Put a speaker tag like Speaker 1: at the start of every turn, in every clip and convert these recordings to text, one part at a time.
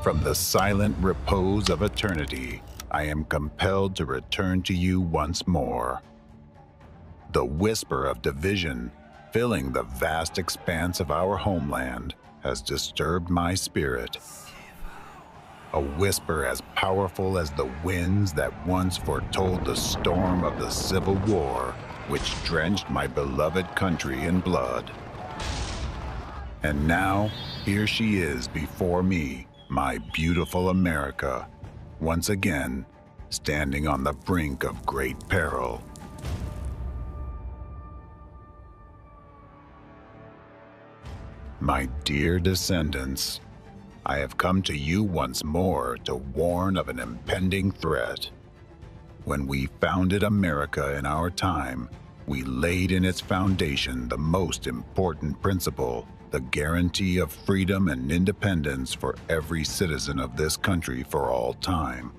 Speaker 1: From the silent repose of eternity, I am compelled to return to you once more. The whisper of division filling the vast expanse of our homeland has disturbed my spirit. A whisper as powerful as the winds that once foretold the storm of the Civil War, which drenched my beloved country in blood. And now, here she is before me, my beautiful America, once again, standing on the brink of great peril. My dear descendants, I have come to you once more to warn of an impending threat. When we founded America in our time, we laid in its foundation the most important principle, the guarantee of freedom and independence for every citizen of this country for all time.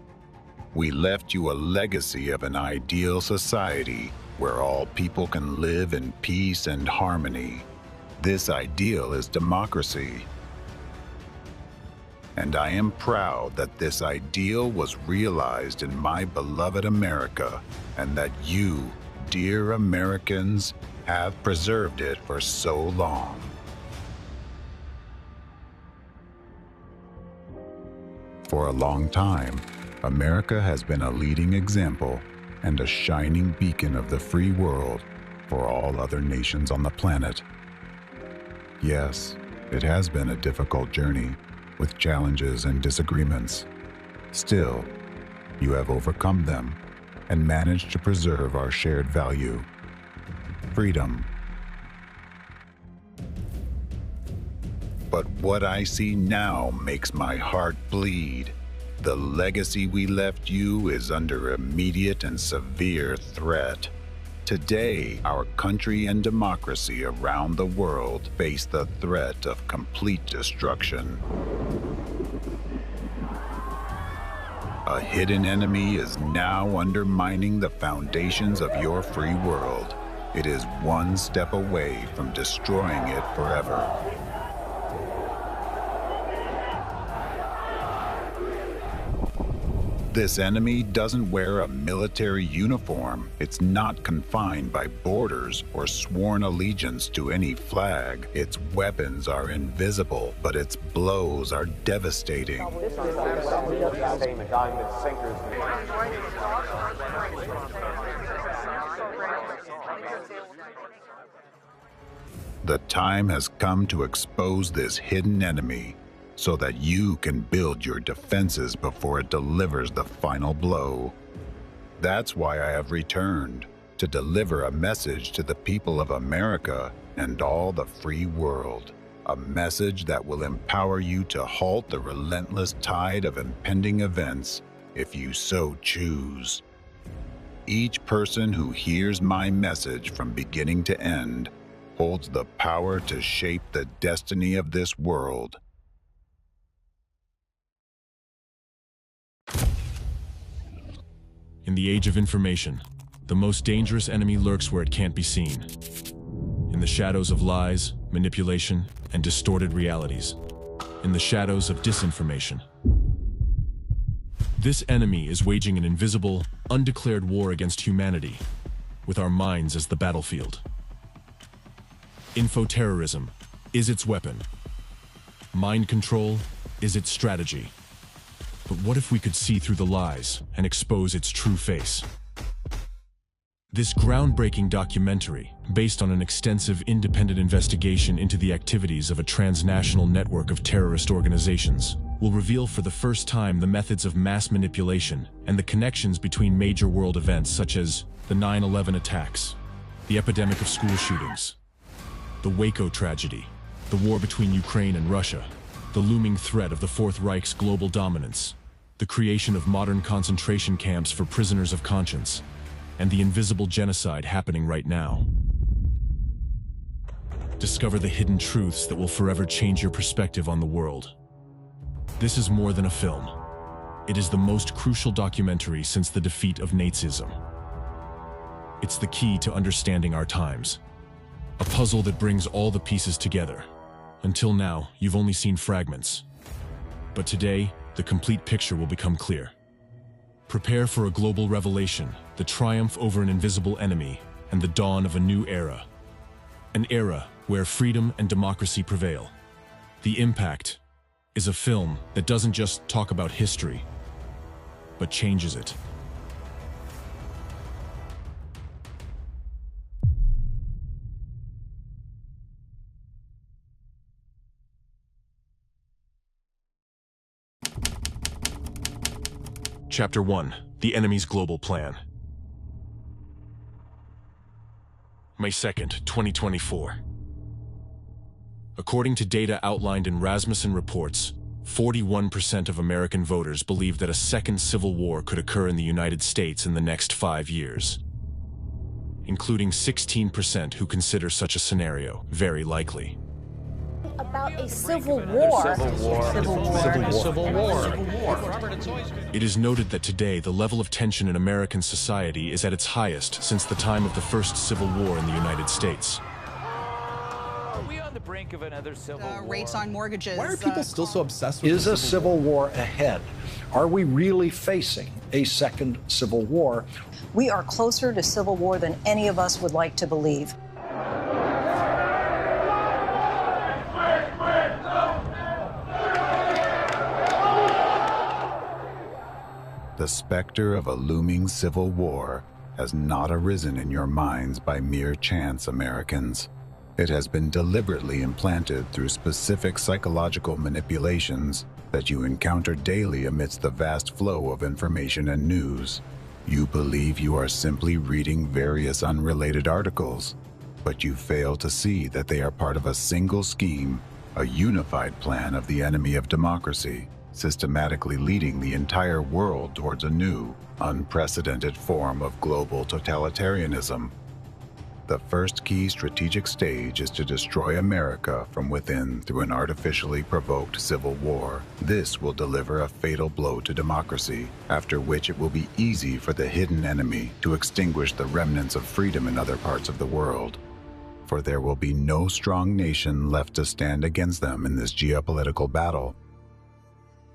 Speaker 1: We left you a legacy of an ideal society where all people can live in peace and harmony. This ideal is democracy. And I am proud that this ideal was realized in my beloved America, and that you, dear Americans, have preserved it for so long. For a long time, America has been a leading example and a shining beacon of the free world for all other nations on the planet. Yes, it has been a difficult journey, with challenges and disagreements. Still, you have overcome them and managed to preserve our shared value, freedom. But what I see now makes my heart bleed. The legacy we left you is under immediate and severe threat. Today, our country and democracy around the world face the threat of complete destruction. A hidden enemy is now undermining the foundations of your free world. It is one step away from destroying it forever. This enemy doesn't wear a military uniform. It's not confined by borders or sworn allegiance to any flag. Its weapons are invisible, but its blows are devastating. The time has come to expose this hidden enemy, so that you can build your defenses before it delivers the final blow. That's why I have returned, to deliver a message to the people of America and all the free world. A message that will empower you to halt the relentless tide of impending events if you so choose. Each person who hears my message from beginning to end holds the power to shape the destiny of this world.
Speaker 2: In the age of information, the most dangerous enemy lurks where it can't be seen. In the shadows of lies, manipulation, and distorted realities. In the shadows of disinformation. This enemy is waging an invisible, undeclared war against humanity, with our minds as the battlefield. Infoterrorism is its weapon. Mind control is its strategy. But what if we could see through the lies and expose its true face? This groundbreaking documentary, based on an extensive independent investigation into the activities of a transnational network of terrorist organizations, will reveal for the first time the methods of mass manipulation and the connections between major world events such as the 9/11 attacks, the epidemic of school shootings, the Waco tragedy, the war between Ukraine and Russia, the looming threat of the Fourth Reich's global dominance, the creation of modern concentration camps for prisoners of conscience, and the invisible genocide happening right now. Discover the hidden truths that will forever change your perspective on the world. This is more than a film. It is the most crucial documentary since the defeat of Nazism. It's the key to understanding our times. A puzzle that brings all the pieces together. Until now, you've only seen fragments. But today, the complete picture will become clear. Prepare for a global revelation, the triumph over an invisible enemy, and the dawn of a new era. An era where freedom and democracy prevail. The Impact is a film that doesn't just talk about history, but changes it. Chapter 1: The Enemy's Global Plan. May 2nd, 2024. According to data outlined in Rasmussen reports, 41% of American voters believe that a second civil war could occur in the United States in the next 5 years, including 16% who consider such a scenario very likely.
Speaker 3: About a civil war.
Speaker 4: Civil war.
Speaker 2: It is noted that today the level of tension in American society is at its highest since the time of the first Civil War in the United States.
Speaker 4: Are we on the brink of another civil war?
Speaker 5: Rates on mortgages.
Speaker 6: Why are people still so obsessed with
Speaker 7: Is
Speaker 6: the
Speaker 7: a civil war ahead? Are we really facing a second civil war?
Speaker 3: We are closer to civil war than any of us would like to believe.
Speaker 1: The specter of a looming civil war has not arisen in your minds by mere chance, Americans. It has been deliberately implanted through specific psychological manipulations that you encounter daily amidst the vast flow of information and news. You believe you are simply reading various unrelated articles, but you fail to see that they are part of a single scheme, a unified plan of the enemy of democracy, systematically leading the entire world towards a new, unprecedented form of global totalitarianism. The first key strategic stage is to destroy America from within through an artificially provoked civil war. This will deliver a fatal blow to democracy, after which it will be easy for the hidden enemy to extinguish the remnants of freedom in other parts of the world. For there will be no strong nation left to stand against them in this geopolitical battle.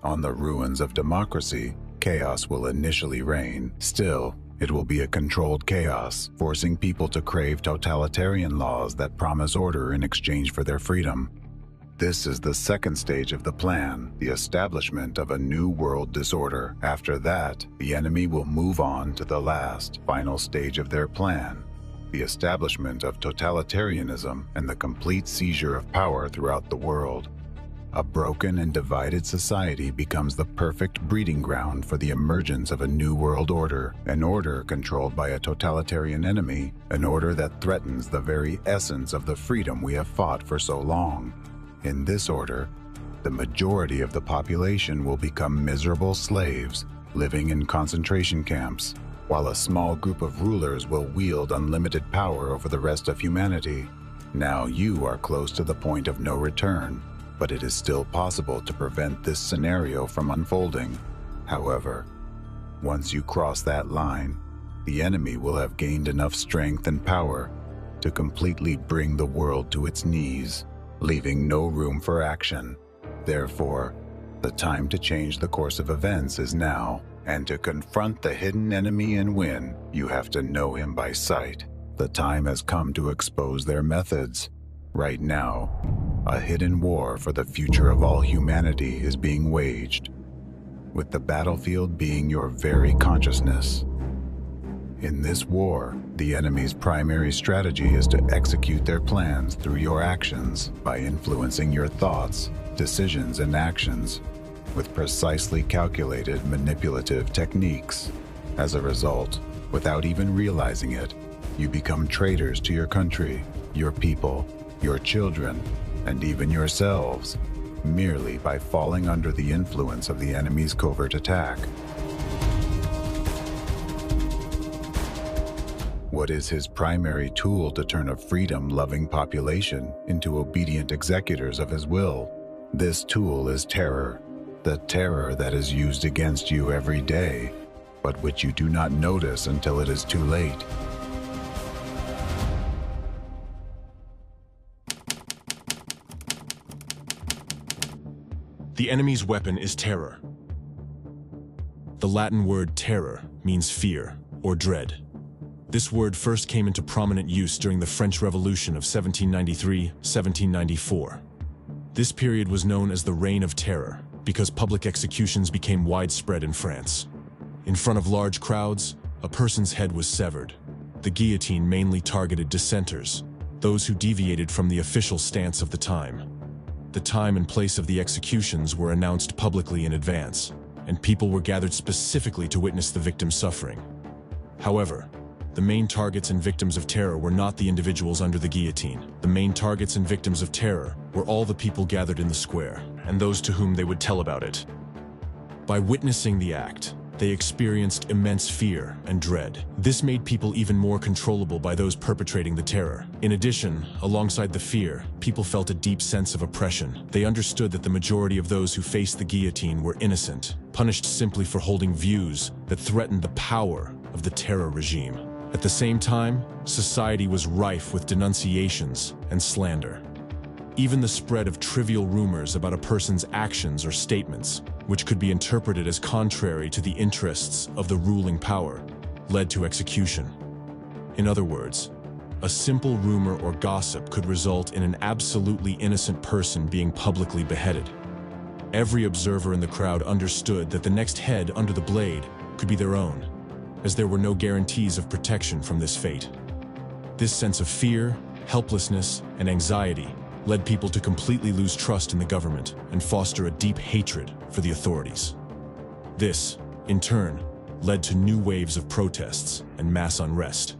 Speaker 1: On the ruins of democracy, chaos will initially reign. Still, it will be a controlled chaos, forcing people to crave totalitarian laws that promise order in exchange for their freedom. This is the second stage of the plan, the establishment of a new world disorder. After that, the enemy will move on to the last, final stage of their plan, the establishment of totalitarianism and the complete seizure of power throughout the world. A broken and divided society becomes the perfect breeding ground for the emergence of a new world order, an order controlled by a totalitarian enemy, an order that threatens the very essence of the freedom we have fought for so long. In this order, the majority of the population will become miserable slaves, living in concentration camps, while a small group of rulers will wield unlimited power over the rest of humanity. Now you are close to the point of no return, but it is still possible to prevent this scenario from unfolding. However, once you cross that line, the enemy will have gained enough strength and power to completely bring the world to its knees, leaving no room for action. Therefore, the time to change the course of events is now, and to confront the hidden enemy and win, you have to know him by sight. The time has come to expose their methods. Right now, a hidden war for the future of all humanity is being waged, with the battlefield being your very consciousness. In this war, the enemy's primary strategy is to execute their plans through your actions by influencing your thoughts, decisions, and actions with precisely calculated manipulative techniques. As a result, without even realizing it, you become traitors to your country, your people, your children, and even yourselves, merely by falling under the influence of the enemy's covert attack. What is his primary tool to turn a freedom-loving population into obedient executors of his will? This tool is terror, the terror that is used against you every day, but which you do not notice until it is too late.
Speaker 2: The enemy's weapon is terror. The Latin word terror means fear or dread. This word first came into prominent use during the French Revolution of 1793-1794. This period was known as the Reign of Terror because public executions became widespread in France. In front of large crowds, a person's head was severed. The guillotine mainly targeted dissenters, those who deviated from the official stance of the time. The time and place of the executions were announced publicly in advance, and people were gathered specifically to witness the victim's suffering. However, the main targets and victims of terror were not the individuals under the guillotine. The main targets and victims of terror were all the people gathered in the square, and those to whom they would tell about it. By witnessing the act, they experienced immense fear and dread. This made people even more controllable by those perpetrating the terror. In addition, alongside the fear, people felt a deep sense of oppression. They understood that the majority of those who faced the guillotine were innocent, punished simply for holding views that threatened the power of the terror regime. At the same time, society was rife with denunciations and slander. Even the spread of trivial rumors about a person's actions or statements, which could be interpreted as contrary to the interests of the ruling power, led to execution. In other words, a simple rumor or gossip could result in an absolutely innocent person being publicly beheaded. Every observer in the crowd understood that the next head under the blade could be their own, as there were no guarantees of protection from this fate. This sense of fear, helplessness, and anxiety led people to completely lose trust in the government and foster a deep hatred for the authorities. This, in turn, led to new waves of protests and mass unrest.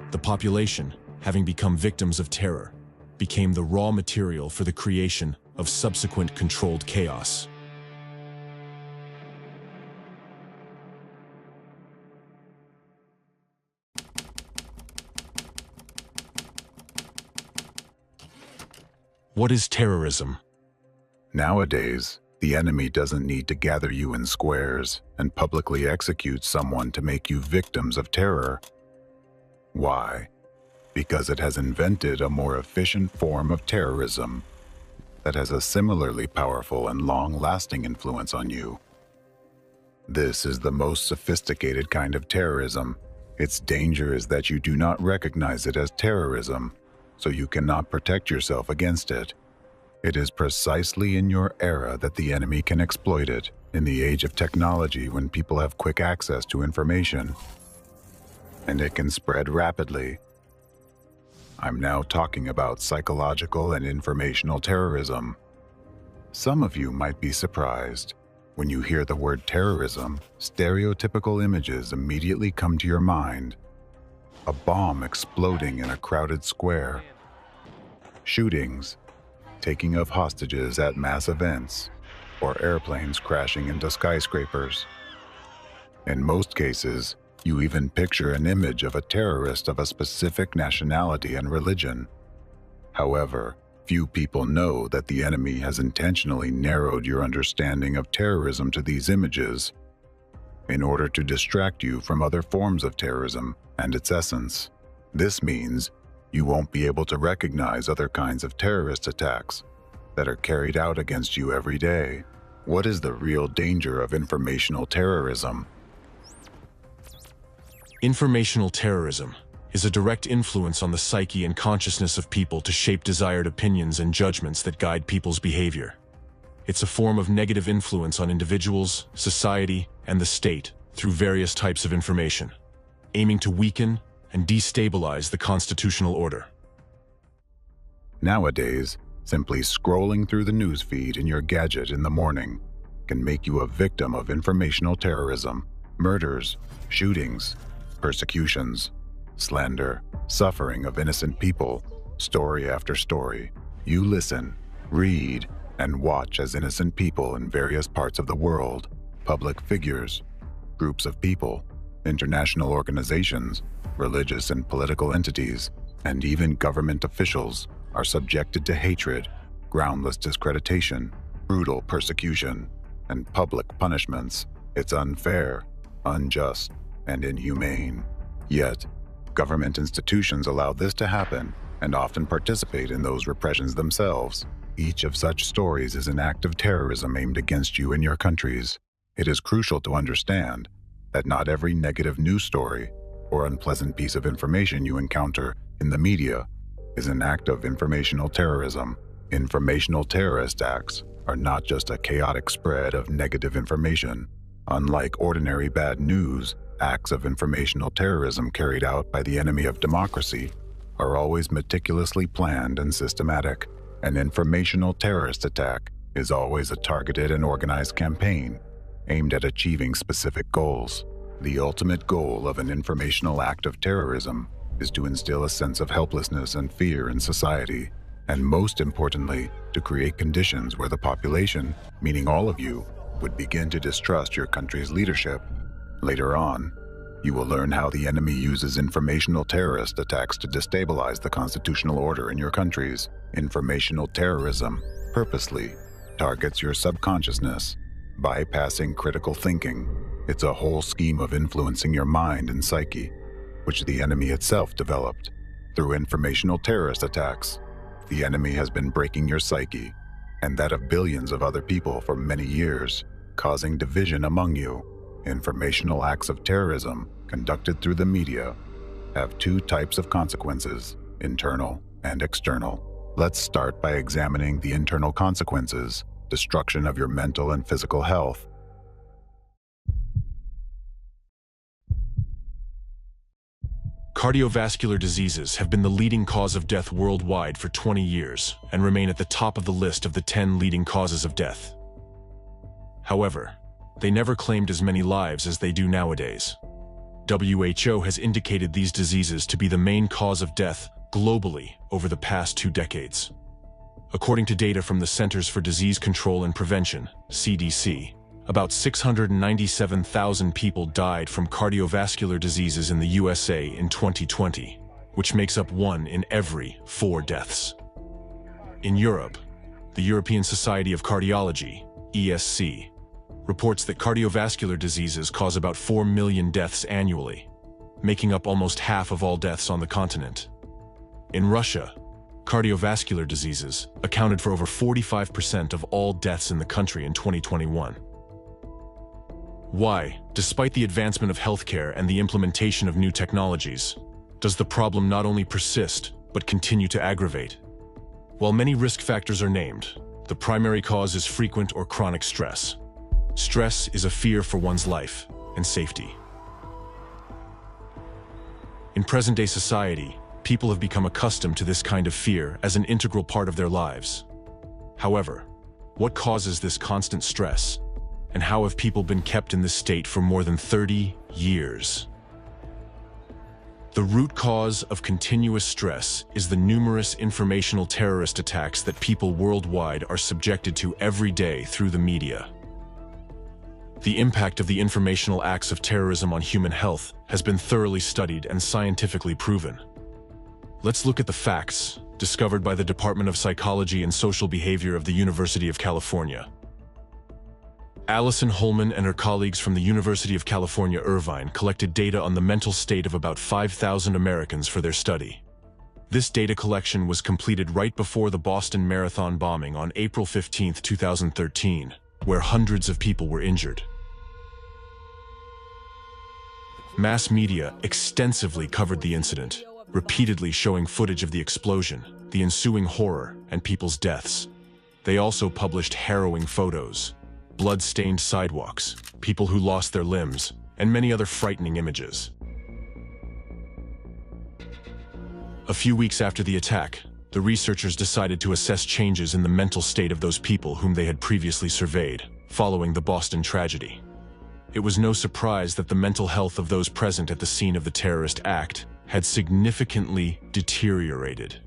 Speaker 2: The population, having become victims of terror, became the raw material for the creation of subsequent controlled chaos. What is terrorism?
Speaker 1: Nowadays, the enemy doesn't need to gather you in squares and publicly execute someone to make you victims of terror. Why? Because it has invented a more efficient form of terrorism that has a similarly powerful and long-lasting influence on you. This is the most sophisticated kind of terrorism. Its danger is that you do not recognize it as terrorism, so you cannot protect yourself against it. It is precisely in your era that the enemy can exploit it, in the age of technology when people have quick access to information. And it can spread rapidly. I'm now talking about psychological and informational terrorism. Some of you might be surprised. When you hear the word terrorism, stereotypical images immediately come to your mind. A bomb exploding in a crowded square, shootings, taking of hostages at mass events, or airplanes crashing into skyscrapers. In most cases, you even picture an image of a terrorist of a specific nationality and religion. However, few people know that the enemy has intentionally narrowed your understanding of terrorism to these images in order to distract you from other forms of terrorism and its essence. This means you won't be able to recognize other kinds of terrorist attacks that are carried out against you every day. What is the real danger of informational terrorism?
Speaker 2: Informational terrorism is a direct influence on the psyche and consciousness of people to shape desired opinions and judgments that guide people's behavior. It's a form of negative influence on individuals, society, and the state through various types of information, aiming to weaken and destabilize the constitutional order.
Speaker 1: Nowadays, simply scrolling through the news feed in your gadget in the morning can make you a victim of informational terrorism, murders, shootings, persecutions, slander, suffering of innocent people, story after story. You listen, read, and watch as innocent people in various parts of the world, public figures, groups of people, international organizations, religious and political entities, and even government officials are subjected to hatred, groundless discreditation, brutal persecution, and public punishments. It's unfair, unjust, and inhumane. Yet, government institutions allow this to happen and often participate in those repressions themselves. Each of such stories is an act of terrorism aimed against you and your countries. It is crucial to understand that not every negative news story or unpleasant piece of information you encounter in the media is an act of informational terrorism. Informational terrorist acts are not just a chaotic spread of negative information. Unlike ordinary bad news, acts of informational terrorism carried out by the enemy of democracy are always meticulously planned and systematic. An informational terrorist attack is always a targeted and organized campaign aimed at achieving specific goals. The ultimate goal of an informational act of terrorism is to instill a sense of helplessness and fear in society, and most importantly, to create conditions where the population, meaning all of you, would begin to distrust your country's leadership. Later on, you will learn how the enemy uses informational terrorist attacks to destabilize the constitutional order in your countries. Informational terrorism purposely targets your subconsciousness, bypassing critical thinking. It's a whole scheme of influencing your mind and psyche, which the enemy itself developed. Through informational terrorist attacks, the enemy has been breaking your psyche and that of billions of other people for many years, causing division among you. Informational acts of terrorism conducted through the media have two types of consequences, internal and external. Let's start by examining the internal consequences: destruction of your mental and physical health.
Speaker 2: Cardiovascular diseases have been the leading cause of death worldwide for 20 years and remain at the top of the list of the 10 leading causes of death. However, they never claimed as many lives as they do nowadays. WHO has indicated these diseases to be the main cause of death globally over the past 2 decades. According to data from the Centers for Disease Control and Prevention, CDC, about 697,000 people died from cardiovascular diseases in the USA in 2020, which makes up 1 in every 4 deaths. In Europe, the European Society of Cardiology, ESC, reports that cardiovascular diseases cause about 4 million deaths annually, making up almost half of all deaths on the continent. In Russia, cardiovascular diseases accounted for over 45% of all deaths in the country in 2021. Why, despite the advancement of healthcare and the implementation of new technologies, does the problem not only persist, but continue to aggravate? While many risk factors are named, the primary cause is frequent or chronic stress. Stress is a fear for one's life and safety. In present-day society, people have become accustomed to this kind of fear as an integral part of their lives. However, what causes this constant stress, and how have people been kept in this state for more than 30 years? The root cause of continuous stress is the numerous informational terrorist attacks that people worldwide are subjected to every day through the media. The impact of the informational acts of terrorism on human health has been thoroughly studied and scientifically proven. Let's look at the facts discovered by the Department of Psychology and Social Behavior of the University of California. Alison Holman and her colleagues from the University of California, Irvine collected data on the mental state of about 5,000 Americans for their study. This data collection was completed right before the Boston Marathon bombing on April 15, 2013, where hundreds of people were injured. Mass media extensively covered the incident, repeatedly showing footage of the explosion, the ensuing horror, and people's deaths. They also published harrowing photos, blood-stained sidewalks, people who lost their limbs, and many other frightening images. A few weeks after the attack, the researchers decided to assess changes in the mental state of those people whom they had previously surveyed, following the Boston tragedy. It was no surprise that the mental health of those present at the scene of the terrorist act had significantly deteriorated.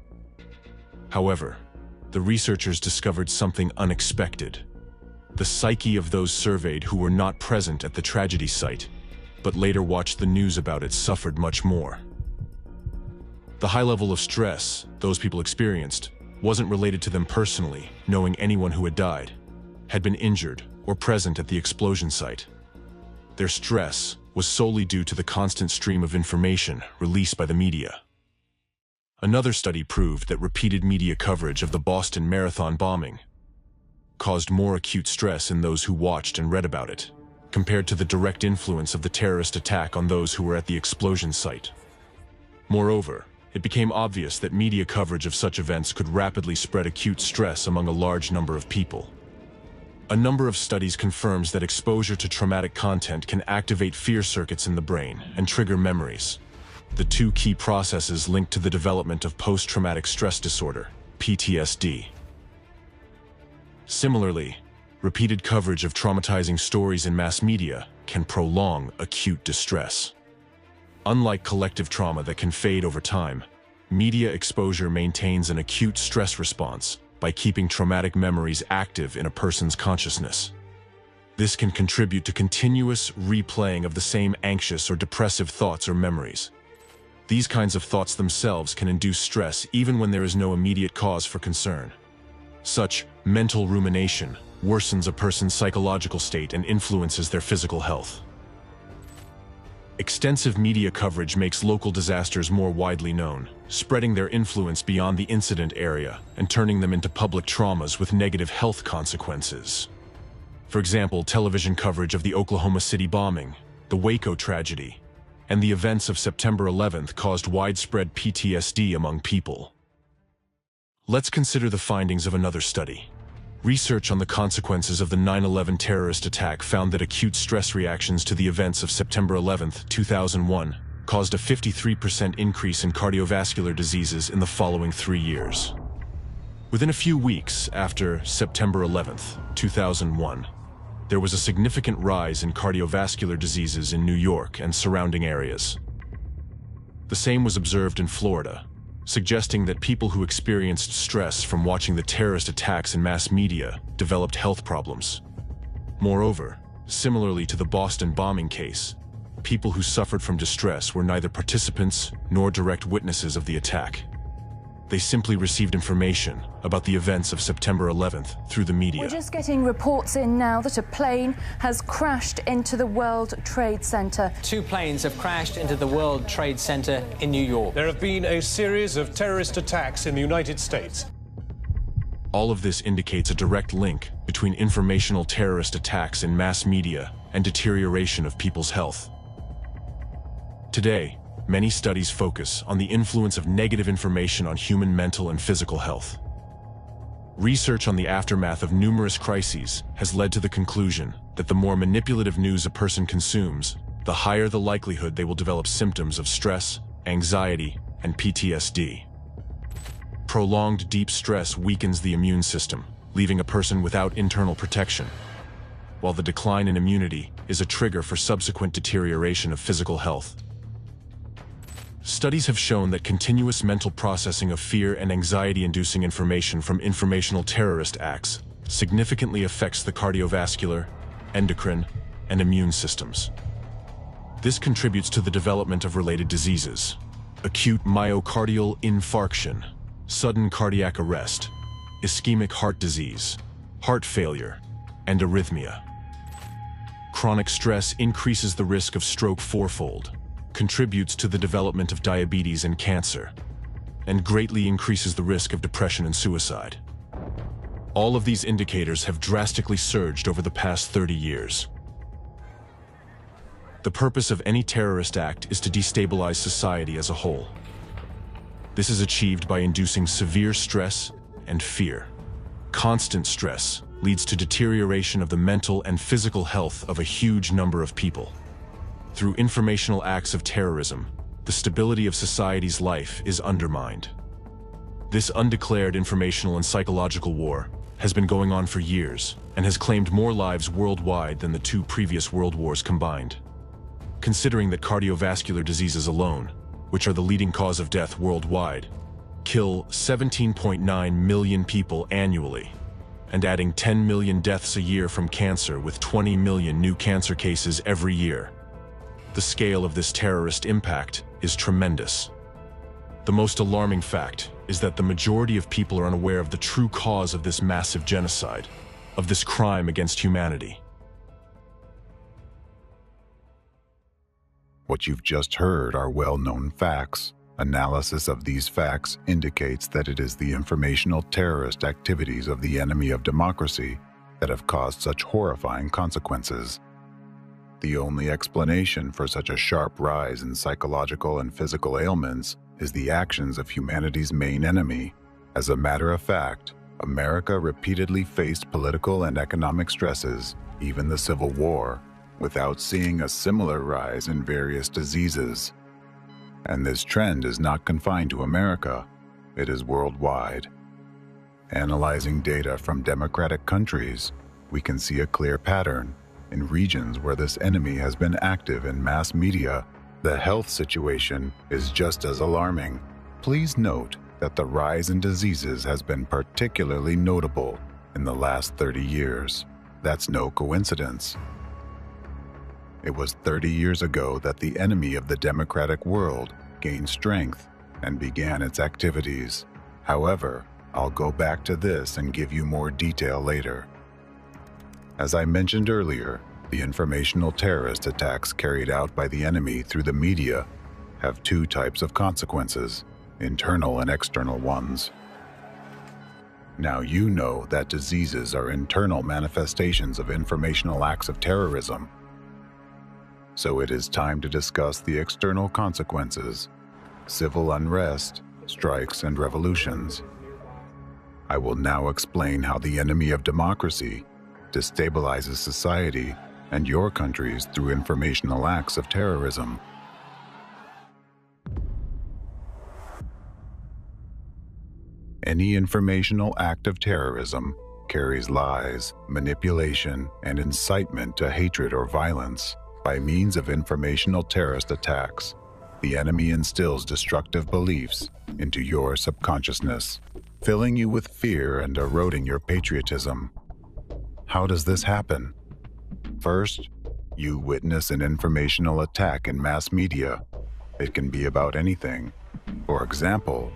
Speaker 2: However, the researchers discovered something unexpected. The psyche of those surveyed who were not present at the tragedy site, but later watched the news about it, suffered much more. The high level of stress those people experienced wasn't related to them personally, knowing anyone who had died, had been injured, or present at the explosion site. Their stress was solely due to the constant stream of information released by the media. Another study proved that repeated media coverage of the Boston Marathon bombing caused more acute stress in those who watched and read about it, compared to the direct influence of the terrorist attack on those who were at the explosion site. Moreover, it became obvious that media coverage of such events could rapidly spread acute stress among a large number of people. A number of studies confirms that exposure to traumatic content can activate fear circuits in the brain and trigger memories, the two key processes linked to the development of post-traumatic stress disorder, PTSD. Similarly, repeated coverage of traumatizing stories in mass media can prolong acute distress. Unlike collective trauma that can fade over time, media exposure maintains an acute stress response by keeping traumatic memories active in a person's consciousness. This can contribute to continuous replaying of the same anxious or depressive thoughts or memories. These kinds of thoughts themselves can induce stress even when there is no immediate cause for concern. Such mental rumination worsens a person's psychological state and influences their physical health. Extensive media coverage makes local disasters more widely known, spreading their influence beyond the incident area and turning them into public traumas with negative health consequences. For example, television coverage of the Oklahoma City bombing, the Waco tragedy, and the events of September 11th caused widespread PTSD among people. Let's consider the findings of another study. Research on the consequences of the 9/11 terrorist attack found that acute stress reactions to the events of September 11th, 2001, caused a 53% increase in cardiovascular diseases in the following 3 years. Within a few weeks after September 11th, 2001, there was a significant rise in cardiovascular diseases in New York and surrounding areas. The same was observed in Florida, suggesting that people who experienced stress from watching the terrorist attacks in mass media developed health problems. Moreover, similarly to the Boston bombing case, people who suffered from distress were neither participants nor direct witnesses of the attack. They simply received information about the events of September 11th through the media.
Speaker 5: We're just getting reports in now that a plane has crashed into the World Trade Center.
Speaker 6: 2 planes have crashed into the World Trade Center in New York.
Speaker 8: There have been a series of terrorist attacks in the United States.
Speaker 2: All of this indicates a direct link between informational terrorist attacks in mass media and deterioration of people's health. Today, many studies focus on the influence of negative information on human mental and physical health. Research on the aftermath of numerous crises has led to the conclusion that the more manipulative news a person consumes, the higher the likelihood they will develop symptoms of stress, anxiety, and PTSD. Prolonged deep stress weakens the immune system, leaving a person without internal protection, while the decline in immunity is a trigger for subsequent deterioration of physical health. Studies have shown that continuous mental processing of fear and anxiety-inducing information from informational terrorist acts significantly affects the cardiovascular, endocrine, and immune systems. This contributes to the development of related diseases: acute myocardial infarction, sudden cardiac arrest, ischemic heart disease, heart failure, and arrhythmia. Chronic stress increases the risk of stroke fourfold, contributes to the development of diabetes and cancer, and greatly increases the risk of depression and suicide. All of these indicators have drastically surged over the past 30 years. The purpose of any terrorist act is to destabilize society as a whole. This is achieved by inducing severe stress and fear. Constant stress leads to deterioration of the mental and physical health of a huge number of people. Through informational acts of terrorism, the stability of society's life is undermined. This undeclared informational and psychological war has been going on for years and has claimed more lives worldwide than the 2 previous world wars combined. Considering that cardiovascular diseases alone, which are the leading cause of death worldwide, kill 17.9 million people annually, and adding 10 million deaths a year from cancer with 20 million new cancer cases every year, the scale of this terrorist impact is tremendous. The most alarming fact is that the majority of people are unaware of the true cause of this massive genocide, of this crime against humanity.
Speaker 1: What you've just heard are well-known facts Analysis of these facts indicates that it is the informational terrorist activities of the enemy of democracy that have caused such horrifying consequences. The only explanation for such a sharp rise in psychological and physical ailments is the actions of humanity's main enemy. As a matter of fact, America repeatedly faced political and economic stresses, even the Civil War, without seeing a similar rise in various diseases. And this trend is not confined to America, it is worldwide. Analyzing data from democratic countries, we can see a clear pattern. In regions where this enemy has been active in mass media, the health situation is just as alarming. Please note that the rise in diseases has been particularly notable in the last 30 years. That's no coincidence. It was 30 years ago that the enemy of the democratic world gained strength and began its activities. However, I'll go back to this and give you more detail later. As I mentioned earlier, the informational terrorist attacks carried out by the enemy through the media have two types of consequences, internal and external ones. Now you know that diseases are internal manifestations of informational acts of terrorism. So it is time to discuss the external consequences: civil unrest, strikes, and revolutions. I will now explain how the enemy of democracy destabilizes society and your countries through informational acts of terrorism. Any informational act of terrorism carries lies, manipulation, and incitement to hatred or violence. By means of informational terrorist attacks, the enemy instills destructive beliefs into your subconsciousness, filling you with fear and eroding your patriotism. How does this happen? First, you witness an informational attack in mass media. It can be about anything. For example,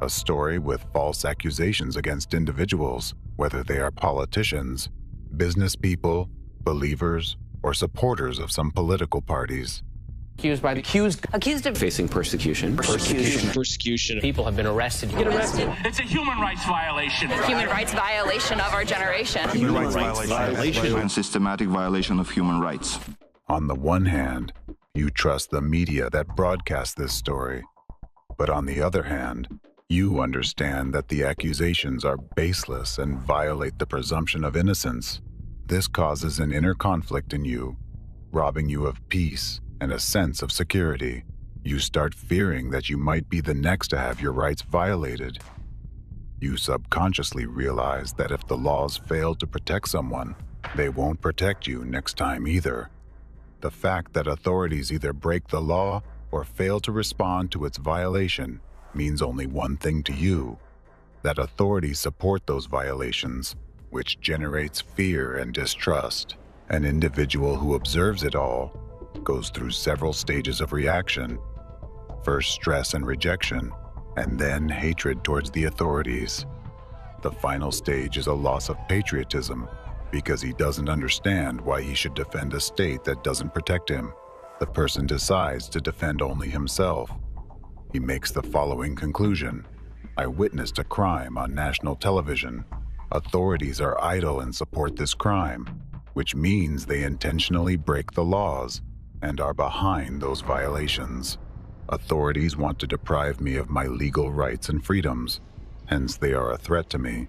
Speaker 1: a story with false accusations against individuals, whether they are politicians, business people, believers, or supporters of some political parties.
Speaker 9: Accused of facing persecution.
Speaker 6: People have been arrested.
Speaker 9: Get arrested.
Speaker 10: It's a human rights violation.
Speaker 11: Human rights violation of our generation.
Speaker 10: Human rights violation.
Speaker 12: And systematic violation of human rights.
Speaker 1: On the one hand, you trust the media that broadcasts this story. But on the other hand, you understand that the accusations are baseless and violate the presumption of innocence. This causes an inner conflict in you, robbing you of peace and a sense of security. You start fearing that you might be the next to have your rights violated. You subconsciously realize that if the laws fail to protect someone, they won't protect you next time either. The fact that authorities either break the law or fail to respond to its violation means only one thing to you: that authorities support those violations, which generates fear and distrust. An individual who observes it all goes through several stages of reaction. First stress and rejection, and then hatred towards the authorities. The final stage is a loss of patriotism, because he doesn't understand why he should defend a state that doesn't protect him. The person decides to defend only himself. He makes the following conclusion: I witnessed a crime on national television. Authorities are idle and support this crime, which means they intentionally break the laws and are behind those violations. Authorities want to deprive me of my legal rights and freedoms, hence they are a threat to me.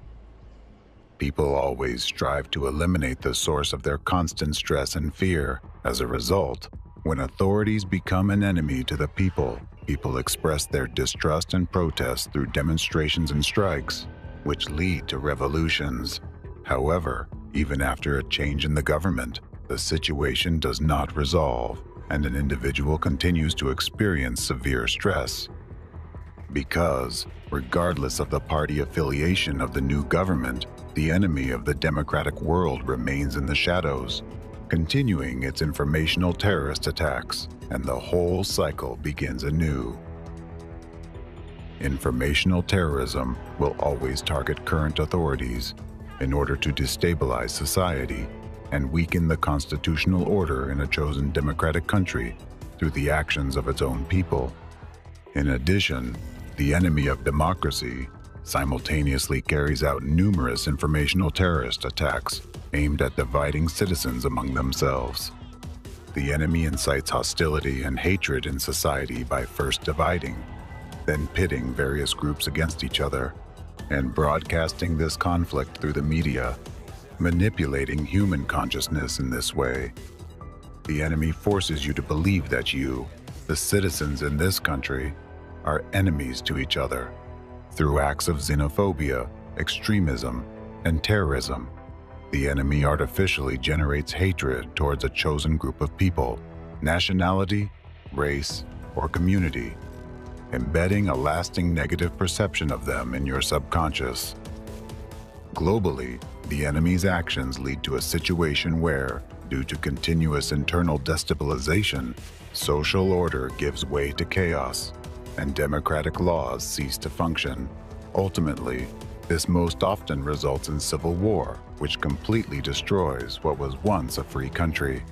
Speaker 1: People always strive to eliminate the source of their constant stress and fear. As a result, when authorities become an enemy to the people, people express their distrust and protest through demonstrations and strikes, which lead to revolutions. However, even after a change in the government, the situation does not resolve, and an individual continues to experience severe stress. Because, regardless of the party affiliation of the new government, the enemy of the democratic world remains in the shadows, continuing its informational terrorist attacks, and the whole cycle begins anew. Informational terrorism will always target current authorities in order to destabilize society and weaken the constitutional order in a chosen democratic country through the actions of its own people. In addition, the enemy of democracy simultaneously carries out numerous informational terrorist attacks aimed at dividing citizens among themselves. The enemy incites hostility and hatred in society by first dividing, then pitting various groups against each other, and broadcasting this conflict through the media, manipulating human consciousness in this way. The enemy forces you to believe that you, the citizens in this country, are enemies to each other through acts of xenophobia, extremism, and terrorism. The enemy artificially generates hatred towards a chosen group of people, nationality, race, or community, embedding a lasting negative perception of them in your subconscious. Globally, the enemy's actions lead to a situation where, due to continuous internal destabilization, social order gives way to chaos, and democratic laws cease to function. Ultimately, this most often results in civil war, which completely destroys what was once a free country.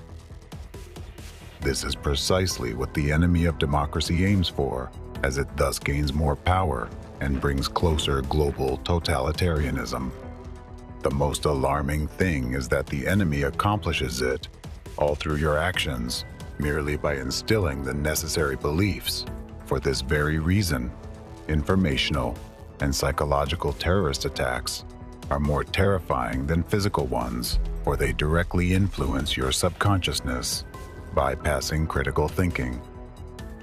Speaker 1: This is precisely what the enemy of democracy aims for, as it thus gains more power and brings closer global totalitarianism. The most alarming thing is that the enemy accomplishes it, all through your actions, merely by instilling the necessary beliefs. For this very reason, informational and psychological terrorist attacks are more terrifying than physical ones, for they directly influence your subconsciousness, bypassing critical thinking.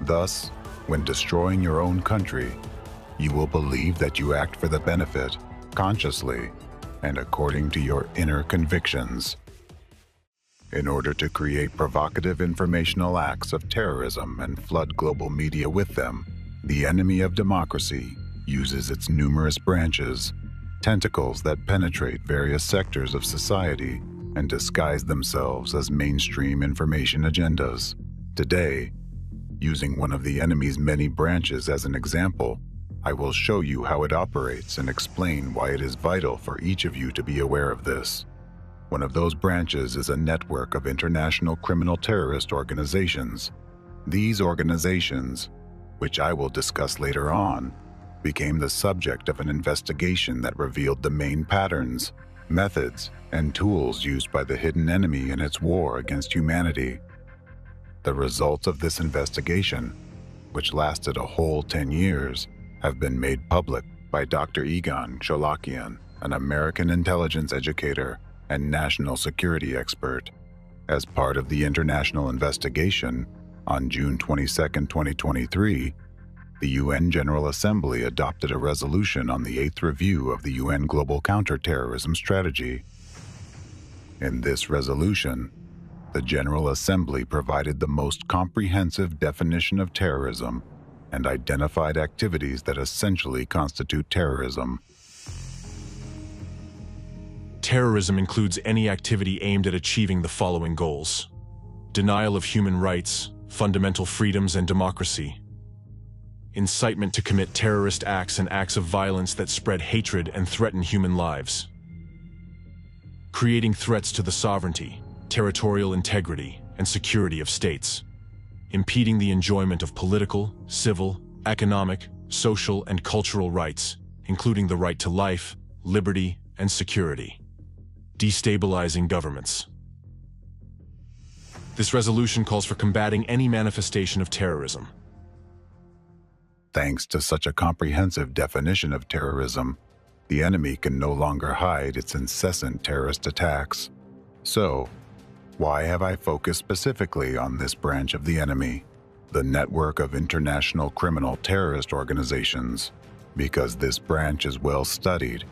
Speaker 1: Thus, when destroying your own country, you will believe that you act for the benefit, consciously, and according to your inner convictions. In order to create provocative informational acts of terrorism and flood global media with them, the enemy of democracy uses its numerous branches, tentacles that penetrate various sectors of society and disguise themselves as mainstream information agendas. Today, using one of the enemy's many branches as an example, I will show you how it operates and explain why it is vital for each of you to be aware of this. One of those branches is a network of international criminal terrorist organizations. These organizations, which I will discuss later on, became the subject of an investigation that revealed the main patterns, methods, and tools used by the hidden enemy in its war against humanity. The results of this investigation, which lasted a whole 10 years, have been made public by Dr. Egon Cholakian, an American intelligence educator and national security expert. As part of the international investigation, on June 22, 2023, the UN General Assembly adopted a resolution on the 8th review of the UN Global Counterterrorism Strategy. In this resolution, the General Assembly provided the most comprehensive definition of terrorism and identified activities that essentially constitute terrorism.
Speaker 2: Terrorism includes any activity aimed at achieving the following goals: denial of human rights, fundamental freedoms, and democracy; incitement to commit terrorist acts and acts of violence that spread hatred and threaten human lives; creating threats to the sovereignty, territorial integrity, and security of states; impeding the enjoyment of political, civil, economic, social, and cultural rights, including the right to life, liberty, and security; destabilizing governments. This resolution calls for combating any manifestation of terrorism.
Speaker 1: Thanks to such a comprehensive definition of terrorism, the enemy can no longer hide its incessant terrorist attacks. So, why have I focused specifically on this branch of the enemy, the network of international criminal terrorist organizations? Because this branch is well studied,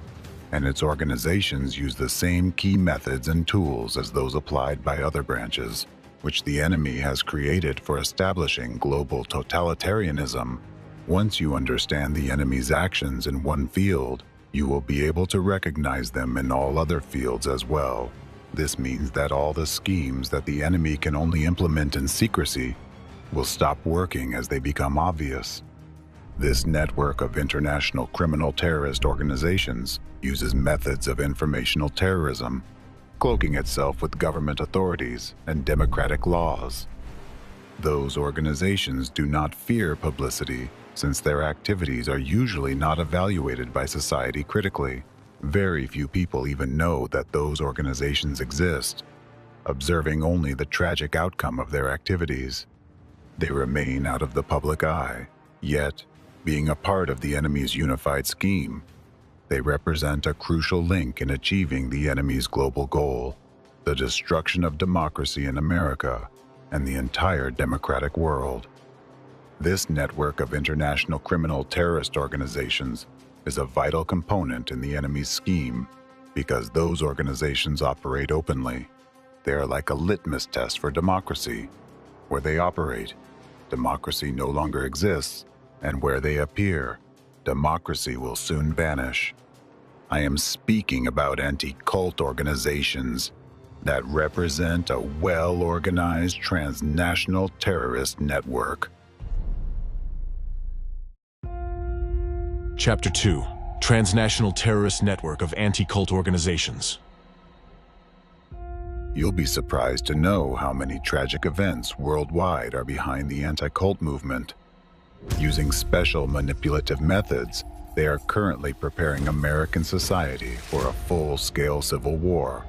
Speaker 1: and its organizations use the same key methods and tools as those applied by other branches, which the enemy has created for establishing global totalitarianism. Once you understand the enemy's actions in one field, you will be able to recognize them in all other fields as well. This means that all the schemes that the enemy can only implement in secrecy will stop working as they become obvious. This network of international criminal terrorist organizations uses methods of informational terrorism, cloaking itself with government authorities and democratic laws. Those organizations do not fear publicity since their activities are usually not evaluated by society critically. Very few people even know that those organizations exist, observing only the tragic outcome of their activities. They remain out of the public eye, yet, being a part of the enemy's unified scheme, they represent a crucial link in achieving the enemy's global goal, the destruction of democracy in America and the entire democratic world. This network of international criminal terrorist organizations is a vital component in the enemy's scheme because those organizations operate openly. They are like a litmus test for democracy. Where they operate, democracy no longer exists, and where they appear, democracy will soon vanish. I am speaking about anti-cult organizations that represent a well-organized transnational terrorist network.
Speaker 2: Chapter 2: Transnational Terrorist Network of Anti-Cult Organizations.
Speaker 1: You'll be surprised to know how many tragic events worldwide are behind the anti-cult movement. Using special manipulative methods, they are currently preparing American society for a full-scale civil war.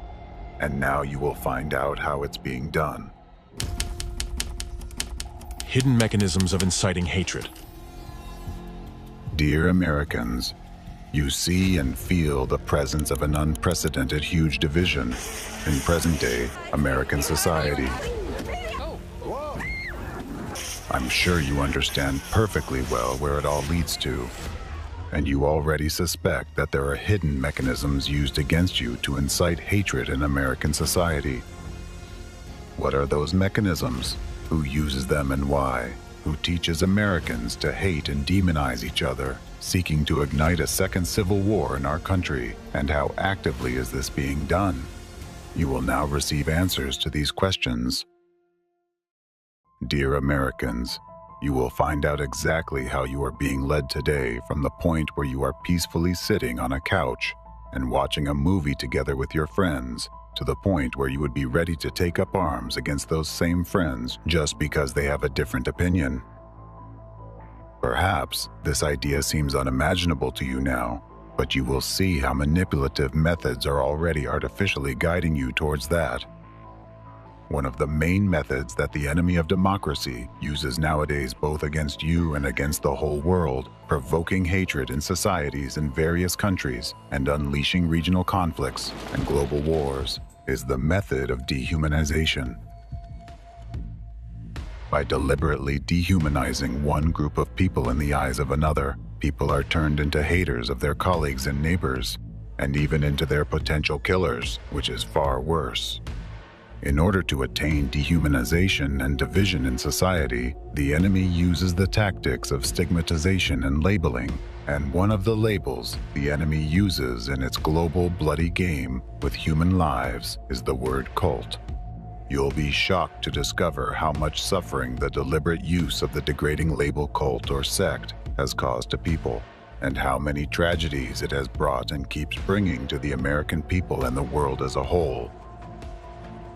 Speaker 1: And now you will find out how it's being done.
Speaker 2: Hidden mechanisms of inciting hatred.
Speaker 1: Dear Americans, you see and feel the presence of an unprecedented huge division in present-day American society. I'm sure you understand perfectly well where it all leads to, and you already suspect that there are hidden mechanisms used against you to incite hatred in American society. What are those mechanisms? Who uses them and why? Who teaches Americans to hate and demonize each other, seeking to ignite a second civil war in our country? And how actively is this being done? You will now receive answers to these questions. Dear Americans, you will find out exactly how you are being led today from the point where you are peacefully sitting on a couch and watching a movie together with your friends, to the point where you would be ready to take up arms against those same friends just because they have a different opinion. Perhaps this idea seems unimaginable to you now, but you will see how manipulative methods are already artificially guiding you towards that. One of the main methods that the enemy of democracy uses nowadays, both against you and against the whole world, provoking hatred in societies in various countries and unleashing regional conflicts and global wars, is the method of dehumanization. By deliberately dehumanizing one group of people in the eyes of another, people are turned into haters of their colleagues and neighbors, and even into their potential killers, which is far worse. In order to attain dehumanization and division in society, the enemy uses the tactics of stigmatization and labeling, and one of the labels the enemy uses in its global bloody game with human lives is the word cult. You'll be shocked to discover how much suffering the deliberate use of the degrading label cult or sect has caused to people, and how many tragedies it has brought and keeps bringing to the American people and the world as a whole.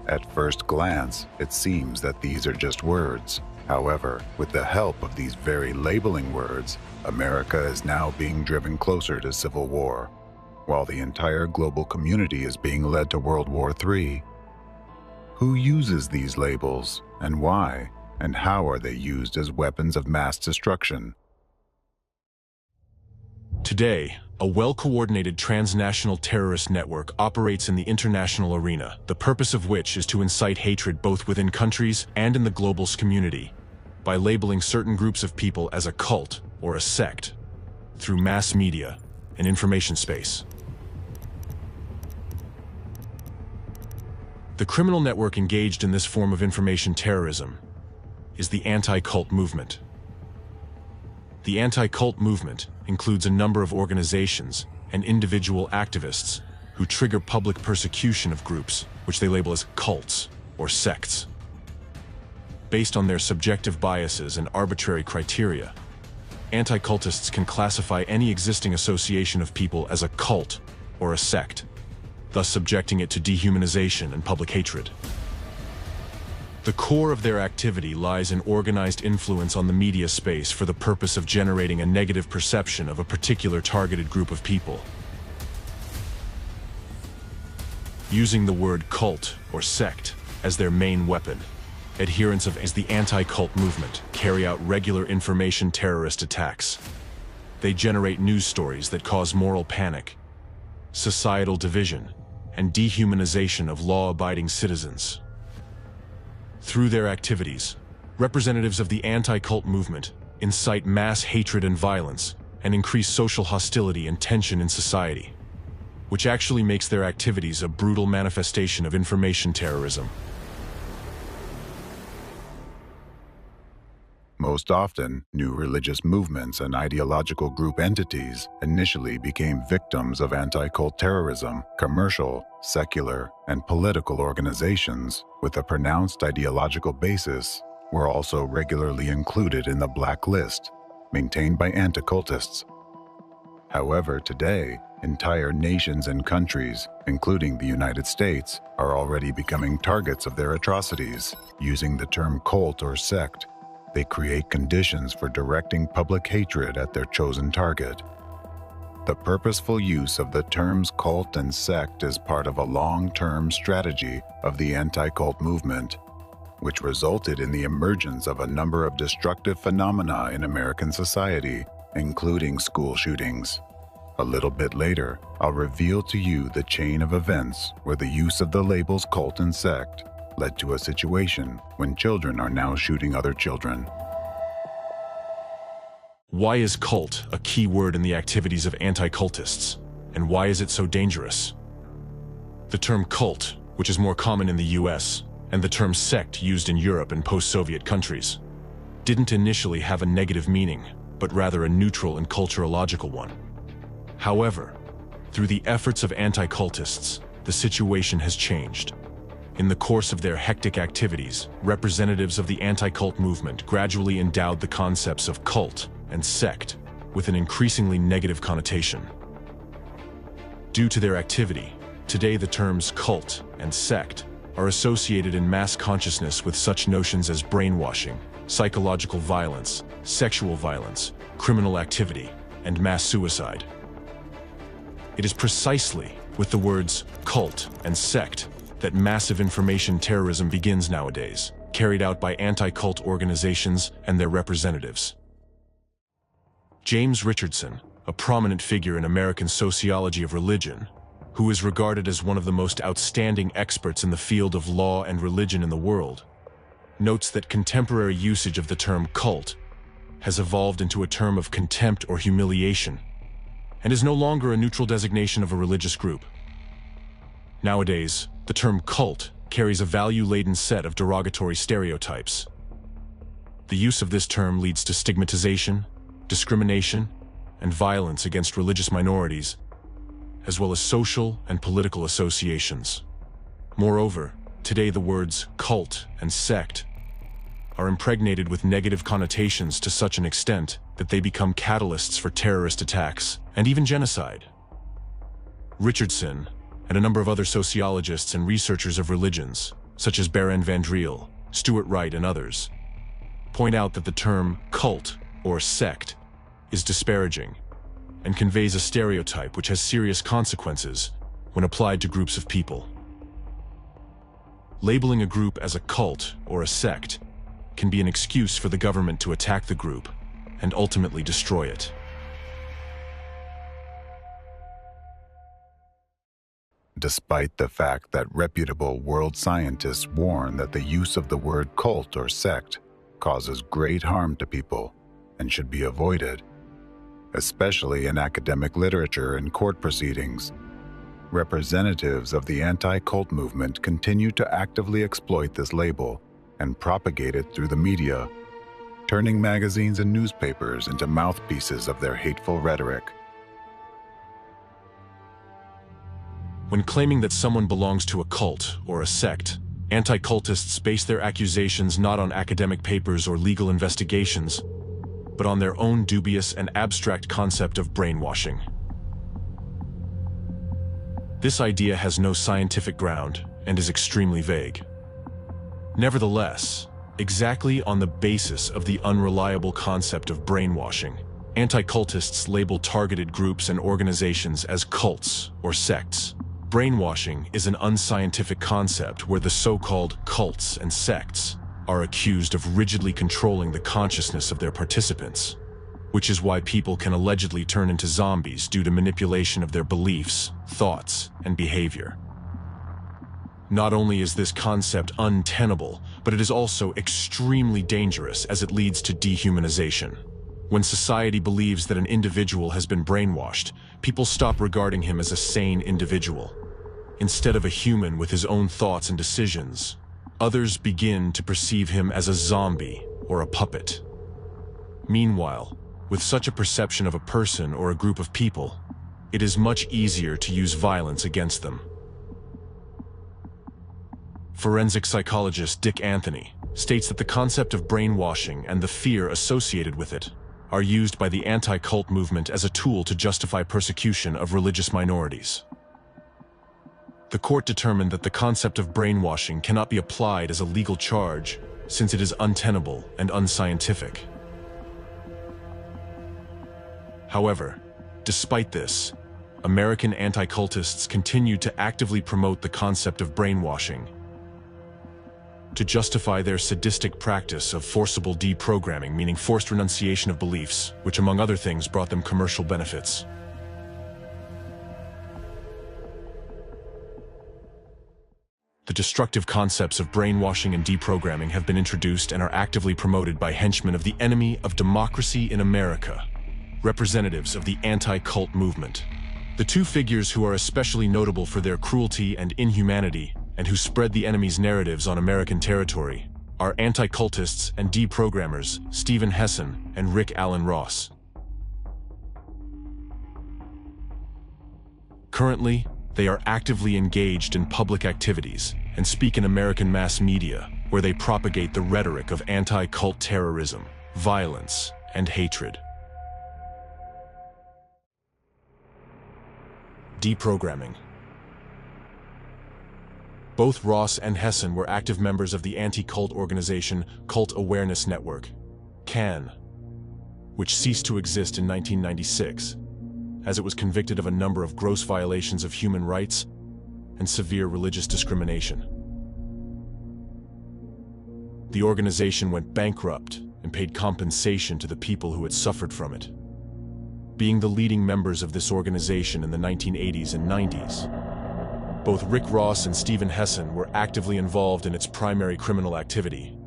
Speaker 1: At first glance, it seems that these are just words. However, with the help of these very labeling words, America is now being driven closer to civil war, while the entire global community is being led to World War III. Who uses these labels, and why, and how are they used as weapons of mass destruction?
Speaker 2: Today, a well-coordinated transnational terrorist network operates in the international arena, the purpose of which is to incite hatred both within countries and in the global community, by labeling certain groups of people as a cult or a sect, through mass media and information space. The criminal network engaged in this form of information terrorism is the anti-cult movement. The anti-cult movement includes a number of organizations and individual activists who trigger public persecution of groups which they label as cults or sects. Based on their subjective biases and arbitrary criteria, anti-cultists can classify any existing association of people as a cult or a sect, thus subjecting it to dehumanization and public hatred. The core of their activity lies in organized influence on the media space for the purpose of generating a negative perception of a particular targeted group of people. Using the word cult or sect as their main weapon, adherents of the anti-cult movement carry out regular information terrorist attacks. They generate news stories that cause moral panic, societal division, and dehumanization of law-abiding citizens. Through their activities, representatives of the anti-cult movement incite mass hatred and violence and increase social hostility and tension in society, which actually makes their activities a brutal manifestation of information terrorism.
Speaker 1: Most often, new religious movements and ideological group entities initially became victims of anti-cult terrorism. Commercial, secular, and political organizations with a pronounced ideological basis were also regularly included in the black list, maintained by anticultists. However, today, entire nations and countries, including the United States, are already becoming targets of their atrocities. Using the term cult or sect, they create conditions for directing public hatred at their chosen target. The purposeful use of the terms cult and sect is part of a long-term strategy of the anti-cult movement, which resulted in the emergence of a number of destructive phenomena in American society, including school shootings. A little bit later, I'll reveal to you the chain of events where the use of the labels cult and sect led to a situation when children are now shooting other children.
Speaker 2: Why is cult a key word in the activities of anti-cultists, and why is it so dangerous? The term cult, which is more common in the US, and the term sect used in Europe and post-Soviet countries, didn't initially have a negative meaning, but rather a neutral and culturological one. However, through the efforts of anti-cultists, the situation has changed. In the course of their hectic activities, representatives of the anti-cult movement gradually endowed the concepts of cult and sect with an increasingly negative connotation. Due to their activity, today the terms cult and sect are associated in mass consciousness with such notions as brainwashing, psychological violence, sexual violence, criminal activity, and mass suicide. It is precisely with the words cult and sect that massive information terrorism begins nowadays, carried out by anti-cult organizations and their representatives. James Richardson, a prominent figure in American sociology of religion, who is regarded as one of the most outstanding experts in the field of law and religion in the world, notes that contemporary usage of the term cult has evolved into a term of contempt or humiliation, and is no longer a neutral designation of a religious group. Nowadays, the term cult carries a value-laden set of derogatory stereotypes. The use of this term leads to stigmatization, discrimination, and violence against religious minorities, as well as social and political associations. Moreover, today the words cult and sect are impregnated with negative connotations to such an extent that they become catalysts for terrorist attacks and even genocide. Richardson and a number of other sociologists and researchers of religions, such as Baron Van Driel, Stuart Wright, and others, point out that the term cult or sect is disparaging and conveys a stereotype which has serious consequences when applied to groups of people. Labeling a group as a cult or a sect can be an excuse for the government to attack the group and ultimately destroy it.
Speaker 1: Despite the fact that reputable world scientists warn that the use of the word cult or sect causes great harm to people and should be avoided, especially in academic literature and court proceedings, representatives of the anti-cult movement continue to actively exploit this label and propagate it through the media, turning magazines and newspapers into mouthpieces of their hateful rhetoric.
Speaker 2: When claiming that someone belongs to a cult or a sect, anti-cultists base their accusations not on academic papers or legal investigations, but on their own dubious and abstract concept of brainwashing. This idea has no scientific ground and is extremely vague. Nevertheless, exactly on the basis of the unreliable concept of brainwashing, anti-cultists label targeted groups and organizations as cults or sects. Brainwashing is an unscientific concept where the so-called cults and sects are accused of rigidly controlling the consciousness of their participants, which is why people can allegedly turn into zombies due to manipulation of their beliefs, thoughts, and behavior. Not only is this concept untenable, but it is also extremely dangerous as it leads to dehumanization. When society believes that an individual has been brainwashed, people stop regarding him as a sane individual. Instead of a human with his own thoughts and decisions, others begin to perceive him as a zombie or a puppet. Meanwhile, with such a perception of a person or a group of people, it is much easier to use violence against them. Forensic psychologist Dick Anthony states that the concept of brainwashing and the fear associated with it are used by the anti-cult movement as a tool to justify persecution of religious minorities. The court determined that the concept of brainwashing cannot be applied as a legal charge since it is untenable and unscientific. However, despite this, American anti-cultists continue to actively promote the concept of brainwashing to justify their sadistic practice of forcible deprogramming, meaning forced renunciation of beliefs, which among other things brought them commercial benefits. The destructive concepts of brainwashing and deprogramming have been introduced and are actively promoted by henchmen of the enemy of democracy in America, representatives of the anti-cult movement. The two figures who are especially notable for their cruelty and inhumanity and who spread the enemy's narratives on American territory are anti-cultists and deprogrammers Stephen Hassan and Rick Alan Ross. Currently, they are actively engaged in public activities and speak in American mass media, where they propagate the rhetoric of anti-cult terrorism, violence, and hatred. Deprogramming. Both Ross and Hassan were active members of the anti-cult organization Cult Awareness Network, CAN, which ceased to exist in 1996, as it was convicted of a number of gross violations of human rights and severe religious discrimination. The organization went bankrupt and paid compensation to the people who had suffered from it. Being the leading members of this organization in the 1980s and 90s, both Rick Ross and Stephen Hassan were actively involved in its primary criminal activity,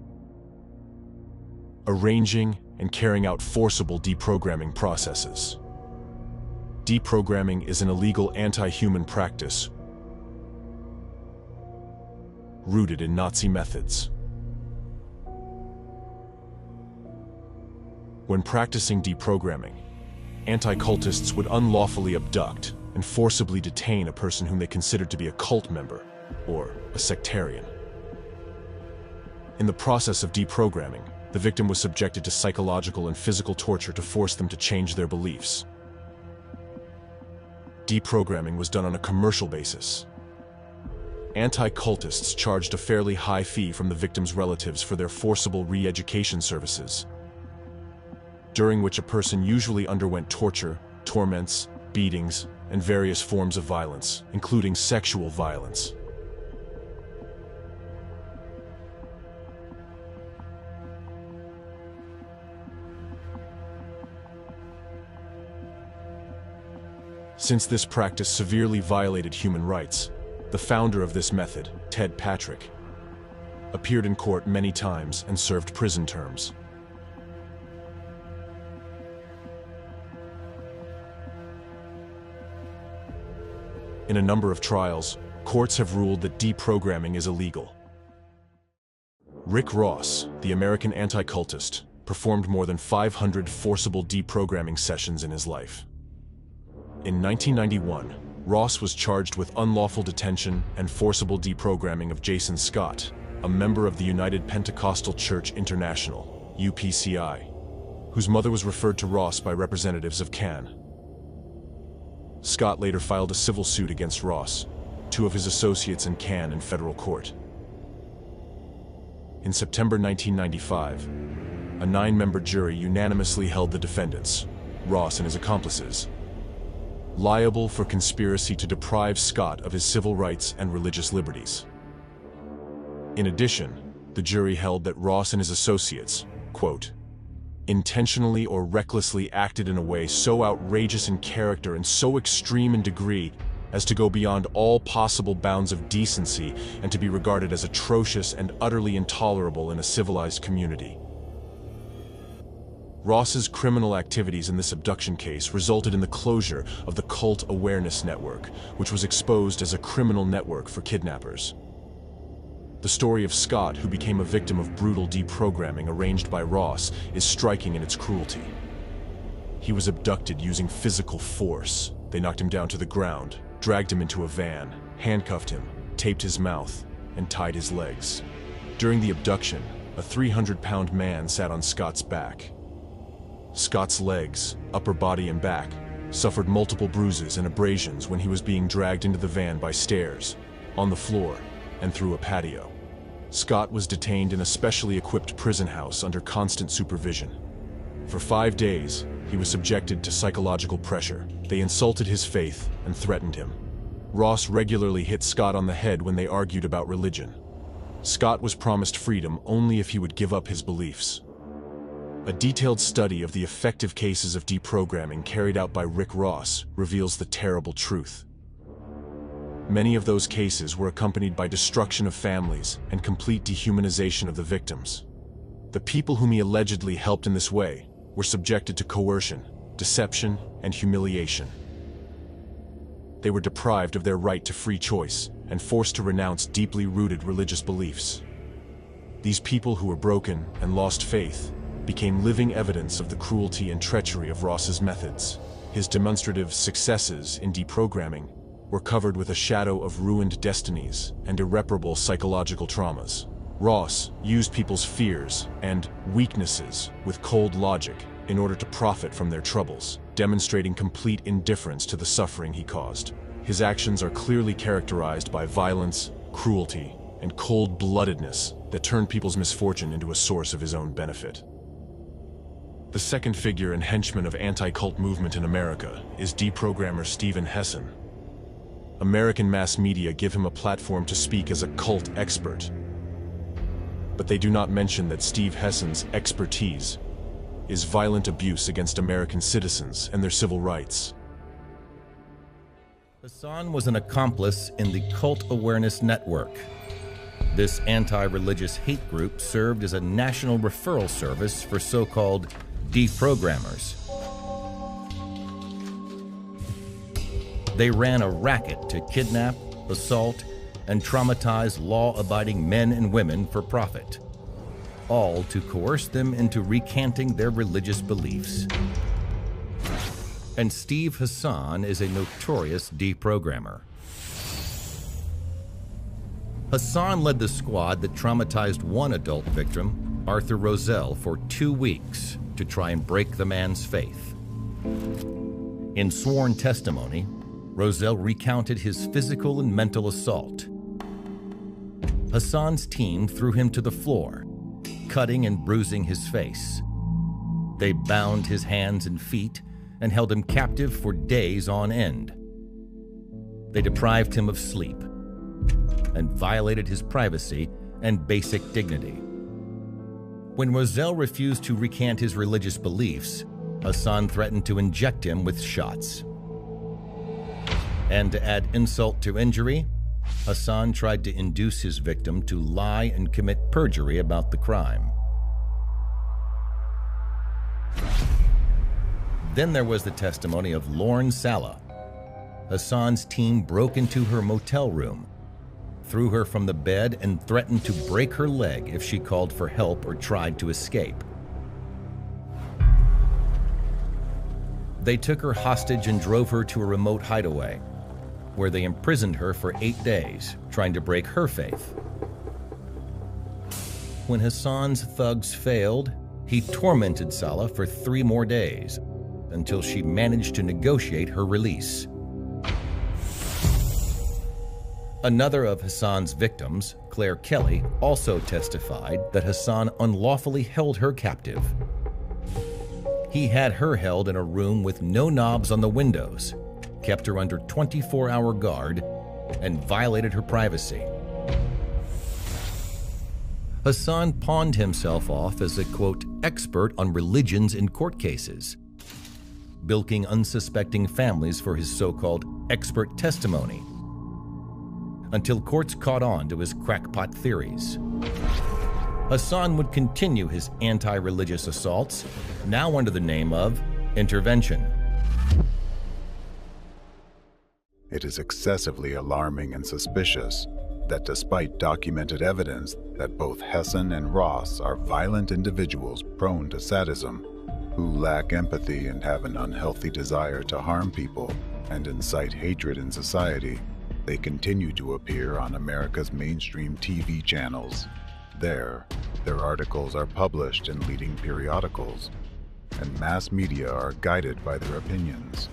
Speaker 2: arranging and carrying out forcible deprogramming processes. Deprogramming is an illegal anti-human practice rooted in Nazi methods. When practicing deprogramming, anti-cultists would unlawfully abduct and forcibly detain a person whom they considered to be a cult member or a sectarian. In the process of deprogramming, the victim was subjected to psychological and physical torture to force them to change their beliefs. Deprogramming was done on a commercial basis. Anti-cultists charged a fairly high fee from the victim's relatives for their forcible re-education services, during which a person usually underwent torture, torments, beatings, and various forms of violence, including sexual violence. Since this practice severely violated human rights, the founder of this method, Ted Patrick, appeared in court many times and served prison terms. In a number of trials, courts have ruled that deprogramming is illegal. Rick Ross, the American anti-cultist, performed more than 500 forcible deprogramming sessions in his life. In 1991, Ross was charged with unlawful detention and forcible deprogramming of Jason Scott, a member of the United Pentecostal Church International, UPCI, whose mother was referred to Ross by representatives of CAN. Scott later filed a civil suit against Ross, two of his associates in CAN in federal court. In September 1995, a 9-member jury unanimously held the defendants, Ross and his accomplices, liable for conspiracy to deprive Scott of his civil rights and religious liberties. In addition, the jury held that Ross and his associates, quote, intentionally or recklessly acted in a way so outrageous in character and so extreme in degree as to go beyond all possible bounds of decency and to be regarded as atrocious and utterly intolerable in a civilized community. Ross's criminal activities in this abduction case resulted in the closure of the Cult Awareness Network, which was exposed as a criminal network for kidnappers. The story of Scott, who became a victim of brutal deprogramming arranged by Ross, is striking in its cruelty. He was abducted using physical force. They knocked him down to the ground, dragged him into a van, handcuffed him, taped his mouth, and tied his legs. During the abduction, a 300-pound man sat on Scott's back. Scott's legs, upper body and back, suffered multiple bruises and abrasions when he was being dragged into the van by stairs, on the floor, and through a patio. Scott was detained in a specially equipped prison house under constant supervision. For 5 days, he was subjected to psychological pressure. They insulted his faith and threatened him. Ross regularly hit Scott on the head when they argued about religion. Scott was promised freedom only if he would give up his beliefs. A detailed study of the effective cases of deprogramming carried out by Rick Ross reveals the terrible truth. Many of those cases were accompanied by destruction of families and complete dehumanization of the victims. The people whom he allegedly helped in this way were subjected to coercion, deception, and humiliation. They were deprived of their right to free choice and forced to renounce deeply rooted religious beliefs. These people who were broken and lost faith became living evidence of the cruelty and treachery of Ross's methods. His demonstrative successes in deprogramming were covered with a shadow of ruined destinies and irreparable psychological traumas. Ross used people's fears and weaknesses with cold logic in order to profit from their troubles, demonstrating complete indifference to the suffering he caused. His actions are clearly characterized by violence, cruelty, and cold-bloodedness that turn people's misfortune into a source of his own benefit. The second figure and henchman of anti-cult movement in America is deprogrammer Steven Hassan. American mass media give him a platform to speak as a cult expert. But they do not mention that Steve Hassan's expertise is violent abuse against American citizens and their civil rights.
Speaker 13: Hassan was an accomplice in the Cult Awareness Network. This anti-religious hate group served as a national referral service for so-called deprogrammers. They ran a racket to kidnap, assault, and traumatize law-abiding men and women for profit, all to coerce them into recanting their religious beliefs. And Steve Hassan is a notorious deprogrammer. Hassan led the squad that traumatized one adult victim, Arthur Roselle, for 2 weeks to try and break the man's faith. In sworn testimony, Roselle recounted his physical and mental assault. Hassan's team threw him to the floor, cutting and bruising his face. They bound his hands and feet and held him captive for days on end. They deprived him of sleep and violated his privacy and basic dignity. When Roselle refused to recant his religious beliefs, Hassan threatened to inject him with shots. And to add insult to injury, Hassan tried to induce his victim to lie and commit perjury about the crime. Then there was the testimony of Lauren Sala. Hassan's team broke into her motel room, threw her from the bed, and threatened to break her leg if she called for help or tried to escape. They took her hostage and drove her to a remote hideaway, where they imprisoned her for 8 days, trying to break her faith. When Hassan's thugs failed, he tormented Sala for 3 more days, until she managed to negotiate her release. Another of Hassan's victims, Claire Kelly, also testified that Hassan unlawfully held her captive. He had her held in a room with no knobs on the windows, kept her under 24-hour guard, and violated her privacy. Hassan pawned himself off as a, quote, expert on religions in court cases, bilking unsuspecting families for his so-called expert testimony, until courts caught on to his crackpot theories. Hassan would continue his anti-religious assaults, now under the name of intervention.
Speaker 1: It is excessively alarming and suspicious that despite documented evidence that both Hassan and Ross are violent individuals prone to sadism, who lack empathy and have an unhealthy desire to harm people and incite hatred in society, they continue to appear on America's mainstream TV channels. Their articles are published in leading periodicals, and mass media are guided by their opinions.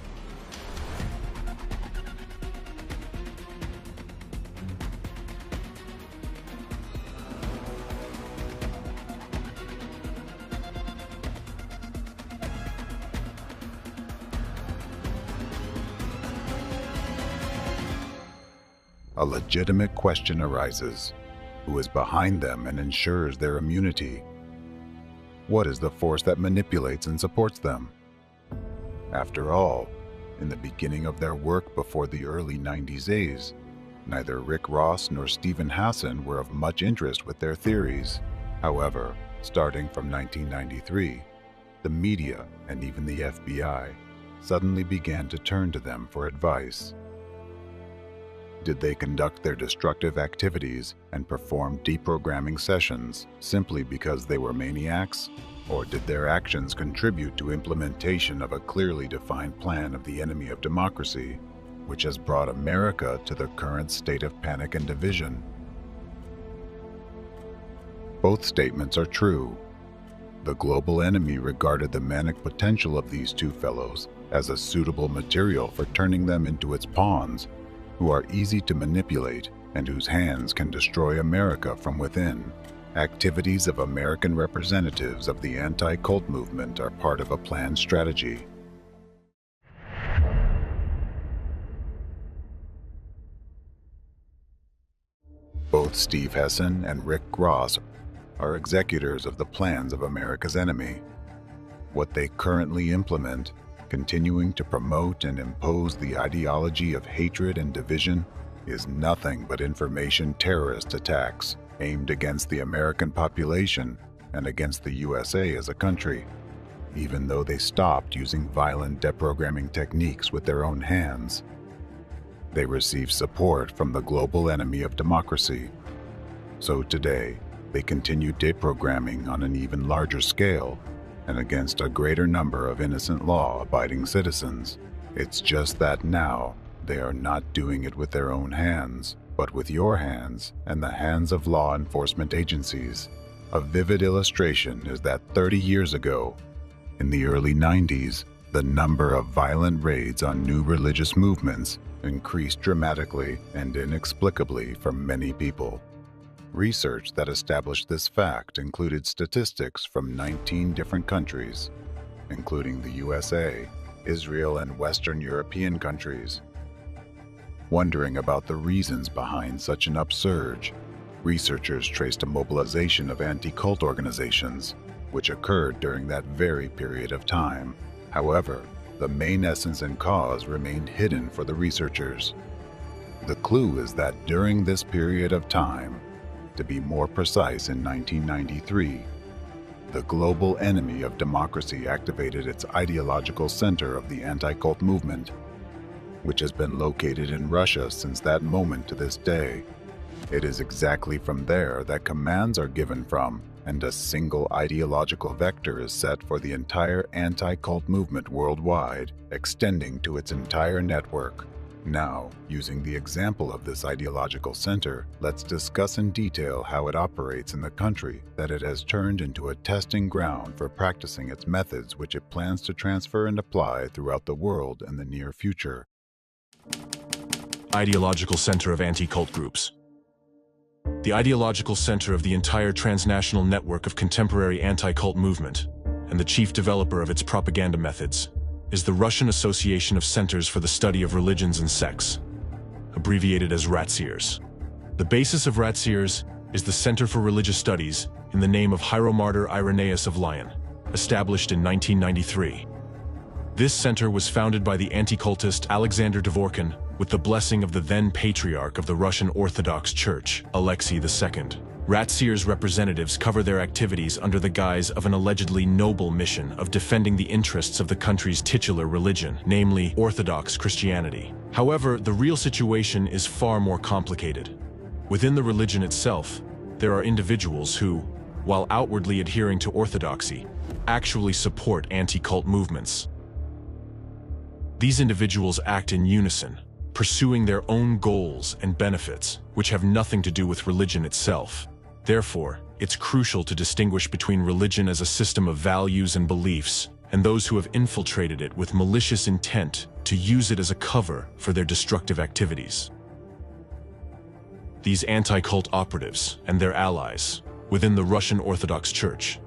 Speaker 1: A legitimate question arises: who is behind them and ensures their immunity? What is the force that manipulates and supports them? After all, in the beginning of their work before the early 90s days, neither Rick Ross nor Stephen Hassan were of much interest with their theories. However, starting from 1993, the media and even the FBI suddenly began to turn to them for advice. Did they conduct their destructive activities and perform deprogramming sessions simply because they were maniacs? Or did their actions contribute to implementation of a clearly defined plan of the enemy of democracy, which has brought America to the current state of panic and division? Both statements are true. The global enemy regarded the manic potential of these two fellows as a suitable material for turning them into its pawns, who are easy to manipulate and whose hands can destroy America from within. Activities of American representatives of the anti-cult movement are part of a planned strategy. Both Steve Hassan and Rick Ross are executors of the plans of America's enemy. What they currently implement, continuing to promote and impose the ideology of hatred and division, is nothing but information terrorist attacks aimed against the American population and against the USA as a country, even though they stopped using violent deprogramming techniques with their own hands. They receive support from the global enemy of democracy. So today, they continue deprogramming on an even larger scale and against a greater number of innocent law-abiding citizens. It's just that now, they are not doing it with their own hands, but with your hands and the hands of law enforcement agencies. A vivid illustration is that 30 years ago, in the early 90s, the number of violent raids on new religious movements increased dramatically and inexplicably for many people. Research that established this fact included statistics from 19 different countries, including the USA, Israel, and Western European countries. Wondering about the reasons behind such an upsurge, researchers traced a mobilization of anti-cult organizations, which occurred during that very period of time. However, the main essence and cause remained hidden for the researchers. The clue is that during this period of time, to be more precise in 1993, the global enemy of democracy activated its ideological center of the anti-cult movement, which has been located in Russia since that moment to this day. It is exactly from there that commands are given from, and a single ideological vector is set for the entire anti-cult movement worldwide, extending to its entire network. Now, using the example of this ideological center, let's discuss in detail how it operates in the country that it has turned into a testing ground for practicing its methods, which it plans to transfer and apply throughout the world in the near future.
Speaker 2: ideological center of anti-cult groups. The ideological center of the entire transnational network of contemporary anti-cult movement, and the chief developer of its propaganda methods, is the Russian Association of Centers for the Study of Religions and Sects, abbreviated as RATSEERS. The basis of RATSEERS is the Center for Religious Studies in the name of Hieromartyr Irenaeus of Lyon, established in 1993. This center was founded by the anti-cultist Alexander Dvorkin with the blessing of the then Patriarch of the Russian Orthodox Church, Alexei II. RATSEERS representatives cover their activities under the guise of an allegedly noble mission of defending the interests of the country's titular religion, namely Orthodox Christianity. However, the real situation is far more complicated. Within the religion itself, there are individuals who, while outwardly adhering to orthodoxy, actually support anti-cult movements. These individuals act in unison, pursuing their own goals and benefits, which have nothing to do with religion itself. Therefore, it's crucial to distinguish between religion as a system of values and beliefs, and those who have infiltrated it with malicious intent to use it as a cover for their destructive activities. These anti-cult operatives and their allies within the Russian Orthodox Church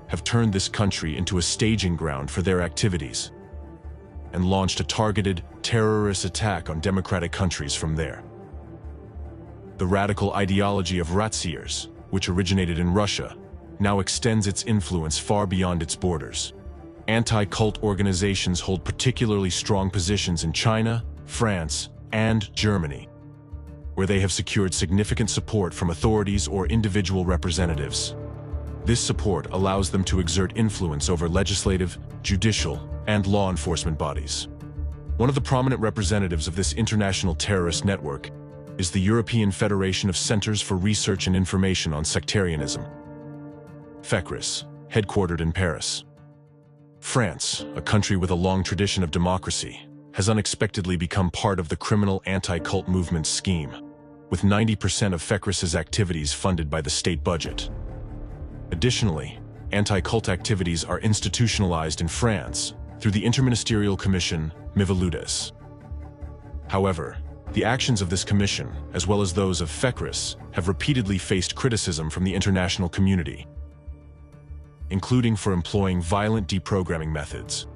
Speaker 2: have turned this country into a staging ground for their activities and launched a targeted terrorist attack on democratic countries from there. The radical ideology of RATSEERS, which originated in Russia, now extends its influence far beyond its borders. Anti-cult organizations hold particularly strong positions in China, France, and Germany, where they have secured significant support from authorities or individual representatives. This support allows them to exert influence over legislative, judicial, and law enforcement bodies. One of the prominent representatives of this international terrorist network is the European Federation of Centers for Research and Information on Sectarianism, FECRIS, headquartered in Paris. France, a country with a long tradition of democracy, has unexpectedly become part of the criminal anti-cult movement scheme, with 90% of FECRIS's activities funded by the state budget. Additionally, anti-cult activities are institutionalized in France through the Interministerial Commission Miviludes. However, the actions of this commission, as well as those of FECRIS, have repeatedly faced criticism from the international community, including for employing violent deprogramming methods,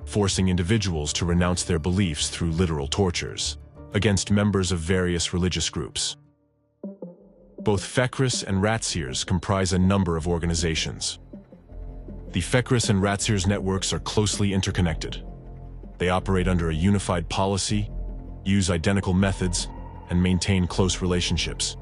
Speaker 2: forcing individuals to renounce their beliefs through literal tortures, against members of various religious groups. Both FECRIS and RATSEERS comprise a number of organizations. The FECRIS and RATSEERS networks are closely interconnected. They operate under a unified policy, use identical methods, and maintain close relationships.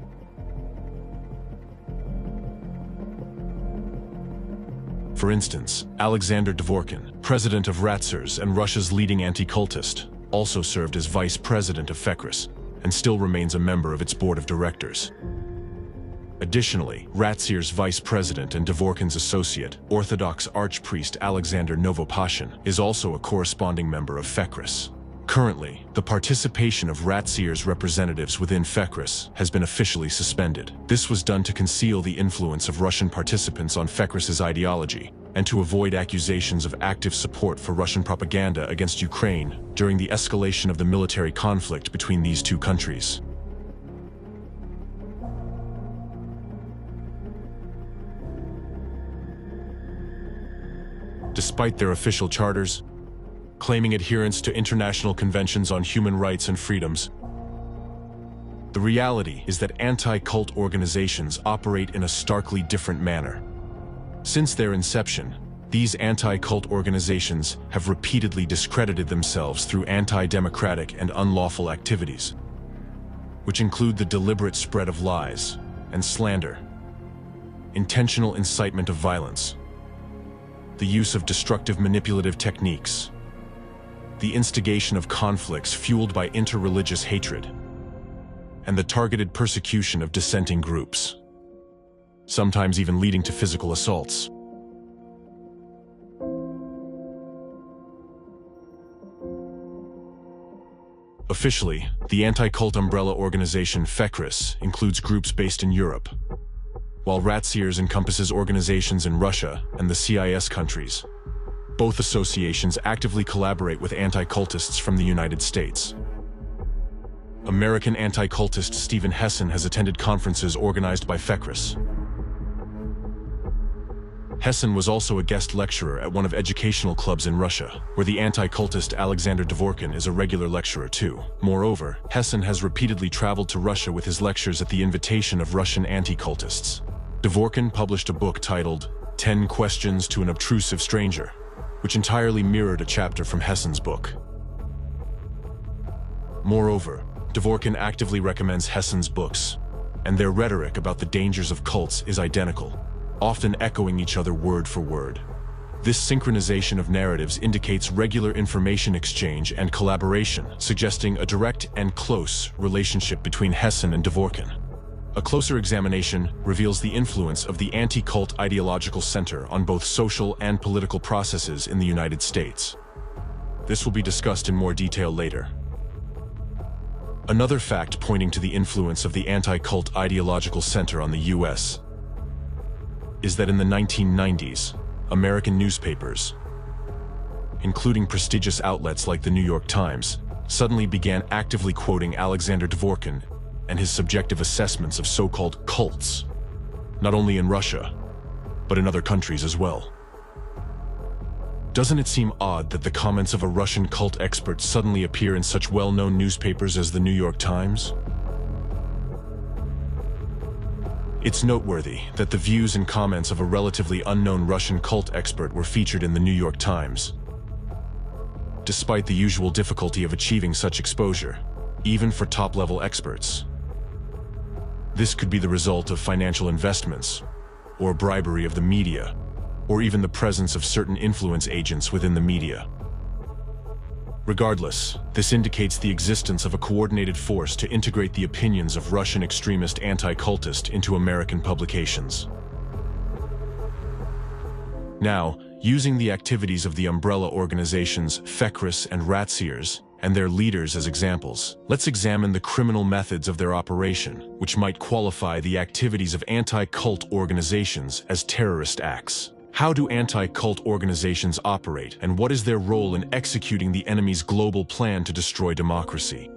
Speaker 2: For instance, Alexander Dvorkin, president of RATSEERS and Russia's leading anti-cultist, also served as vice president of FECRIS and still remains a member of its board of directors. Additionally, RATSEER's vice president and Dvorkin's associate, Orthodox archpriest Alexander Novopashin, is also a corresponding member of FECRIS. Currently, the participation of RATSEER's representatives within FECRIS has been officially suspended. This was done to conceal the influence of Russian participants on FECRIS's ideology and to avoid accusations of active support for Russian propaganda against Ukraine during the escalation of the military conflict between these two countries. Despite their official charters, claiming adherence to international conventions on human rights and freedoms, the reality is that anti-cult organizations operate in a starkly different manner. Since their inception, these anti-cult organizations have repeatedly discredited themselves through anti-democratic and unlawful activities, which include the deliberate spread of lies and slander, intentional incitement of violence, the use of destructive manipulative techniques, the instigation of conflicts fueled by interreligious hatred, and the targeted persecution of dissenting groups, sometimes even leading to physical assaults. Officially, the anti-cult umbrella organization FECRIS includes groups based in Europe, while RATSEERS encompasses organizations in Russia and the CIS countries. Both associations actively collaborate with anti-cultists from the United States. American anti-cultist Stephen Hassan has attended conferences organized by FECRIS. Hassan was also a guest lecturer at one of educational clubs in Russia, where the anti-cultist Alexander Dvorkin is a regular lecturer too. Moreover, Hassan has repeatedly traveled to Russia with his lectures at the invitation of Russian anti-cultists. Dvorkin published a book titled 10 Questions to an Obtrusive Stranger, which entirely mirrored a chapter from Hassan's book. Moreover, Dvorkin actively recommends Hassan's books, and their rhetoric about the dangers of cults is identical, often echoing each other word for word. This synchronization of narratives indicates regular information exchange and collaboration, suggesting a direct and close relationship between Hassan and Dvorkin. A closer examination reveals the influence of the Anti-Cult Ideological Center on both social and political processes in the United States. This will be discussed in more detail later. Another fact pointing to the influence of the Anti-Cult Ideological Center on the U.S. is that in the 1990s, American newspapers, including prestigious outlets like the New York Times, suddenly began actively quoting Alexander Dvorkin and his subjective assessments of so-called cults, not only in Russia, but in other countries as well. Doesn't it seem odd that the comments of a Russian cult expert suddenly appear in such well-known newspapers as the New York Times? It's noteworthy that the views and comments of a relatively unknown Russian cult expert were featured in the New York Times. Despite the usual difficulty of achieving such exposure, even for top-level experts. This could be the result of financial investments, or bribery of the media, or even the presence of certain influence agents within the media. Regardless, this indicates the existence of a coordinated force to integrate the opinions of Russian extremist anti-cultists into American publications. Now, using the activities of the umbrella organizations FECRIS and Ratziers and their leaders as examples, let's examine the criminal methods of their operation, which might qualify the activities of anti-cult organizations as terrorist acts. How do anti-cult organizations operate, and what is their role in executing the enemy's global plan to destroy democracy?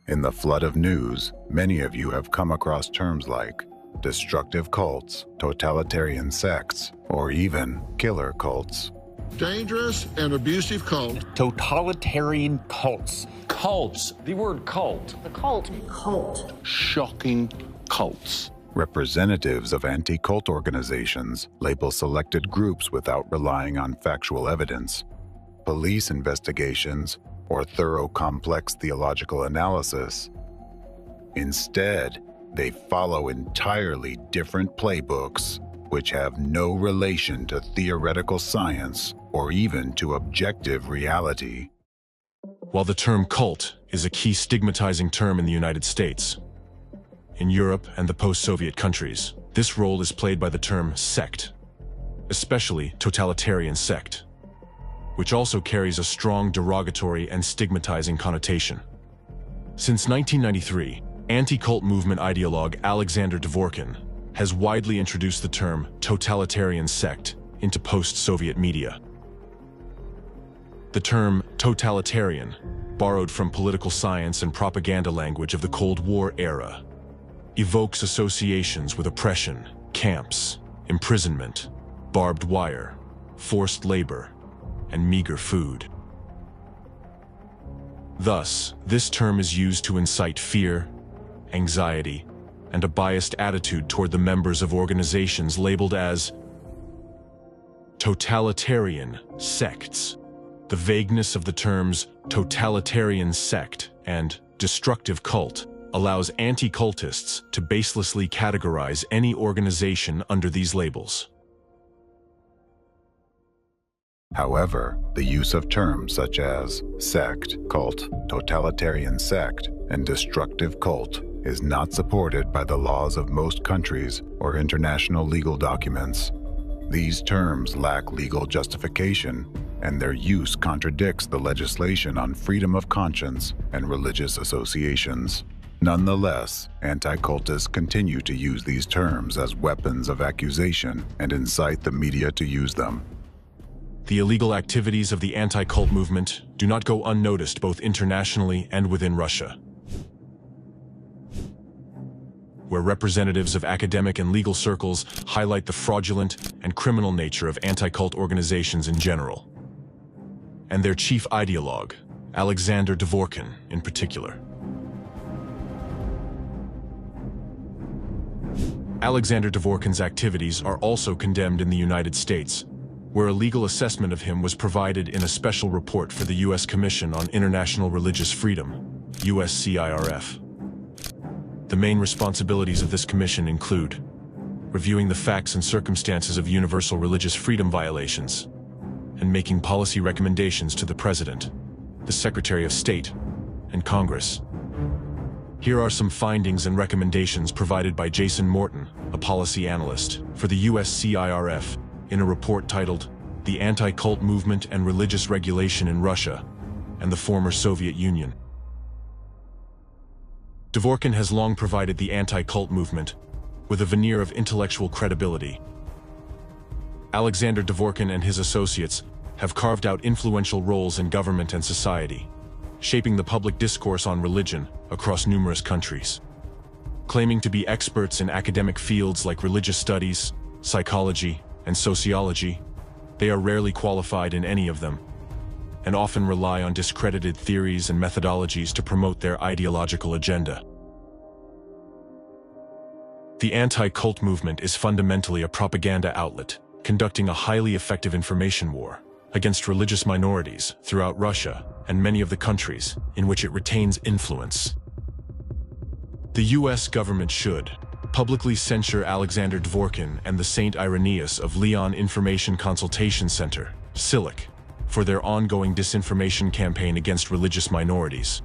Speaker 1: In the flood of news, many of you have come across terms like destructive cults, totalitarian sects, or even killer cults.
Speaker 14: Dangerous and abusive cult.
Speaker 10: Totalitarian cults.
Speaker 7: Cults. The word cult.
Speaker 3: The cult.
Speaker 14: Cult.
Speaker 10: Shocking cults.
Speaker 1: Representatives of anti-cult organizations label selected groups without relying on factual evidence, police investigations, or thorough complex theological analysis. Instead, they follow entirely different playbooks, which have no relation to theoretical science or even to objective reality.
Speaker 2: While the term cult is a key stigmatizing term in the United States, in Europe and the post-Soviet countries, this role is played by the term sect, especially totalitarian sect, which also carries a strong derogatory and stigmatizing connotation. Since 1993, anti-cult movement ideologue Alexander Dvorkin has widely introduced the term totalitarian sect into post-Soviet media. The term totalitarian, borrowed from political science and propaganda language of the Cold War era, evokes associations with oppression, camps, imprisonment, barbed wire, forced labor, and meager food. Thus, this term is used to incite fear, anxiety, and a biased attitude toward the members of organizations labeled as totalitarian sects. The vagueness of the terms totalitarian sect and destructive cult allows anti-cultists to baselessly categorize any organization under these labels.
Speaker 1: However, the use of terms such as sect, cult, totalitarian sect, and destructive cult is not supported by the laws of most countries or international legal documents. These terms lack legal justification, and their use contradicts the legislation on freedom of conscience and religious associations. Nonetheless, anti-cultists continue to use these terms as weapons of accusation and incite the media to use them.
Speaker 2: The illegal activities of the anti-cult movement do not go unnoticed both internationally and within Russia, where representatives of academic and legal circles highlight the fraudulent and criminal nature of anti-cult organizations in general, and their chief ideologue, Alexander Dvorkin, in particular. Alexander Dvorkin's activities are also condemned in the United States, where a legal assessment of him was provided in a special report for the U.S. Commission on International Religious Freedom, USCIRF. The main responsibilities of this commission include reviewing the facts and circumstances of universal religious freedom violations and making policy recommendations to the President, the Secretary of State, and Congress. Here are some findings and recommendations provided by Jason Morton, a policy analyst for the USCIRF, in a report titled The Anti-Cult Movement and Religious Regulation in Russia and the Former Soviet Union. Dvorkin has long provided the anti-cult movement with a veneer of intellectual credibility. Alexander Dvorkin and his associates have carved out influential roles in government and society, shaping the public discourse on religion across numerous countries. Claiming to be experts in academic fields like religious studies, psychology, and sociology, they are rarely qualified in any of them, and often rely on discredited theories and methodologies to promote their ideological agenda. The anti-cult movement is fundamentally a propaganda outlet, conducting a highly effective information war against religious minorities throughout Russia and many of the countries in which it retains influence. The U.S. government should publicly censure Alexander Dvorkin and the St. Irenaeus of Leon Information Consultation Center, SILIC, for their ongoing disinformation campaign against religious minorities.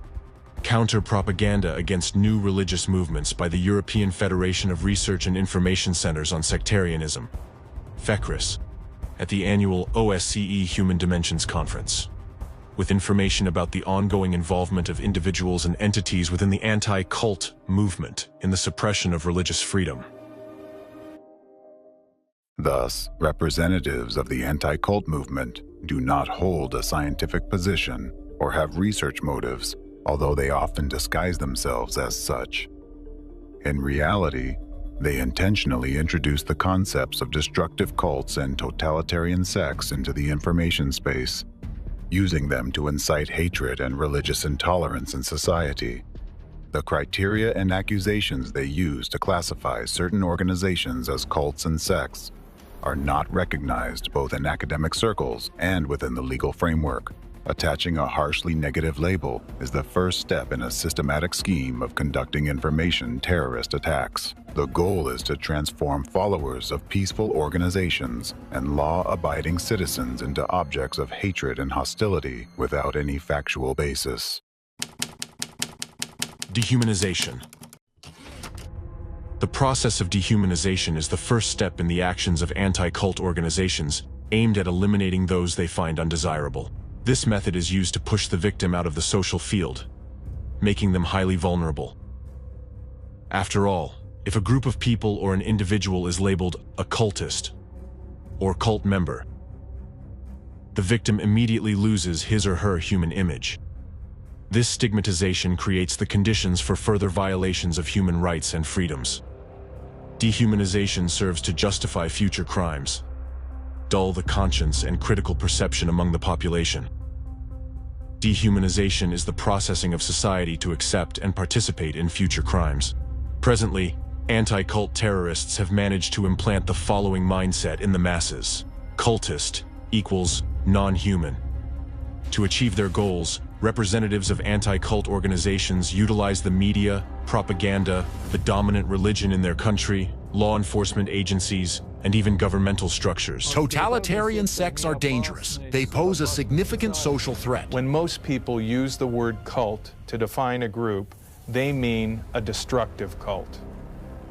Speaker 2: Counter propaganda against new religious movements by the European Federation of Research and Information Centers on Sectarianism, FECRIS, at the annual OSCE Human Dimensions Conference, with information about the ongoing involvement of individuals and entities within the anti-cult movement in the suppression of religious freedom.
Speaker 1: Thus, representatives of the anti-cult movement do not hold a scientific position or have research motives, although they often disguise themselves as such. In reality, they intentionally introduce the concepts of destructive cults and totalitarian sects into the information space, using them to incite hatred and religious intolerance in society. The criteria and accusations they use to classify certain organizations as cults and sects are not recognized both in academic circles and within the legal framework. Attaching a harshly negative label is the first step in a systematic scheme of conducting information terrorist attacks. The goal is to transform followers of peaceful organizations and law-abiding citizens into objects of hatred and hostility without any factual basis.
Speaker 2: Dehumanization. The process of dehumanization is the first step in the actions of anti-cult organizations aimed at eliminating those they find undesirable. This method is used to push the victim out of the social field, making them highly vulnerable. After all, if a group of people or an individual is labeled a cultist or cult member, the victim immediately loses his or her human image. This stigmatization creates the conditions for further violations of human rights and freedoms. Dehumanization serves to justify future crimes, dull the conscience and critical perception among the population. Dehumanization is the processing of society to accept and participate in future crimes. Presently, anti-cult terrorists have managed to implant the following mindset in the masses: cultist equals non-human. To achieve their goals, representatives of anti-cult organizations utilize the media, propaganda, the dominant religion in their country, law enforcement agencies, and even governmental structures.
Speaker 15: Totalitarian sects are dangerous. They pose a significant social threat.
Speaker 8: When most people use the word cult to define a group, they mean a destructive cult.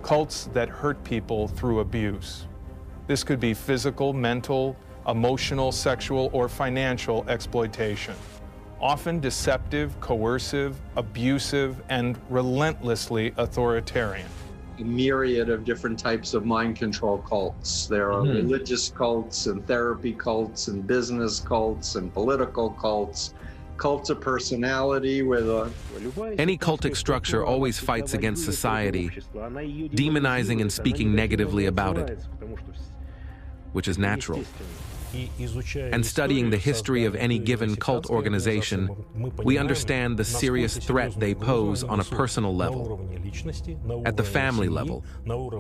Speaker 8: Cults that hurt people through abuse. This could be physical, mental, emotional, sexual, or financial exploitation. Often deceptive, coercive, abusive, and relentlessly authoritarian.
Speaker 16: a myriad of different types of mind control cults. There are religious cults and therapy cults and business cults and political cults, cults of personality with
Speaker 9: Any cultic structure always fights against society, demonizing and speaking negatively about it, which is natural. And studying the history of any given cult organization, we understand the serious threat they pose on a personal level, at the family level,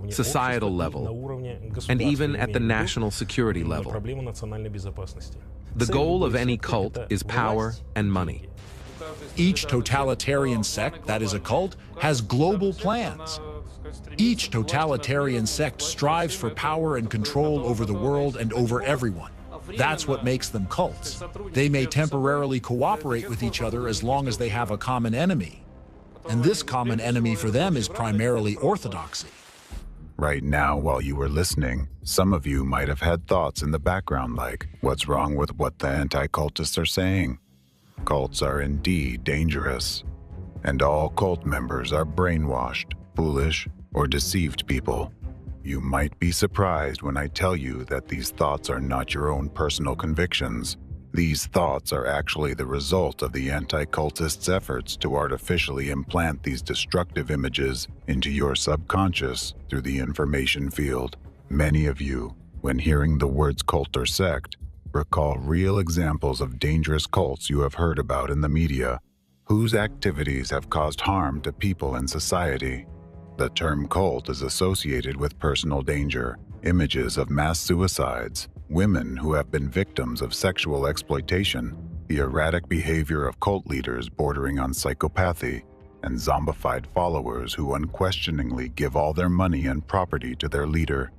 Speaker 9: societal level, and even at the national security level. The goal of any cult is power and money.
Speaker 15: Each totalitarian sect that is a cult has global plans. Each totalitarian sect strives for power and control over the world and over everyone. That's what makes them cults. They may temporarily cooperate with each other as long as they have a common enemy. And this common enemy for them is primarily orthodoxy.
Speaker 1: Right now, while you were listening, some of you might have had thoughts in the background like, what's wrong with what the anti-cultists are saying? Cults are indeed dangerous. And all cult members are brainwashed, foolish, or deceived people. You might be surprised when I tell you that these thoughts are not your own personal convictions. These thoughts are actually the result of the anti-cultists' efforts to artificially implant these destructive images into your subconscious through the information field. Many of you, when hearing the words cult or sect, recall real examples of dangerous cults you have heard about in the media, whose activities have caused harm to people and society. The term cult is associated with personal danger, images of mass suicides, women who have been victims of sexual exploitation, the erratic behavior of cult leaders bordering on psychopathy, and zombified followers who unquestioningly give all their money and property to their leader.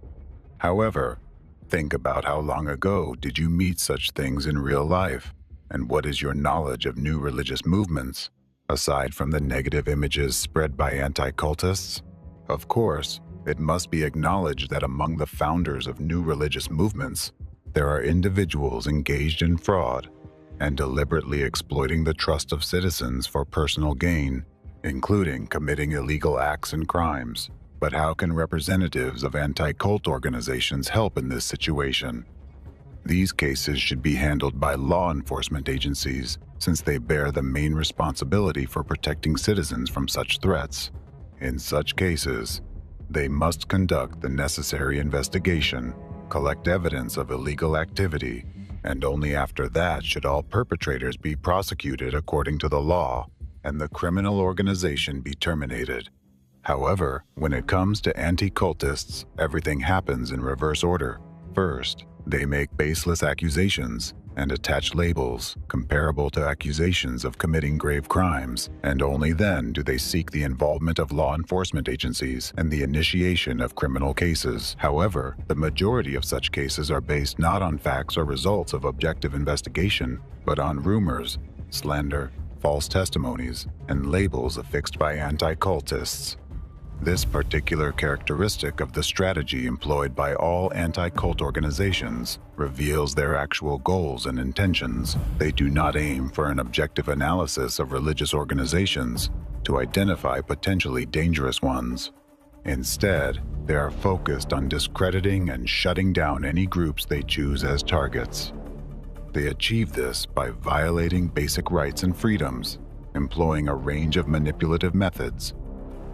Speaker 1: However, think about how long ago did you meet such things in real life, and what is your knowledge of new religious movements? Aside from the negative images spread by anti-cultists, of course, it must be acknowledged that among the founders of new religious movements, there are individuals engaged in fraud and deliberately exploiting the trust of citizens for personal gain, including committing illegal acts and crimes. But how can representatives of anti-cult organizations help in this situation? These cases should be handled by law enforcement agencies, since they bear the main responsibility for protecting citizens from such threats. In such cases, they must conduct the necessary investigation, collect evidence of illegal activity, and only after that should all perpetrators be prosecuted according to the law and the criminal organization be terminated. However, when it comes to anti-cultists, everything happens in reverse order. First, they make baseless accusations and attach labels comparable to accusations of committing grave crimes, and only then do they seek the involvement of law enforcement agencies and the initiation of criminal cases. However, the majority of such cases are based not on facts or results of objective investigation, but on rumors, slander, false testimonies, and labels affixed by anti-cultists. This particular characteristic of the strategy employed by all anti-cult organizations reveals their actual goals and intentions. They do not aim for an objective analysis of religious organizations to identify potentially dangerous ones. Instead, they are focused on discrediting and shutting down any groups they choose as targets. They achieve this by violating basic rights and freedoms, employing a range of manipulative methods,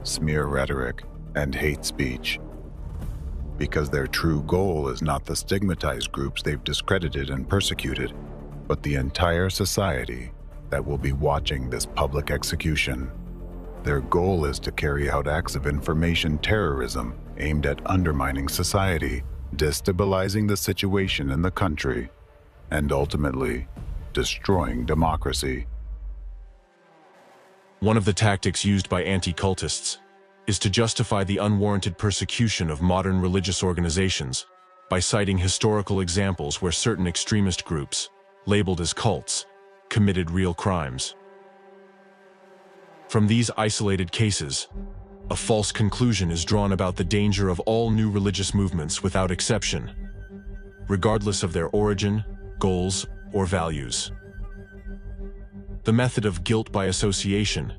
Speaker 1: smear rhetoric, and hate speech. Because their true goal is not the stigmatized groups they've discredited and persecuted, but the entire society that will be watching this public execution. Their goal is to carry out acts of information terrorism aimed at undermining society, destabilizing the situation in the country, and ultimately destroying democracy.
Speaker 2: One of the tactics used by anti-cultists is to justify the unwarranted persecution of modern religious organizations by citing historical examples where certain extremist groups, labeled as cults, committed real crimes. From these isolated cases, a false conclusion is drawn about the danger of all new religious movements without exception, regardless of their origin, goals, or values. The method of guilt by association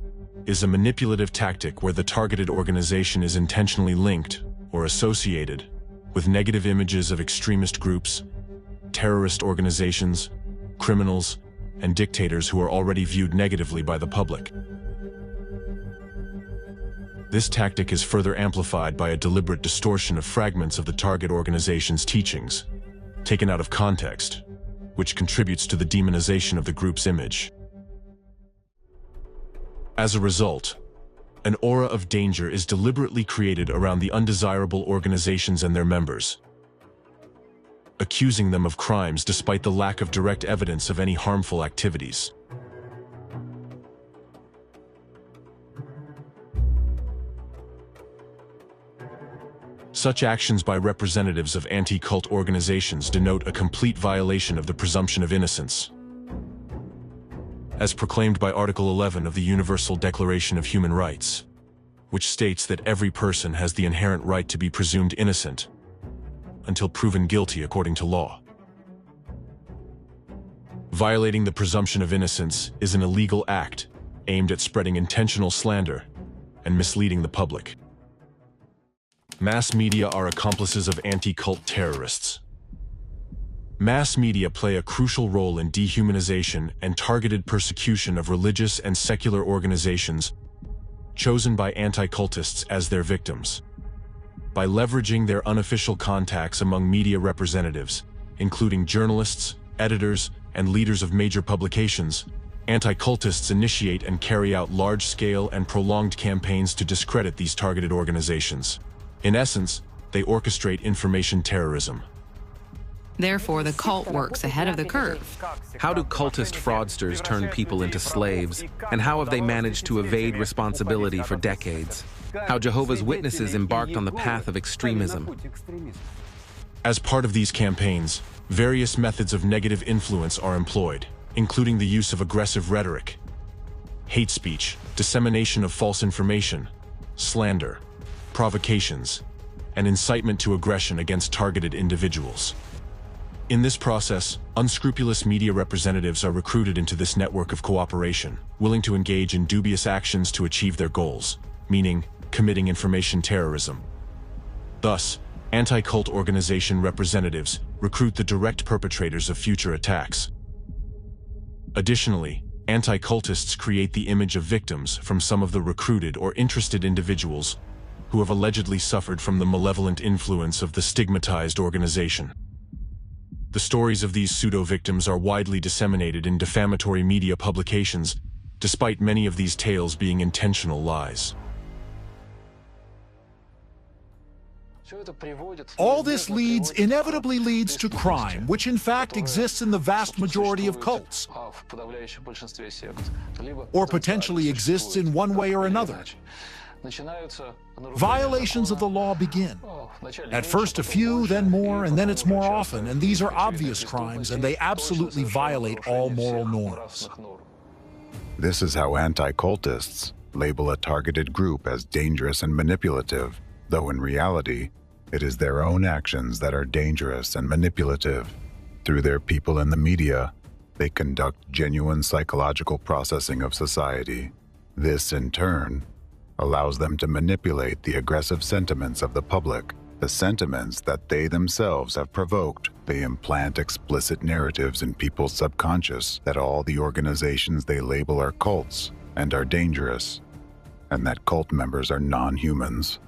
Speaker 2: is a manipulative tactic where the targeted organization is intentionally linked or associated with negative images of extremist groups, terrorist organizations, criminals, and dictators who are already viewed negatively by the public. This tactic is further amplified by a deliberate distortion of fragments of the target organization's teachings, taken out of context, which contributes to the demonization of the group's image. As a result, an aura of danger is deliberately created around the undesirable organizations and their members, accusing them of crimes despite the lack of direct evidence of any harmful activities. Such actions by representatives of anti-cult organizations denote a complete violation of the presumption of innocence, as proclaimed by Article 11 of the Universal Declaration of Human Rights, which states that every person has the inherent right to be presumed innocent until proven guilty according to law. Violating the presumption of innocence is an illegal act aimed at spreading intentional slander and misleading the public. Mass media are accomplices of anti-cult terrorists. Mass media play a crucial role in dehumanization and targeted persecution of religious and secular organizations chosen by anti-cultists as their victims. By leveraging their unofficial contacts among media representatives, including journalists, editors, and leaders of major publications, anti-cultists initiate and carry out large-scale and prolonged campaigns to discredit these targeted organizations. In essence, they orchestrate information terrorism.
Speaker 17: Therefore, the cult works ahead of the curve.
Speaker 9: How do cultist fraudsters turn people into slaves? And how have they managed to evade responsibility for decades? How Jehovah's Witnesses embarked on the path of extremism.
Speaker 2: As part of these campaigns, various methods of negative influence are employed, including the use of aggressive rhetoric, hate speech, dissemination of false information, slander, provocations, and incitement to aggression against targeted individuals. In this process, unscrupulous media representatives are recruited into this network of cooperation, willing to engage in dubious actions to achieve their goals, meaning committing information terrorism. Thus, anti-cult organization representatives recruit the direct perpetrators of future attacks. Additionally, anti-cultists create the image of victims from some of the recruited or interested individuals who have allegedly suffered from the malevolent influence of the stigmatized organization. The stories of these pseudo-victims are widely disseminated in defamatory media publications, despite many of these tales being intentional lies.
Speaker 15: All this inevitably leads to crime, which in fact exists in the vast majority of cults, or potentially exists in one way or another. Violations of the law begin. At first a few, then more, and then it's more often, and these are obvious crimes, and they absolutely violate all moral norms.
Speaker 1: This is how anti-cultists label a targeted group as dangerous and manipulative, though in reality, it is their own actions that are dangerous and manipulative. Through their people in the media, they conduct genuine psychological processing of society. This, in turn, allows them to manipulate the aggressive sentiments of the public, the sentiments that they themselves have provoked. They implant explicit narratives in people's subconscious that all the organizations they label are cults and are dangerous, and that cult members are non-humans.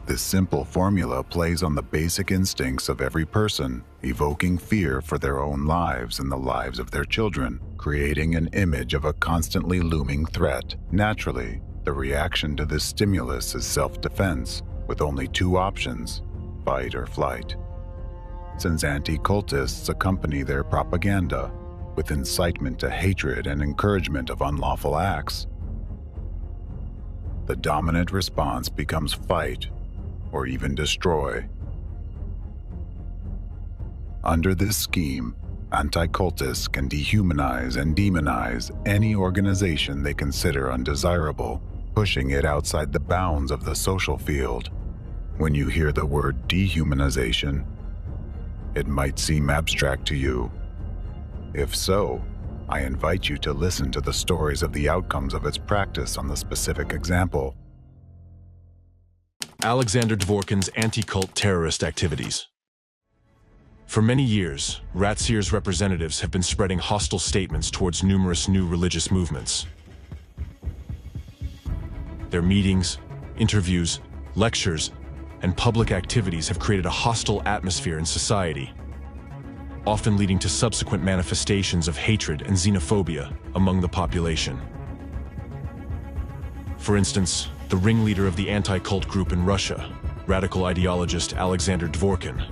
Speaker 1: This simple formula plays on the basic instincts of every person, evoking fear for their own lives and the lives of their children, creating an image of a constantly looming threat. Naturally, the reaction to this stimulus is self-defense, with only two options: fight or flight. Since anti-cultists accompany their propaganda with incitement to hatred and encouragement of unlawful acts, the dominant response becomes fight or even destroy. Under this scheme, anti-cultists can dehumanize and demonize any organization they consider undesirable, pushing it outside the bounds of the social field. When you hear the word dehumanization, it might seem abstract to you. If so, I invite you to listen to the stories of the outcomes of its practice on the specific example.
Speaker 2: Alexander Dvorkin's anti-cult terrorist activities. For many years, Ratsir's representatives have been spreading hostile statements towards numerous new religious movements. Their meetings, interviews, lectures, and public activities have created a hostile atmosphere in society, often leading to subsequent manifestations of hatred and xenophobia among the population. For instance, the ringleader of the anti-cult group in Russia, radical ideologist Alexander Dvorkin,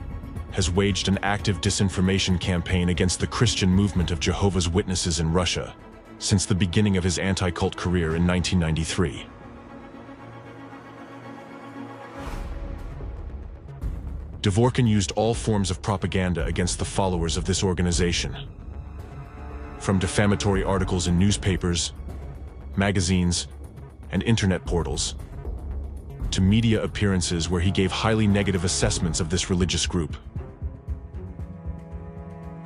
Speaker 2: has waged an active disinformation campaign against the Christian movement of Jehovah's Witnesses in Russia since the beginning of his anti-cult career in 1993. Dvorkin used all forms of propaganda against the followers of this organization, from defamatory articles in newspapers, magazines, and internet portals, to media appearances where he gave highly negative assessments of this religious group,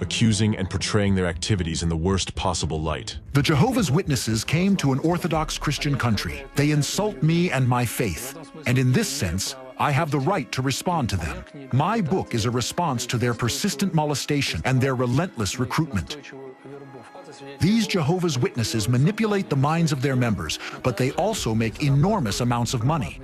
Speaker 2: accusing and portraying their activities in the worst possible light.
Speaker 15: The Jehovah's Witnesses came to an Orthodox Christian country. They insult me and my faith, and in this sense, I have the right to respond to them. My book is a response to their persistent molestation and their relentless recruitment. These Jehovah's Witnesses manipulate the minds of their members, but they also make enormous amounts of money.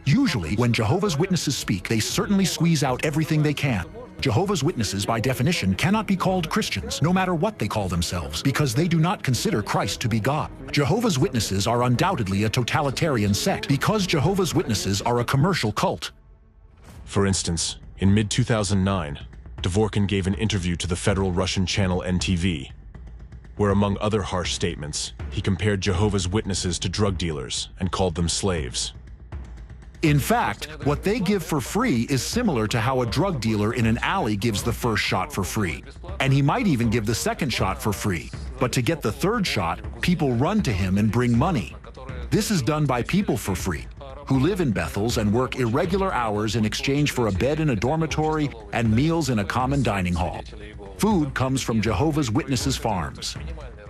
Speaker 15: Usually, when Jehovah's Witnesses speak, they certainly squeeze out everything they can. Jehovah's Witnesses, by definition, cannot be called Christians, no matter what they call themselves, because they do not consider Christ to be God. Jehovah's Witnesses are undoubtedly a totalitarian sect, because Jehovah's Witnesses are a commercial cult.
Speaker 2: For instance, in mid-2009, Dvorkin gave an interview to the federal Russian channel NTV, where among other harsh statements, he compared Jehovah's Witnesses to drug dealers and called them slaves.
Speaker 15: In fact, what they give for free is similar to how a drug dealer in an alley gives the first shot for free. And he might even give the second shot for free. But to get the third shot, people run to him and bring money. This is done by people for free, who live in Bethels and work irregular hours in exchange for a bed in a dormitory and meals in a common dining hall. Food comes from Jehovah's Witnesses' farms.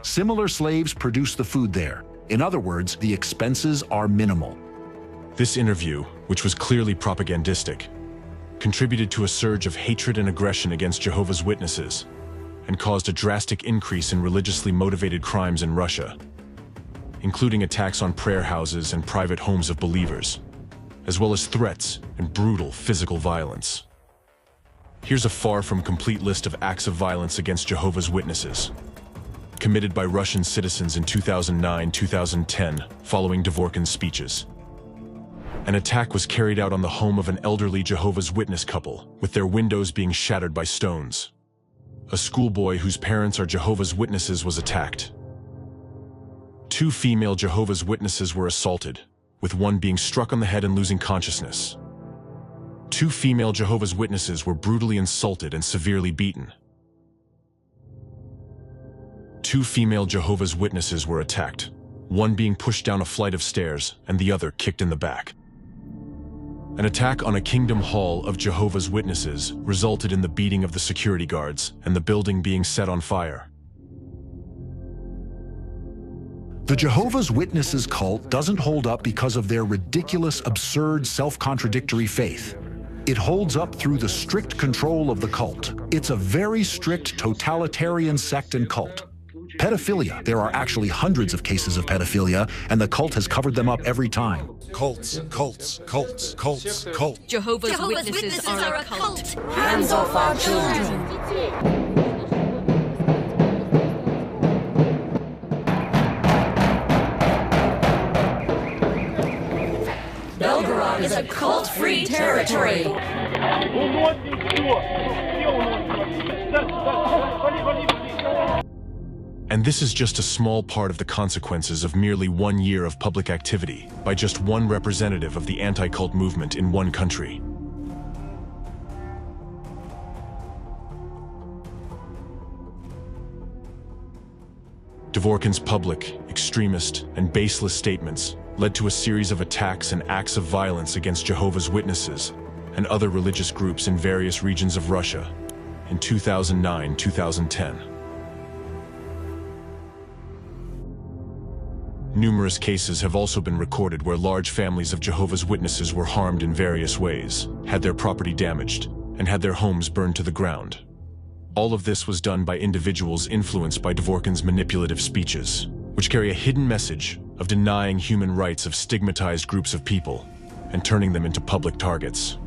Speaker 15: Similar slaves produce the food there. In other words, the expenses are minimal.
Speaker 2: This interview, which was clearly propagandistic, contributed to a surge of hatred and aggression against Jehovah's Witnesses and caused a drastic increase in religiously motivated crimes in Russia, including attacks on prayer houses and private homes of believers, as well as threats and brutal physical violence. Here's a far from complete list of acts of violence against Jehovah's Witnesses, committed by Russian citizens in 2009-2010 following Dvorkin's speeches. An attack was carried out on the home of an elderly Jehovah's Witness couple, with their windows being shattered by stones. A schoolboy whose parents are Jehovah's Witnesses was attacked. 2 female Jehovah's Witnesses were assaulted, with one being struck on the head and losing consciousness. 2 female Jehovah's Witnesses were brutally insulted and severely beaten. 2 female Jehovah's Witnesses were attacked, one being pushed down a flight of stairs and the other kicked in the back. An attack on a Kingdom Hall of Jehovah's Witnesses resulted in the beating of the security guards and the building being set on fire.
Speaker 15: The Jehovah's Witnesses cult doesn't hold up because of their ridiculous, absurd, self-contradictory faith. It holds up through the strict control of the cult. It's a very strict totalitarian sect and cult. Pedophilia. There are actually hundreds of cases of pedophilia, and the cult has covered them up every time.
Speaker 18: Cults, cults, cults, cults, cults.
Speaker 17: Jehovah's Witnesses are a cult.
Speaker 14: Hands off our children.
Speaker 19: Belgorod is a cult-free territory.
Speaker 2: And this is just a small part of the consequences of merely 1 year of public activity by just one representative of the anti-cult movement in one country. Dvorkin's public, extremist, and baseless statements led to a series of attacks and acts of violence against Jehovah's Witnesses and other religious groups in various regions of Russia in 2009-2010. Numerous cases have also been recorded where large families of Jehovah's Witnesses were harmed in various ways, had their property damaged, and had their homes burned to the ground. All of this was done by individuals influenced by Dvorkin's manipulative speeches, which carry a hidden message of denying human rights of stigmatized groups of people and turning them into public targets.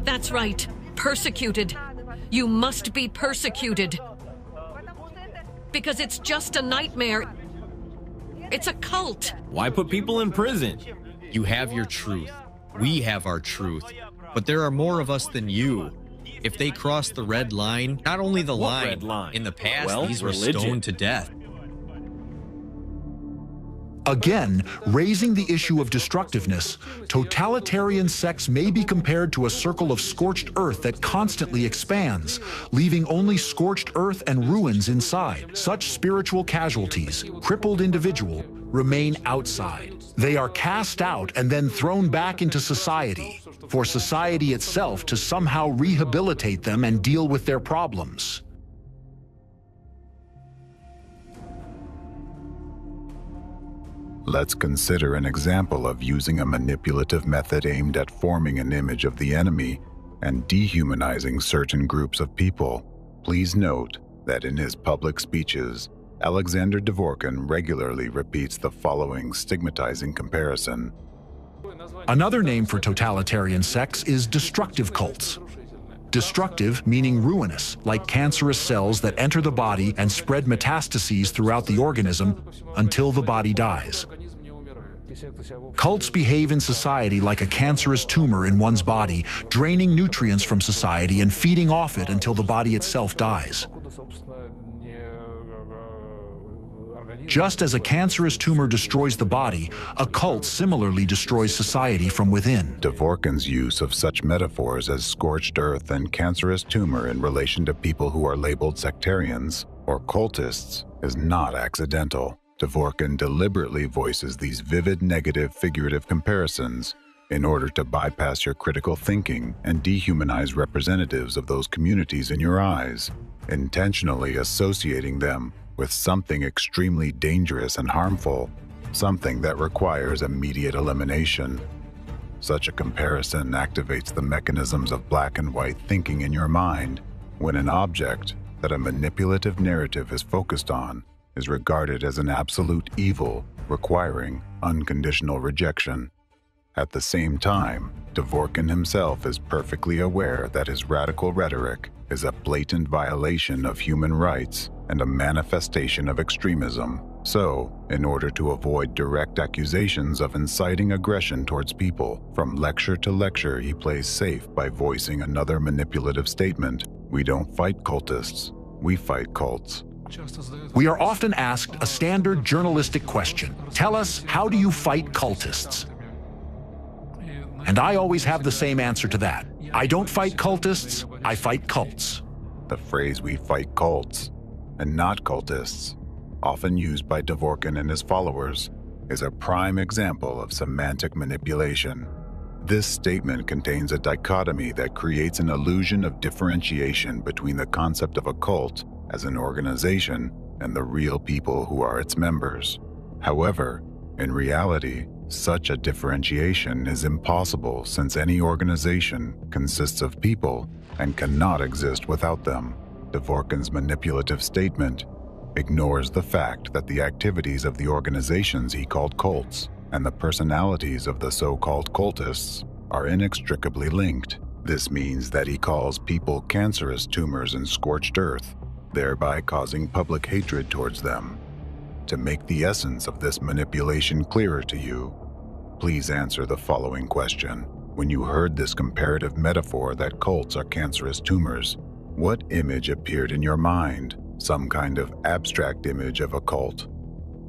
Speaker 20: That's right. Persecuted. You must be persecuted. Because it's just a nightmare. It's a cult.
Speaker 21: Why put people in prison? You have your truth. We have our truth. But there are more of us than you. If they cross the red line, not only the line,
Speaker 22: red line?
Speaker 21: In the past,
Speaker 22: Well,
Speaker 21: these were
Speaker 22: religion.
Speaker 21: stoned to death.
Speaker 15: Again, raising the issue of destructiveness, totalitarian sects may be compared to a circle of scorched earth that constantly expands, leaving only scorched earth and ruins inside. Such spiritual casualties, crippled individuals, remain outside. They are cast out and then thrown back into society, for society itself to somehow rehabilitate them and deal with their problems.
Speaker 1: Let's consider an example of using a manipulative method aimed at forming an image of the enemy and dehumanizing certain groups of people. Please note that in his public speeches, Alexander Dvorkin regularly repeats the following stigmatizing comparison.
Speaker 15: Another name for totalitarian sects is destructive cults. Destructive meaning ruinous, like cancerous cells that enter the body and spread metastases throughout the organism until the body dies. Cults behave in society like a cancerous tumor in one's body, draining nutrients from society and feeding off it until the body itself dies. Just as a cancerous tumor destroys the body, a cult similarly destroys society from within.
Speaker 1: Dvorkin's use of such metaphors as scorched earth and cancerous tumor in relation to people who are labeled sectarians or cultists is not accidental. Dvorkin deliberately voices these vivid negative figurative comparisons in order to bypass your critical thinking and dehumanize representatives of those communities in your eyes, intentionally associating them with something extremely dangerous and harmful, something that requires immediate elimination. Such a comparison activates the mechanisms of black and white thinking in your mind when an object that a manipulative narrative is focused on is regarded as an absolute evil requiring unconditional rejection. At the same time, Dvorkin himself is perfectly aware that his radical rhetoric is a blatant violation of human rights and a manifestation of extremism. So, in order to avoid direct accusations of inciting aggression towards people, from lecture to lecture he plays safe by voicing another manipulative statement. We don't fight cultists, we fight cults.
Speaker 15: We are often asked a standard journalistic question. Tell us, how do you fight cultists? And I always have the same answer to that. I don't fight cultists, I fight cults.
Speaker 1: The phrase "we fight cults" and not cultists, often used by Dvorkin and his followers, is a prime example of semantic manipulation. This statement contains a dichotomy that creates an illusion of differentiation between the concept of a cult as an organization and the real people who are its members. However, in reality, such a differentiation is impossible since any organization consists of people and cannot exist without them. Dvorkin's manipulative statement ignores the fact that the activities of the organizations he called cults and the personalities of the so-called cultists are inextricably linked. This means that he calls people cancerous tumors in scorched earth, thereby causing public hatred towards them. To make the essence of this manipulation clearer to you, please answer the following question. When you heard this comparative metaphor that cults are cancerous tumors, what image appeared in your mind? Some kind of abstract image of a cult?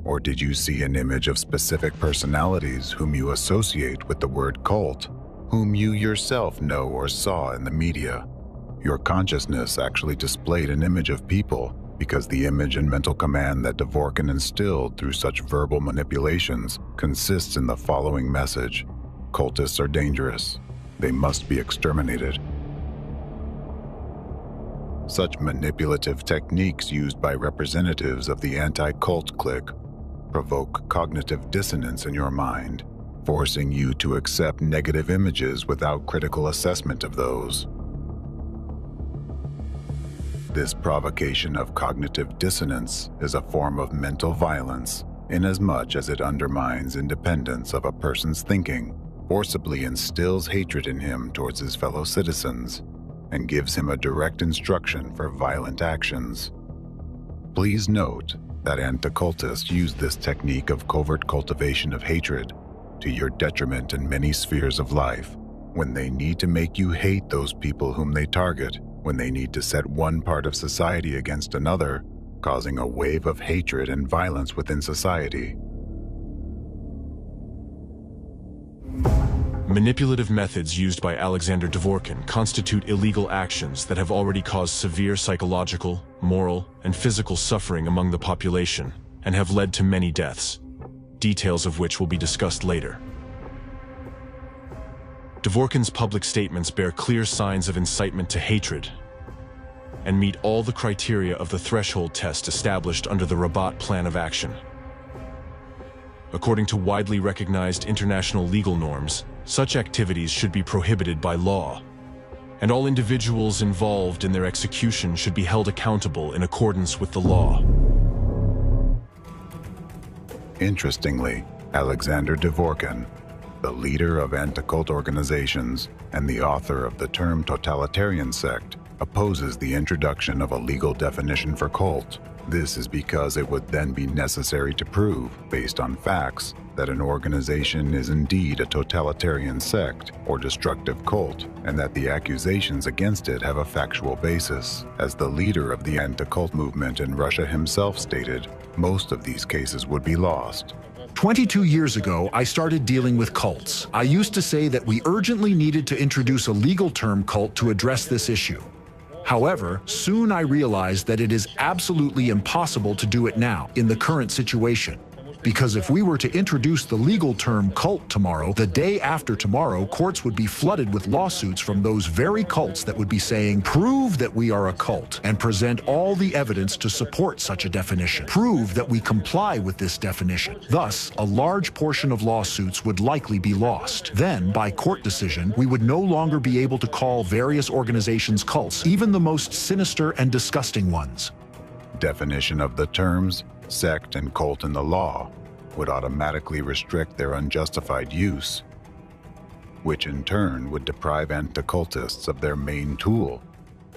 Speaker 1: Or did you see an image of specific personalities whom you associate with the word cult, whom you yourself know or saw in the media? Your consciousness actually displayed an image of people because the image and mental command that Dvorkin instilled through such verbal manipulations consists in the following message: cultists are dangerous. They must be exterminated. Such manipulative techniques used by representatives of the anti-cult clique provoke cognitive dissonance in your mind, forcing you to accept negative images without critical assessment of those. This provocation of cognitive dissonance is a form of mental violence inasmuch as it undermines independence of a person's thinking, forcibly instills hatred in him towards his fellow citizens, and gives him a direct instruction for violent actions. Please note that anti-cultists use this technique of covert cultivation of hatred to your detriment in many spheres of life, when they need to make you hate those people whom they target, when they need to set one part of society against another, causing a wave of hatred and violence within society.
Speaker 2: Manipulative methods used by Alexander Dvorkin constitute illegal actions that have already caused severe psychological, moral, and physical suffering among the population and have led to many deaths, details of which will be discussed later. Dvorkin's public statements bear clear signs of incitement to hatred and meet all the criteria of the threshold test established under the Rabat Plan of Action. According to widely recognized international legal norms, such activities should be prohibited by law, and all individuals involved in their execution should be held accountable in accordance with the law.
Speaker 1: Interestingly, Alexander Dvorkin, the leader of anti-cult organizations and the author of the term totalitarian sect, opposes the introduction of a legal definition for cult. This is because it would then be necessary to prove, based on facts, that an organization is indeed a totalitarian sect or destructive cult, and that the accusations against it have a factual basis. As the leader of the anti-cult movement in Russia himself stated, most of these cases would be lost.
Speaker 15: 22 years ago, I started dealing with cults. I used to say that we urgently needed to introduce a legal term cult to address this issue. However, soon I realized that it is absolutely impossible to do it now, in the current situation. Because if we were to introduce the legal term cult tomorrow, the day after tomorrow, courts would be flooded with lawsuits from those very cults that would be saying, prove that we are a cult, and present all the evidence to support such a definition. Prove that we comply with this definition. Thus, a large portion of lawsuits would likely be lost. Then, by court decision, we would no longer be able to call various organizations cults, even the most sinister and disgusting ones.
Speaker 1: Definition of the terms sect and cult in the law would automatically restrict their unjustified use, which in turn would deprive anti-cultists of their main tool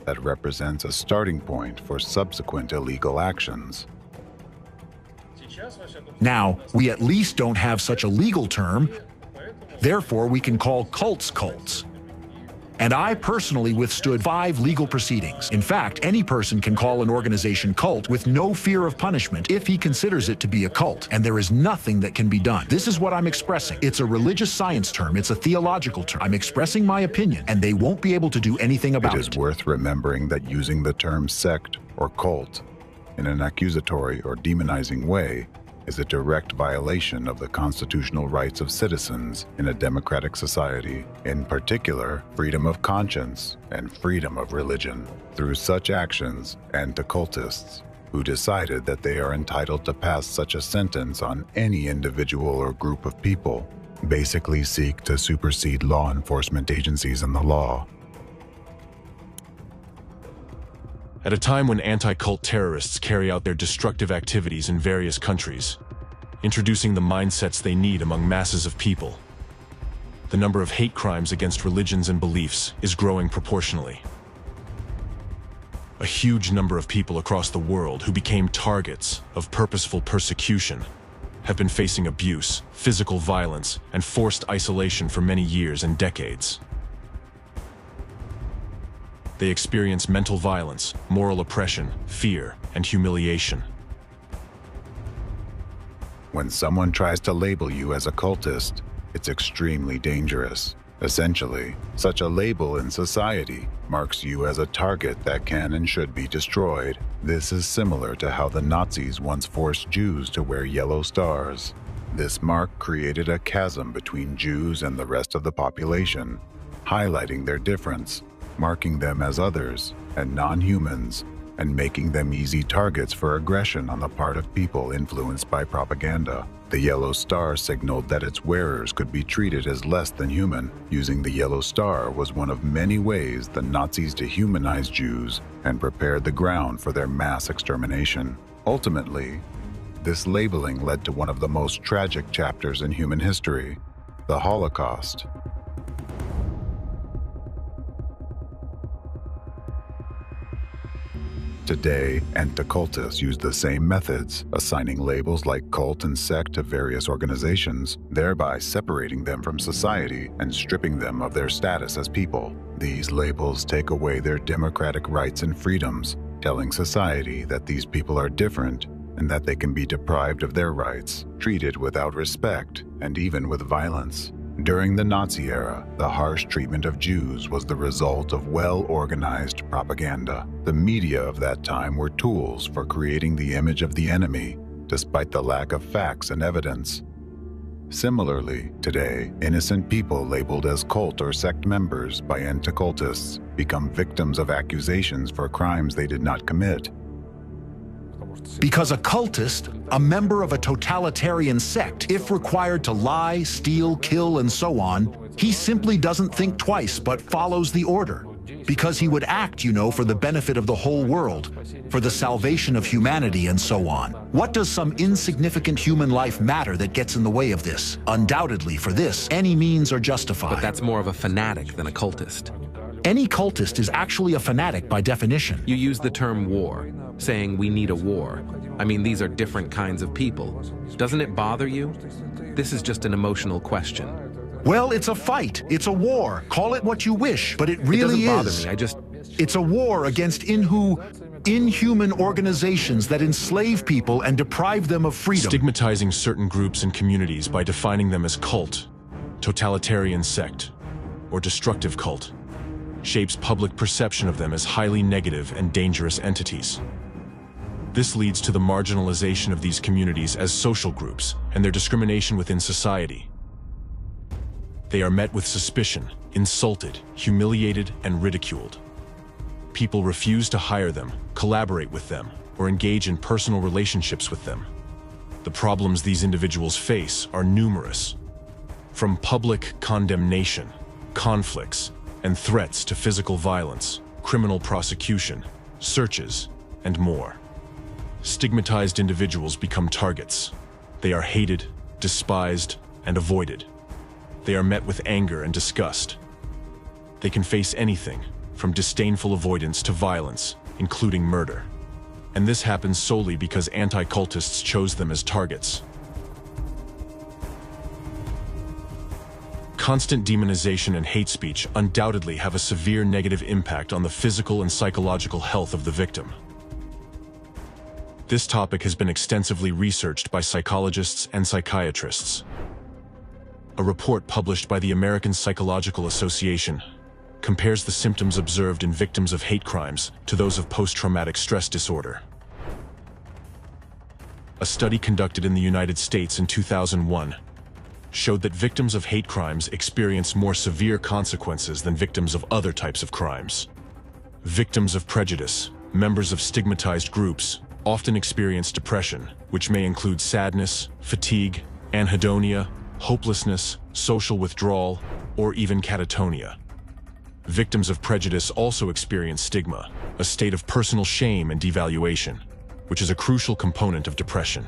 Speaker 1: that represents a starting point for subsequent illegal actions.
Speaker 15: Now, we at least don't have such a legal term, therefore we can call cults cults. And I personally withstood 5 legal proceedings. In fact, any person can call an organization cult with no fear of punishment if he considers it to be a cult, and there is nothing that can be done. This is what I'm expressing. It's a religious science term, it's a theological term. I'm expressing my opinion, and they won't be able to do anything about it.
Speaker 1: It is worth remembering that using the term sect or cult in an accusatory or demonizing way is a direct violation of the constitutional rights of citizens in a democratic society, in particular, freedom of conscience and freedom of religion. Through such actions, anti-cultists, who decided that they are entitled to pass such a sentence on any individual or group of people, basically seek to supersede law enforcement agencies and the law.
Speaker 2: At a time when anti-cult terrorists carry out their destructive activities in various countries, introducing the mindsets they need among masses of people, the number of hate crimes against religions and beliefs is growing proportionally. A huge number of people across the world who became targets of purposeful persecution have been facing abuse, physical violence, and forced isolation for many years and decades. They experience mental violence, moral oppression, fear, and humiliation.
Speaker 1: When someone tries to label you as a cultist, it's extremely dangerous. Essentially, such a label in society marks you as a target that can and should be destroyed. This is similar to how the Nazis once forced Jews to wear yellow stars. This mark created a chasm between Jews and the rest of the population, highlighting their difference. marking them as others and non-humans, and making them easy targets for aggression on the part of people influenced by propaganda. The yellow star signaled that its wearers could be treated as less than human. Using the yellow star was one of many ways the Nazis dehumanized Jews and prepared the ground for their mass extermination. Ultimately, this labeling led to one of the most tragic chapters in human history, the Holocaust. Today, Anticultists use the same methods, assigning labels like cult and sect to various organizations, thereby separating them from society and stripping them of their status as people. These labels take away their democratic rights and freedoms, telling society that these people are different and that they can be deprived of their rights, treated without respect, and even with violence. During the Nazi era, the harsh treatment of Jews was the result of well-organized propaganda. The media of that time were tools for creating the image of the enemy, despite the lack of facts and evidence. Similarly, today, innocent people labeled as cult or sect members by anti-cultists become victims of accusations for crimes they did not commit.
Speaker 15: Because a cultist, a member of a totalitarian sect, if required to lie, steal, kill, and so on, he simply doesn't think twice but follows the order. Because he would act, for the benefit of the whole world, for the salvation of humanity and so on. What does some insignificant human life matter that gets in the way of this? Undoubtedly, for this, any means are justified.
Speaker 9: But that's more of a fanatic than a cultist.
Speaker 15: Any cultist is actually a fanatic by definition.
Speaker 9: You use the term war, saying we need a war. I mean, these are different kinds of people. Doesn't it bother you? This is just an emotional question.
Speaker 15: Well, it's a fight. It's a war. Call it what you wish, but it really is.
Speaker 9: It doesn't bother me.
Speaker 15: It's a war against inhuman organizations that enslave people and deprive them of freedom.
Speaker 2: Stigmatizing certain groups and communities by defining them as cult, totalitarian sect, or destructive cult shapes public perception of them as highly negative and dangerous entities. This leads to the marginalization of these communities as social groups and their discrimination within society. They are met with suspicion, insulted, humiliated, and ridiculed. People refuse to hire them, collaborate with them, or engage in personal relationships with them. The problems these individuals face are numerous, from public condemnation, conflicts, and threats to physical violence, criminal prosecution, searches, and more. Stigmatized individuals become targets. They are hated, despised, and avoided. They are met with anger and disgust. They can face anything, from disdainful avoidance to violence, including murder. And this happens solely because anti-cultists chose them as targets. Constant demonization and hate speech undoubtedly have a severe negative impact on the physical and psychological health of the victim. This topic has been extensively researched by psychologists and psychiatrists. A report published by the American Psychological Association compares the symptoms observed in victims of hate crimes to those of post-traumatic stress disorder. A study conducted in the United States in 2001 showed that victims of hate crimes experience more severe consequences than victims of other types of crimes. Victims of prejudice, members of stigmatized groups, often experience depression, which may include sadness, fatigue, anhedonia, hopelessness, social withdrawal, or even catatonia. Victims of prejudice also experience stigma, a state of personal shame and devaluation, which is a crucial component of depression.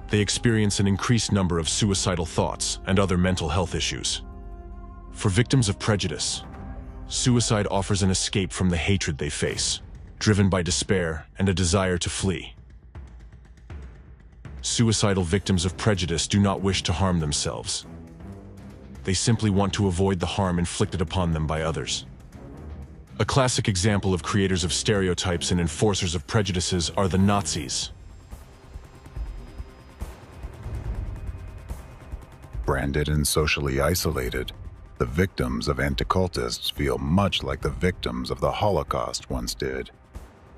Speaker 2: They experience an increased number of suicidal thoughts and other mental health issues. For victims of prejudice, suicide offers an escape from the hatred they face, driven by despair and a desire to flee. Suicidal victims of prejudice do not wish to harm themselves. They simply want to avoid the harm inflicted upon them by others. A classic example of creators of stereotypes and enforcers of prejudices are the Nazis.
Speaker 1: Branded and socially isolated, the victims of anticultists feel much like the victims of the Holocaust once did.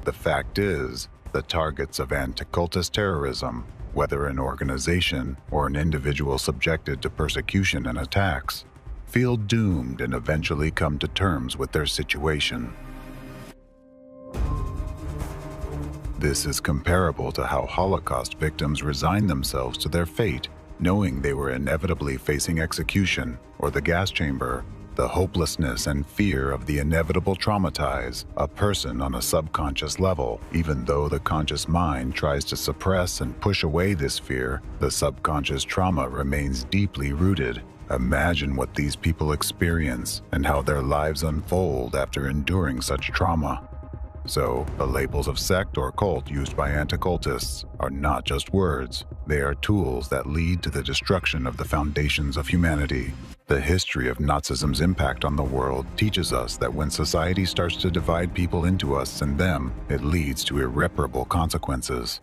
Speaker 1: The fact is, the targets of anticultist terrorism, whether an organization or an individual subjected to persecution and attacks, feel doomed and eventually come to terms with their situation. This is comparable to how Holocaust victims resign themselves to their fate, knowing they were inevitably facing execution or the gas chamber. The hopelessness and fear of the inevitable traumatize a person on a subconscious level. Even though the conscious mind tries to suppress and push away this fear, the subconscious trauma remains deeply rooted. Imagine what these people experience and how their lives unfold after enduring such trauma. So, the labels of sect or cult used by anti-cultists are not just words. They are tools that lead to the destruction of the foundations of humanity. The history of Nazism's impact on the world teaches us that when society starts to divide people into us and them, it leads to irreparable consequences.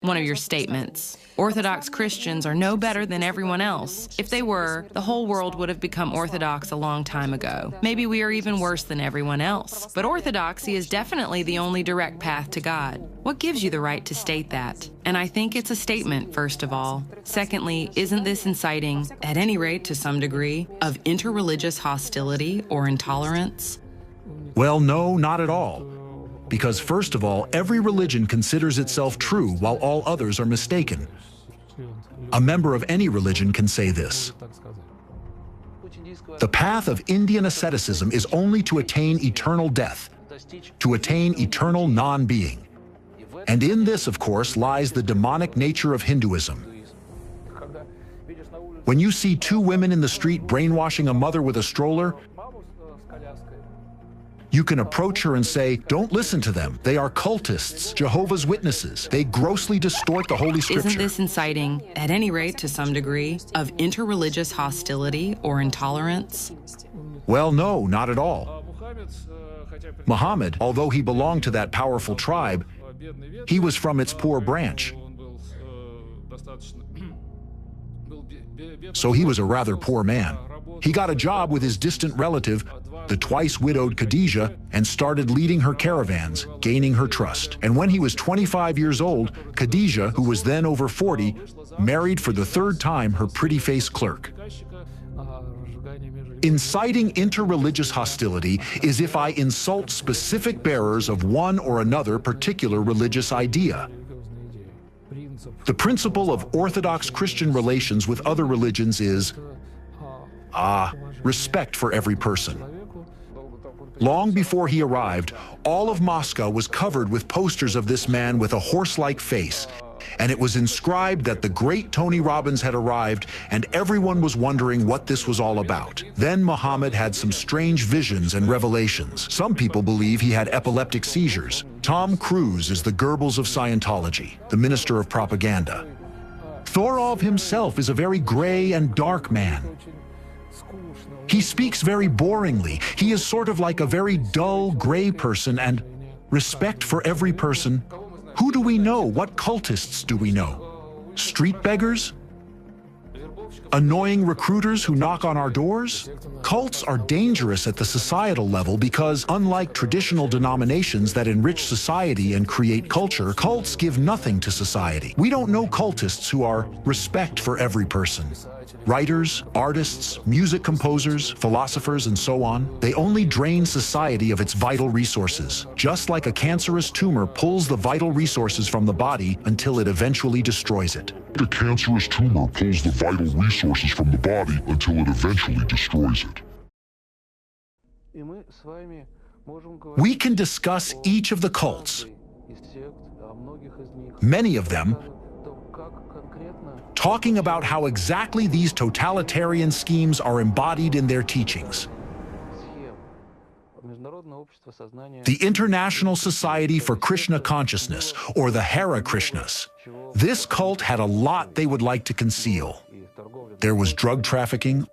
Speaker 17: One of your statements. Orthodox Christians are no better than everyone else. If they were, the whole world would have become Orthodox a long time ago. Maybe we are even worse than everyone else. But Orthodoxy is definitely the only direct path to God. What gives you the right to state that? And I think it's a statement, first of all. Secondly, isn't this inciting, at any rate to some degree, of interreligious hostility or intolerance?
Speaker 15: Well, no, not at all. Because first of all, every religion considers itself true while all others are mistaken. A member of any religion can say this. The path of Indian asceticism is only to attain eternal death, to attain eternal non-being. And in this, of course, lies the demonic nature of Hinduism. When you see two women in the street brainwashing a mother with a stroller, you can approach her and say, don't listen to them. They are cultists, Jehovah's Witnesses. They grossly distort the Holy Scripture.
Speaker 17: Isn't this inciting, at any rate to some degree, of interreligious hostility or intolerance?
Speaker 15: Well, no, not at all. Muhammad, although he belonged to that powerful tribe, he was from its poor branch. So he was a rather poor man. He got a job with his distant relative, the twice-widowed Khadijah, and started leading her caravans, gaining her trust. And when he was 25 years old, Khadijah, who was then over 40, married for the third time her pretty-faced clerk. Inciting interreligious hostility is if I insult specific bearers of one or another particular religious idea. The principle of Orthodox Christian relations with other religions is respect for every person. Long before he arrived, all of Moscow was covered with posters of this man with a horse-like face, and it was inscribed that the great Tony Robbins had arrived, and everyone was wondering what this was all about. Then Muhammad had some strange visions and revelations. Some people believe he had epileptic seizures. Tom Cruise is the Goebbels of Scientology, the minister of propaganda. Thorov himself is a very gray and dark man. He speaks very boringly. He is sort of like a very dull, gray person, and respect for every person. Who do we know? What cultists do we know? Street beggars? Annoying recruiters who knock on our doors? Cults are dangerous at the societal level because, unlike traditional denominations that enrich society and create culture, cults give nothing to society. We don't know cultists who are respect for every person. Writers, artists, music composers, philosophers, and so on, they only drain society of its vital resources, just like a cancerous tumor pulls the vital resources from the body until it eventually destroys it.
Speaker 4: A cancerous tumor pulls the vital resources from the body until it eventually destroys it.
Speaker 15: We can discuss each of the cults, many of them, talking about how exactly these totalitarian schemes are embodied in their teachings. The International Society for Krishna Consciousness, or the Hare Krishnas. This cult had a lot they would like to conceal. There was drug trafficking,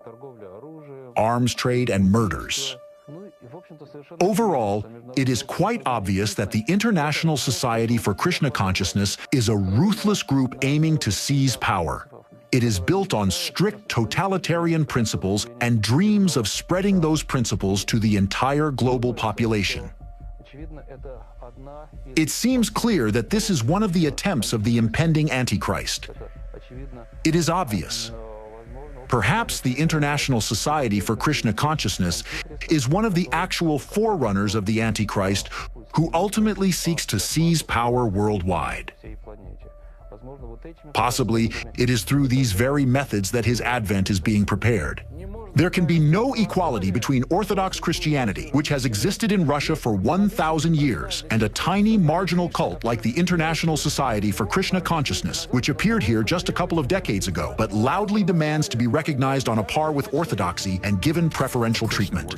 Speaker 15: arms trade, and murders. Overall, it is quite obvious that the International Society for Krishna Consciousness is a ruthless group aiming to seize power. It is built on strict totalitarian principles and dreams of spreading those principles to the entire global population. It seems clear that this is one of the attempts of the impending Antichrist. It is obvious. Perhaps the International Society for Krishna Consciousness is one of the actual forerunners of the Antichrist who ultimately seeks to seize power worldwide. Possibly, it is through these very methods that his advent is being prepared. There can be no equality between Orthodox Christianity, which has existed in Russia for 1,000 years, and a tiny marginal cult like the International Society for Krishna Consciousness, which appeared here just a couple of decades ago, but loudly demands to be recognized on a par with orthodoxy and given preferential treatment.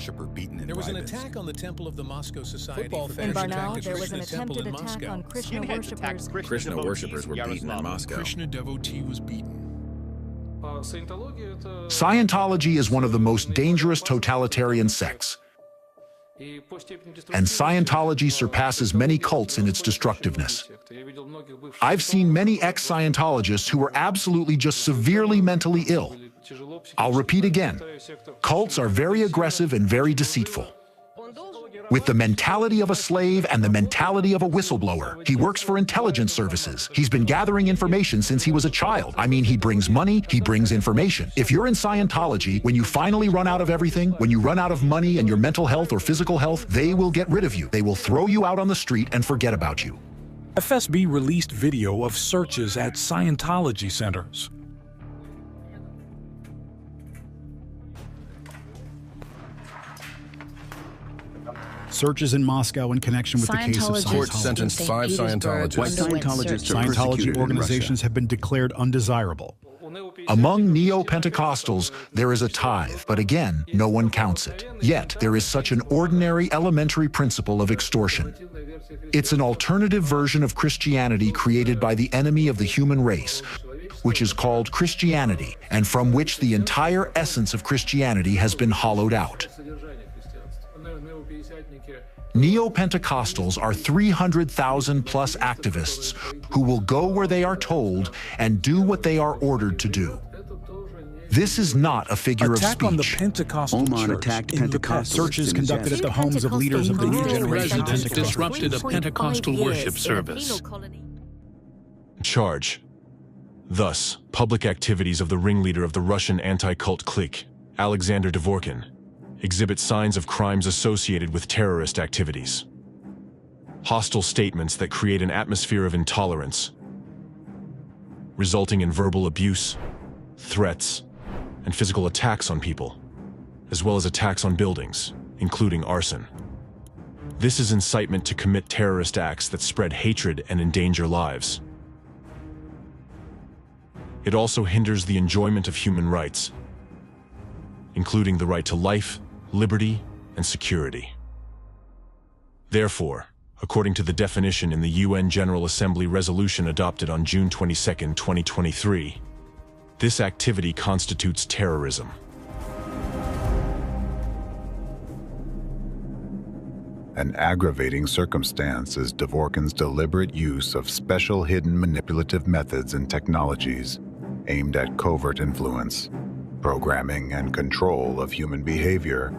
Speaker 2: There was an attack on the temple of the Moscow Society.
Speaker 3: In Barnaul, there was an attempted attack on Krishna worshippers.
Speaker 5: Krishna worshippers were beaten in Moscow.
Speaker 2: Krishna devotee was beaten.
Speaker 15: Scientology is one of the most dangerous totalitarian sects, and Scientology surpasses many cults in its destructiveness. I've seen many ex-Scientologists who are absolutely just severely mentally ill. I'll repeat again, cults are very aggressive and very deceitful. With the mentality of a slave and the mentality of a whistleblower. He works for intelligence services. He's been gathering information since he was a child. I mean, he brings money, he brings information. If you're in Scientology, when you finally run out of everything, when you run out of money and your mental health or physical health, they will get rid of you. They will throw you out on the street and forget about you.
Speaker 22: FSB released video of searches at Scientology centers.
Speaker 23: Searches in Moscow in connection with the case of Scientology.
Speaker 2: Court sentenced 5 Scientologists.
Speaker 23: Scientology organizations have been declared undesirable.
Speaker 15: Among neo-Pentecostals, there is a tithe, but again, no one counts it. Yet, there is such an ordinary elementary principle of extortion. It's an alternative version of Christianity created by the enemy of the human race, which is called Christianity, and from which the entire essence of Christianity has been hollowed out. Neo-Pentecostals are 300,000 plus activists who will go where they are told and do what they are ordered to do. This is not a figure of speech.
Speaker 22: Attack on the Pentecostal church in Budapest. Searches conducted at the homes of leaders of the new generation
Speaker 2: Residents disrupted a Pentecostal worship service. Charge. Thus, public activities of the ringleader of the Russian anti-cult clique, Alexander Dvorkin, exhibit signs of crimes associated with terrorist activities. Hostile statements that create an atmosphere of intolerance, resulting in verbal abuse, threats, and physical attacks on people, as well as attacks on buildings, including arson. This is incitement to commit terrorist acts that spread hatred and endanger lives. It also hinders the enjoyment of human rights, including the right to life, liberty, and security. Therefore, according to the definition in the UN General Assembly resolution adopted on June 22, 2023, this activity constitutes terrorism.
Speaker 1: An aggravating circumstance is Dvorkin's deliberate use of special hidden manipulative methods and technologies aimed at covert influence, programming, and control of human behavior.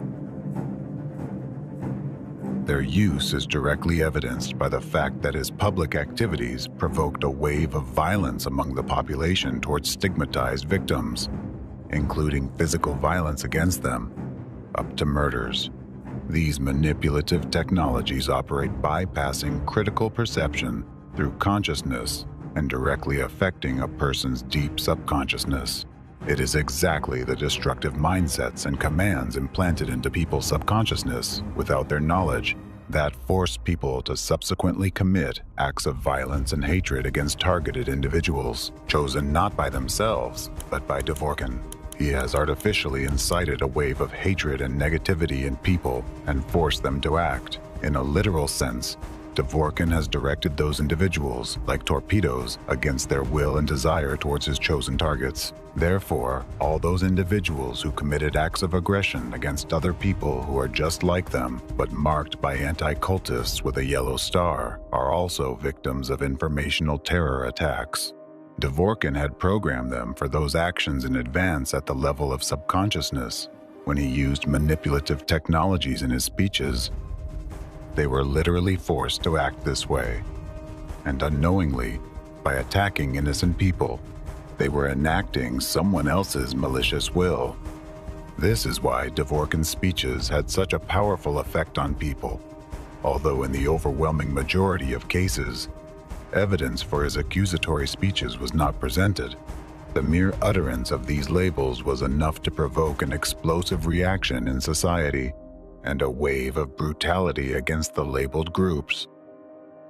Speaker 1: Their use is directly evidenced by the fact that his public activities provoked a wave of violence among the population towards stigmatized victims, including physical violence against them, up to murders. These manipulative technologies operate bypassing critical perception through consciousness and directly affecting a person's deep subconsciousness. It is exactly the destructive mindsets and commands implanted into people's subconsciousness without their knowledge that force people to subsequently commit acts of violence and hatred against targeted individuals, chosen not by themselves, but by Dvorkin. He has artificially incited a wave of hatred and negativity in people and forced them to act. In a literal sense, Dvorkin has directed those individuals, like torpedoes, against their will and desire towards his chosen targets. Therefore, all those individuals who committed acts of aggression against other people who are just like them, but marked by anti-cultists with a yellow star, are also victims of informational terror attacks. Dvorkin had programmed them for those actions in advance at the level of subconsciousness. When he used manipulative technologies in his speeches, they were literally forced to act this way, and unknowingly, by attacking innocent people, They were enacting someone else's malicious will. This is why Dvorkin's speeches had such a powerful effect on people, although in the overwhelming majority of cases, evidence for his accusatory speeches was not presented. The mere utterance of these labels was enough to provoke an explosive reaction in society and a wave of brutality against the labeled groups.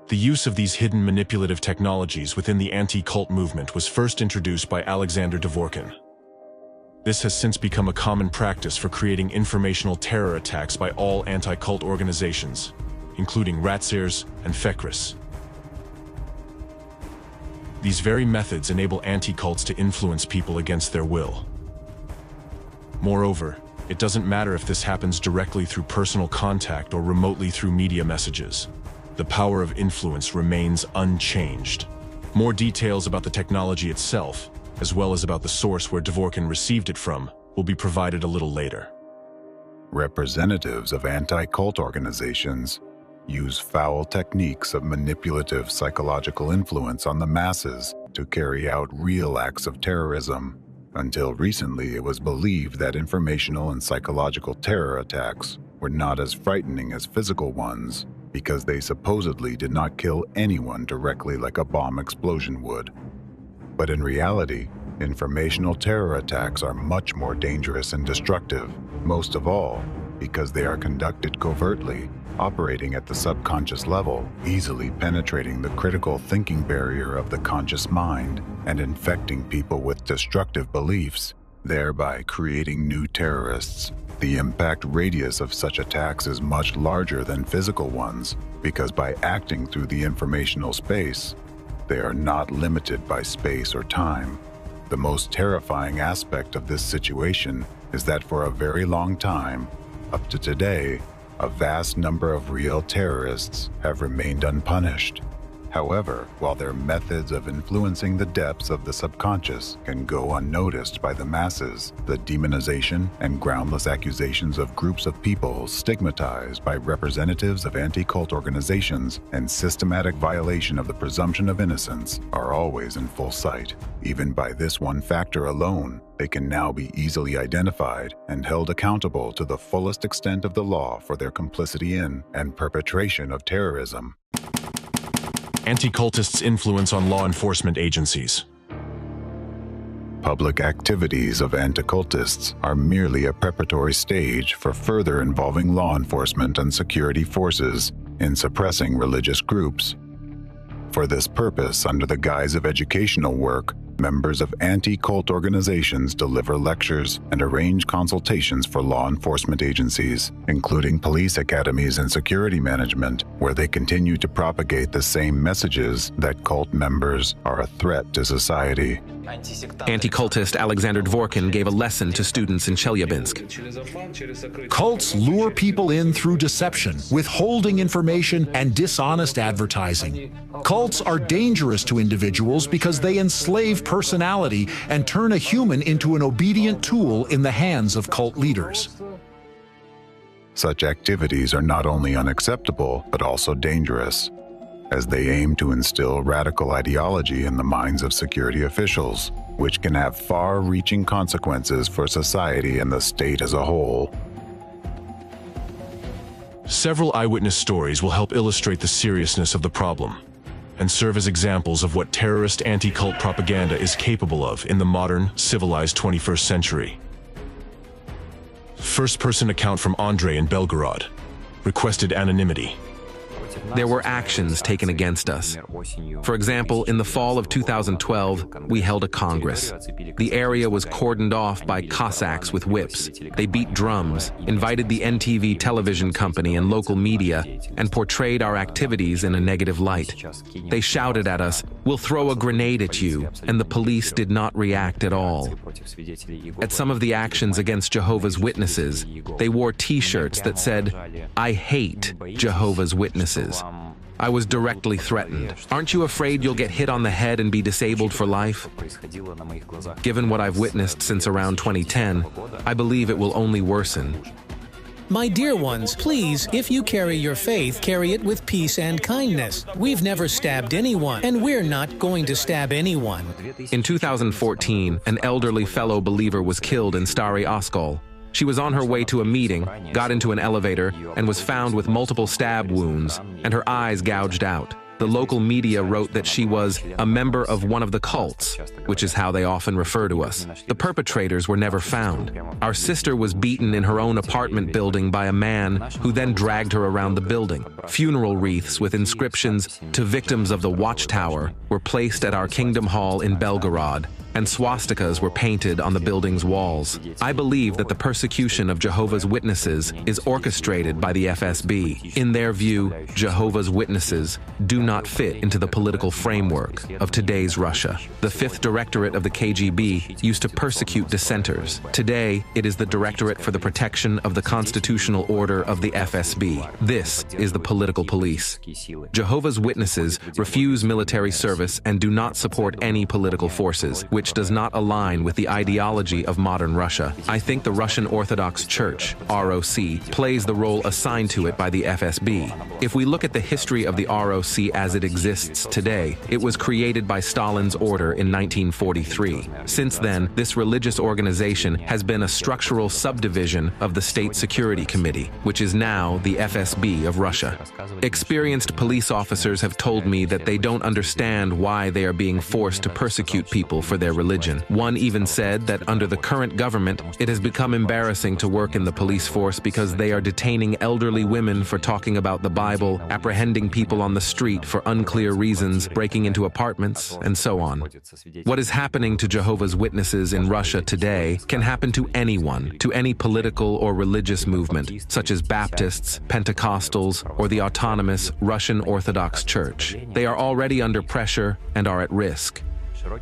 Speaker 2: The use of these hidden manipulative technologies within the anti-cult movement was first introduced by Alexander Dvorkin. This has since become a common practice for creating informational terror attacks by all anti-cult organizations, including Ratsirs and Fekris. These very methods enable anti-cults to influence people against their will. Moreover, it doesn't matter if this happens directly through personal contact or remotely through media messages. The power of influence remains unchanged. More details about the technology itself, as well as about the source where Dvorkin received it from, will be provided a little later.
Speaker 1: Representatives of anti-cult organizations use foul techniques of manipulative psychological influence on the masses to carry out real acts of terrorism. Until recently, it was believed that informational and psychological terror attacks were not as frightening as physical ones because they supposedly did not kill anyone directly like a bomb explosion would. But in reality, informational terror attacks are much more dangerous and destructive, most of all because they are conducted covertly, operating at the subconscious level, easily penetrating the critical thinking barrier of the conscious mind and infecting people with destructive beliefs, thereby creating new terrorists. The impact radius of such attacks is much larger than physical ones because by acting through the informational space, they are not limited by space or time. The most terrifying aspect of this situation is that for a very long time, up to today, a vast number of real terrorists have remained unpunished. However, while their methods of influencing the depths of the subconscious can go unnoticed by the masses, the demonization and groundless accusations of groups of people stigmatized by representatives of anti-cult organizations and systematic violation of the presumption of innocence are always in full sight. Even by this one factor alone, they can now be easily identified and held accountable to the fullest extent of the law for their complicity in and perpetration of terrorism.
Speaker 2: Anti-cultists' influence on law enforcement agencies.
Speaker 1: Public activities of anti-cultists are merely a preparatory stage for further involving law enforcement and security forces in suppressing religious groups. For this purpose, under the guise of educational work, members of anti-cult organizations deliver lectures and arrange consultations for law enforcement agencies, including police academies and security management, where they continue to propagate the same messages that cult members are a threat to society.
Speaker 9: Anti-cultist Alexander Dvorkin gave a lesson to students in Chelyabinsk.
Speaker 15: Cults lure people in through deception, withholding information, and dishonest advertising. Cults are dangerous to individuals because they enslave personality and turn a human into an obedient tool in the hands of cult leaders.
Speaker 1: Such activities are not only unacceptable, but also dangerous, as they aim to instill radical ideology in the minds of security officials, which can have far-reaching consequences for society and the state as a whole.
Speaker 2: Several eyewitness stories will help illustrate the seriousness of the problem and serve as examples of what terrorist anti-cult propaganda is capable of in the modern, civilized 21st century. First-person account from Andrei in Belgorod. Requested anonymity.
Speaker 9: There were actions taken against us. For example, in the fall of 2012, we held a Congress. The area was cordoned off by Cossacks with whips. They beat drums, invited the NTV television company and local media, and portrayed our activities in a negative light. They shouted at us, "We'll throw a grenade at you," and the police did not react at all. At some of the actions against Jehovah's Witnesses, they wore T-shirts that said, "I hate Jehovah's Witnesses." I was directly threatened. "Aren't you afraid you'll get hit on the head and be disabled for life?" Given what I've witnessed since around 2010, I believe it will only worsen.
Speaker 6: My dear ones, please, if you carry your faith, carry it with peace and kindness. We've never stabbed anyone, and we're not going to stab anyone.
Speaker 9: In 2014, an elderly fellow believer was killed in Stary Oskol. She was on her way to a meeting, got into an elevator, and was found with multiple stab wounds, and her eyes gouged out. The local media wrote that she was a member of one of the cults, which is how they often refer to us. The perpetrators were never found. Our sister was beaten in her own apartment building by a man who then dragged her around the building. Funeral wreaths with inscriptions to victims of the Watchtower were placed at our Kingdom Hall in Belgorod, and swastikas were painted on the building's walls. I believe that the persecution of Jehovah's Witnesses is orchestrated by the FSB. In their view, Jehovah's Witnesses do not fit into the political framework of today's Russia. The 5th Directorate of the KGB used to persecute dissenters. Today, it is the Directorate for the Protection of the Constitutional Order of the FSB. This is the political police. Jehovah's Witnesses refuse military service and do not support any political forces, which does not align with the ideology of modern Russia. I think the Russian Orthodox Church, ROC, plays the role assigned to it by the FSB. If we look at the history of the ROC as it exists today, it was created by Stalin's order in 1943. Since then, this religious organization has been a structural subdivision of the State Security Committee, which is now the FSB of Russia. Experienced police officers have told me that they don't understand why they are being forced to persecute people for their religion. One even said that under the current government, it has become embarrassing to work in the police force because they are detaining elderly women for talking about the Bible, apprehending people on the street for unclear reasons, breaking into apartments, and so on. What is happening to Jehovah's Witnesses in Russia today can happen to anyone, to any political or religious movement, such as Baptists, Pentecostals, or the autonomous Russian Orthodox Church. They are already under pressure and are at risk.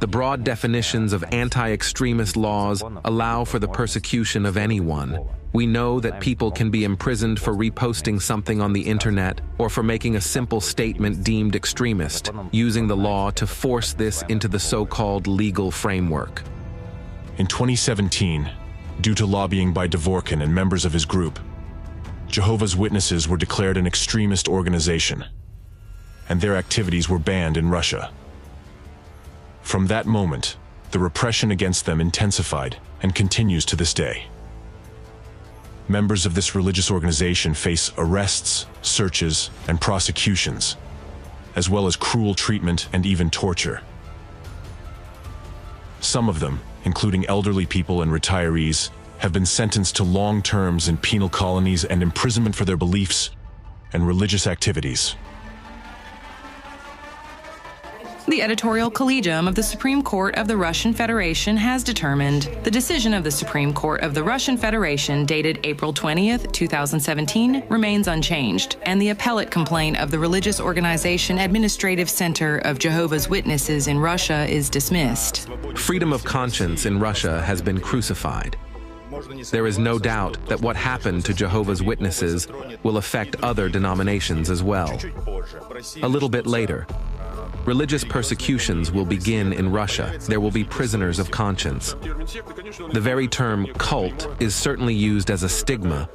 Speaker 9: The broad definitions of anti-extremist laws allow for the persecution of anyone. We know that people can be imprisoned for reposting something on the internet or for making a simple statement deemed extremist, using the law to force this into the so-called legal framework.
Speaker 2: In 2017, due to lobbying by Dvorkin and members of his group, Jehovah's Witnesses were declared an extremist organization, and their activities were banned in Russia. From that moment, the repression against them intensified and continues to this day. Members of this religious organization face arrests, searches, and prosecutions, as well as cruel treatment and even torture. Some of them, including elderly people and retirees, have been sentenced to long terms in penal colonies and imprisonment for their beliefs and religious activities.
Speaker 17: The editorial collegium of the Supreme Court of the Russian Federation has determined the decision of the Supreme Court of the Russian Federation dated April 20th, 2017 remains unchanged, and the appellate complaint of the Religious Organization Administrative Center of Jehovah's Witnesses in Russia is dismissed.
Speaker 9: Freedom of conscience in Russia has been crucified. There is no doubt that what happened to Jehovah's Witnesses will affect other denominations as well. A little bit later, religious persecutions will begin in Russia. There will be prisoners of conscience. The very term cult is certainly used as a stigma,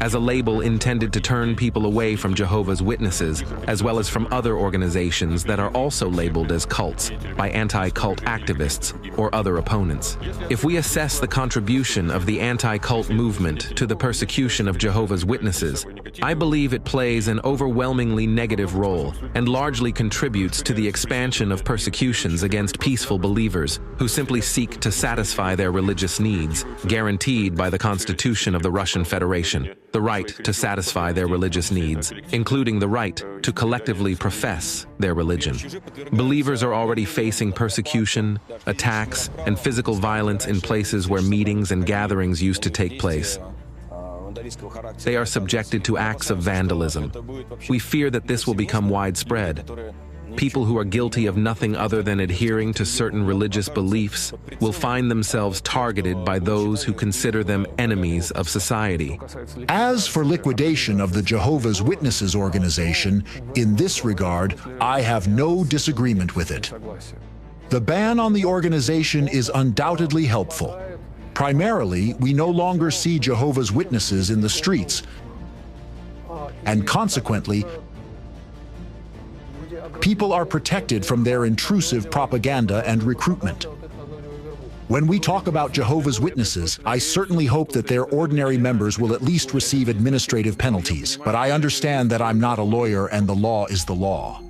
Speaker 9: as a label intended to turn people away from Jehovah's Witnesses, as well as from other organizations that are also labeled as cults by anti-cult activists or other opponents. If we assess the contribution of the anti-cult movement to the persecution of Jehovah's Witnesses, I believe it plays an overwhelmingly negative role and largely contributes to the expansion of persecutions against peaceful believers who simply seek to satisfy their religious needs, guaranteed by the Constitution of the Russian Federation. The right to satisfy their religious needs, including the right to collectively profess their religion. Believers are already facing persecution, attacks, and physical violence in places where meetings and gatherings used to take place. They are subjected to acts of vandalism. We fear that this will become widespread. People who are guilty of nothing other than adhering to certain religious beliefs will find themselves targeted by those who consider them enemies of society.
Speaker 15: As for liquidation of the Jehovah's Witnesses organization, in this regard, I have no disagreement with it. The ban on the organization is undoubtedly helpful. Primarily, we no longer see Jehovah's Witnesses in the streets, and consequently, people are protected from their intrusive propaganda and recruitment. When we talk about Jehovah's Witnesses, I certainly hope that their ordinary members will at least receive administrative penalties, but I understand that I'm not a lawyer and the law is the law.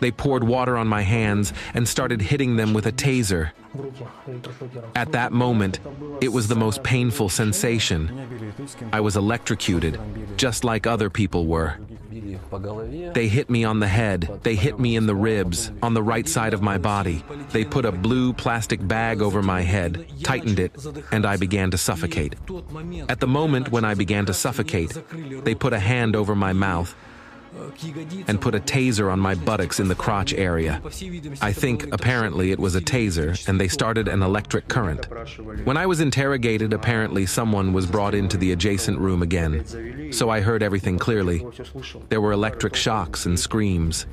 Speaker 9: They poured water on my hands and started hitting them with a taser. At that moment, it was the most painful sensation. I was electrocuted, just like other people were. They hit me on the head, they hit me in the ribs, on the right side of my body. They put a blue plastic bag over my head, tightened it, and I began to suffocate. At the moment when I began to suffocate, they put a hand over my mouth and put a taser on my buttocks in the crotch area. I think, apparently, it was a taser, and they started an electric current. When I was interrogated, apparently someone was brought into the adjacent room again, so I heard everything clearly. There were electric shocks and screams.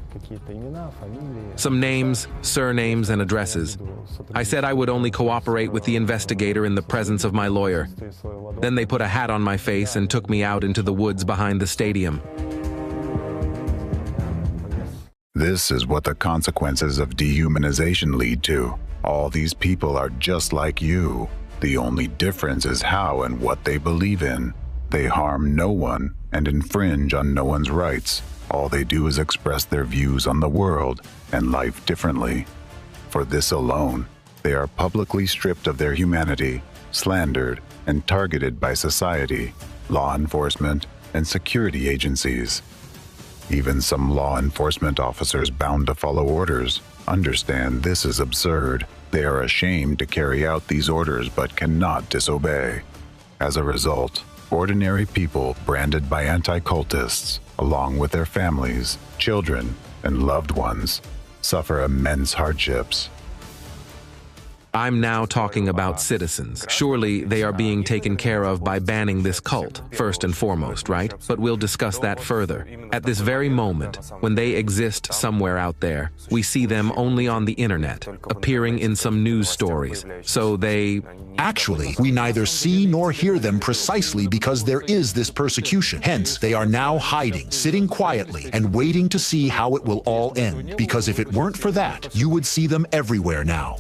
Speaker 9: Some names, surnames, and addresses. I said I would only cooperate with the investigator in the presence of my lawyer. Then they put a hat on my face and took me out into the woods behind the stadium.
Speaker 1: This is what the consequences of dehumanization lead to. All these people are just like you. The only difference is how and what they believe in. They harm no one and infringe on no one's rights. All they do is express their views on the world and life differently. For this alone, they are publicly stripped of their humanity, slandered, and targeted by society, law enforcement, and security agencies. Even some law enforcement officers bound to follow orders understand this is absurd. They are ashamed to carry out these orders but cannot disobey. As a result, ordinary people branded by anti-cultists, along with their families, children, and loved ones, suffer immense hardships.
Speaker 9: I'm now talking about citizens. Surely they are being taken care of by banning this cult, first and foremost, right? But we'll discuss that further. At this very moment, when they exist somewhere out there, we see them only on the internet, appearing in some news stories. So they...
Speaker 15: Actually, we neither see nor hear them precisely because there is this persecution. Hence, they are now hiding, sitting quietly, and waiting to see how it will all end. Because if it weren't for that, you would see them everywhere now.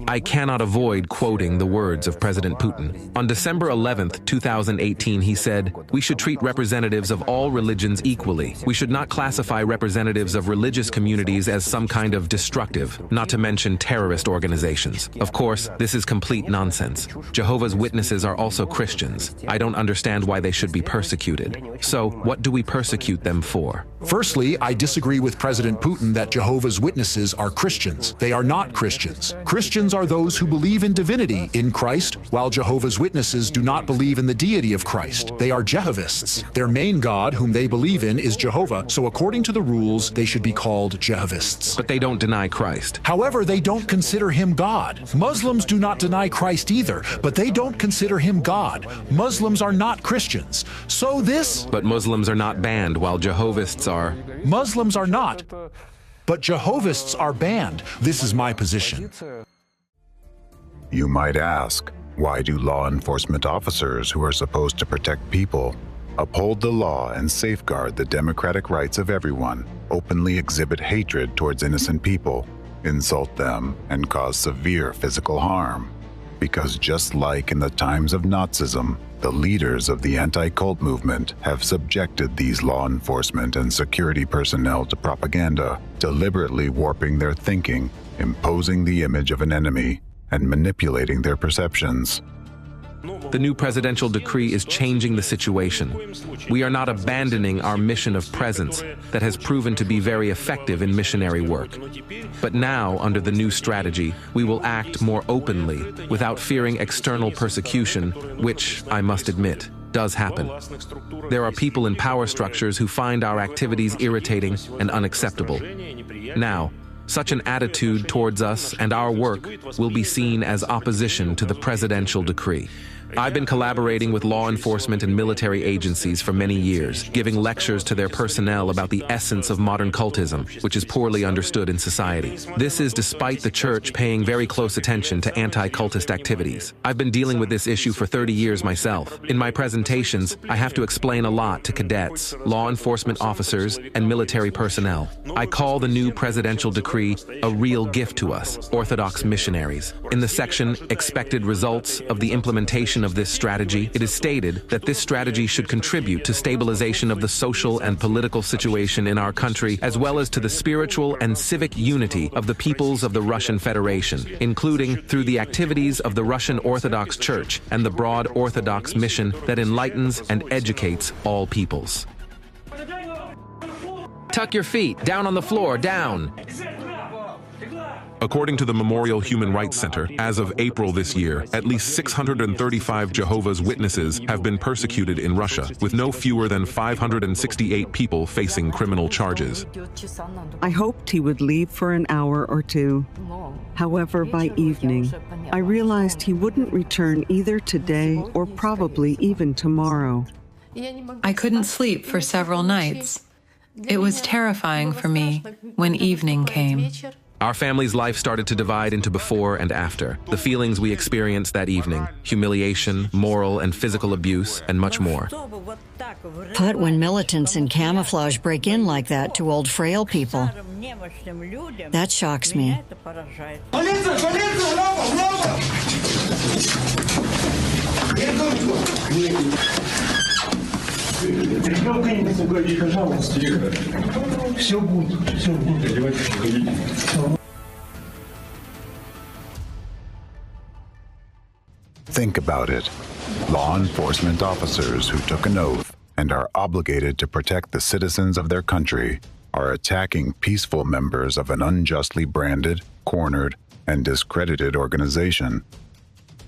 Speaker 9: I cannot avoid quoting the words of President Putin. On December 11th, 2018, he said, "We should treat representatives of all religions equally. We should not classify representatives of religious communities as some kind of destructive, not to mention terrorist organizations." Of course, this is complete nonsense. Jehovah's Witnesses are also Christians. I don't understand why they should be persecuted. So, what do we persecute them for?
Speaker 15: Firstly, I disagree with President Putin that Jehovah's Witnesses are Christians. They are not Christians. Christians are those who believe in divinity in Christ, while Jehovah's Witnesses do not believe in the deity of Christ. They are Jehovists. Their main god, whom they believe in, is Jehovah, so according to the rules, they should be called Jehovists.
Speaker 9: But they don't deny Christ.
Speaker 15: However, they don't consider him God. Muslims do not deny Christ either, but they don't consider him God. Muslims are not Christians. So this...
Speaker 9: But Muslims are not banned, while Jehovists are...
Speaker 15: Muslims are not, but Jehovists are banned. This is my position.
Speaker 1: You might ask, why do law enforcement officers who are supposed to protect people uphold the law and safeguard the democratic rights of everyone, openly exhibit hatred towards innocent people, insult them, and cause severe physical harm? Because just like in the times of Nazism, the leaders of the anti-cult movement have subjected these law enforcement and security personnel to propaganda, deliberately warping their thinking, imposing the image of an enemy, and manipulating their perceptions.
Speaker 9: The new presidential decree is changing the situation. We are not abandoning our mission of presence that has proven to be very effective in missionary work. But now, under the new strategy, we will act more openly, without fearing external persecution, which, I must admit, does happen. There are people in power structures who find our activities irritating and unacceptable. Now, Such an attitude towards us and our work will be seen as opposition to the presidential decree. I've been collaborating with law enforcement and military agencies for many years, giving lectures to their personnel about the essence of modern cultism, which is poorly understood in society. This is despite the church paying very close attention to anti-cultist activities. I've been dealing with this issue for 30 years myself. In my presentations, I have to explain a lot to cadets, law enforcement officers, and military personnel. I call the new presidential decree a real gift to us, Orthodox missionaries. In the section, Expected Results of the Implementation of this strategy, it is stated that this strategy should contribute to stabilization of the social and political situation in our country, as well as to the spiritual and civic unity of the peoples of the Russian Federation, including through the activities of the Russian Orthodox Church and the broad Orthodox mission that enlightens and educates all peoples. Tuck your feet, down on the floor, down.
Speaker 2: According to the Memorial Human Rights Center, as of April this year, at least 635 Jehovah's Witnesses have been persecuted in Russia, with no fewer than 568 people facing criminal charges.
Speaker 11: I hoped he would leave for an hour or two. However, by evening, I realized he wouldn't return either today or probably even tomorrow.
Speaker 17: I couldn't sleep for several nights. It was terrifying for me when evening came.
Speaker 9: Our family's life started to divide into before and after. The feelings we experienced that evening, humiliation, moral and physical abuse, and much more.
Speaker 12: But when militants in camouflage break in like that to old frail people, that shocks me.
Speaker 1: Think about it. Law enforcement officers who took an oath and are obligated to protect the citizens of their country are attacking peaceful members of an unjustly branded, cornered, and discredited organization.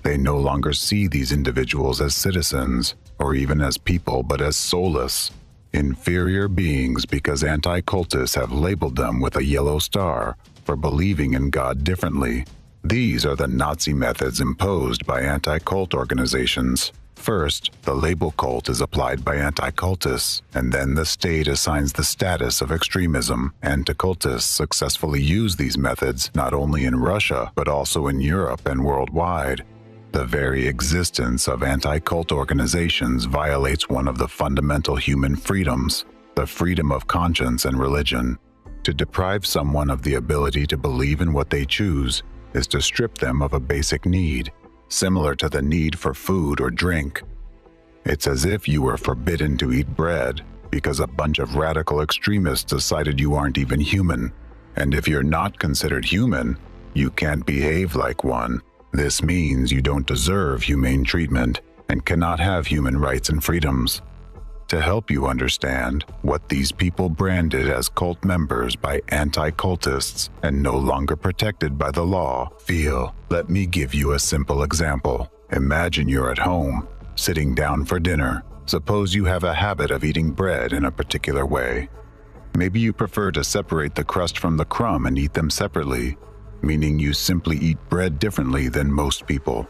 Speaker 1: They no longer see these individuals as citizens, or even as people, but as soulless, inferior beings because anti-cultists have labeled them with a yellow star for believing in God differently. These are the Nazi methods imposed by anti-cult organizations. First, the label cult is applied by anti-cultists, and then the state assigns the status of extremism. Anti-cultists successfully use these methods not only in Russia, but also in Europe and worldwide. The very existence of anti-cult organizations violates one of the fundamental human freedoms, the freedom of conscience and religion. To deprive someone of the ability to believe in what they choose is to strip them of a basic need, similar to the need for food or drink. It's as if you were forbidden to eat bread because a bunch of radical extremists decided you aren't even human. And if you're not considered human, you can't behave like one. This means you don't deserve humane treatment and cannot have human rights and freedoms. To help you understand what these people branded as cult members by anti-cultists and no longer protected by the law feel, let me give you a simple example. Imagine you're at home, sitting down for dinner. Suppose you have a habit of eating bread in a particular way. Maybe you prefer to separate the crust from the crumb and eat them separately, meaning you simply eat bread differently than most people.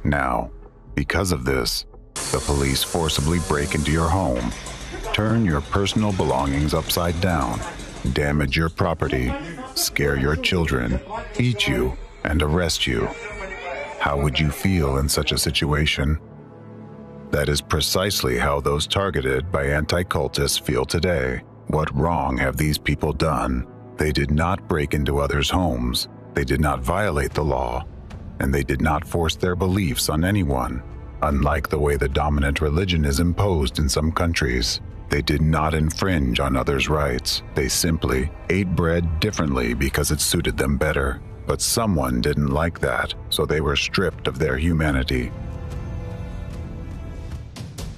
Speaker 1: Now, because of this, the police forcibly break into your home, turn your personal belongings upside down, damage your property, scare your children, eat you, and arrest you. How would you feel in such a situation? That is precisely how those targeted by anti-cultists feel today. What wrong have these people done? They did not break into others' homes. They did not violate the law, and they did not force their beliefs on anyone. Unlike the way the dominant religion is imposed in some countries, they did not infringe on others' rights. They simply ate bread differently because it suited them better. But someone didn't like that, so they were stripped of their humanity.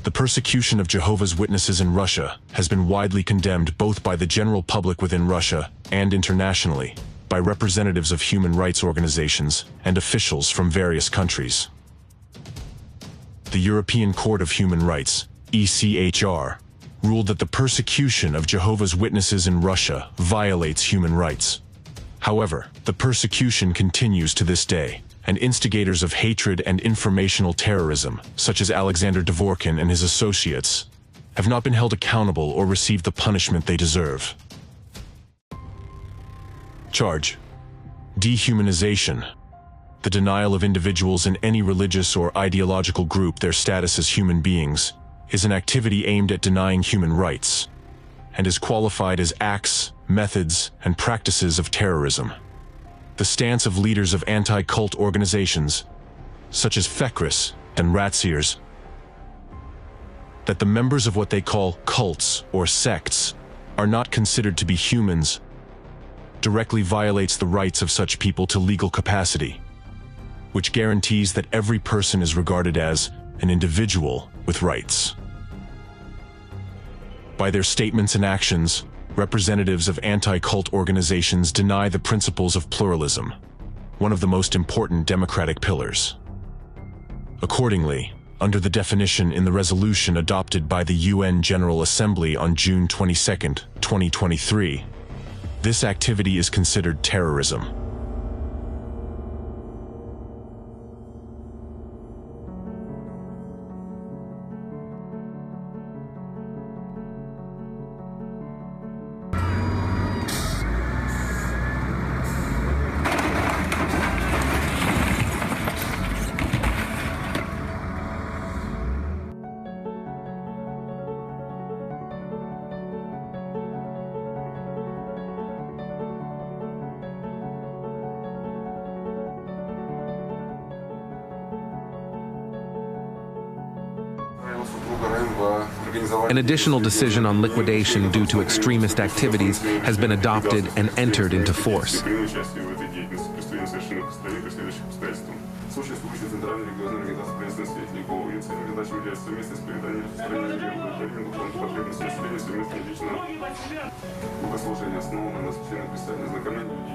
Speaker 2: The persecution of Jehovah's Witnesses in Russia has been widely condemned both by the general public within Russia and internationally, by representatives of human rights organizations and officials from various countries. The European Court of Human Rights, ECHR, ruled that the persecution of Jehovah's Witnesses in Russia violates human rights. However, the persecution continues to this day, and instigators of hatred and informational terrorism, such as Alexander Dvorkin and his associates, have not been held accountable or received the punishment they deserve. Charge: dehumanization. The denial of individuals in any religious or ideological group their status as human beings is an activity aimed at denying human rights, and is qualified as acts, methods, and practices of terrorism. The stance of leaders of anti-cult organizations, such as Fekris and Ratziers, that the members of what they call cults or sects are not considered to be humans, directly violates the rights of such people to legal capacity, which guarantees that every person is regarded as an individual with rights. By their statements and actions, representatives of anti-cult organizations deny the principles of pluralism, one of the most important democratic pillars. Accordingly, under the definition in the resolution adopted by the UN General Assembly on June 22, 2023, this activity is considered terrorism.
Speaker 9: An additional decision on liquidation due to extremist activities has been adopted and entered into force.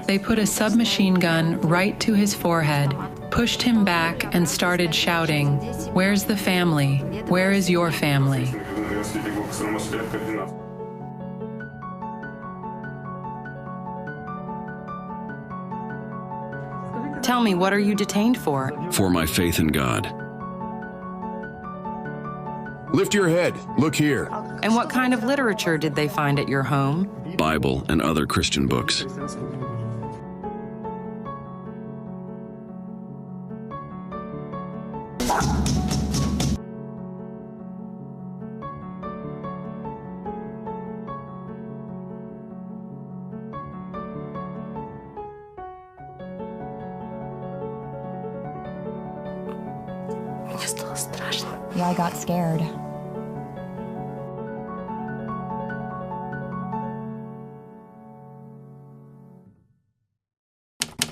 Speaker 17: They put a submachine gun right to his forehead, pushed him back, and started shouting, "Where's the family? Where is your family?" Tell me, what are you detained for?
Speaker 7: For my faith in God.
Speaker 18: Lift your head. Look here.
Speaker 17: And what kind of literature did they find at your home?
Speaker 7: Bible and other Christian books.
Speaker 10: Yeah, I got scared.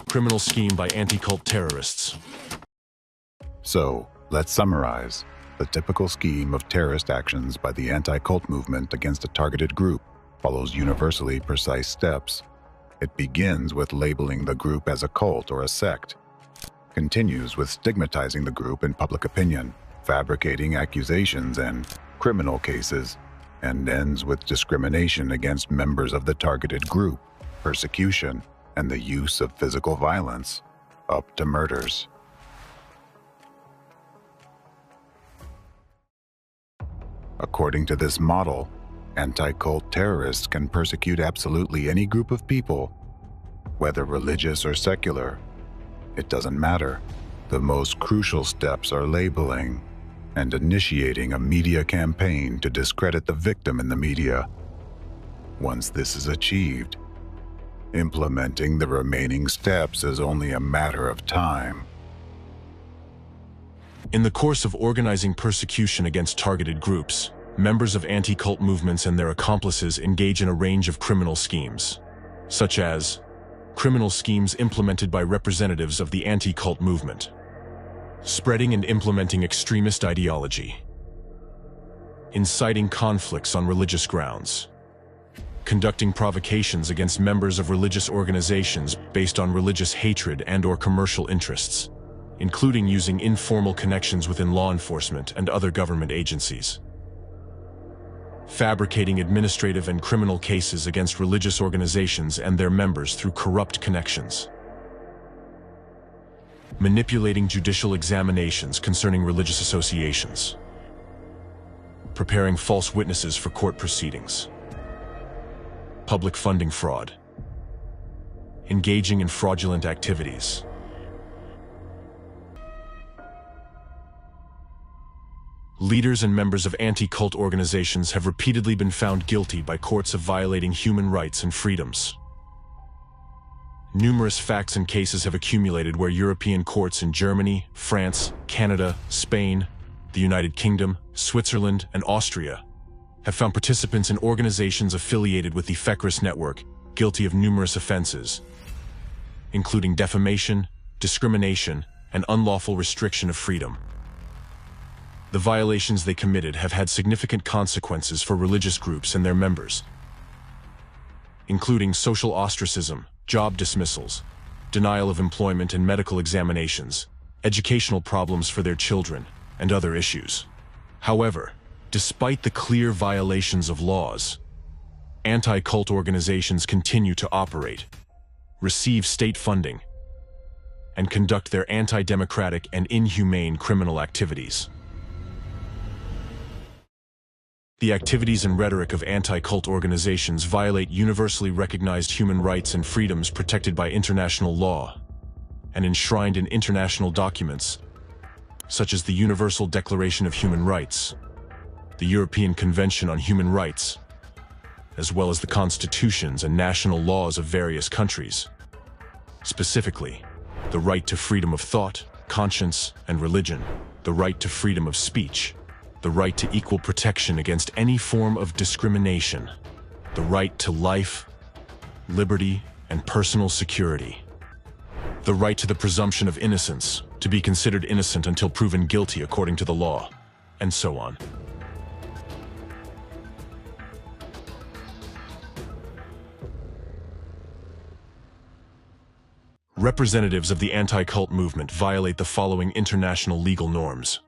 Speaker 2: Criminal scheme by anti-cult terrorists.
Speaker 1: So, let's summarize. The typical scheme of terrorist actions by the anti-cult movement against a targeted group follows universally precise steps. It begins with labeling the group as a cult or a sect, continues with stigmatizing the group in public opinion, fabricating accusations and criminal cases, and ends with discrimination against members of the targeted group, persecution, and the use of physical violence, up to murders. According to this model, anti-cult terrorists can persecute absolutely any group of people, whether religious or secular. It doesn't matter. The most crucial steps are labeling and initiating a media campaign to discredit the victim in the media. Once this is achieved, implementing the remaining steps is only a matter of time.
Speaker 2: In the course of organizing persecution against targeted groups, members of anti-cult movements and their accomplices engage in a range of criminal schemes, such as criminal schemes implemented by representatives of the anti-cult movement, spreading and implementing extremist ideology, inciting conflicts on religious grounds, conducting provocations against members of religious organizations based on religious hatred and/or commercial interests, including using informal connections within law enforcement and other government agencies, fabricating administrative and criminal cases against religious organizations and their members through corrupt connections, manipulating judicial examinations concerning religious associations, preparing false witnesses for court proceedings, public funding fraud, engaging in fraudulent activities. Leaders and members of anti-cult organizations have repeatedly been found guilty by courts of violating human rights and freedoms. Numerous facts and cases have accumulated where European courts in Germany, France, Canada, Spain, the United Kingdom, Switzerland, and Austria have found participants in organizations affiliated with the Fekris network guilty of numerous offenses, including defamation, discrimination, and unlawful restriction of freedom. The violations they committed have had significant consequences for religious groups and their members, including social ostracism, job dismissals, denial of employment and medical examinations, educational problems for their children, and other issues. However, despite the clear violations of laws, anti-cult organizations continue to operate, receive state funding, and conduct their anti-democratic and inhumane criminal activities. The activities and rhetoric of anti-cult organizations violate universally recognized human rights and freedoms protected by international law and enshrined in international documents such as the Universal Declaration of Human Rights, the European Convention on Human Rights, as well as the constitutions and national laws of various countries. Specifically, the right to freedom of thought, conscience, and religion, the right to freedom of speech, the right to equal protection against any form of discrimination, the right to life, liberty, and personal security, the right to the presumption of innocence, to be considered innocent until proven guilty according to the law, and so on. Representatives of the anti-cult movement violate the following international legal norms.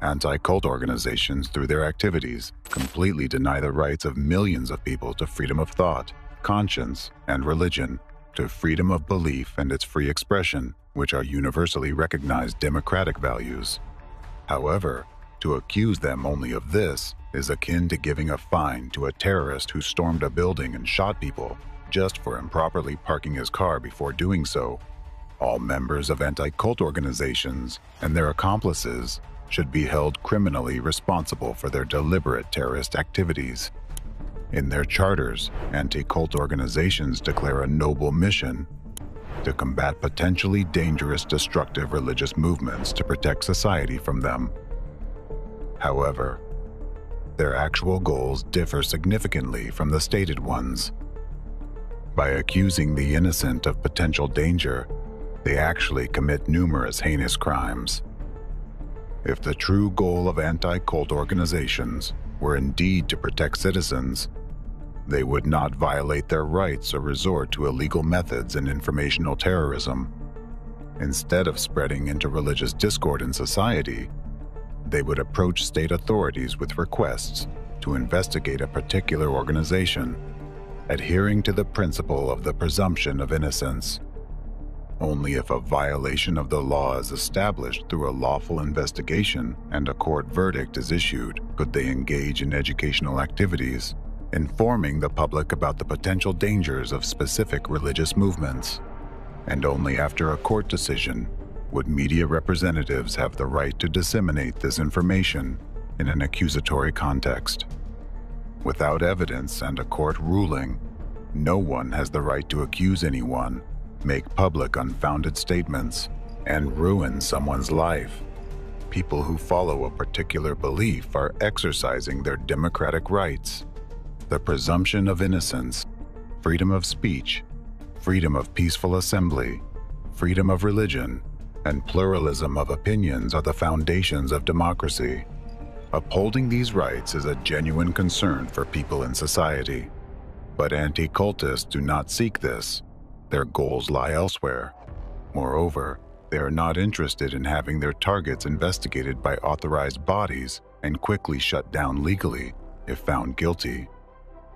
Speaker 1: Anti-cult organizations, through their activities, completely deny the rights of millions of people to freedom of thought, conscience, and religion, to freedom of belief and its free expression, which are universally recognized democratic values. However, to accuse them only of this is akin to giving a fine to a terrorist who stormed a building and shot people just for improperly parking his car before doing so. All members of anti-cult organizations and their accomplices should be held criminally responsible for their deliberate terrorist activities. In their charters, anti-cult organizations declare a noble mission to combat potentially dangerous, destructive religious movements to protect society from them. However, their actual goals differ significantly from the stated ones. By accusing the innocent of potential danger, they actually commit numerous heinous crimes. If the true goal of anti-cult organizations were indeed to protect citizens, they would not violate their rights or resort to illegal methods in informational terrorism. Instead of spreading into religious discord in society, they would approach state authorities with requests to investigate a particular organization, adhering to the principle of the presumption of innocence. Only if a violation of the law is established through a lawful investigation and a court verdict is issued could they engage in educational activities, informing the public about the potential dangers of specific religious movements. And only after a court decision would media representatives have the right to disseminate this information in an accusatory context. Without evidence and a court ruling, no one has the right to accuse anyone, make public unfounded statements, and ruin someone's life. People who follow a particular belief are exercising their democratic rights. The presumption of innocence, freedom of speech, freedom of peaceful assembly, freedom of religion, and pluralism of opinions are the foundations of democracy. Upholding these rights is a genuine concern for people in society. But anti-cultists do not seek this. Their goals lie elsewhere. Moreover, they are not interested in having their targets investigated by authorized bodies and quickly shut down legally if found guilty.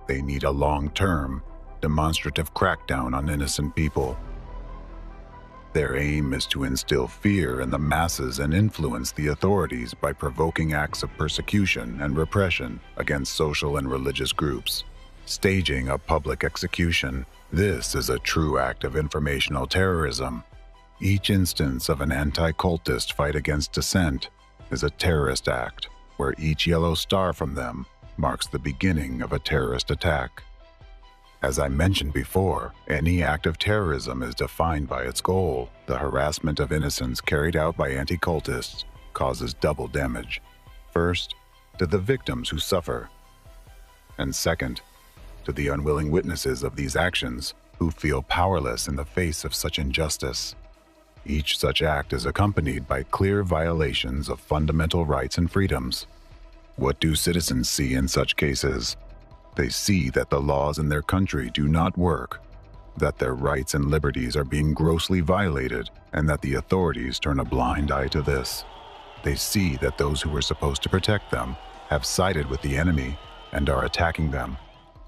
Speaker 1: They need a long-term, demonstrative crackdown on innocent people. Their aim is to instill fear in the masses and influence the authorities by provoking acts of persecution and repression against social and religious groups. Staging a public execution, this is a true act of informational terrorism. Each instance of an anti-cultist fight against dissent is a terrorist act, where each yellow star from them marks the beginning of a terrorist attack. As I mentioned before, any act of terrorism is defined by its goal. The harassment of innocents carried out by anti-cultists causes double damage. First, to the victims who suffer, and second, to the unwilling witnesses of these actions who feel powerless in the face of such injustice. Each such act is accompanied by clear violations of fundamental rights and freedoms. What do citizens see in such cases? They see that the laws in their country do not work, that their rights and liberties are being grossly violated, and that the authorities turn a blind eye to this. They see that those who were supposed to protect them have sided with the enemy and are attacking them.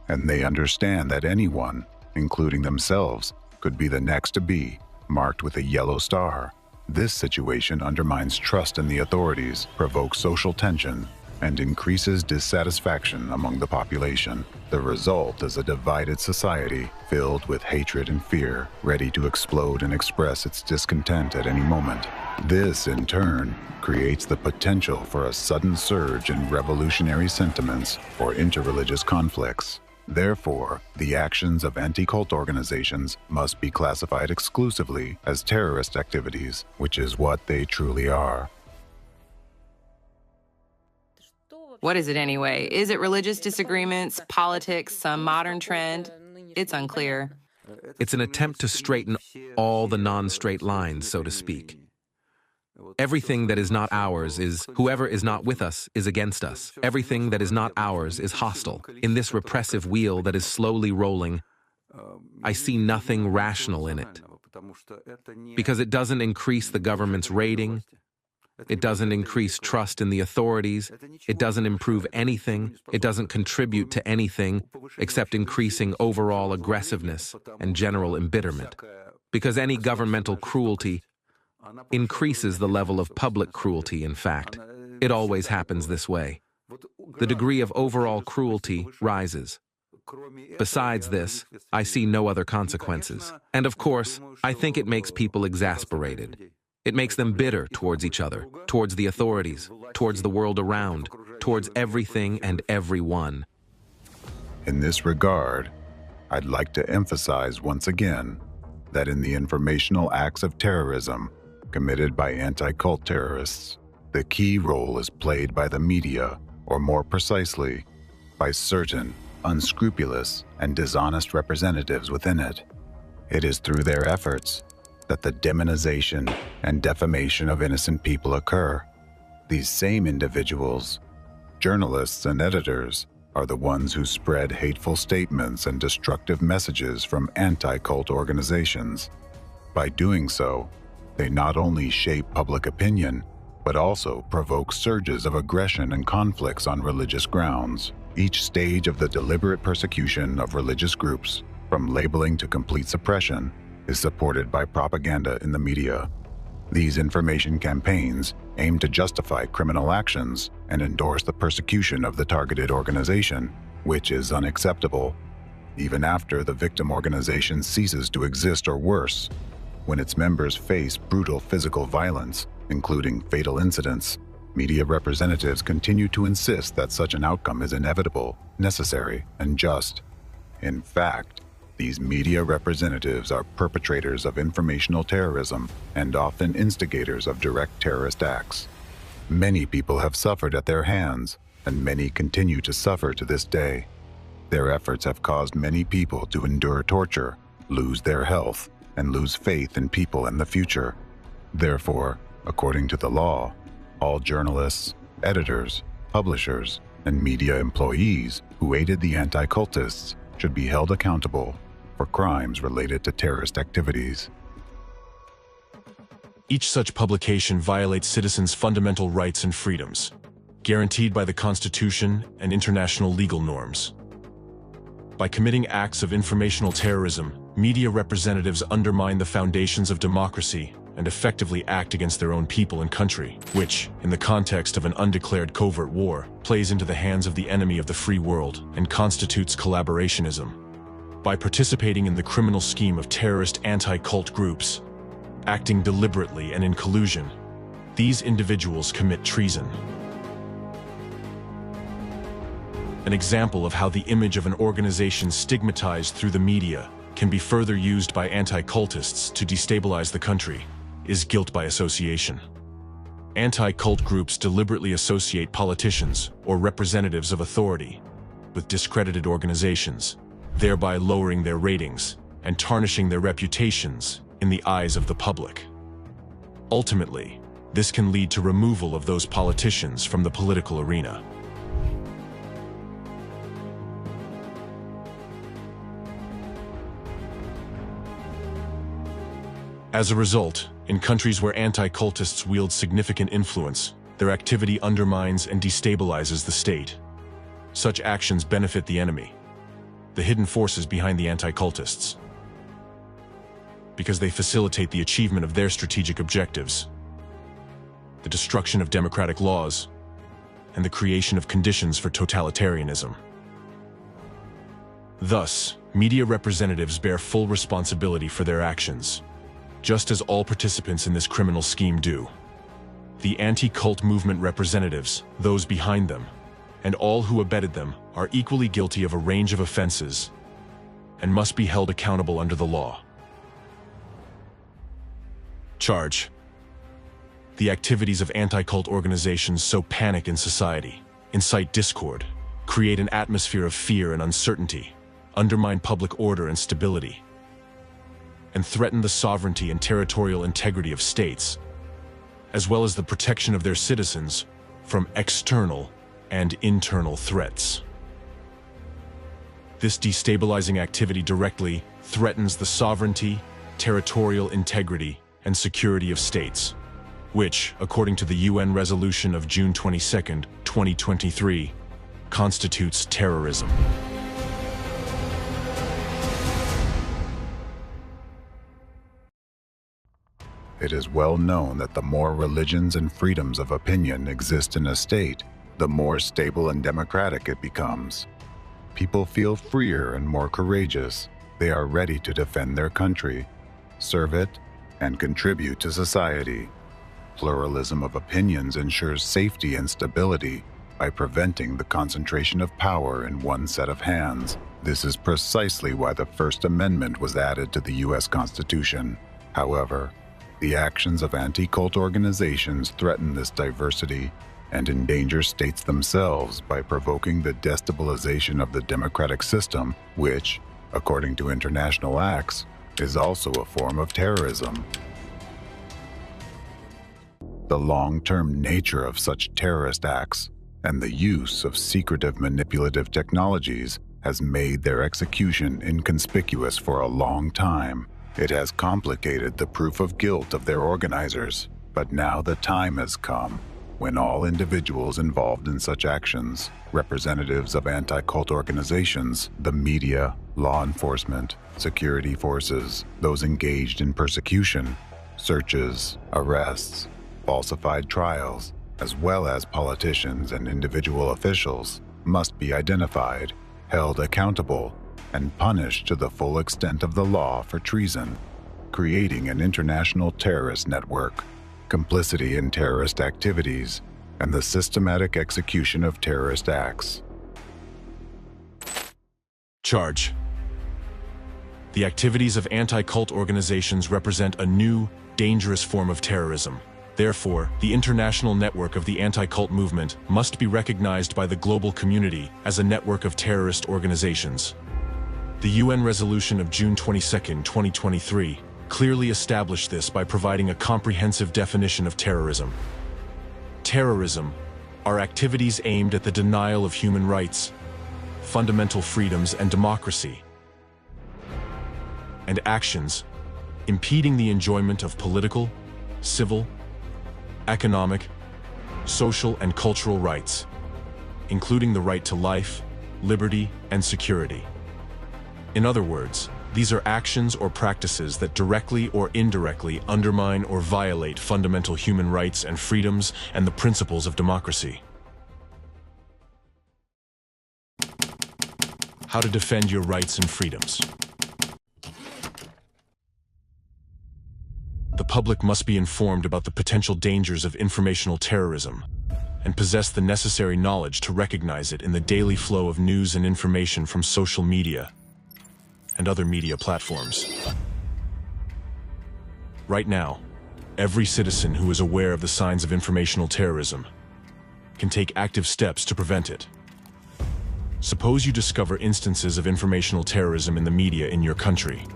Speaker 1: And they understand that anyone, including themselves, could be the next to be marked with a yellow star. This situation undermines trust in the authorities, provokes social tension, and increases dissatisfaction among the population. The result is a divided society filled with hatred and fear, ready to explode and express its discontent at any moment. This, in turn, creates the potential for a sudden surge in revolutionary sentiments or interreligious conflicts. Therefore, the actions of anti-cult organizations must be classified exclusively as terrorist activities, which is what they truly are.
Speaker 17: What is it anyway? Is it religious disagreements, politics, some modern trend? It's unclear.
Speaker 9: It's an attempt to straighten all the non-straight lines, so to speak. Everything that is not ours is, whoever is not with us is against us. Everything that is not ours is hostile. In this repressive wheel that is slowly rolling, I see nothing rational in it. Because it doesn't increase the government's rating, it doesn't increase trust in the authorities, it doesn't improve anything, it doesn't contribute to anything except increasing overall aggressiveness and general embitterment. Because any governmental cruelty increases the level of public cruelty, in fact. It always happens this way. The degree of overall cruelty rises. Besides this, I see no other consequences. And of course, I think it makes people exasperated. It makes them bitter towards each other, towards the authorities, towards the world around, towards everything and everyone.
Speaker 1: In this regard, I'd like to emphasize once again that in the informational acts of terrorism committed by anti-cult terrorists, the key role is played by the media, or more precisely, by certain unscrupulous and dishonest representatives within it. It is through their efforts that the demonization and defamation of innocent people occur. These same individuals, journalists and editors, are the ones who spread hateful statements and destructive messages from anti-cult organizations. By doing so, they not only shape public opinion, but also provoke surges of aggression and conflicts on religious grounds. Each stage of the deliberate persecution of religious groups, from labeling to complete suppression, is supported by propaganda in the media. These information campaigns aim to justify criminal actions and endorse the persecution of the targeted organization, which is unacceptable, even after the victim organization ceases to exist, or worse, when its members face brutal physical violence, including fatal incidents. Media representatives continue to insist that such an outcome is inevitable, necessary, and just. In fact, these media representatives are perpetrators of informational terrorism and often instigators of direct terrorist acts. Many people have suffered at their hands, and many continue to suffer to this day. Their efforts have caused many people to endure torture, lose their health, and lose faith in people and the future. Therefore, according to the law, all journalists, editors, publishers, and media employees who aided the anti-cultists should be held accountable for crimes related to terrorist activities.
Speaker 2: Each such publication violates citizens' fundamental rights and freedoms, guaranteed by the Constitution and international legal norms. By committing acts of informational terrorism, media representatives undermine the foundations of democracy and effectively act against their own people and country, which, in the context of an undeclared covert war, plays into the hands of the enemy of the free world and constitutes collaborationism. By participating in the criminal scheme of terrorist anti-cult groups, acting deliberately and in collusion, these individuals commit treason. An example of how the image of an organization stigmatized through the media can be further used by anti-cultists to destabilize the country is guilt by association. Anti-cult groups deliberately associate politicians or representatives of authority with discredited organizations, thereby lowering their ratings and tarnishing their reputations in the eyes of the public. Ultimately, this can lead to removal of those politicians from the political arena. As a result, in countries where anti-cultists wield significant influence, their activity undermines and destabilizes the state. Such actions benefit the enemy, the hidden forces behind the anti-cultists, because they facilitate the achievement of their strategic objectives, the destruction of democratic laws, and the creation of conditions for totalitarianism. Thus, media representatives bear full responsibility for their actions, just as all participants in this criminal scheme do. The anti-cult movement representatives, those behind them, and all who abetted them are equally guilty of a range of offenses and must be held accountable under the law. Charge: the activities of anti-cult organizations sow panic in society, incite discord, create an atmosphere of fear and uncertainty, undermine public order and stability, and threaten the sovereignty and territorial integrity of states, as well as the protection of their citizens from external and internal threats. This destabilizing activity directly threatens the sovereignty, territorial integrity, and security of states, which, according to the UN resolution of June 22, 2023, constitutes terrorism.
Speaker 1: It is well known that the more religions and freedoms of opinion exist in a state, the more stable and democratic it becomes. People feel freer and more courageous. They are ready to defend their country, serve it, and contribute to society. Pluralism of opinions ensures safety and stability by preventing the concentration of power in one set of hands. This is precisely why the First Amendment was added to the U.S. Constitution. However, the actions of anti-cult organizations threaten this diversity and endanger states themselves by provoking the destabilization of the democratic system, which, according to international acts, is also a form of terrorism. The long-term nature of such terrorist acts and the use of secretive manipulative technologies has made their execution inconspicuous for a long time. It has complicated the proof of guilt of their organizers, but now the time has come when all individuals involved in such actions, representatives of anti-cult organizations, the media, law enforcement, security forces, those engaged in persecution, searches, arrests, falsified trials, as well as politicians and individual officials, must be identified, held accountable, and punished to the full extent of the law for treason, creating an international terrorist network, complicity in terrorist activities, and the systematic execution of terrorist acts.
Speaker 2: Charge. The activities of anti-cult organizations represent a new, dangerous form of terrorism. Therefore, the international network of the anti-cult movement must be recognized by the global community as a network of terrorist organizations. The UN resolution of June 22, 2023, clearly established this by providing a comprehensive definition of terrorism. Terrorism are activities aimed at the denial of human rights, fundamental freedoms and democracy, and actions impeding the enjoyment of political, civil, economic, social, and cultural rights, including the right to life, liberty, and security. In other words, these are actions or practices that directly or indirectly undermine or violate fundamental human rights and freedoms and the principles of democracy. How to defend your rights and freedoms. The public must be informed about the potential dangers of informational terrorism and possess the necessary knowledge to recognize it in the daily flow of news and information from social media and other media platforms. Right now, every citizen who is aware of the signs of informational terrorism can take active steps to prevent it. Suppose you discover instances of informational terrorism in the media in your country.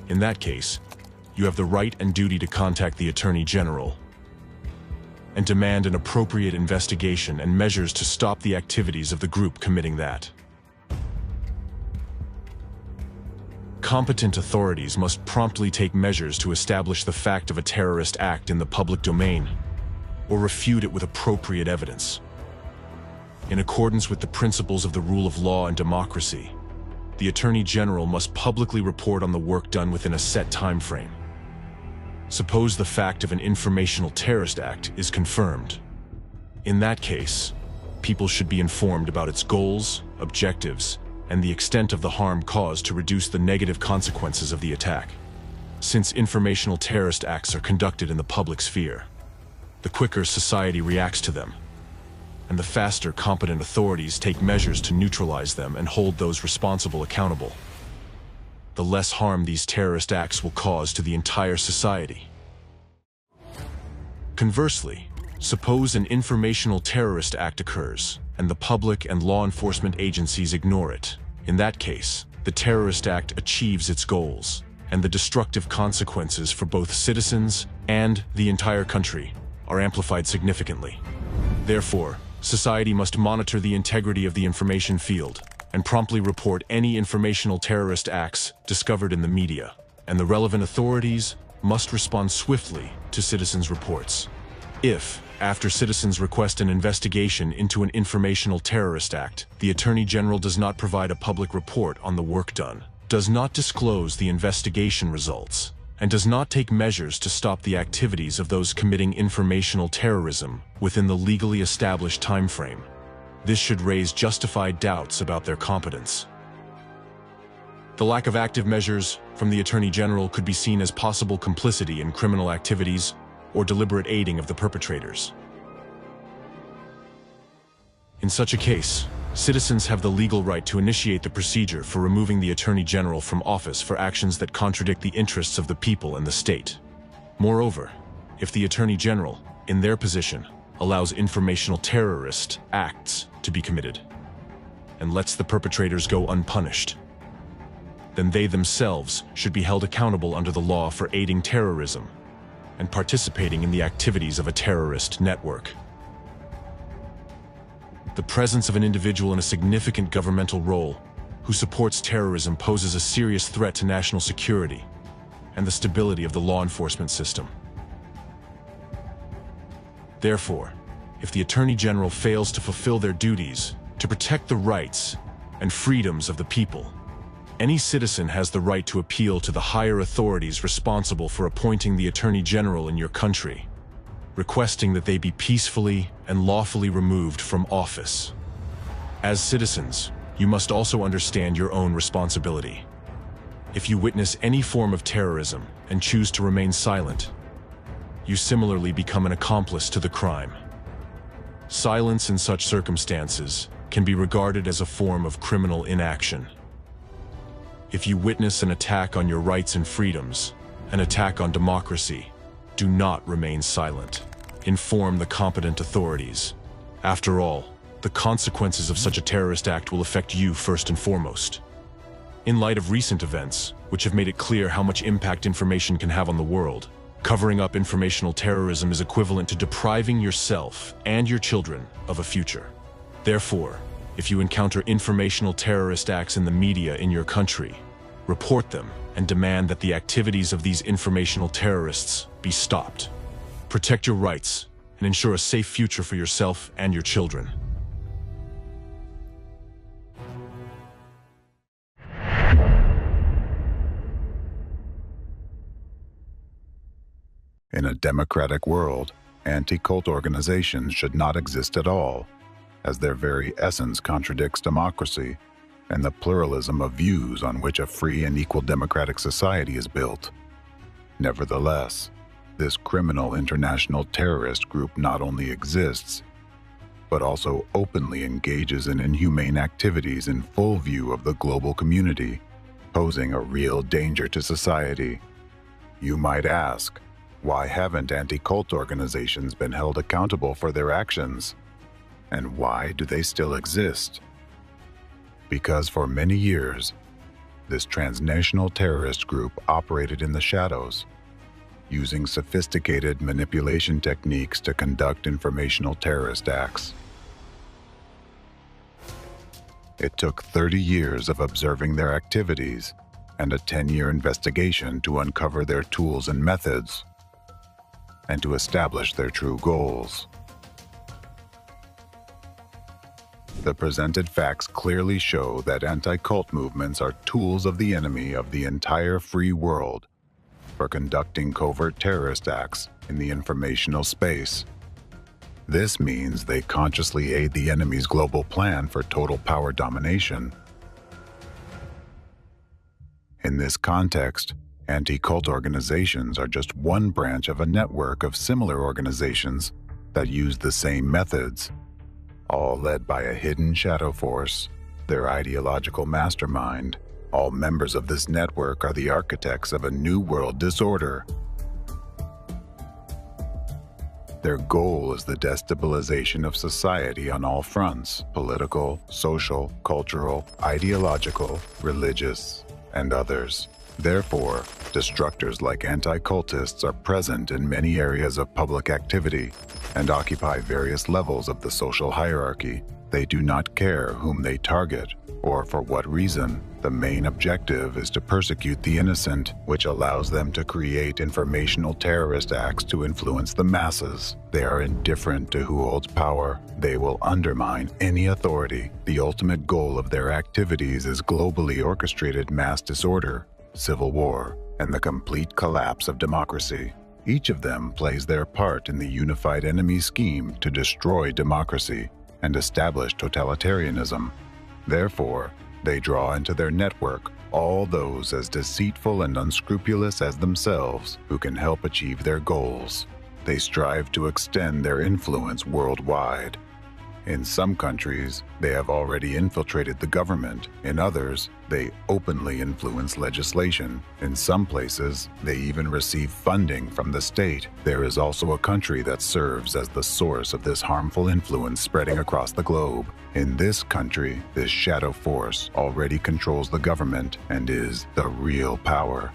Speaker 2: In that case, you have the right and duty to contact the Attorney General and demand an appropriate investigation and measures to stop the activities of the group committing that. Competent authorities must promptly take measures to establish the fact of a terrorist act in the public domain or refute it with appropriate evidence. In accordance with the principles of the rule of law and democracy, the Attorney General must publicly report on the work done within a set time frame. Suppose the fact of an informational terrorist act is confirmed. In that case, people should be informed about its goals, objectives, and the extent of the harm caused to reduce the negative consequences of the attack. Since informational terrorist acts are conducted in the public sphere, the quicker society reacts to them, and the faster competent authorities take measures to neutralize them and hold those responsible accountable, the less harm these terrorist acts will cause to the entire society. Conversely, suppose an informational terrorist act occurs, and the public and law enforcement agencies ignore it. In that case, the terrorist act achieves its goals, and the destructive consequences for both citizens and the entire country are amplified significantly. Therefore, society must monitor the integrity of the information field and promptly report any informational terrorist acts discovered in the media, and the relevant authorities must respond swiftly to citizens' reports. If, after citizens request an investigation into an informational terrorist act, the Attorney General does not provide a public report on the work done, does not disclose the investigation results, and does not take measures to stop the activities of those committing informational terrorism within the legally established time frame, this should raise justified doubts about their competence. The lack of active measures from the Attorney General could be seen as possible complicity in criminal activities or deliberate aiding of the perpetrators. In such a case, citizens have the legal right to initiate the procedure for removing the Attorney General from office for actions that contradict the interests of the people and the state. Moreover, if the Attorney General, in their position, allows informational terrorist acts to be committed and lets the perpetrators go unpunished, then they themselves should be held accountable under the law for aiding terrorism and participating in the activities of a terrorist network. The presence of an individual in a significant governmental role who supports terrorism poses a serious threat to national security and the stability of the law enforcement system. Therefore, if the Attorney General fails to fulfill their duties to protect the rights and freedoms of the people, Any citizen has the right to appeal to the higher authorities responsible for appointing the Attorney General in your country, requesting that they be peacefully and lawfully removed from office. As citizens, you must also understand your own responsibility. If you witness any form of terrorism and choose to remain silent, you similarly become an accomplice to the crime. Silence in such circumstances can be regarded as a form of criminal inaction. If you witness an attack on your rights and freedoms, an attack on democracy, do not remain silent. Inform the competent authorities. After all, the consequences of such a terrorist act will affect you first and foremost. In light of recent events, which have made it clear how much impact information can have on the world, covering up informational terrorism is equivalent to depriving yourself and your children of a future. Therefore, if you encounter informational terrorist acts in the media in your country, report them and demand that the activities of these informational terrorists be stopped. Protect your rights and ensure a safe future for yourself and your children.
Speaker 1: In a democratic world, anti-cult organizations should not exist at all, as their very essence contradicts democracy and the pluralism of views on which a free and equal democratic society is built. Nevertheless, this criminal international terrorist group not only exists, but also openly engages in inhumane activities in full view of the global community, posing a real danger to society. You might ask, why haven't anti-cult organizations been held accountable for their actions? And why do they still exist? Because for many years, this transnational terrorist group operated in the shadows, using sophisticated manipulation techniques to conduct informational terrorist acts. It took 30 years of observing their activities and a 10-year investigation to uncover their tools and methods, and to establish their true goals. The presented facts clearly show that anti-cult movements are tools of the enemy of the entire free world for conducting covert terrorist acts in the informational space. This means they consciously aid the enemy's global plan for total power domination. In this context, anti-cult organizations are just one branch of a network of similar organizations that use the same methods, all led by a hidden shadow force, their ideological mastermind. All members of this network are the architects of a new world disorder. Their goal is the destabilization of society on all fronts: political, social, cultural, ideological, religious, and others. Therefore, destructors like anti-cultists are present in many areas of public activity and occupy various levels of the social hierarchy. They do not care whom they target or for what reason. The main objective is to persecute the innocent, which allows them to create informational terrorist acts to influence the masses. They are indifferent to who holds power. They will undermine any authority. The ultimate goal of their activities is globally orchestrated mass disorder, civil war, and the complete collapse of democracy. Each of them plays their part in the unified enemy scheme to destroy democracy and establish totalitarianism. Therefore, they draw into their network all those as deceitful and unscrupulous as themselves who can help achieve their goals. They strive to extend their influence worldwide. In some countries, they have already infiltrated the government. In others, they openly influence legislation. In some places, they even receive funding from the state. There is also a country that serves as the source of this harmful influence spreading across the globe. In this country, this shadow force already controls the government and is the real power.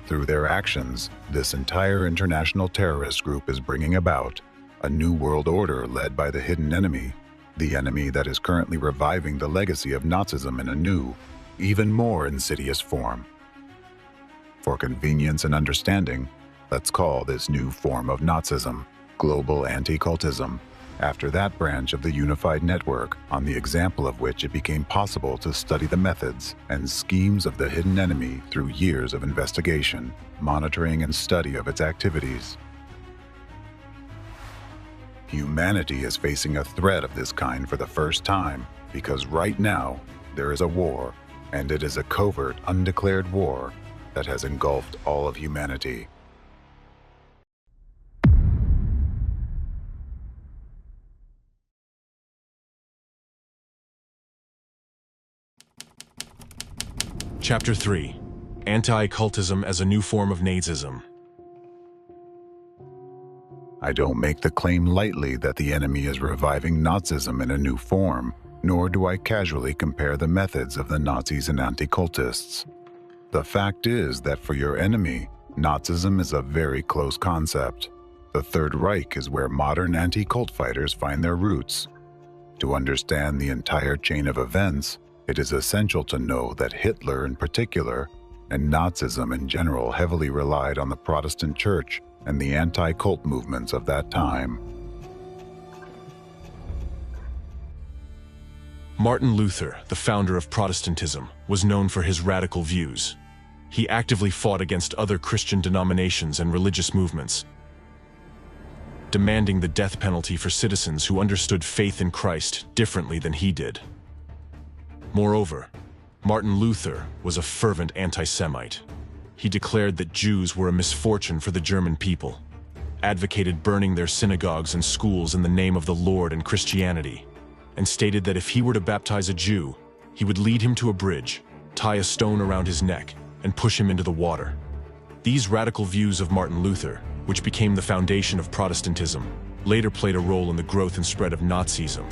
Speaker 1: Through their actions, this entire international terrorist group is bringing about a new world order led by the hidden enemy, the enemy that is currently reviving the legacy of Nazism in a new, even more insidious form. For convenience and understanding, let's call this new form of Nazism global anti-cultism, after that branch of the unified network, on the example of which it became possible to study the methods and schemes of the hidden enemy through years of investigation, monitoring, and study of its activities. Humanity is facing a threat of this kind for the first time, because right now there is a war, and it is a covert, undeclared war that has engulfed all of humanity.
Speaker 2: Chapter 3. Anti-Cultism as a New Form of Nazism.
Speaker 1: I don't make the claim lightly that the enemy is reviving Nazism in a new form, nor do I casually compare the methods of the Nazis and Anticultists. The fact is that for your enemy, Nazism is a very close concept. The Third Reich is where modern anti-cult fighters find their roots. To understand the entire chain of events, it is essential to know that Hitler in particular, and Nazism in general, heavily relied on the Protestant Church and the anti-cult movements of that time.
Speaker 2: Martin Luther, the founder of Protestantism, was known for his radical views. He actively fought against other Christian denominations and religious movements, demanding the death penalty for citizens who understood faith in Christ differently than he did. Moreover, Martin Luther was a fervent anti-Semite. He declared that Jews were a misfortune for the German people, advocated burning their synagogues and schools in the name of the Lord and Christianity, and stated that if he were to baptize a Jew, he would lead him to a bridge, tie a stone around his neck, and push him into the water. These radical views of Martin Luther, which became the foundation of Protestantism, later played a role in the growth and spread of Nazism.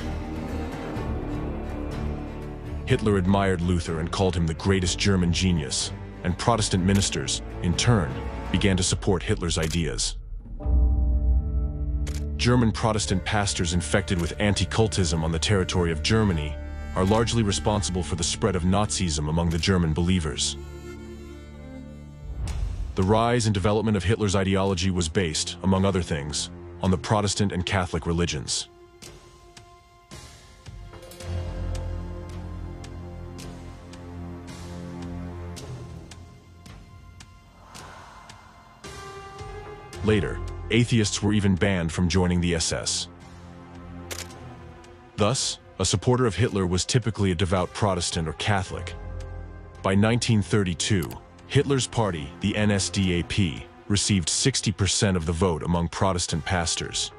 Speaker 2: Hitler admired Luther and called him the greatest German genius, and Protestant ministers, in turn, began to support Hitler's ideas. German Protestant pastors infected with anti-cultism on the territory of Germany are largely responsible for the spread of Nazism among the German believers. The rise and development of Hitler's ideology was based, among other things, on the Protestant and Catholic religions. Later, atheists were even banned from joining the SS. Thus, a supporter of Hitler was typically a devout Protestant or Catholic. By 1932, Hitler's party, the NSDAP, received 60% of the vote among Protestant pastors.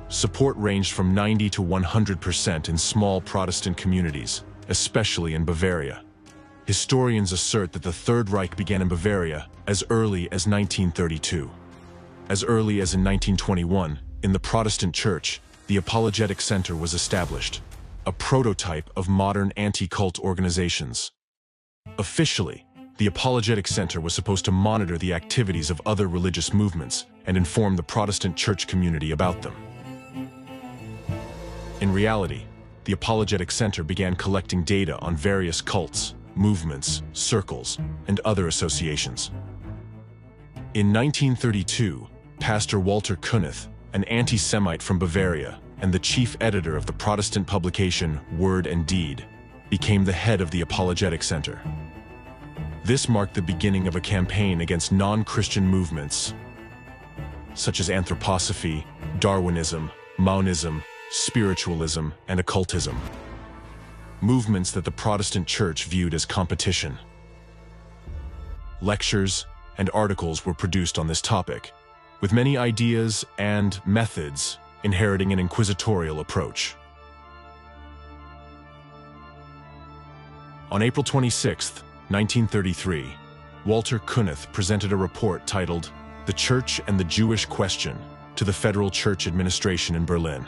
Speaker 2: Support ranged from 90 to 100% in small Protestant communities, especially in Bavaria. Historians assert that the Third Reich began in Bavaria as early as 1932. As early as in 1921, in the Protestant Church, the Apologetic Center was established, a prototype of modern anti-cult organizations. Officially, the Apologetic Center was supposed to monitor the activities of other religious movements and inform the Protestant church community about them. In reality, the Apologetic Center began collecting data on various cults, movements, circles, and other associations. In 1932, Pastor Walter Kunneth, an anti-Semite from Bavaria and the chief editor of the Protestant publication Word and Deed, became the head of the Apologetic Center. This marked the beginning of a campaign against non-Christian movements, such as anthroposophy, Darwinism, Maoism, spiritualism, and occultism. Movements that the Protestant Church viewed as competition. Lectures and articles were produced on this topic, with many ideas and methods inheriting an inquisitorial approach. On April 26, 1933, Walter Kunneth presented a report titled "The Church and the Jewish Question" to the Federal Church Administration in Berlin.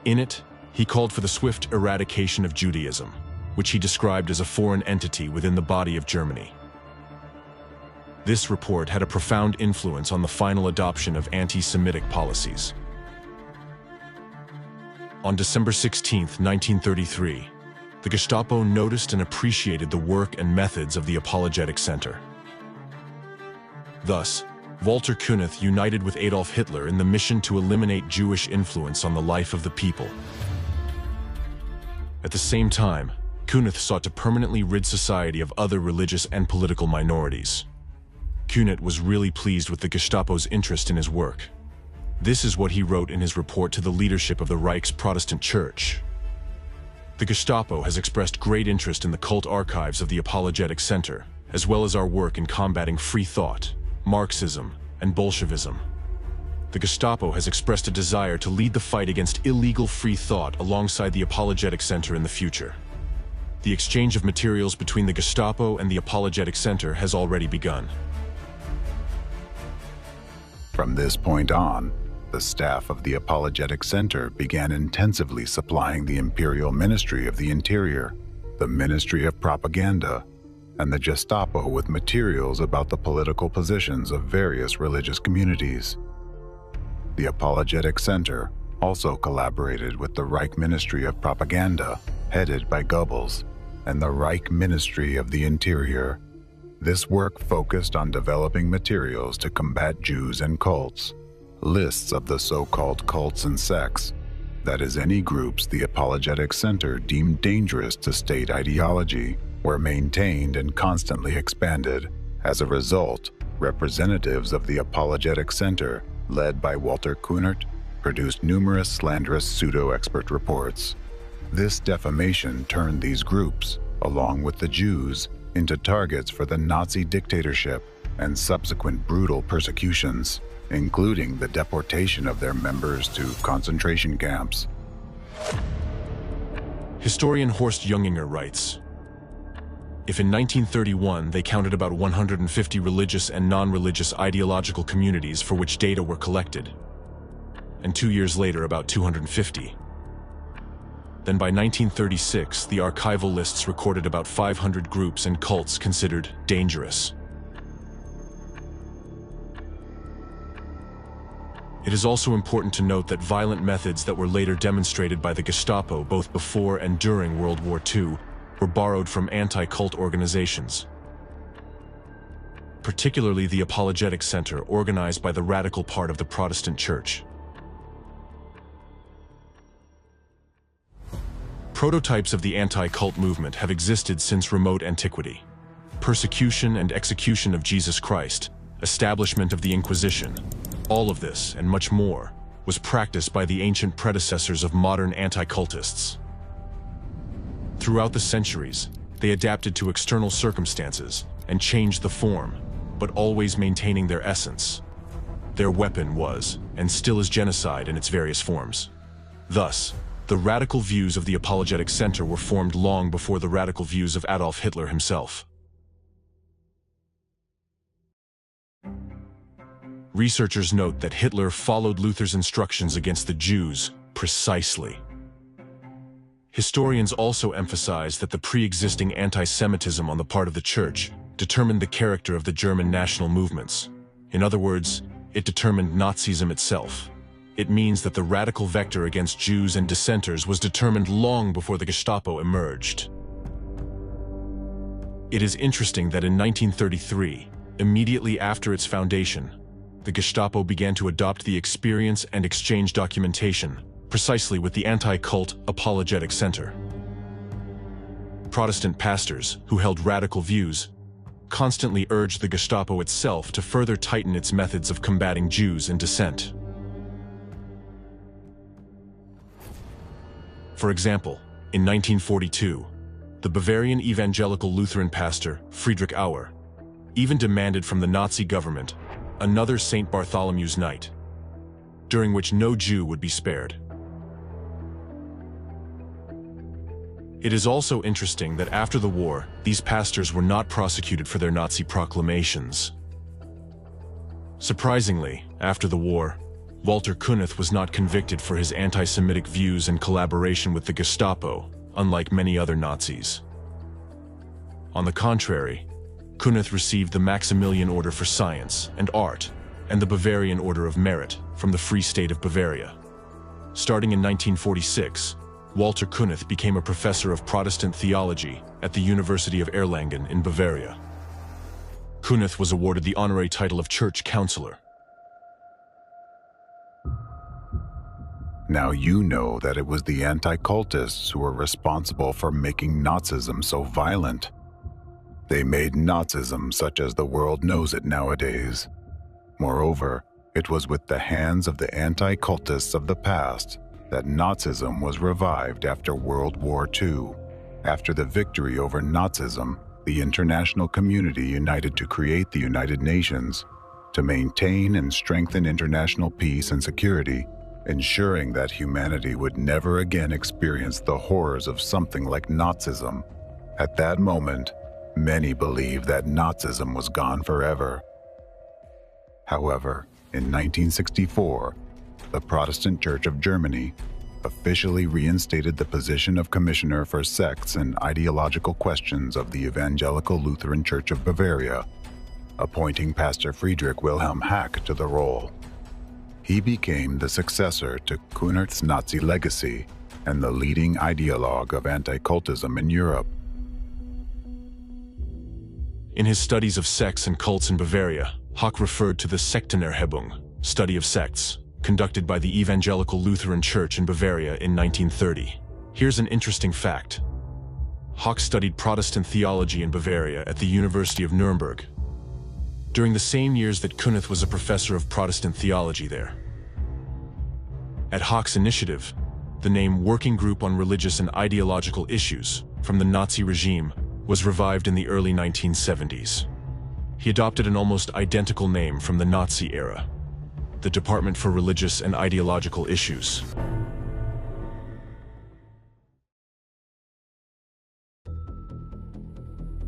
Speaker 2: In it, he called for the swift eradication of Judaism, which he described as a foreign entity within the body of Germany. This report had a profound influence on the final adoption of anti-Semitic policies. On December 16, 1933, the Gestapo noticed and appreciated the work and methods of the Apologetic Center. Thus, Walter Kunneth united with Adolf Hitler in the mission to eliminate Jewish influence on the life of the people. At the same time, Kunneth sought to permanently rid society of other religious and political minorities. Kunneth was really pleased with the Gestapo's interest in his work. This is what he wrote in his report to the leadership of the Reich's Protestant Church. The Gestapo has expressed great interest in the cult archives of the Apologetic Center, as well as our work in combating free thought, Marxism, and Bolshevism. The Gestapo has expressed a desire to lead the fight against illegal free thought alongside the Apologetic Center in the future. The exchange of materials between the Gestapo and the Apologetic Center has already begun.
Speaker 1: From this point on, the staff of the Apologetic Center began intensively supplying the Imperial Ministry of the Interior, the Ministry of Propaganda, and the Gestapo with materials about the political positions of various religious communities. The Apologetic Center also collaborated with the Reich Ministry of Propaganda, headed by Goebbels, and the Reich Ministry of the Interior. This work focused on developing materials to combat Jews and cults. Lists of the so-called cults and sects, that is, any groups the Apologetic Center deemed dangerous to state ideology, were maintained and constantly expanded. As a result, representatives of the Apologetic Center, led by Walter Kunneth, produced numerous slanderous pseudo-expert reports. This defamation turned these groups, along with the Jews, into targets for the Nazi dictatorship and subsequent brutal persecutions, including the deportation of their members to concentration camps.
Speaker 2: Historian Horst Junginger writes, if in 1931 they counted about 150 religious and non-religious ideological communities for which data were collected, and 2 years later about 250, then by 1936 the archival lists recorded about 500 groups and cults considered dangerous. It is also important to note that violent methods that were later demonstrated by the Gestapo both before and during World War II were borrowed from anti-cult organizations, particularly the Apologetic Center, organized by the radical part of the Protestant Church. Prototypes of the anti-cult movement have existed since remote antiquity. Persecution and execution of Jesus Christ, establishment of the Inquisition, all of this, and much more, was practiced by the ancient predecessors of modern anti-cultists. Throughout the centuries, they adapted to external circumstances and changed the form, but always maintaining their essence. Their weapon was, and still is, genocide in its various forms. Thus, the radical views of the Apologetic Center were formed long before the radical views of Adolf Hitler himself. Researchers note that Hitler followed Luther's instructions against the Jews precisely. Historians also emphasize that the pre-existing anti-Semitism on the part of the Church determined the character of the German national movements. In other words, it determined Nazism itself. It means that the radical vector against Jews and dissenters was determined long before the Gestapo emerged. It is interesting that in 1933, immediately after its foundation, the Gestapo began to adopt the experience and exchange documentation, precisely with the anti-cult Apologetic Center. Protestant pastors, who held radical views, constantly urged the Gestapo itself to further tighten its methods of combating Jews and dissent. For example, in 1942, the Bavarian evangelical Lutheran pastor, Friedrich Auer, even demanded from the Nazi government another St. Bartholomew's Night, during which no Jew would be spared. It is also interesting that after the war, these pastors were not prosecuted for their Nazi proclamations. Surprisingly, after the war, Walter Kunneth was not convicted for his anti-Semitic views and collaboration with the Gestapo, unlike many other Nazis. On the contrary, Kunneth received the Maximilian Order for Science and Art and the Bavarian Order of Merit from the Free State of Bavaria. Starting in 1946, Walter Kunneth became a professor of Protestant theology at the University of Erlangen in Bavaria. Kunith was awarded the honorary title of Church Counselor.
Speaker 1: Now you know that it was the Anticultists who were responsible for making Nazism so violent. They made Nazism such as the world knows it nowadays. Moreover, it was with the hands of the Anticultists of the past that Nazism was revived after World War II. After the victory over Nazism, the international community united to create the United Nations to maintain and strengthen international peace and security, ensuring that humanity would never again experience the horrors of something like Nazism. At that moment, many believed that Nazism was gone forever. However, in 1964, the Protestant Church of Germany officially reinstated the position of Commissioner for Sects and Ideological Questions of the Evangelical Lutheran Church of Bavaria, appointing Pastor Friedrich Wilhelm Hack to the role. He became the successor to Kunith's Nazi legacy and the leading ideologue of anti-cultism in Europe.
Speaker 2: In his studies of sects and cults in Bavaria, Hack referred to the Sektenerhebung, study of sects, conducted by the Evangelical Lutheran Church in Bavaria in 1930. Here's an interesting fact. Hack studied Protestant theology in Bavaria at the University of Nuremberg, during the same years that Kunith was a professor of Protestant theology there. At Hack's initiative, the name Working Group on Religious and Ideological Issues from the Nazi regime was revived in the early 1970s. He adopted an almost identical name from the Nazi era, the Department for Religious and Ideological Issues.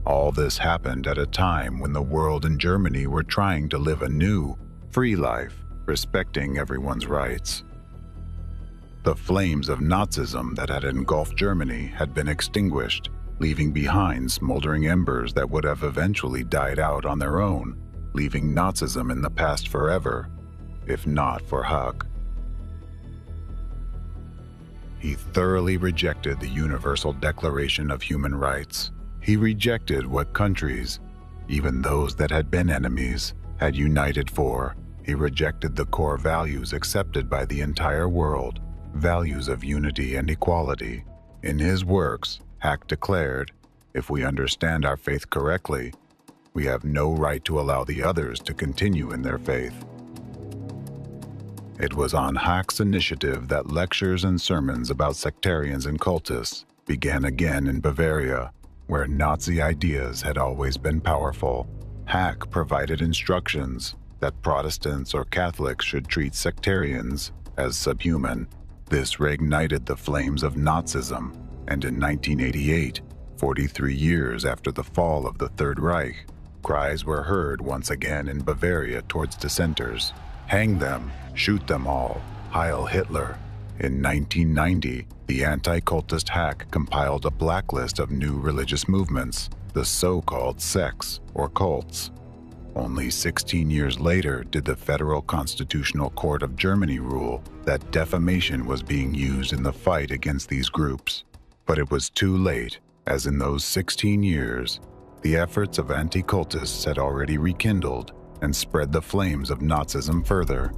Speaker 1: All this happened at a time when the world and Germany were trying to live a new, free life, respecting everyone's rights. The flames of Nazism that had engulfed Germany had been extinguished, leaving behind smoldering embers that would have eventually died out on their own, leaving Nazism in the past forever, if not for Hack. He thoroughly rejected the Universal Declaration of Human Rights. He rejected what countries, even those that had been enemies, had united for. He rejected the core values accepted by the entire world, values of unity and equality. In his works, Hack declared, if we understand our faith correctly, we have no right to allow the others to continue in their faith. It was on Hack's initiative that lectures and sermons about sectarians and cultists began again in Bavaria, where Nazi ideas had always been powerful. Hack provided instructions that Protestants or Catholics should treat sectarians as subhuman. This reignited the flames of Nazism, and in 1988, 43 years after the fall of the Third Reich, cries were heard once again in Bavaria towards dissenters. Hang them, shoot them all, Heil Hitler. In 1990, the anti-cultist Hack compiled a blacklist of new religious movements, the so-called sects or cults. Only 16 years later did the Federal Constitutional Court of Germany rule that defamation was being used in the fight against these groups. But it was too late, as in those 16 years, the efforts of anti-cultists had already rekindled and spread the flames of Nazism further.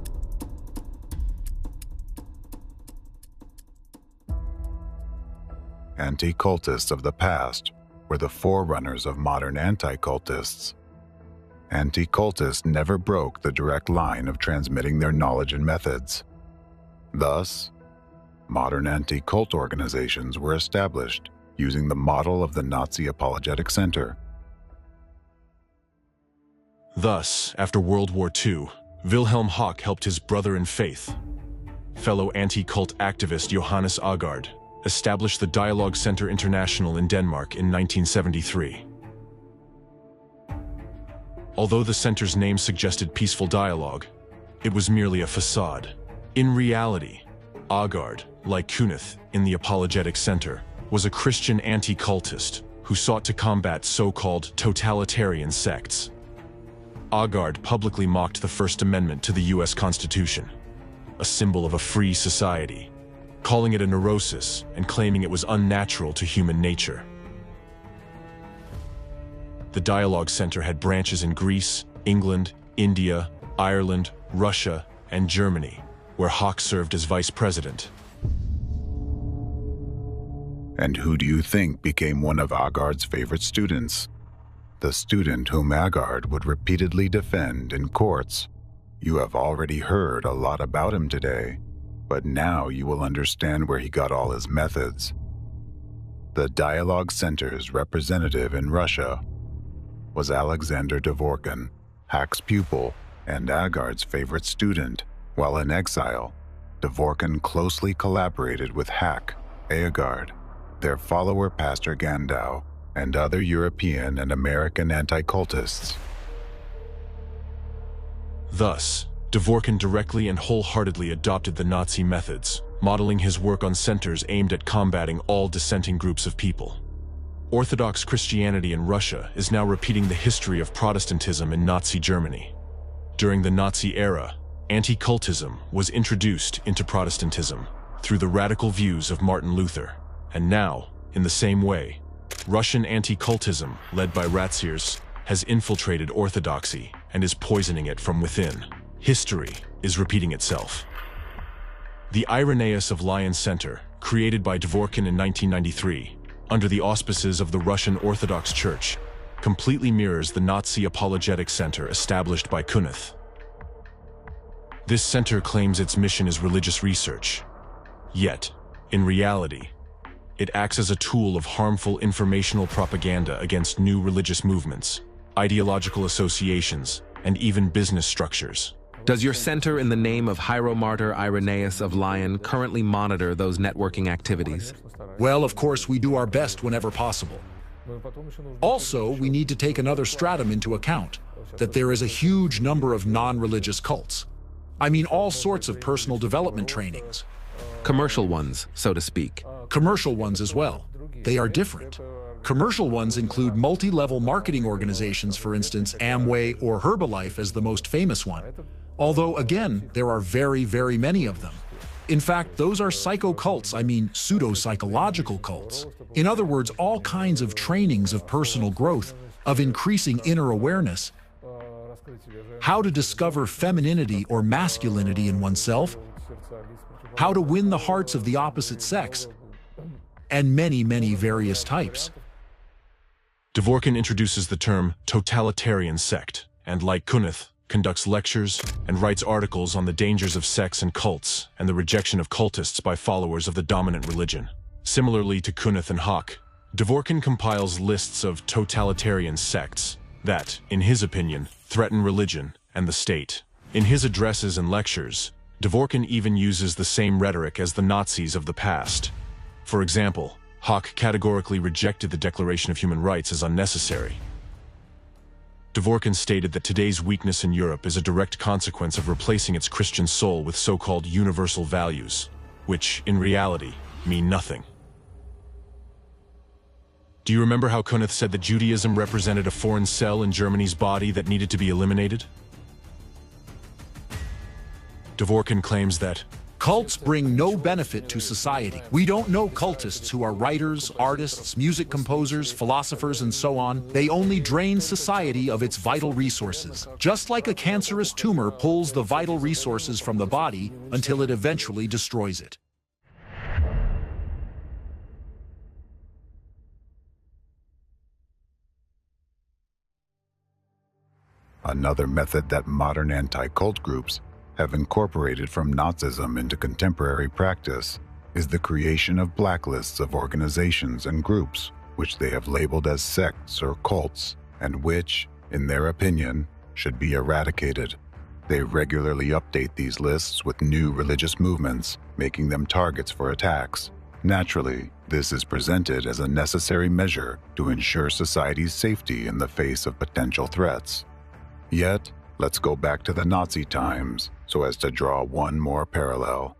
Speaker 1: Anti-cultists of the past were the forerunners of modern anti-cultists. Anti-cultists never broke the direct line of transmitting their knowledge and methods. Thus, modern anti-cult organizations were established using the model of the Nazi Apologetic Center.
Speaker 2: Thus, after World War II, Wilhelm Hack helped his brother in faith, fellow anti-cult activist Johannes Agard, establish the Dialogue Center International in Denmark in 1973. Although the center's name suggested peaceful dialogue, it was merely a facade. In reality, Agard, like Kunith in the Apologetic Center, was a Christian anti-cultist who sought to combat so-called totalitarian sects. Agard publicly mocked the First Amendment to the US Constitution, a symbol of a free society, calling it a neurosis and claiming it was unnatural to human nature. The Dialogue Center had branches in Greece, England, India, Ireland, Russia, and Germany, where Hawk served as vice president.
Speaker 1: And who do you think became one of Agard's favorite students? The student whom Agard would repeatedly defend in courts. You have already heard a lot about him today, but now you will understand where he got all his methods. The Dialogue Center's representative in Russia was Alexander Dvorkin, Hack's pupil and Agard's favorite student. While in exile, Dvorkin closely collaborated with Hack, Agard, their follower Pastor Gandau, and other European and American anti-cultists.
Speaker 2: Thus, Dvorkin directly and wholeheartedly adopted the Nazi methods, modeling his work on centers aimed at combating all dissenting groups of people. Orthodox Christianity in Russia is now repeating the history of Protestantism in Nazi Germany. During the Nazi era, Anti-Cultism was introduced into Protestantism through the radical views of Martin Luther. And now, in the same way, Russian anti-cultism, led by Ratsirs, has infiltrated orthodoxy and is poisoning it from within. History is repeating itself. The Irenaeus of Lion Center, created by Dvorkin in 1993, under the auspices of the Russian Orthodox Church, completely mirrors the Nazi Apologetic Center established by Kunith. This center claims its mission is religious research. Yet, in reality, it acts as a tool of harmful informational propaganda against new religious movements, ideological associations, and even business structures.
Speaker 9: Does your center in the name of Hieromartyr Irenaeus of Lion currently monitor those networking activities?
Speaker 15: Well, of course, we do our best whenever possible. Also, we need to take another stratum into account, that there is a huge number of non-religious cults. I mean, all sorts of personal development trainings.
Speaker 9: Commercial ones, so to speak.
Speaker 15: Commercial ones as well. They are different. Commercial ones include multi-level marketing organizations, for instance, Amway or Herbalife as the most famous one. Although, again, there are very, very many of them. In fact, those are psycho-cults, I mean pseudo-psychological cults. In other words, all kinds of trainings of personal growth, of increasing inner awareness, how to discover femininity or masculinity in oneself, how to win the hearts of the opposite sex, and many, many various types.
Speaker 2: Dvorkin introduces the term totalitarian sect, and like Kunith, conducts lectures and writes articles on the dangers of sects and cults and the rejection of cultists by followers of the dominant religion. Similarly to Kunith and Hawk, Dvorkin compiles lists of totalitarian sects that, in his opinion, threaten religion and the state. In his addresses and lectures, Dvorkin even uses the same rhetoric as the Nazis of the past. For example, Hawk categorically rejected the Declaration of Human Rights as unnecessary. Dvorkin stated that today's weakness in Europe is a direct consequence of replacing its Christian soul with so-called universal values, which, in reality, mean nothing. Do you remember how Kunith said that Judaism represented a foreign cell in Germany's body that needed to be eliminated? Dvorkin claims that
Speaker 15: cults bring no benefit to society. We don't know cultists who are writers, artists, music composers, philosophers, and so on. They only drain society of its vital resources. Just like a cancerous tumor pulls the vital resources from the body until it eventually destroys it.
Speaker 1: Another method that modern anti-cult groups have incorporated from Nazism into contemporary practice is the creation of blacklists of organizations and groups which they have labeled as sects or cults, and which, in their opinion, should be eradicated. They regularly update these lists with new religious movements, making them targets for attacks. Naturally, this is presented as a necessary measure to ensure society's safety in the face of potential threats. Yet, let's go back to the Nazi times so as to draw one more parallel.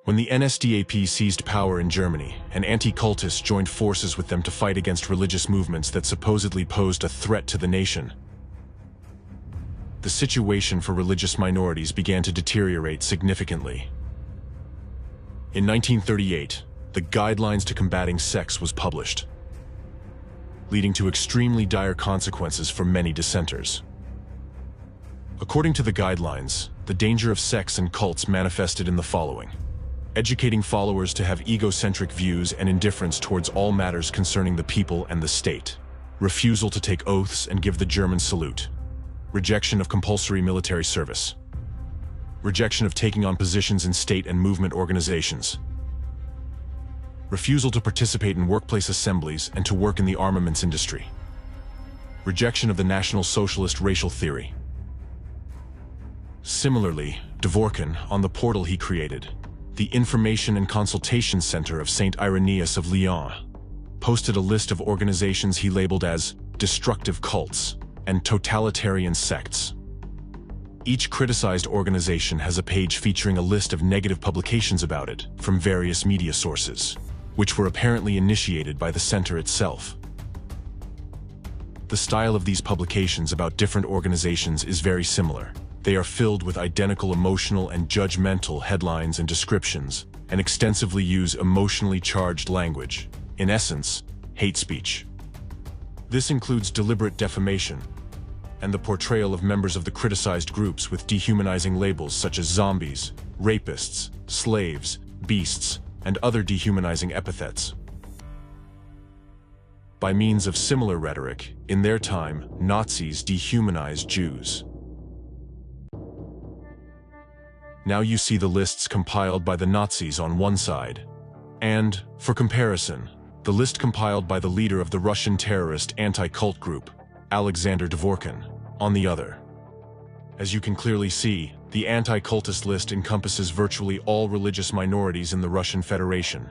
Speaker 2: When the NSDAP seized power in Germany, and anti-cultists joined forces with them to fight against religious movements that supposedly posed a threat to the nation, the situation for religious minorities began to deteriorate significantly. In 1938, the Guidelines to Combating Sects was published. leading to extremely dire consequences for many dissenters. According to the guidelines, the danger of sects and cults manifested in the following: educating followers to have egocentric views and indifference towards all matters concerning the people and the state, refusal to take oaths and give the German salute, rejection of compulsory military service, rejection of taking on positions in state and movement organizations, refusal to participate in workplace assemblies and to work in the armaments industry, rejection of the National Socialist racial theory. Similarly, Dvorkin, on the portal he created, the Information and Consultation Center of St. Irenaeus of Lyon, posted a list of organizations he labeled as destructive cults and totalitarian sects. Each criticized organization has a page featuring a list of negative publications about it from various media sources, which were apparently initiated by the center itself. The style of these publications about different organizations is very similar. They are filled with identical emotional and judgmental headlines and descriptions, and extensively use emotionally charged language, in essence, hate speech. This includes deliberate defamation and the portrayal of members of the criticized groups with dehumanizing labels such as zombies, rapists, slaves, beasts, and other dehumanizing epithets. By means of similar rhetoric, in their time, Nazis dehumanized Jews. Now you see the lists compiled by the Nazis on one side, and, for comparison, the list compiled by the leader of the Russian terrorist anti-cult group, Alexander Dvorkin, on the other. As you can clearly see, the anti-cultist list encompasses virtually all religious minorities in the Russian Federation,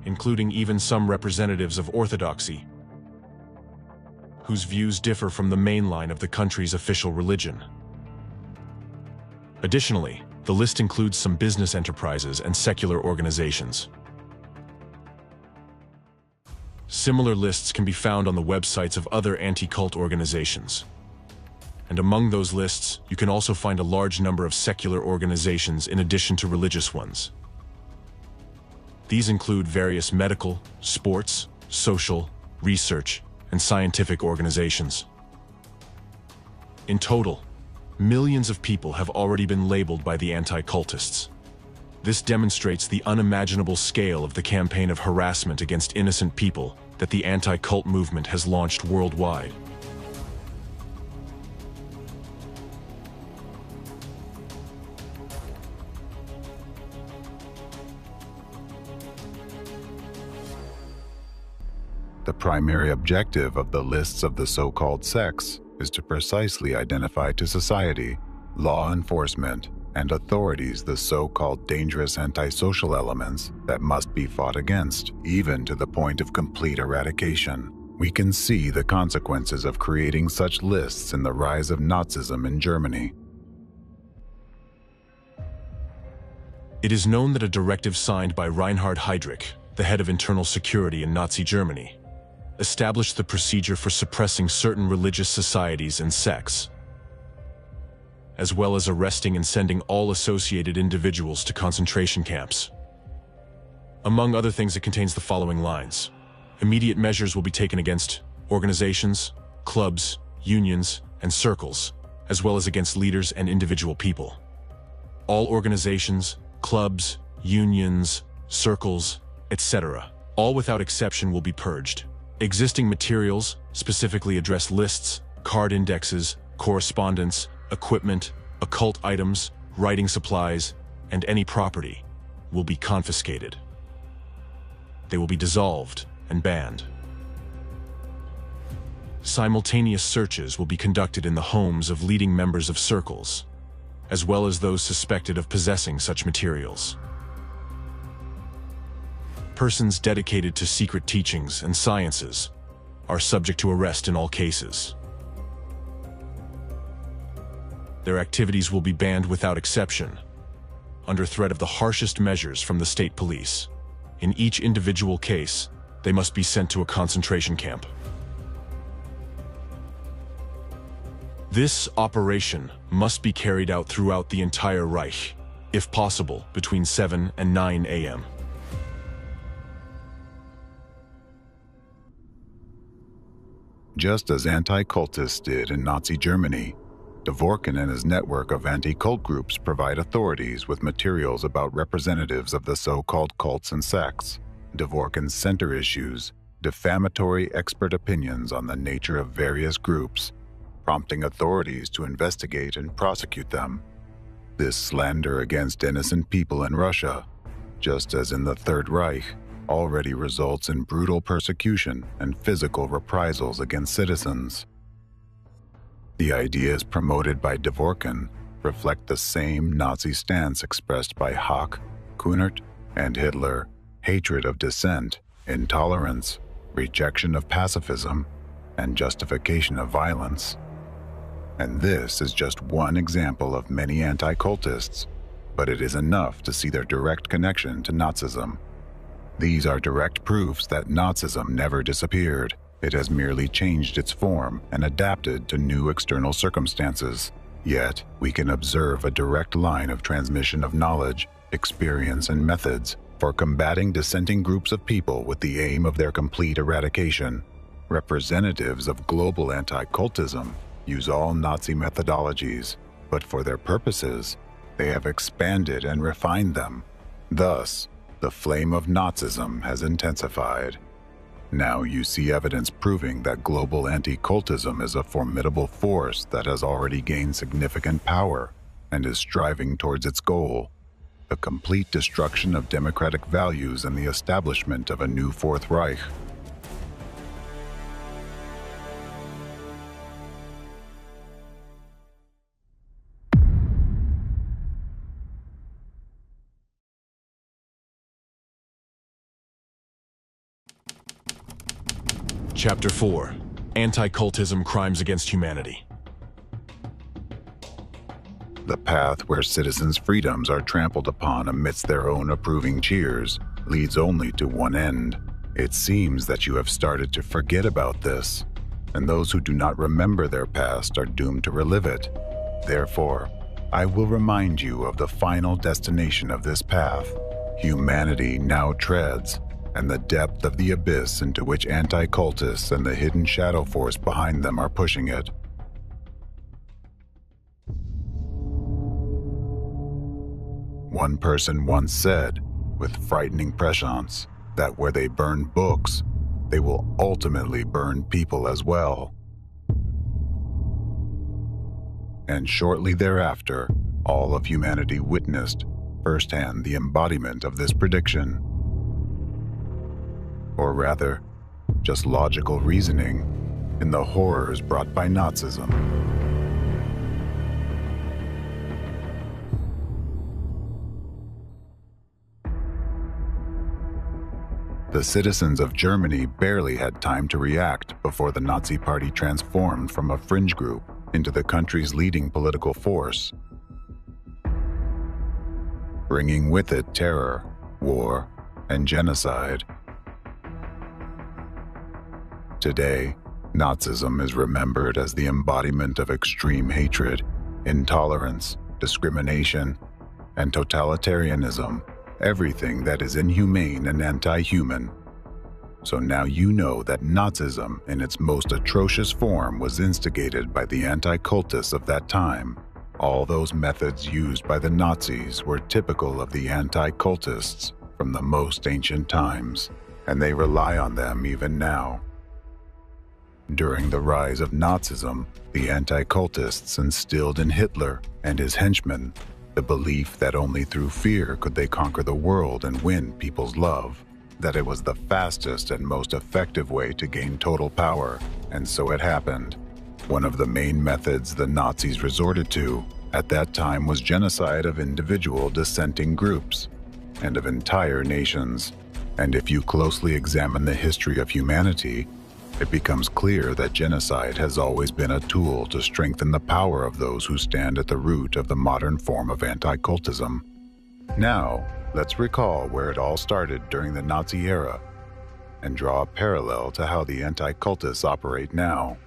Speaker 2: including even some representatives of Orthodoxy, whose views differ from the mainline of the country's official religion. Additionally, the list includes some business enterprises and secular organizations. Similar lists can be found on the websites of other anti-cult organizations. And among those lists, you can also find a large number of secular organizations in addition to religious ones. These include various medical, sports, social, research, and scientific organizations. In total, millions of people have already been labeled by the anti-cultists. This demonstrates the unimaginable scale of the campaign of harassment against innocent people that the anti-cult movement has launched worldwide.
Speaker 1: The primary objective of the lists of the so-called sects is to precisely identify to society, law enforcement, and authorities the so-called dangerous antisocial elements that must be fought against, even to the point of complete eradication. We can see the consequences of creating such lists in the rise of Nazism in Germany.
Speaker 2: It is known that a directive signed by Reinhard Heydrich, the head of internal security in Nazi Germany, established the procedure for suppressing certain religious societies and sects, as well as arresting and sending all associated individuals to concentration camps. Among other things, it contains the following lines: immediate measures will be taken against organizations, clubs, unions, and circles, as well as against leaders and individual people. All organizations, clubs, unions, circles, etc., all without exception will be purged. Existing materials, specifically address lists, card indexes, correspondence, equipment, occult items, writing supplies, and any property, will be confiscated. They will be dissolved and banned. Simultaneous searches will be conducted in the homes of leading members of circles, as well as those suspected of possessing such materials. Persons dedicated to secret teachings and sciences are subject to arrest in all cases. Their activities will be banned without exception, under threat of the harshest measures from the state police. In each individual case, they must be sent to a concentration camp. This operation must be carried out throughout the entire Reich, if possible, between 7 and 9 a.m.
Speaker 1: just as anti-cultists did in Nazi Germany. Dvorkin and his network of anti-cult groups provide authorities with materials about representatives of the so-called cults and sects. Dvorkin's center issues defamatory expert opinions on the nature of various groups, prompting authorities to investigate and prosecute them. This slander against innocent people in Russia, just as in the Third Reich, already results in brutal persecution and physical reprisals against citizens. The ideas promoted by Dvorkin reflect the same Nazi stance expressed by Hack, Kunert, and Hitler: hatred of dissent, intolerance, rejection of pacifism, and justification of violence. And this is just one example of many anti-cultists, but it is enough to see their direct connection to Nazism. These are direct proofs that Nazism never disappeared. It has merely changed its form and adapted to new external circumstances. Yet, we can observe a direct line of transmission of knowledge, experience, and methods for combating dissenting groups of people with the aim of their complete eradication. Representatives of global anti-cultism use all Nazi methodologies, but for their purposes, they have expanded and refined them. Thus, the flame of Nazism has intensified. Now you see evidence proving that global anti-cultism is a formidable force that has already gained significant power and is striving towards its goal: the complete destruction of democratic values and the establishment of a new Fourth Reich.
Speaker 2: Chapter 4: Anti-Cultism Crimes Against Humanity.
Speaker 1: The path where citizens' freedoms are trampled upon amidst their own approving cheers leads only to one end. It seems that you have started to forget about this, and those who do not remember their past are doomed to relive it. Therefore, I will remind you of the final destination of this path. Humanity now treads, and the depth of the abyss into which anti-cultists and the hidden shadow force behind them are pushing it. One person once said, with frightening prescience, that where they burn books, they will ultimately burn people as well. And shortly thereafter, all of humanity witnessed firsthand the embodiment of this prediction. Or rather, just logical reasoning in the horrors brought by Nazism. The citizens of Germany barely had time to react before the Nazi Party transformed from a fringe group into the country's leading political force, bringing with it terror, war, and genocide. Today, Nazism is remembered as the embodiment of extreme hatred, intolerance, discrimination, and totalitarianism, everything that is inhumane and anti-human. So now you know that Nazism in its most atrocious form was instigated by the anti-cultists of that time. All those methods used by the Nazis were typical of the anti-cultists from the most ancient times, and they rely on them even now. During the rise of Nazism, the anti-cultists instilled in Hitler and his henchmen the belief that only through fear could they conquer the world and win people's love, that it was the fastest and most effective way to gain total power, and so it happened. One of the main methods the Nazis resorted to at that time was genocide of individual dissenting groups and of entire nations. And if you closely examine the history of humanity, it becomes clear that genocide has always been a tool to strengthen the power of those who stand at the root of the modern form of anti-cultism. Now, let's recall where it all started during the Nazi era and draw a parallel to how the anti-cultists operate now.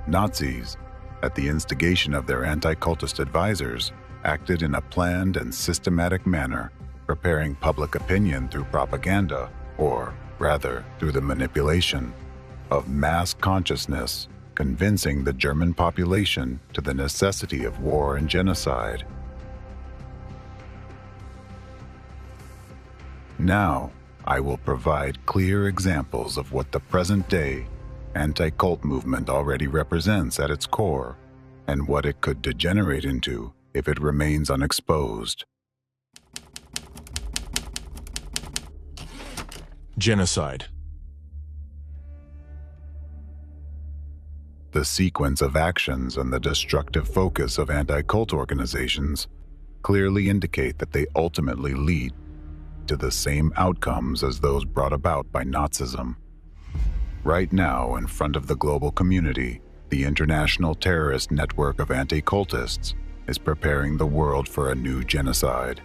Speaker 1: Nazis, at the instigation of their anti-cultist advisors, acted in a planned and systematic manner, preparing public opinion through propaganda, or, rather through the manipulation of mass consciousness, convincing the German population to the necessity of war and genocide. Now, I will provide clear examples of what the present-day anti-cult movement already represents at its core, and what it could degenerate into if it remains unexposed.
Speaker 2: Genocide.
Speaker 1: The sequence of actions and the destructive focus of anti-cult organizations clearly indicate that they ultimately lead to the same outcomes as those brought about by Nazism. Right now, in front of the global community, the international terrorist network of anti-cultists is preparing the world for a new genocide.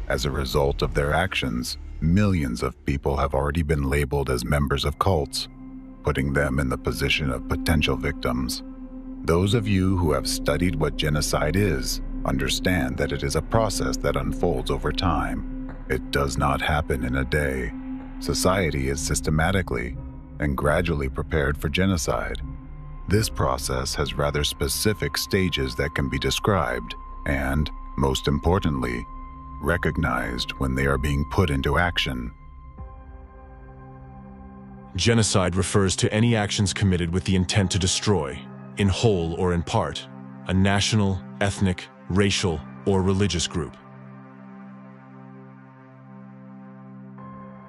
Speaker 1: As a result of their actions, millions of people have already been labeled as members of cults, putting them in the position of potential victims. Those of you who have studied what genocide is understand that it is a process that unfolds over time. It does not happen in a day. Society is systematically and gradually prepared for genocide. This process has rather specific stages that can be described and, most importantly, recognized when they are being put into action.
Speaker 2: Genocide refers to any actions committed with the intent to destroy, in whole or in part, a national, ethnic, racial, or religious group.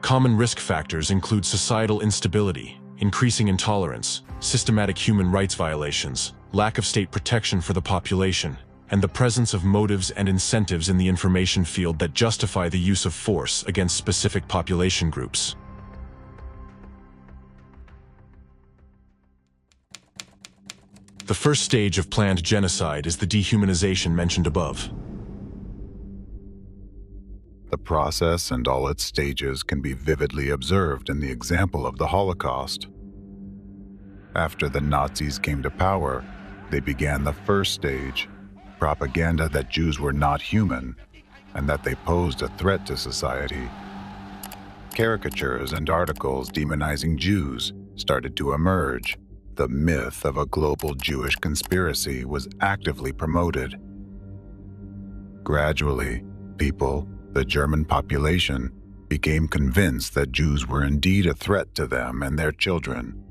Speaker 2: Common risk factors include societal instability, increasing intolerance, systematic human rights violations, lack of state protection for the population, and the presence of motives and incentives in the information field that justify the use of force against specific population groups. The first stage of planned genocide is the dehumanization mentioned above.
Speaker 1: The process and all its stages can be vividly observed in the example of the Holocaust. After the Nazis came to power, they began the first stage, propaganda that Jews were not human and that they posed a threat to society. Caricatures and articles demonizing Jews started to emerge. The myth of a global Jewish conspiracy was actively promoted. Gradually, people, the German population, became convinced that Jews were indeed a threat to them and their children.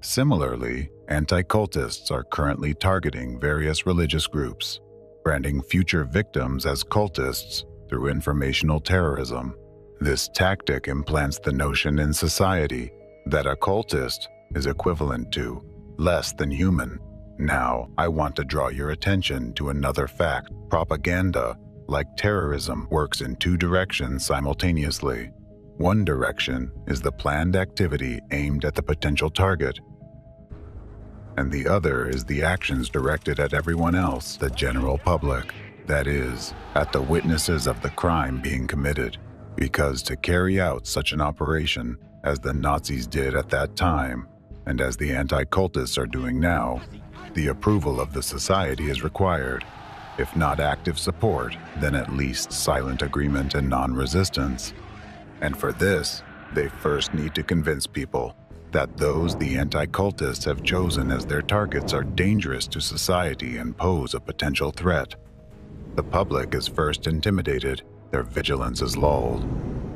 Speaker 1: Similarly, anti-cultists are currently targeting various religious groups, branding future victims as cultists through informational terrorism. This tactic implants the notion in society that a cultist is equivalent to less than human. Now, I want to draw your attention to another fact. Propaganda, like terrorism, works in two directions simultaneously. One direction is the planned activity aimed at the potential target, and the other is the actions directed at everyone else, the general public, that is, at the witnesses of the crime being committed. Because to carry out such an operation, as the Nazis did at that time, and as the anti-cultists are doing now, the approval of the society is required. If not active support, then at least silent agreement and non-resistance. And for this, they first need to convince people that those the anti-cultists have chosen as their targets are dangerous to society and pose a potential threat. The public is first intimidated, their vigilance is lulled,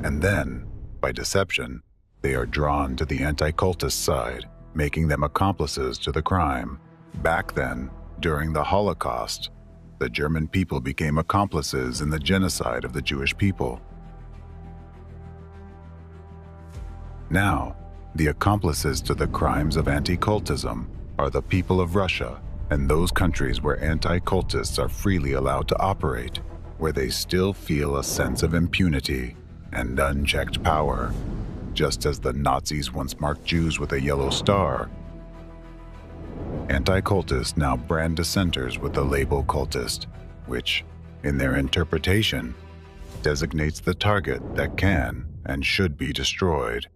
Speaker 1: and then, by deception, they are drawn to the anti-cultist side, making them accomplices to the crime. Back then, during the Holocaust, the German people became accomplices in the genocide of the Jewish people. Now, the accomplices to the crimes of anti-cultism are the people of Russia and those countries where anti-cultists are freely allowed to operate, where they still feel a sense of impunity and unchecked power. Just as the Nazis once marked Jews with a yellow star, anti-cultists now brand dissenters with the label cultist, which, in their interpretation, designates the target that can and should be destroyed.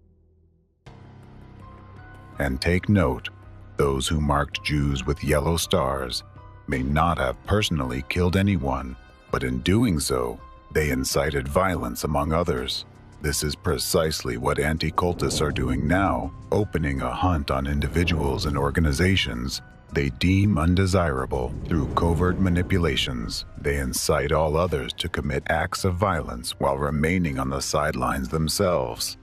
Speaker 1: And take note, those who marked Jews with yellow stars may not have personally killed anyone, but in doing so, they incited violence among others. This is precisely what anti-cultists are doing now, opening a hunt on individuals and organizations they deem undesirable through covert manipulations. They incite all others to commit acts of violence while remaining on the sidelines themselves.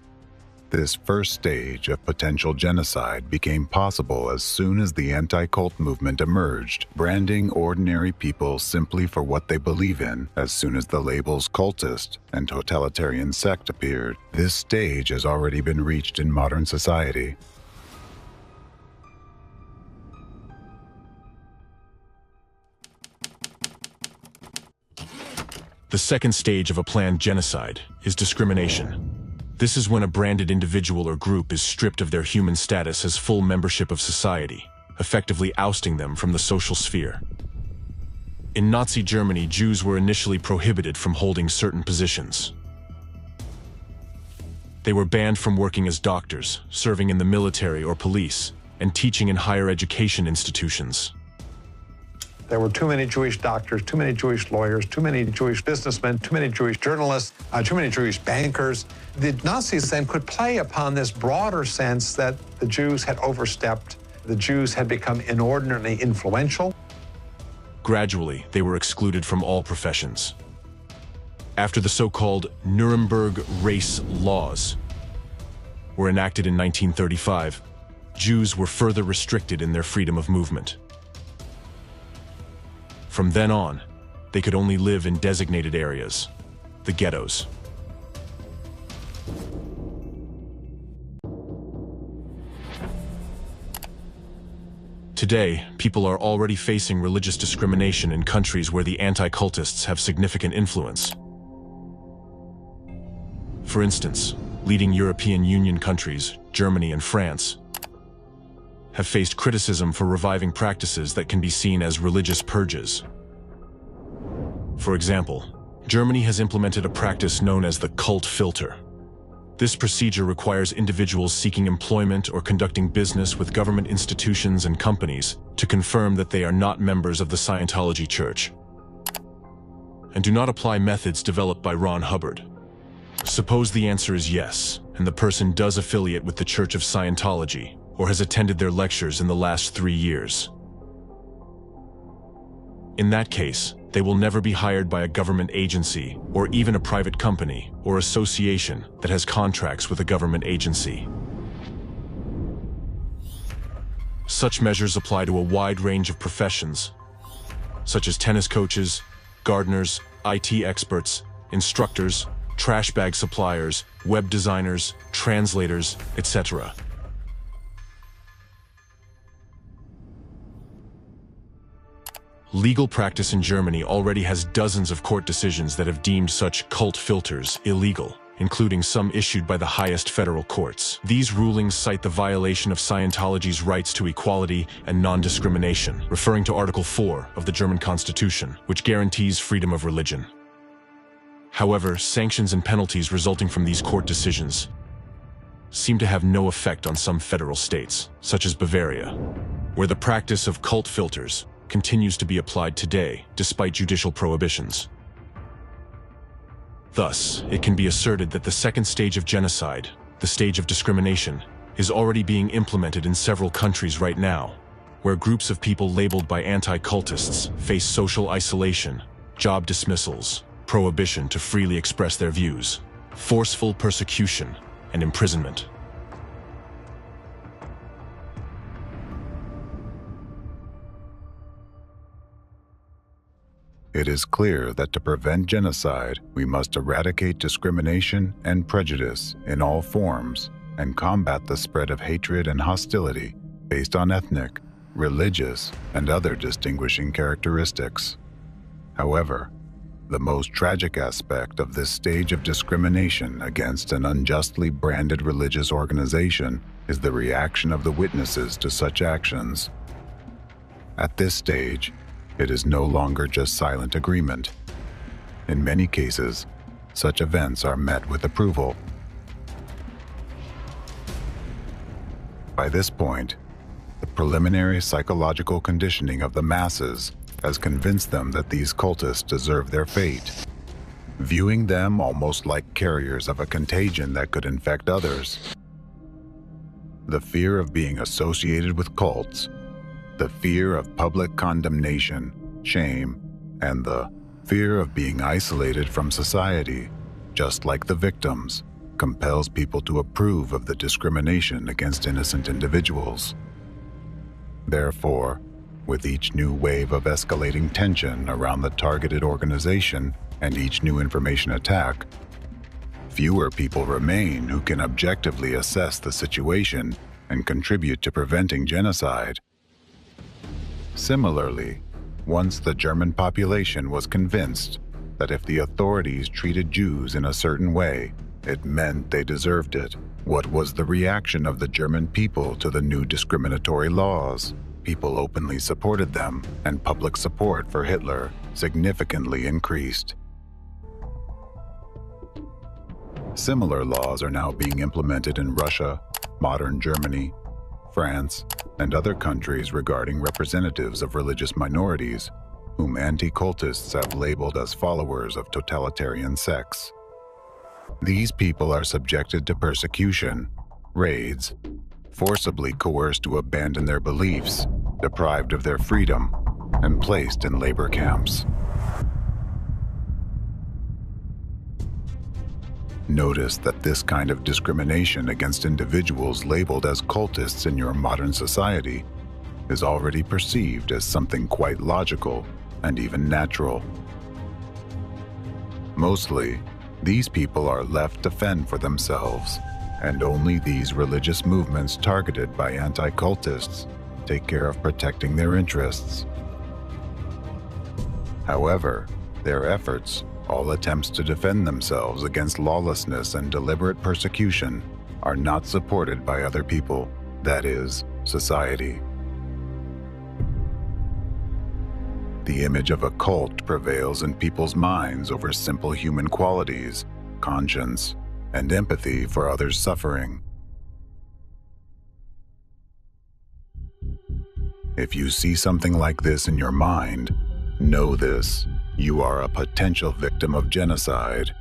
Speaker 1: This first stage of potential genocide became possible as soon as the anti-cult movement emerged, branding ordinary people simply for what they believe in. As soon as the labels cultist and totalitarian sect appeared, this stage has already been reached in modern society.
Speaker 2: The second stage of a planned genocide is discrimination. This is when a branded individual or group is stripped of their human status as full membership of society, effectively ousting them from the social sphere. In Nazi Germany, Jews were initially prohibited from holding certain positions. They were banned from working as doctors, serving in the military or police, and teaching in higher education institutions.
Speaker 8: There were too many Jewish doctors, too many Jewish lawyers, too many Jewish businessmen, too many Jewish journalists, too many Jewish bankers. The Nazis then could play upon this broader sense that the Jews had overstepped, the Jews had become inordinately influential.
Speaker 2: Gradually, they were excluded from all professions. After the so-called Nuremberg race laws were enacted in 1935, Jews were further restricted in their freedom of movement. From then on, they could only live in designated areas, the ghettos. Today, people are already facing religious discrimination in countries where the anti-cultists have significant influence. For instance, leading European Union countries, Germany and France, have faced criticism for reviving practices that can be seen as religious purges. For example, Germany has implemented a practice known as the cult filter. This procedure requires individuals seeking employment or conducting business with government institutions and companies to confirm that they are not members of the Scientology Church, and do not apply methods developed by Ron Hubbard. Suppose the answer is yes, and the person does affiliate with the Church of Scientology, or has attended their lectures in the last 3 years. In that case, they will never be hired by a government agency or even a private company or association that has contracts with a government agency. Such measures apply to a wide range of professions, such as tennis coaches, gardeners, IT experts, instructors, trash bag suppliers, web designers, translators, etc. Legal practice in Germany already has dozens of court decisions that have deemed such cult filters illegal, including some issued by the highest federal courts. These rulings cite the violation of Scientology's rights to equality and non-discrimination, referring to Article 4 of the German Constitution, which guarantees freedom of religion. However, sanctions and penalties resulting from these court decisions seem to have no effect on some federal states, such as Bavaria, where the practice of cult filters continues to be applied today, despite judicial prohibitions. Thus, it can be asserted that the second stage of genocide, the stage of discrimination, is already being implemented in several countries right now, where groups of people labeled by anti-cultists face social isolation, job dismissals, prohibition to freely express their views, forceful persecution, and imprisonment.
Speaker 1: It is clear that to prevent genocide, we must eradicate discrimination and prejudice in all forms and combat the spread of hatred and hostility based on ethnic, religious, and other distinguishing characteristics. However, the most tragic aspect of this stage of discrimination against an unjustly branded religious organization is the reaction of the witnesses to such actions. At this stage, it is no longer just silent agreement. In many cases, such events are met with approval. By this point, the preliminary psychological conditioning of the masses has convinced them that these cultists deserve their fate, viewing them almost like carriers of a contagion that could infect others. The fear of being associated with cults, the fear of public condemnation, shame, and the fear of being isolated from society, just like the victims, compels people to approve of the discrimination against innocent individuals. Therefore, with each new wave of escalating tension around the targeted organization and each new information attack, fewer people remain who can objectively assess the situation and contribute to preventing genocide. Similarly, once the German population was convinced that if the authorities treated Jews in a certain way, it meant they deserved it, what was the reaction of the German people to the new discriminatory laws? People openly supported them, and public support for Hitler significantly increased. Similar laws are now being implemented in Russia, modern Germany, France, and other countries regarding representatives of religious minorities, whom anti-cultists have labeled as followers of totalitarian sects. These people are subjected to persecution, raids, forcibly coerced to abandon their beliefs, deprived of their freedom, and placed in labor camps. Notice that this kind of discrimination against individuals labeled as cultists in your modern society is already perceived as something quite logical and even natural. Mostly, these people are left to fend for themselves, and only these religious movements targeted by anti-cultists take care of protecting their interests. However, their efforts, all attempts to defend themselves against lawlessness and deliberate persecution, are not supported by other people, that is, society. The image of a cult prevails in people's minds over simple human qualities, conscience, and empathy for others' suffering. If you see something like this in your mind, know this: you are a potential victim of genocide.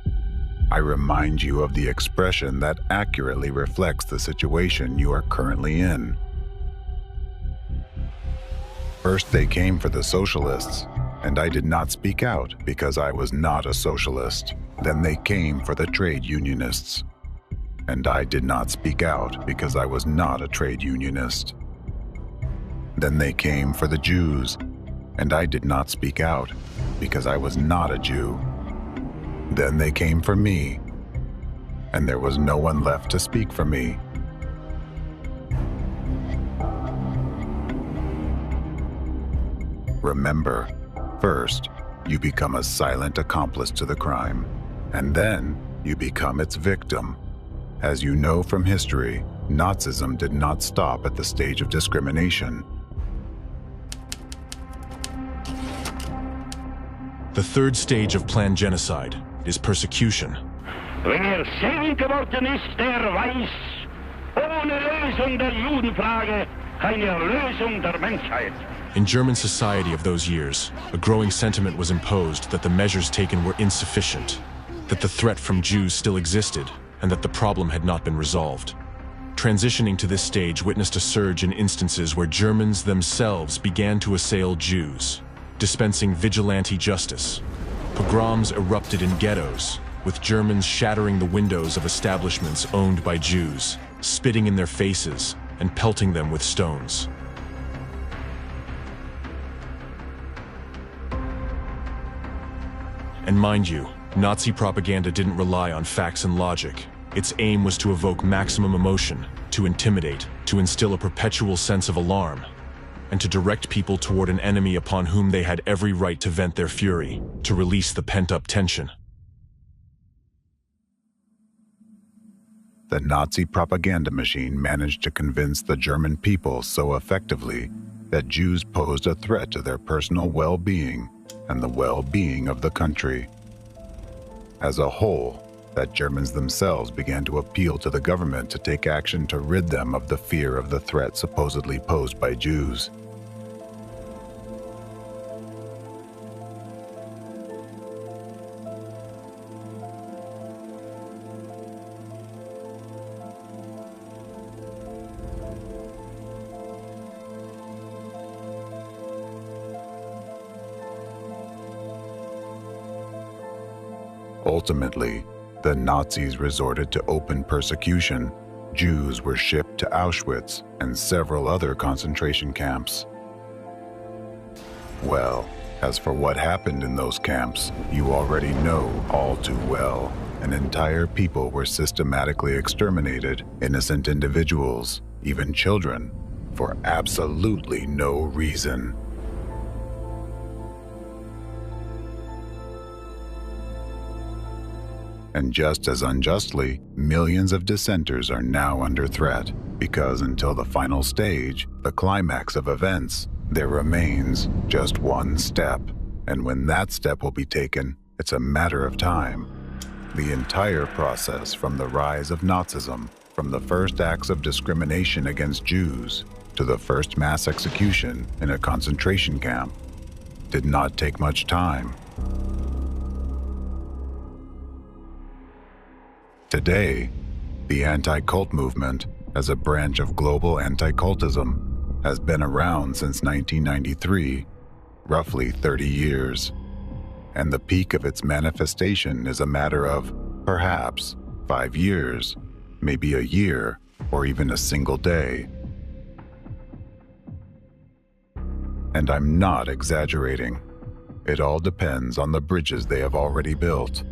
Speaker 1: I remind you of the expression that accurately reflects the situation you are currently in. First they came for the socialists, and I did not speak out because I was not a socialist. Then they came for the trade unionists, and I did not speak out because I was not a trade unionist. Then they came for the Jews, and I did not speak out because I was not a Jew. Then they came for me, and there was no one left to speak for me. Remember, first, you become a silent accomplice to the crime, and then you become its victim. As you know from history, Nazism did not stop at the stage of discrimination.
Speaker 2: The third stage of planned genocide is persecution.
Speaker 13: Wer selig geworden ist, der weiß, ohne Lösung der Judenfrage keine Erlösung der Menschheit.
Speaker 2: In German society of those years, a growing sentiment was imposed that the measures taken were insufficient, that the threat from Jews still existed, and that the problem had not been resolved. Transitioning to this stage witnessed a surge in instances where Germans themselves began to assail Jews, dispensing vigilante justice. Pogroms erupted in ghettos, with Germans shattering the windows of establishments owned by Jews, spitting in their faces, and pelting them with stones. And mind you, Nazi propaganda didn't rely on facts and logic. Its aim was to evoke maximum emotion, to intimidate, to instill a perpetual sense of alarm, and to direct people toward an enemy upon whom they had every right to vent their fury, to release the pent-up tension.
Speaker 1: The Nazi propaganda machine managed to convince the German people so effectively that Jews posed a threat to their personal well-being and the well-being of the country. As a whole, that Germans themselves began to appeal to the government to take action to rid them of the fear of the threat supposedly posed by Jews. Ultimately, the Nazis resorted to open persecution. Jews were shipped to Auschwitz and several other concentration camps. Well, as for what happened in those camps, you already know all too well. An entire people were systematically exterminated, innocent individuals, even children, for absolutely no reason. And just as unjustly, millions of dissenters are now under threat, because until the final stage, the climax of events, there remains just one step. And when that step will be taken, it's a matter of time. The entire process from the rise of Nazism, from the first acts of discrimination against Jews, to the first mass execution in a concentration camp, did not take much time. Today, the anti-cult movement, as a branch of global anti-cultism, has been around since 1993, roughly 30 years. And the peak of its manifestation is a matter of, perhaps, 5 years, maybe a year, or even a single day. And I'm not exaggerating. It all depends on the bridges they have already built,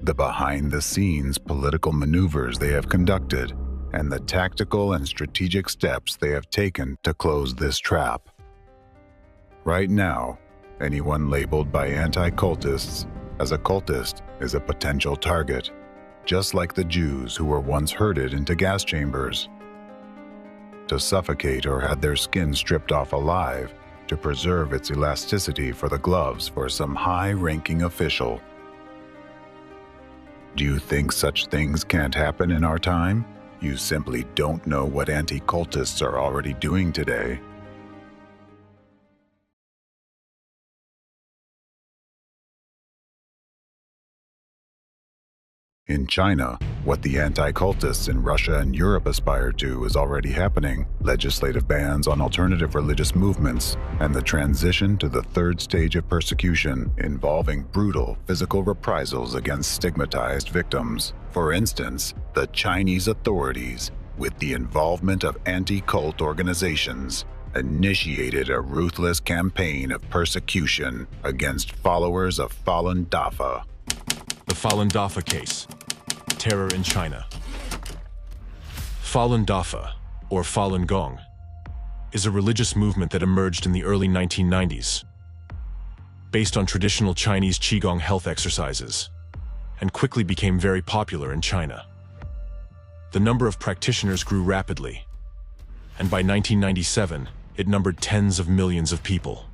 Speaker 1: the behind-the-scenes political maneuvers they have conducted, and the tactical and strategic steps they have taken to close this trap. Right now, anyone labeled by anti-cultists as a cultist is a potential target, just like the Jews who were once herded into gas chambers to suffocate or had their skin stripped off alive to preserve its elasticity for the gloves for some high-ranking official. Do you think such things can't happen in our time? You simply don't know what anti-cultists are already doing today. In China, what the anti-cultists in Russia and Europe aspire to is already happening: legislative bans on alternative religious movements, and the transition to the third stage of persecution involving brutal physical reprisals against stigmatized victims. For instance, the Chinese authorities, with the involvement of anti-cult organizations, initiated a ruthless campaign of persecution against followers of Falun Dafa.
Speaker 2: The Falun Dafa case. Terror in China. Falun Dafa, or Falun Gong, is a religious movement that emerged in the early 1990s, based on traditional Chinese Qigong health exercises, and quickly became very popular in China. The number of practitioners grew rapidly, and by 1997, it numbered tens of millions of people.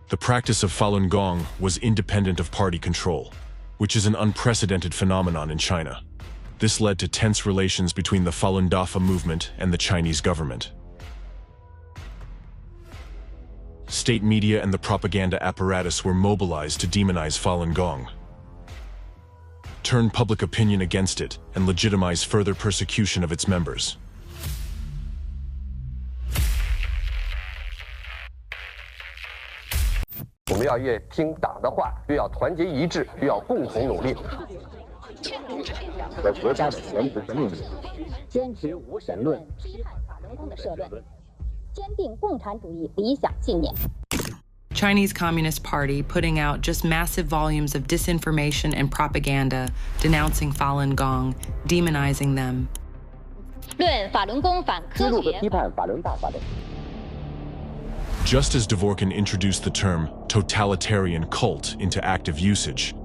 Speaker 2: The practice of Falun Gong was independent of party control, which is an unprecedented phenomenon in China. This led to tense relations between the Falun Dafa movement and the Chinese government. State media and the propaganda apparatus were mobilized to demonize Falun Gong, turn public opinion against it, and legitimize further persecution of its members.
Speaker 17: Chinese Communist Party putting out just massive volumes of disinformation and propaganda denouncing Falun Gong, demonizing them.
Speaker 2: Just as Dvorkin introduced the term totalitarian cult into active usage,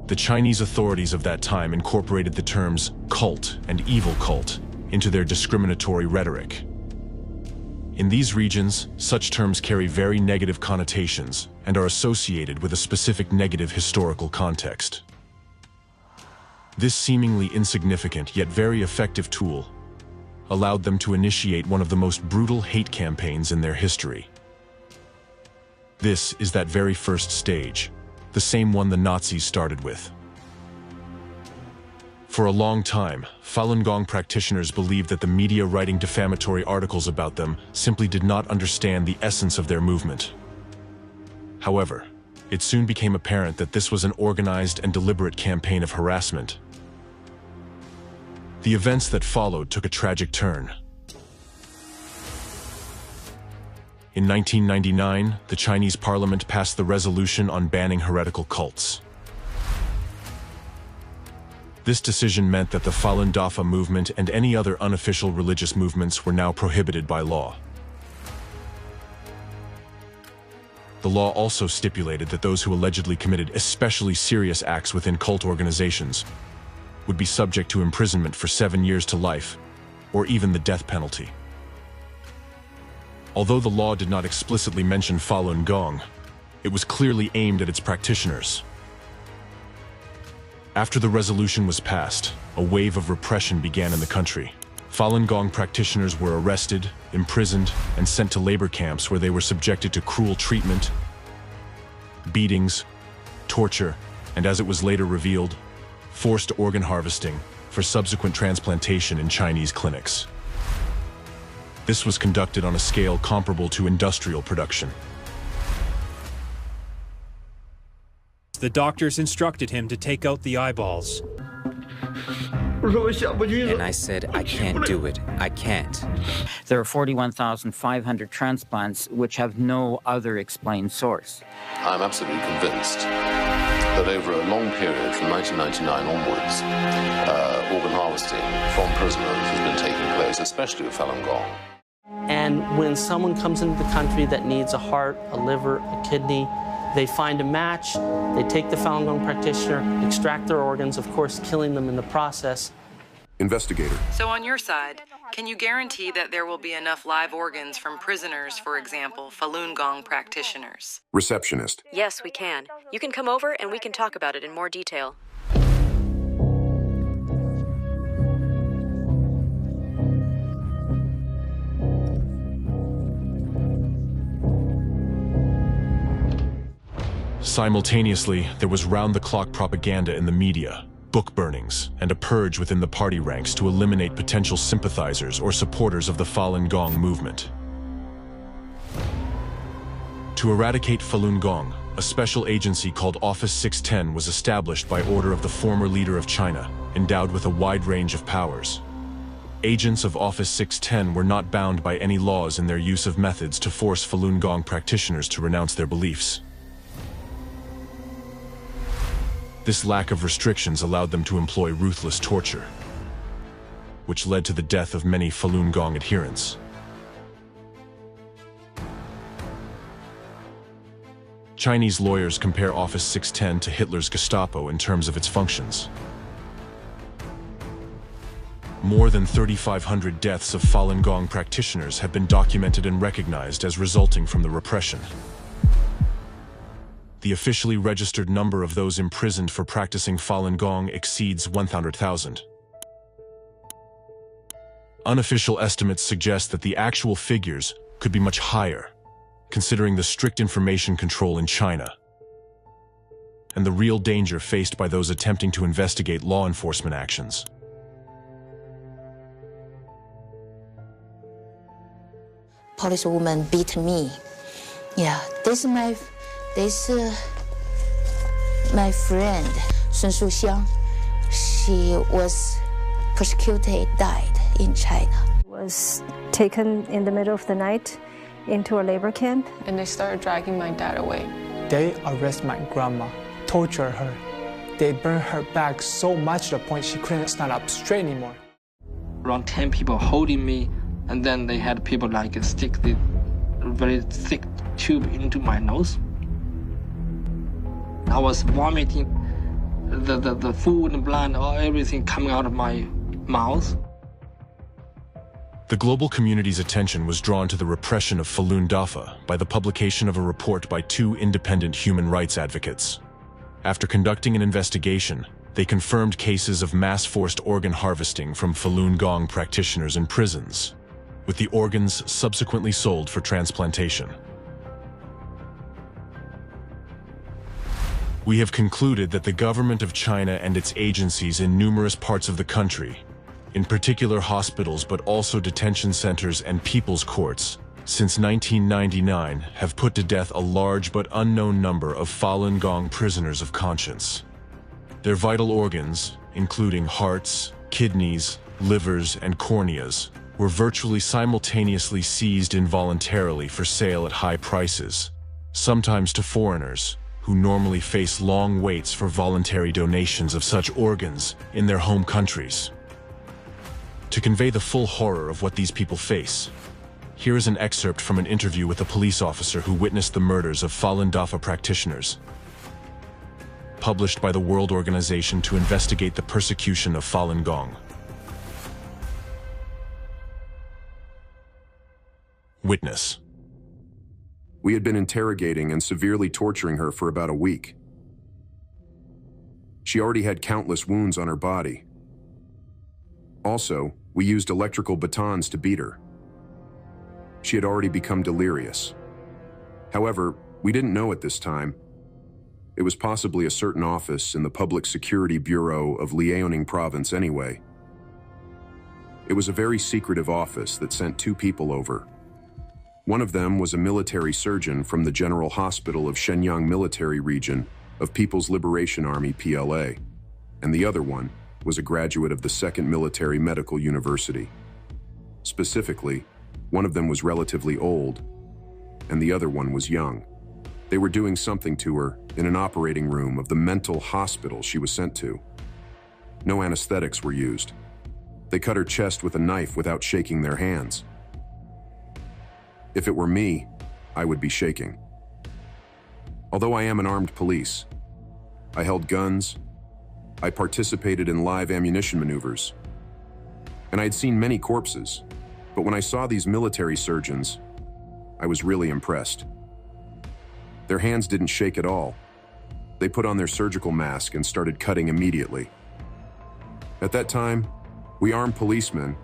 Speaker 2: the Chinese authorities of that time incorporated the terms cult and evil cult into their discriminatory rhetoric. In these regions, such terms carry very negative connotations and are associated with a specific negative historical context. This seemingly insignificant yet very effective tool allowed them to initiate one of the most brutal hate campaigns in their history. This is that very first stage, the same one the Nazis started with. For a long time, Falun Gong practitioners believed that the media writing defamatory articles about them simply did not understand the essence of their movement. However, It soon became apparent that this was an organized and deliberate campaign of harassment. The events that followed took a tragic turn. In 1999, the Chinese parliament passed the resolution on banning heretical cults. This decision meant that the Falun Dafa movement and any other unofficial religious movements were now prohibited by law. The law also stipulated that those who allegedly committed especially serious acts within cult organizations would be subject to imprisonment for 7 years to life, or even the death penalty. Although the law did not explicitly mention Falun Gong, it was clearly aimed at its practitioners. After the resolution was passed, a wave of repression began in the country. Falun Gong practitioners were arrested, imprisoned, and sent to labor camps where they were subjected to cruel treatment, beatings, torture, and as it was later revealed, forced organ harvesting for subsequent transplantation in Chinese clinics. This was conducted on a scale comparable to industrial production.
Speaker 14: The doctors instructed him to take out the eyeballs.
Speaker 16: And I said, I can't do it. I can't.
Speaker 19: There are 41,500 transplants which have no other explained source.
Speaker 24: I'm absolutely convinced that over a long period from 1999 onwards, organ harvesting from prisoners has been taking place, especially with Falun Gong.
Speaker 25: And when someone comes into the country that needs a heart, a liver, a kidney, they find a match, they take the Falun Gong practitioner, extract their organs, of course killing them in the process.
Speaker 18: Investigator.
Speaker 17: So on your side, can you guarantee that there will be enough live organs from prisoners, for example, Falun Gong practitioners?
Speaker 18: Receptionist.
Speaker 26: Yes, we can. You can come over and we can talk about it in more detail.
Speaker 2: Simultaneously, there was round-the-clock propaganda in the media, book burnings, and a purge within the party ranks to eliminate potential sympathizers or supporters of the Falun Gong movement. To eradicate Falun Gong, a special agency called Office 610 was established by order of the former leader of China, endowed with a wide range of powers. Agents of Office 610 were not bound by any laws in their use of methods to force Falun Gong practitioners to renounce their beliefs. This lack of restrictions allowed them to employ ruthless torture, which led to the death of many Falun Gong adherents. Chinese lawyers compare Office 610 to Hitler's Gestapo in terms of its functions. More than 3,500 deaths of Falun Gong practitioners have been documented and recognized as resulting from the repression. The officially registered number of those imprisoned for practicing Falun Gong exceeds 100,000. Unofficial estimates suggest that the actual figures could be much higher, considering the strict information control in China and the real danger faced by those attempting to investigate law enforcement actions.
Speaker 27: Policewoman beat me. Yeah, this is my friend, Sun Shuxiang. She was persecuted, died in China.
Speaker 28: Was taken in the middle of the night into a labor camp.
Speaker 29: And they started dragging my dad away.
Speaker 30: They arrest my grandma, torture her. They burn her back so much to the point she couldn't stand up straight anymore.
Speaker 31: Around 10 people holding me, and then they had people like stick the very thick tube into my nose. I was vomiting, the food and blood, everything coming out of my mouth.
Speaker 2: The global community's attention was drawn to the repression of Falun Dafa by the publication of a report by two independent human rights advocates. After conducting an investigation, they confirmed cases of mass forced organ harvesting from Falun Gong practitioners in prisons, with the organs subsequently sold for transplantation. We have concluded that the government of China and its agencies in numerous parts of the country, in particular hospitals but also detention centers and people's courts, since 1999, have put to death a large but unknown number of Falun Gong prisoners of conscience. Their vital organs, including hearts, kidneys, livers, and corneas, were virtually simultaneously seized involuntarily for sale at high prices, sometimes to foreigners, who normally face long waits for voluntary donations of such organs in their home countries. To convey the full horror of what these people face, here is an excerpt from an interview with a police officer who witnessed the murders of Falun Dafa practitioners, published by the World Organization to Investigate the Persecution of Falun Gong. Witness:
Speaker 18: We had been interrogating and severely torturing her for about a week. She already had countless wounds on her body. Also, we used electrical batons to beat her. She had already become delirious. However, we didn't know at this time. It was possibly a certain office in the Public Security Bureau of Liaoning Province anyway. It was a very secretive office that sent 2 people over. One of them was a military surgeon from the General Hospital of Shenyang Military Region of People's Liberation Army PLA, and the other one was a graduate of the 2nd Military Medical University. Specifically, one of them was relatively old, and the other one was young. They were doing something to her in an operating room of the mental hospital she was sent to. No anesthetics were used. They cut her chest with a knife without shaking their hands. If it were me, I would be shaking. Although I am an armed police, I held guns, I participated in live ammunition maneuvers, and I had seen many corpses, but when I saw these military surgeons, I was really impressed. Their hands didn't shake at all. They put on their surgical mask and started cutting immediately. At that time, we armed policemen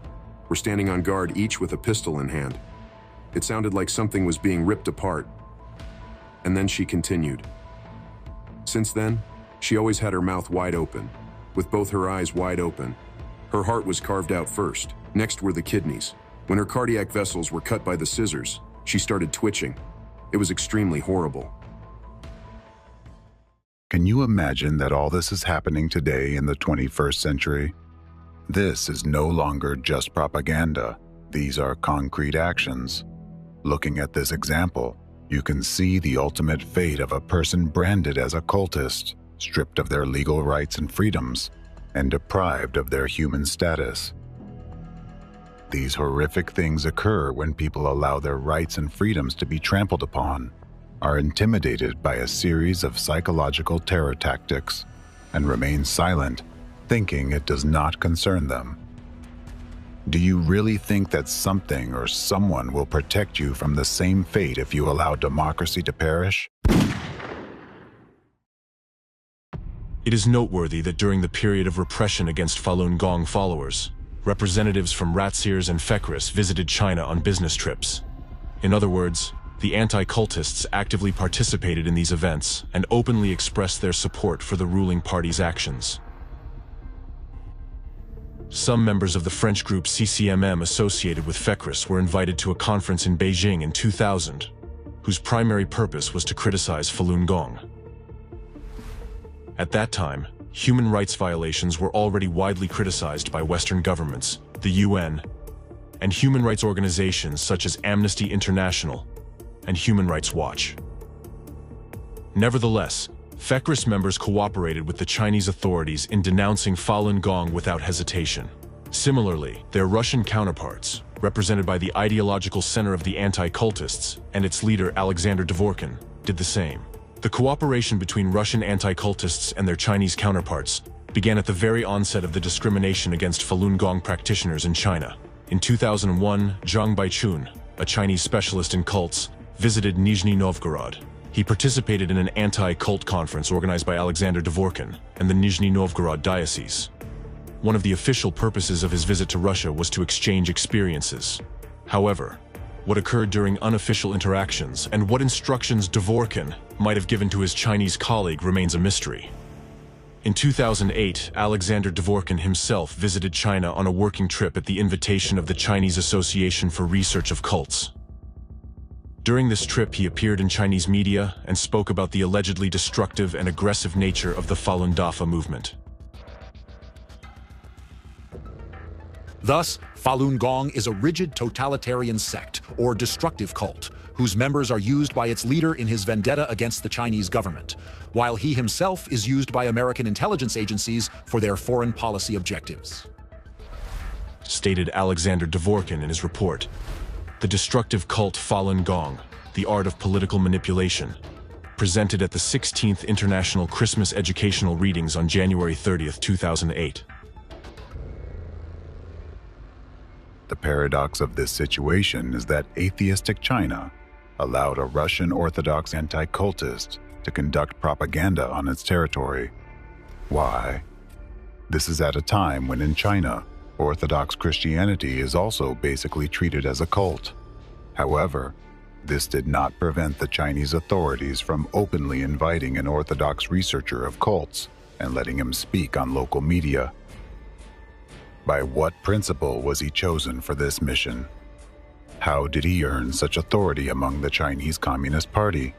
Speaker 18: were standing on guard, each with a pistol in hand. It sounded like something was being ripped apart. And then she continued. Since then, she always had her mouth wide open, with both her eyes wide open. Her heart was carved out first. Next were the kidneys. When her cardiac vessels were cut by the scissors, she started twitching. It was extremely horrible.
Speaker 1: Can you imagine that all this is happening today in the 21st century? This is no longer just propaganda. These are concrete actions. Looking at this example, you can see the ultimate fate of a person branded as a cultist, stripped of their legal rights and freedoms, and deprived of their human status. These horrific things occur when people allow their rights and freedoms to be trampled upon, are intimidated by a series of psychological terror tactics, and remain silent, thinking it does not concern them. Do you really think that something or someone will protect you from the same fate if you allow democracy to perish?
Speaker 2: It is noteworthy that during the period of repression against Falun Gong followers, representatives from Ratsirs and Fekris visited China on business trips. In other words, the anti-cultists actively participated in these events and openly expressed their support for the ruling party's actions. Some members of the French group CCMM associated with Fekris were invited to a conference in Beijing in 2000, whose primary purpose was to criticize Falun Gong. At that time, human rights violations were already widely criticized by Western governments, the UN, and human rights organizations such as Amnesty International and Human Rights Watch. Nevertheless, Fekris members cooperated with the Chinese authorities in denouncing Falun Gong without hesitation. Similarly, their Russian counterparts, represented by the Ideological Center of the Anticultists and its leader Alexander Dvorkin, did the same. The cooperation between Russian anti-cultists and their Chinese counterparts began at the very onset of the discrimination against Falun Gong practitioners in China. In 2001, Zhang Baichun, a Chinese specialist in cults, visited Nizhny Novgorod. He participated in an anti-cult conference organized by Alexander Dvorkin and the Nizhny Novgorod diocese. One of the official purposes of his visit to Russia was to exchange experiences. However, what occurred during unofficial interactions and what instructions Dvorkin might have given to his Chinese colleague remains a mystery. In 2008, Alexander Dvorkin himself visited China on a working trip at the invitation of the Chinese Association for Research of Cults. During this trip, he appeared in Chinese media and spoke about the allegedly destructive and aggressive nature of the Falun Dafa movement.
Speaker 15: Thus, Falun Gong is a rigid totalitarian sect, or destructive cult, whose members are used by its leader in his vendetta against the Chinese government, while he himself is used by American intelligence agencies for their foreign policy objectives.
Speaker 2: Stated Alexander Dvorkin in his report, "The destructive cult Falun Gong, the art of political manipulation," presented at the 16th International Christmas Educational Readings on January 30th, 2008.
Speaker 1: The paradox of this situation is that atheistic China allowed a Russian Orthodox anti-cultist to conduct propaganda on its territory. Why? This is at a time when in China, Orthodox Christianity is also basically treated as a cult. However, this did not prevent the Chinese authorities from openly inviting an Orthodox researcher of cults and letting him speak on local media. By what principle was he chosen for this mission? How did he earn such authority among the Chinese Communist Party?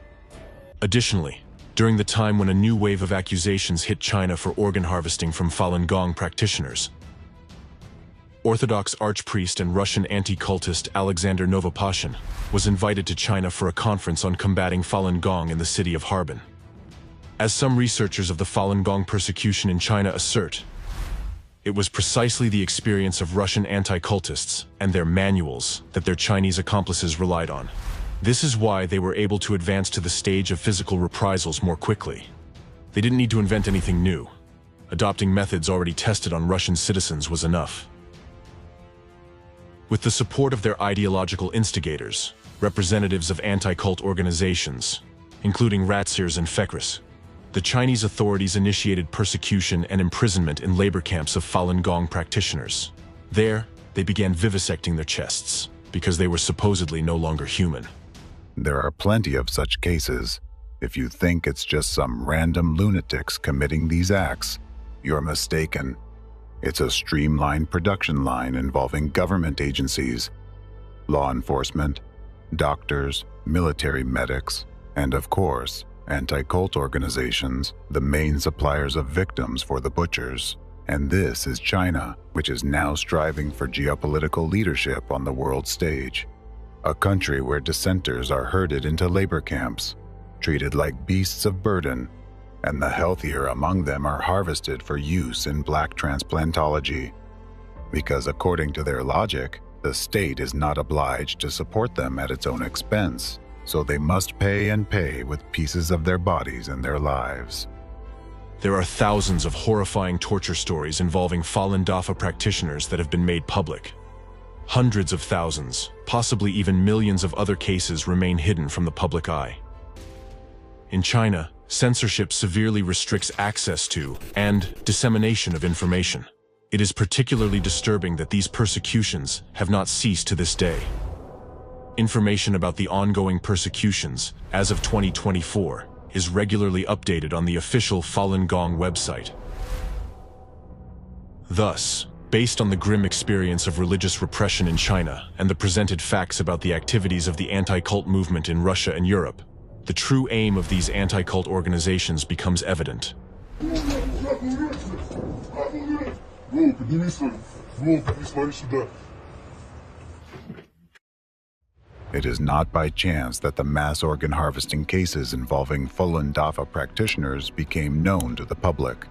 Speaker 2: Additionally, during the time when a new wave of accusations hit China for organ harvesting from Falun Gong practitioners, Orthodox archpriest and Russian anti-cultist Alexander Novopashin was invited to China for a conference on combating Falun Gong in the city of Harbin. As some researchers of the Falun Gong persecution in China assert, it was precisely the experience of Russian anti-cultists and their manuals that their Chinese accomplices relied on. This is why they were able to advance to the stage of physical reprisals more quickly. They didn't need to invent anything new. Adopting methods already tested on Russian citizens was enough. With the support of their ideological instigators, representatives of anti-cult organizations, including Ratsirs and Fekris, the Chinese authorities initiated persecution and imprisonment in labor camps of Falun Gong practitioners. There, they began vivisecting their chests, because they were supposedly no longer human.
Speaker 1: There are plenty of such cases. If you think it's just some random lunatics committing these acts, you're mistaken. It's a streamlined production line involving government agencies, law enforcement, doctors, military medics, and of course, anti-cult organizations, the main suppliers of victims for the butchers. And this is China, which is now striving for geopolitical leadership on the world stage. A country where dissenters are herded into labor camps, treated like beasts of burden, and the healthier among them are harvested for use in black transplantology. Because according to their logic, the state is not obliged to support them at its own expense, so they must pay and pay with pieces of their bodies and their lives.
Speaker 2: There are thousands of horrifying torture stories involving Falun Dafa practitioners that have been made public. Hundreds of thousands, possibly even millions of other cases remain hidden from the public eye. In China, censorship severely restricts access to and dissemination of information. It is particularly disturbing that these persecutions have not ceased to this day. Information about the ongoing persecutions, as of 2024, is regularly updated on the official Falun Gong website. Thus, based on the grim experience of religious repression in China and the presented facts about the activities of the anti-cult movement in Russia and Europe, the true aim of these anti-cult organizations becomes evident.
Speaker 1: It is not by chance that the mass organ harvesting cases involving Falun Dafa practitioners became known to the public.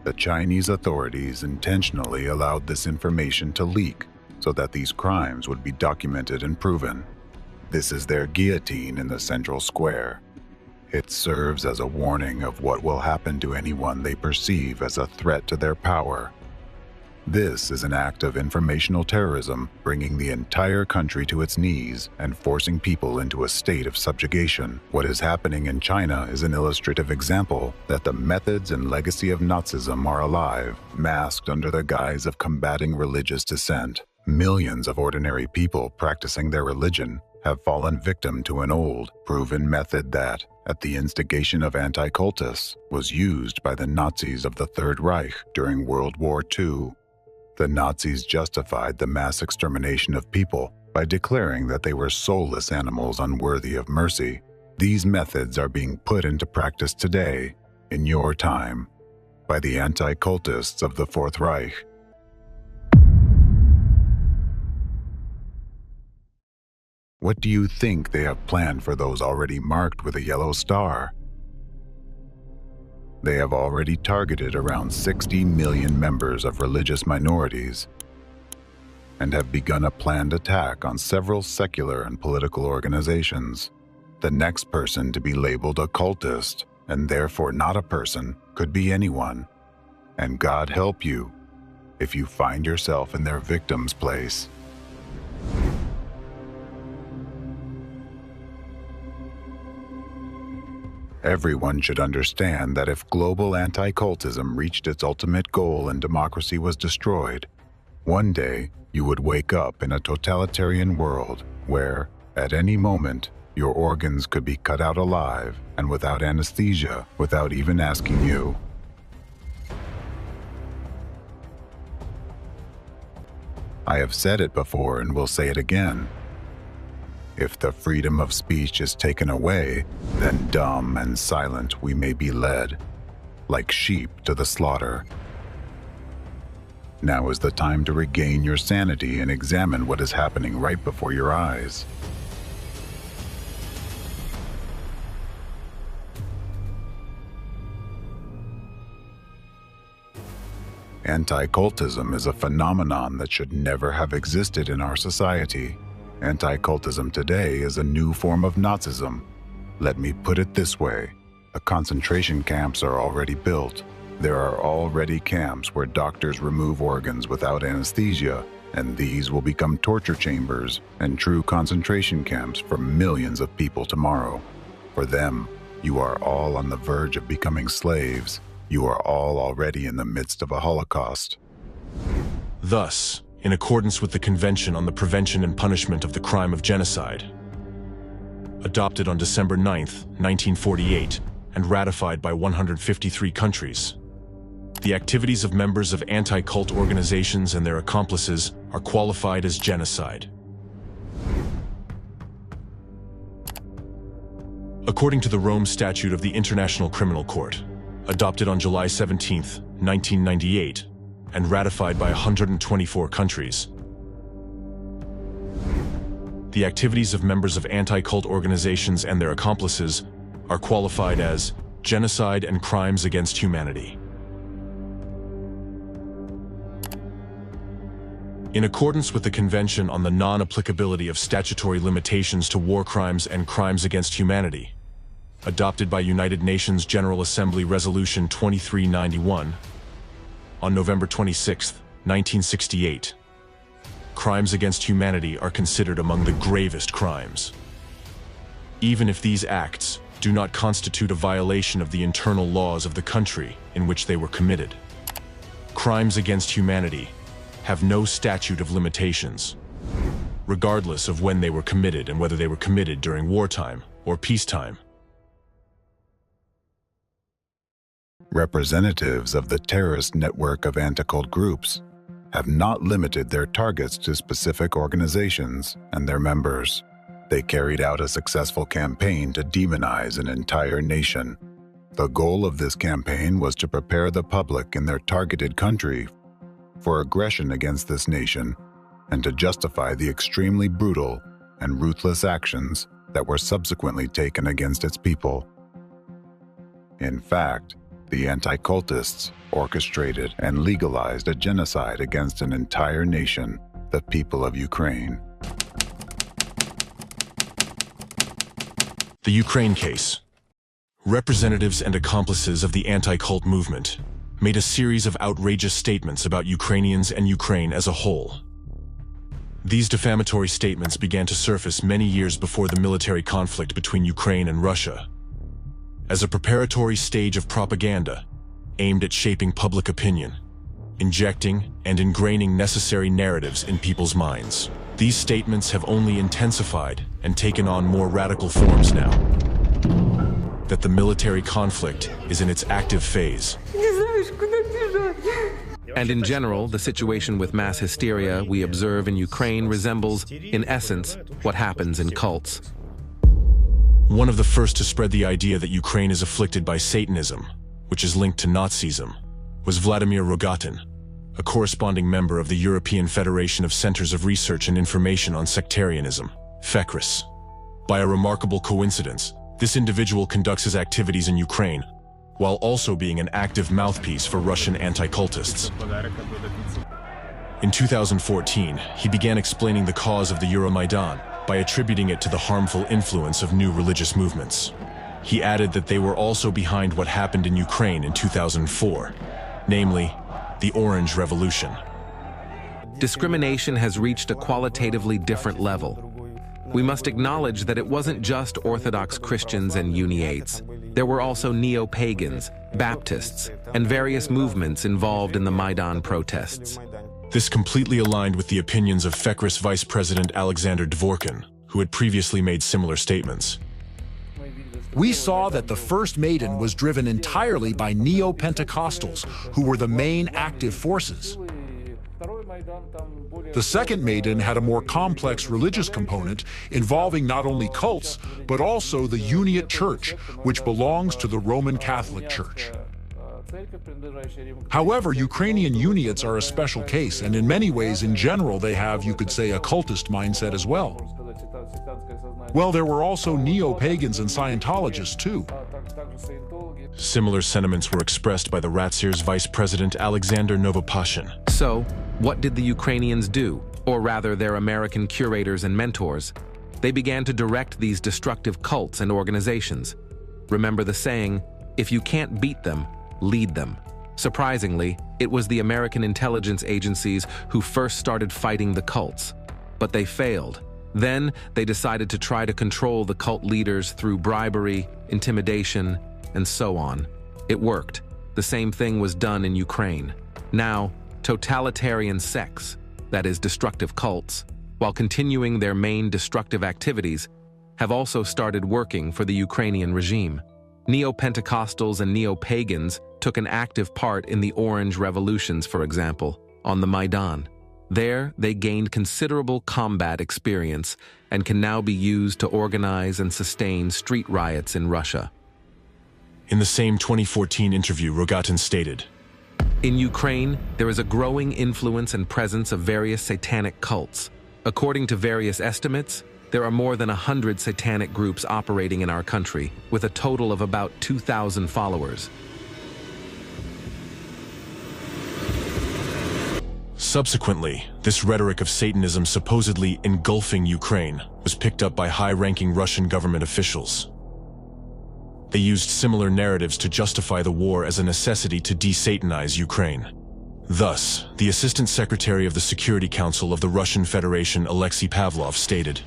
Speaker 1: The Chinese authorities intentionally allowed this information to leak so that these crimes would be documented and proven. This is their guillotine in the central square. It serves as a warning of what will happen to anyone they perceive as a threat to their power. This is an act of informational terrorism, bringing the entire country to its knees and forcing people into a state of subjugation. What is happening in China is an illustrative example that the methods and legacy of Nazism are alive, masked under the guise of combating religious dissent. Millions of ordinary people practicing their religion have fallen victim to an old, proven method that, at the instigation of anti-cultists, was used by the Nazis of the Third Reich during World War II. The Nazis justified the mass extermination of people by declaring that they were soulless animals unworthy of mercy. These methods are being put into practice today, in your time, by the anti-cultists of the Fourth Reich. What do you think they have planned for those already marked with a yellow star? They have already targeted around 60 million members of religious minorities and have begun a planned attack on several secular and political organizations. The next person to be labeled a cultist, and therefore not a person, could be anyone. And God help you if you find yourself in their victim's place. Everyone should understand that if global anti-cultism reached its ultimate goal and democracy was destroyed, one day you would wake up in a totalitarian world where, at any moment, your organs could be cut out alive and without anesthesia, without even asking you. I have said it before and will say it again. If the freedom of speech is taken away, then dumb and silent we may be led, like sheep to the slaughter. Now is the time to regain your sanity and examine what is happening right before your eyes. Anti-cultism is a phenomenon that should never have existed in our society. Anti-cultism today is a new form of Nazism. Let me put it this way. The concentration camps are already built. There are already camps where doctors remove organs without anesthesia, and these will become torture chambers and true concentration camps for millions of people tomorrow. For them, you are all on the verge of becoming slaves. You are all already in the midst of a Holocaust.
Speaker 2: Thus, in accordance with the Convention on the Prevention and Punishment of the Crime of Genocide, adopted on December 9, 1948, and ratified by 153 countries, the activities of members of anti-cult organizations and their accomplices are qualified as genocide. According to the Rome Statute of the International Criminal Court, adopted on July 17, 1998, and ratified by 124 countries, the activities of members of anti-cult organizations and their accomplices are qualified as genocide and crimes against humanity. In accordance with the Convention on the Non-Applicability of Statutory Limitations to War Crimes and Crimes Against Humanity, adopted by United Nations General Assembly Resolution 2391, on November 26, 1968, crimes against humanity are considered among the gravest crimes. Even if these acts do not constitute a violation of the internal laws of the country in which they were committed. Crimes against humanity have no statute of limitations, regardless of when they were committed and whether they were committed during wartime or peacetime.
Speaker 1: Representatives of the terrorist network of anti-cult groups have not limited their targets to specific organizations and their members. They carried out a successful campaign to demonize an entire nation. The goal of this campaign was to prepare the public in their targeted country for aggression against this nation and to justify the extremely brutal and ruthless actions that were subsequently taken against its people. In fact, the anti-cultists orchestrated and legalized a genocide against an entire nation, the people of Ukraine.
Speaker 2: The Ukraine case. Representatives and accomplices of the anti-cult movement made a series of outrageous statements about Ukrainians and Ukraine as a whole. These defamatory statements began to surface many years before the military conflict between Ukraine and Russia, as a preparatory stage of propaganda aimed at shaping public opinion, injecting and ingraining necessary narratives in people's minds. These statements have only intensified and taken on more radical forms now that the military conflict is in its active phase.
Speaker 9: And in general, the situation with mass hysteria we observe in Ukraine resembles, in essence, what happens in cults.
Speaker 2: One of the first to spread the idea that Ukraine is afflicted by Satanism, which is linked to Nazism, was Vladimir Rogatin, a corresponding member of the European Federation of Centers of Research and Information on Sectarianism, FECRIS. By a remarkable coincidence, this individual conducts his activities in Ukraine, while also being an active mouthpiece for Russian anti-cultists. In 2014, he began explaining the cause of the Euromaidan by attributing it to the harmful influence of new religious movements. He added that they were also behind what happened in Ukraine in 2004, namely, the Orange Revolution.
Speaker 9: Discrimination has reached a qualitatively different level. We must acknowledge that it wasn't just Orthodox Christians and Uniates. There were also neo-pagans, Baptists, and various movements involved in the Maidan protests.
Speaker 2: This completely aligned with the opinions of FECRIS Vice President Alexander Dvorkin, who had previously made similar statements.
Speaker 15: We saw that the first Maidan was driven entirely by neo-Pentecostals, who were the main active forces. The second Maidan had a more complex religious component involving not only cults, but also the Uniate Church, which belongs to the Roman Catholic Church. However, Ukrainian Uniates are a special case, and in many ways, in general, they have, you could say, a cultist mindset as well. Well, there were also neo-pagans and Scientologists, too.
Speaker 2: Similar sentiments were expressed by the Ratsir's Vice President Alexander Novopashin.
Speaker 9: So, what did the Ukrainians do? Or rather, their American curators and mentors? They began to direct these destructive cults and organizations. Remember the saying, if you can't beat them, lead them. Surprisingly, it was the American intelligence agencies who first started fighting the cults. But they failed. Then, they decided to try to control the cult leaders through bribery, intimidation, and so on. It worked. The same thing was done in Ukraine. Now, totalitarian sects, that is, destructive cults, while continuing their main destructive activities, have also started working for the Ukrainian regime. Neo-Pentecostals and neo-pagans took an active part in the Orange Revolutions, for example, on the Maidan. There, they gained considerable combat experience and can now be used to organize and sustain street riots in Russia.
Speaker 2: In the same 2014 interview, Rogatin stated,
Speaker 9: in Ukraine, there is a growing influence and presence of various satanic cults. According to various estimates, there are more than 100 satanic groups operating in our country, with a total of about 2,000 followers.
Speaker 2: Subsequently, this rhetoric of Satanism supposedly engulfing Ukraine was picked up by high-ranking Russian government officials. They used similar narratives to justify the war as a necessity to de-Satanize Ukraine. Thus, the Assistant Secretary of the Security Council of the Russian Federation, Alexei Pavlov, stated,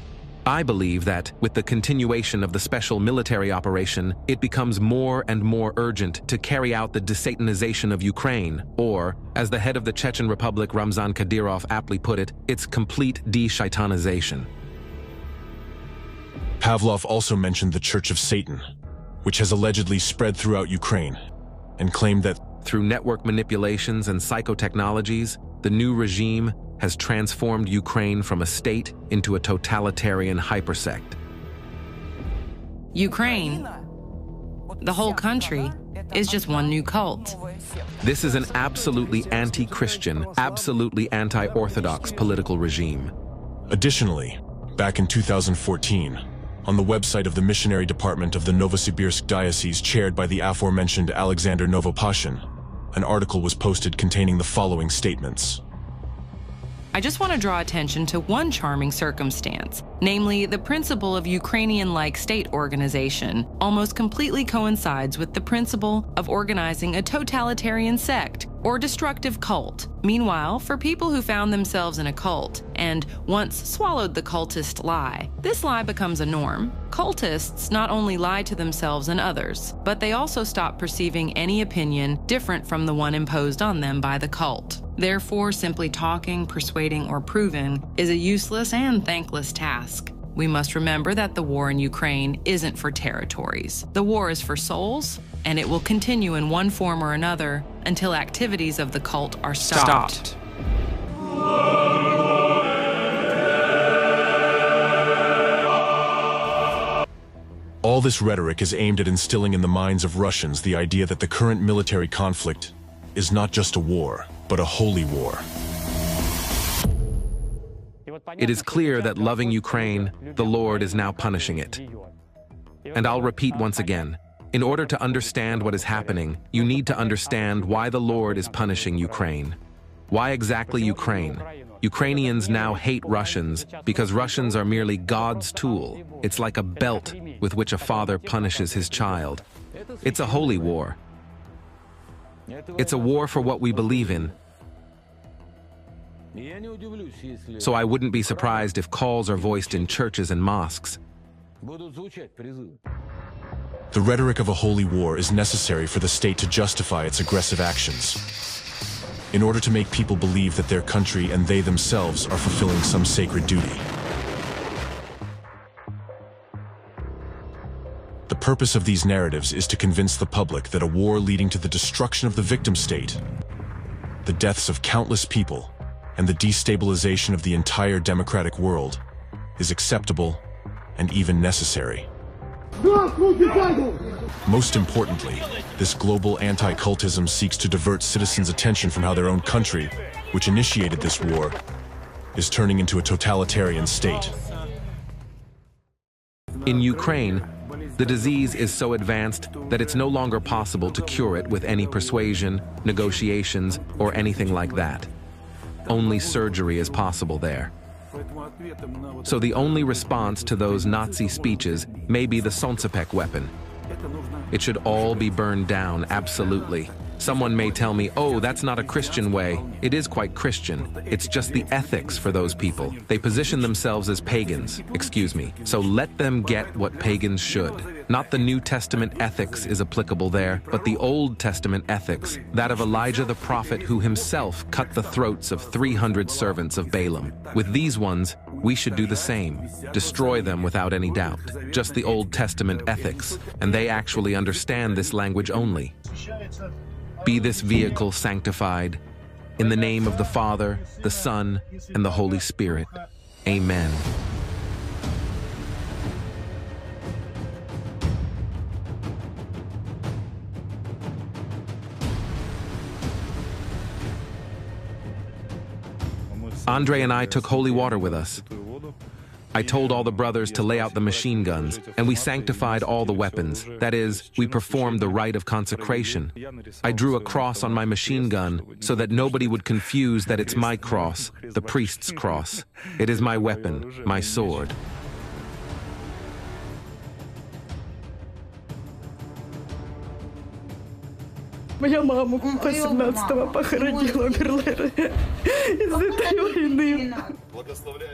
Speaker 9: I believe that, with the continuation of the special military operation, it becomes more and more urgent to carry out the desatanization of Ukraine, or, as the head of the Chechen Republic Ramzan Kadyrov aptly put it, its complete de-shaitanization.
Speaker 2: Pavlov also mentioned the Church of Satan, which has allegedly spread throughout Ukraine, and claimed that
Speaker 9: through network manipulations and psychotechnologies, the new regime has transformed Ukraine from a state into a totalitarian hypersect.
Speaker 17: Ukraine, the whole country, is just one new cult.
Speaker 9: This is an absolutely anti-Christian, absolutely anti-Orthodox political regime.
Speaker 2: Additionally, back in 2014, on the website of the Missionary Department of the Novosibirsk Diocese chaired by the aforementioned Alexander Novopashin, an article was posted containing the following statements.
Speaker 17: I just want to draw attention to one charming circumstance, namely the principle of Ukrainian-like state organization almost completely coincides with the principle of organizing a totalitarian sect or destructive cult. Meanwhile, for people who found themselves in a cult and once swallowed the cultist lie, this lie becomes a norm. Cultists not only lie to themselves and others, but they also stop perceiving any opinion different from the one imposed on them by the cult. Therefore, simply talking, persuading, or proving is a useless and thankless task. We must remember that the war in Ukraine isn't for territories. The war is for souls and it will continue in one form or another until activities of the cult are stopped.
Speaker 2: All this rhetoric is aimed at instilling in the minds of Russians the idea that the current military conflict is not just a war, but a holy war.
Speaker 9: It is clear that loving Ukraine, the Lord is now punishing it. And I'll repeat once again, in order to understand what is happening, you need to understand why the Lord is punishing Ukraine. Why exactly Ukraine? Ukrainians now hate Russians because Russians are merely God's tool. It's like a belt with which a father punishes his child. It's a holy war. It's a war for what we believe in. So I wouldn't be surprised if calls are voiced in churches and mosques.
Speaker 2: The rhetoric of a holy war is necessary for the state to justify its aggressive actions, in order to make people believe that their country and they themselves are fulfilling some sacred duty. The purpose of these narratives is to convince the public that a war leading to the destruction of the victim state, the deaths of countless people, and the destabilization of the entire democratic world is acceptable and even necessary. Most importantly, this global anti-cultism seeks to divert citizens' attention from how their own country, which initiated this war, is turning into a totalitarian state.
Speaker 9: In Ukraine, the disease is so advanced that it's no longer possible to cure it with any persuasion, negotiations, or anything like that. Only surgery is possible there. So the only response to those Nazi speeches may be the Soncepek weapon. It should all be burned down, absolutely. Someone may tell me, oh, that's not a Christian way. It is quite Christian. It's just the ethics for those people. They position themselves as pagans, excuse me. So let them get what pagans should. Not the New Testament ethics is applicable there, but the Old Testament ethics, that of Elijah the prophet who himself cut the throats of 300 servants of Balaam. With these ones, we should do the same. Destroy them without any doubt. Just the Old Testament ethics, and they actually understand this language only. Be this vehicle sanctified, in the name of the Father, the Son, and the Holy Spirit. Amen. Andre and I took holy water with us. I told all the brothers to lay out the machine guns, and we sanctified all the weapons. That is, we performed the rite of consecration. I drew a cross on my machine gun so that nobody would confuse that it's my cross, the priest's cross. It is my weapon, my sword.
Speaker 3: Моя мама 18-го похоронила Берлера из этой войны.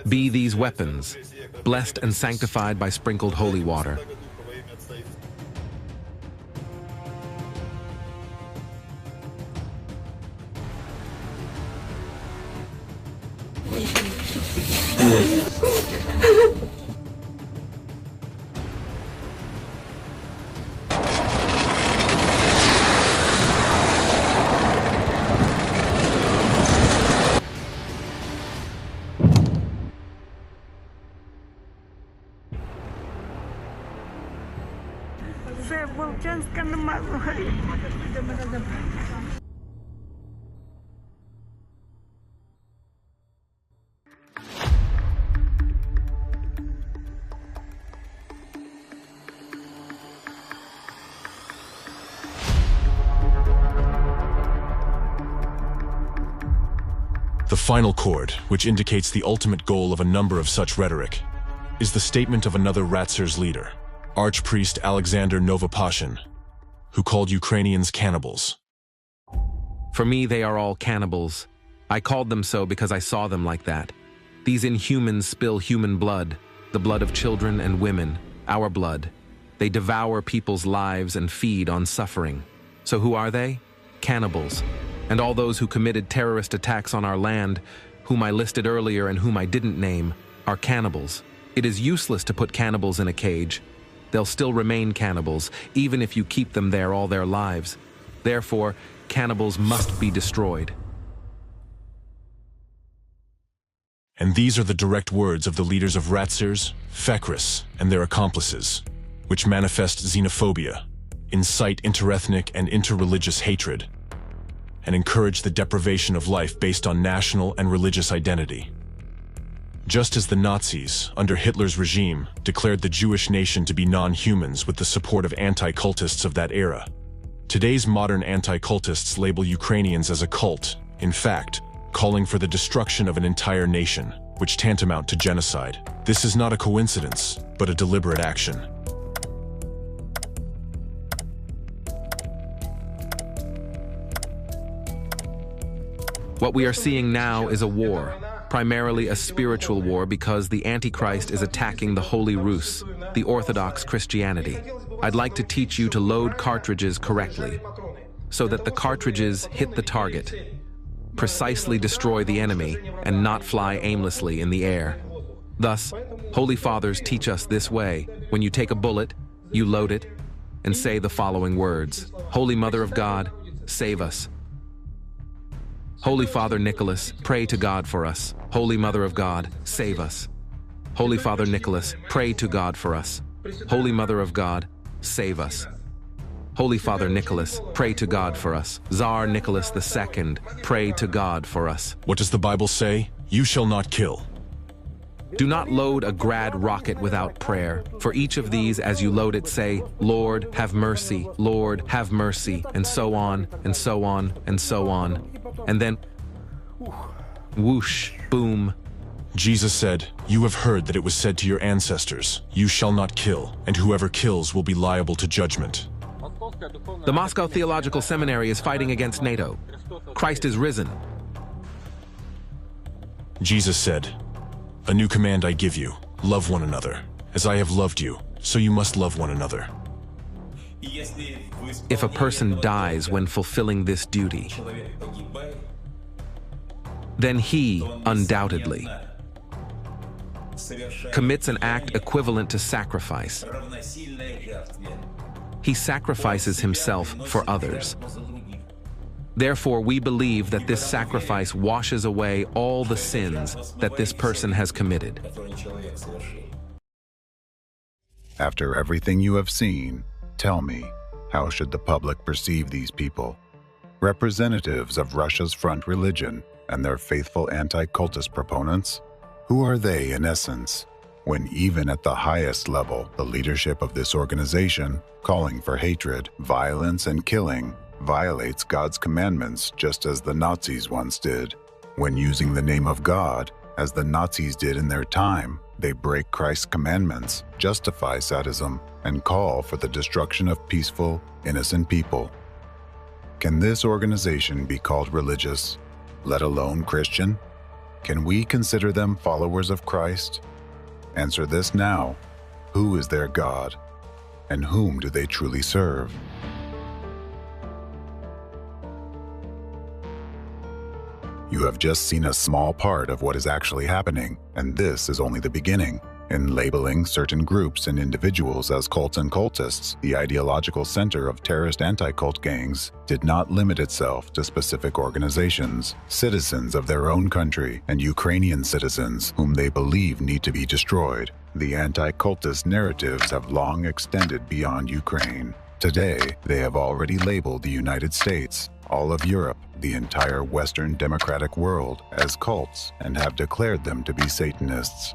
Speaker 9: Be these weapons, blessed and sanctified by sprinkled holy water.
Speaker 2: The final chord, which indicates the ultimate goal of a number of such rhetoric, is the statement of another Ratzer's leader, Archpriest Alexander Novopashin, who called Ukrainians cannibals.
Speaker 9: For me, they are all cannibals. I called them so because I saw them like that. These inhumans spill human blood, the blood of children and women, our blood. They devour people's lives and feed on suffering. So who are they? Cannibals. And all those who committed terrorist attacks on our land, whom I listed earlier and whom I didn't name, are cannibals. It is useless to put cannibals in a cage. they'll still remain cannibals, even if you keep them there all their lives. Therefore, cannibals must be destroyed.
Speaker 2: And these are the direct words of the leaders of Ratsirs, Fekris, and their accomplices, which manifest xenophobia, incite interethnic and interreligious hatred, and encourage the deprivation of life based on national and religious identity. Just as the Nazis, under Hitler's regime, declared the Jewish nation to be non-humans with the support of anti-cultists of that era, today's modern anti-cultists label Ukrainians as a cult, in fact, calling for the destruction of an entire nation, which tantamount to genocide. This is not a coincidence, but a deliberate action.
Speaker 9: What we are seeing now is a war, primarily a spiritual war, because the Antichrist is attacking the Holy Rus, the Orthodox Christianity. I'd like to teach you to load cartridges correctly, so that the cartridges hit the target, precisely destroy the enemy, and not fly aimlessly in the air. Thus, Holy Fathers teach us this way. When you take a bullet, you load it, and say the following words: Holy Mother of God, save us. Holy Father Nicholas, pray to God for us. Holy Mother of God, save us. Holy Father Nicholas, pray to God for us. Holy Mother of God, save us. Holy Father Nicholas, pray to God for us. Tsar Nicholas II, pray to God for us.
Speaker 2: What does the Bible say? You shall not kill.
Speaker 9: Do not load a grad rocket without prayer. For each of these, as you load it, say, Lord, have mercy, Lord, have mercy, and so on, and so on, and so on. And then, whoosh, boom.
Speaker 2: Jesus said, "You have heard that it was said to your ancestors, you shall not kill, and whoever kills will be liable to judgment."
Speaker 9: The Moscow Theological Seminary is fighting against NATO. Christ is risen.
Speaker 2: Jesus said, "A new command I give you, love one another. As I have loved you, so you must love one another."
Speaker 9: If a person dies when fulfilling this duty, then he, undoubtedly, commits an act equivalent to sacrifice. He sacrifices himself for others. Therefore, we believe that this sacrifice washes away all the sins that this person has committed.
Speaker 1: After everything you have seen, tell me, how should the public perceive these people? Representatives of Russia's front religion and their faithful anti-cultist proponents? Who are they in essence, when even at the highest level, the leadership of this organization, calling for hatred, violence, and killing, violates God's commandments just as the Nazis once did? When using the name of God, as the Nazis did in their time, they break Christ's commandments, justify sadism, and call for the destruction of peaceful, innocent people. Can this organization be called religious, let alone Christian? Can we consider them followers of Christ? Answer this now. Who is their God? And whom do they truly serve? You have just seen a small part of what is actually happening, and this is only the beginning. In labeling certain groups and individuals as cults and cultists, the ideological center of terrorist anti-cult gangs did not limit itself to specific organizations, citizens of their own country, and Ukrainian citizens whom they believe need to be destroyed. The anti-cultist narratives have long extended beyond Ukraine. Today, they have already labeled the United States, all of Europe, the entire Western democratic world as cults and have declared them to be Satanists.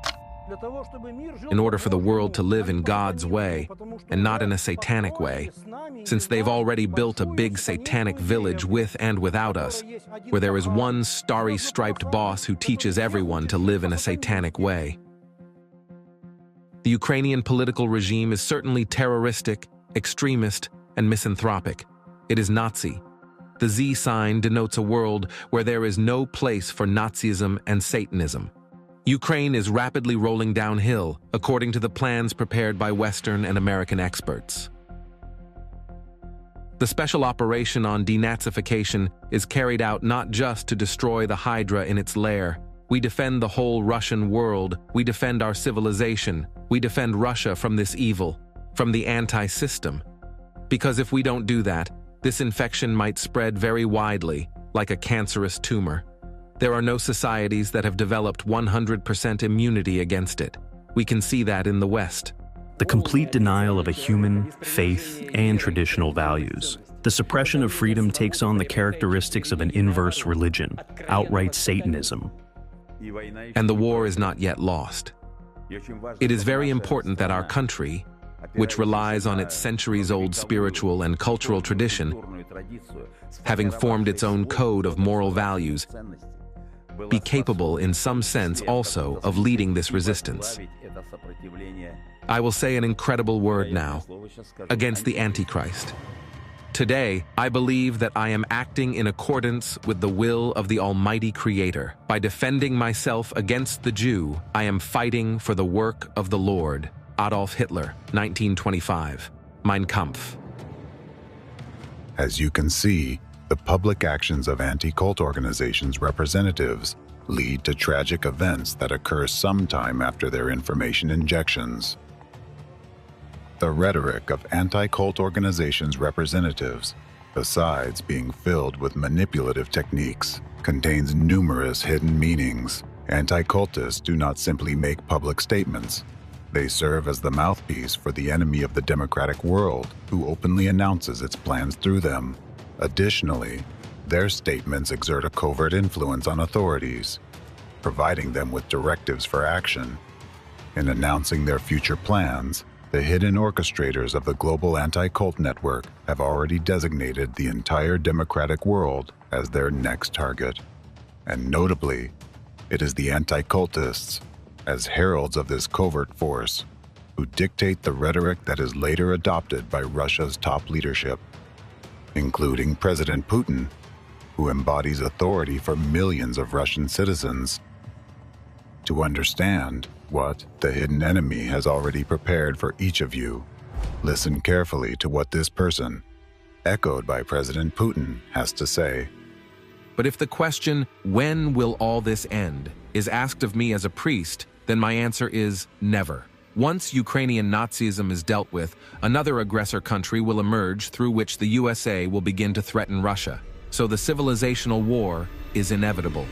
Speaker 9: In order for the world to live in God's way and not in a satanic way, since they've already built a big satanic village with and without us, where there is one starry striped boss who teaches everyone to live in a satanic way. The Ukrainian political regime is certainly terroristic, extremist, and misanthropic. It is Nazi. The Z sign denotes a world where there is no place for Nazism and Satanism. Ukraine is rapidly rolling downhill, according to the plans prepared by Western and American experts. The special operation on denazification is carried out not just to destroy the Hydra in its lair. We defend the whole Russian world. We defend our civilization. We defend Russia from this evil. from the anti-system. Because if we don't do that, this infection might spread very widely, like a cancerous tumor. There are no societies that have developed 100% immunity against it. We can see that in the West.
Speaker 4: The complete denial of a human, faith, and traditional values. The suppression of freedom takes on the characteristics of an inverse religion, outright Satanism.
Speaker 9: And the war is not yet lost. It is very important that our country, which relies on its centuries-old spiritual and cultural tradition, having formed its own code of moral values, be capable in some sense also of leading this resistance. I will say an incredible word now, against the Antichrist. Today, I believe that I am acting in accordance with the will of the Almighty Creator. By defending myself against the Jew, I am fighting for the work of the Lord. Adolf Hitler, 1925. Mein Kampf.
Speaker 1: As you can see, the public actions of anti-cult organizations' representatives lead to tragic events that occur sometime after their information injections. The rhetoric of anti-cult organizations' representatives, besides being filled with manipulative techniques, contains numerous hidden meanings. Anti-cultists do not simply make public statements. They serve as the mouthpiece for the enemy of the democratic world, who openly announces its plans through them. Additionally, their statements exert a covert influence on authorities, providing them with directives for action. In announcing their future plans, the hidden orchestrators of the global anti-cult network have already designated the entire democratic world as their next target. And notably, it is the anti-cultists, as heralds of this covert force, who dictate the rhetoric that is later adopted by Russia's top leadership, including President Putin, who embodies authority for millions of Russian citizens. To understand what the hidden enemy has already prepared for each of you, listen carefully to what this person, echoed by President Putin, has to say.
Speaker 9: But if the question, when will all this end, is asked of me as a priest, then my answer is never. Once Ukrainian Nazism is dealt with, another aggressor country will emerge through which the USA will begin to threaten Russia. So the civilizational war is inevitable.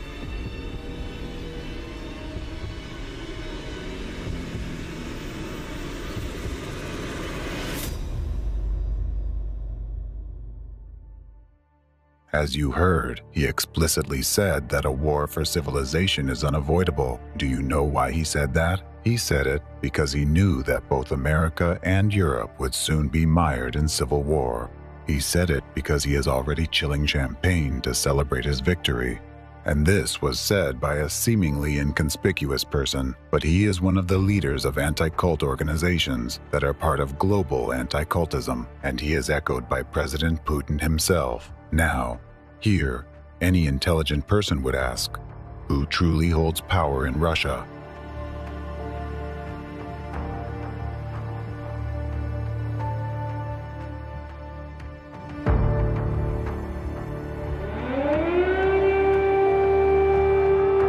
Speaker 1: As you heard, he explicitly said that a war for civilization is unavoidable. Do you know why he said that? He said it because he knew that both America and Europe would soon be mired in civil war. He said it because he is already chilling champagne to celebrate his victory. And this was said by a seemingly inconspicuous person, but he is one of the leaders of anti-cult organizations that are part of global anti-cultism, and he is echoed by President Putin himself. Now, here, any intelligent person would ask, who truly holds power in Russia?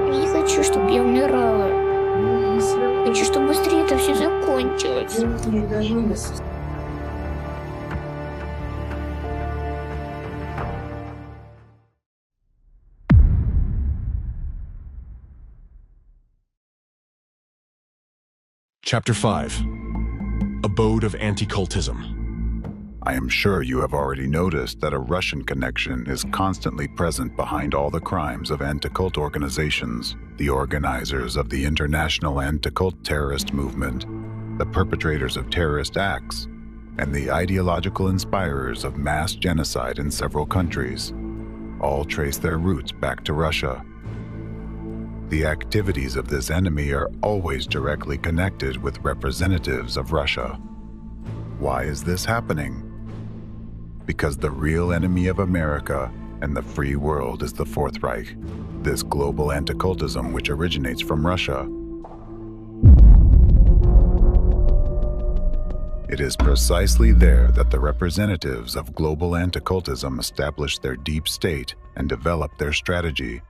Speaker 27: Я не хочу, чтобы я умирала. Хочу, чтобы быстрее это все закончилось.
Speaker 2: Chapter 5. Abode of Anti-Cultism.
Speaker 1: I am sure you have already noticed that a Russian connection is constantly present behind all the crimes of anti-cult organizations, the organizers of the International Anti-Cult terrorist movement, the perpetrators of terrorist acts, and the ideological inspirers of mass genocide in several countries. All trace their roots back to Russia. The activities of this enemy are always directly connected with representatives of Russia. Why is this happening? Because the real enemy of America and the free world is the Fourth Reich, this global anti-cultism which originates from Russia. It is precisely there that the representatives of global anti-cultism establish their deep state and develop their strategy.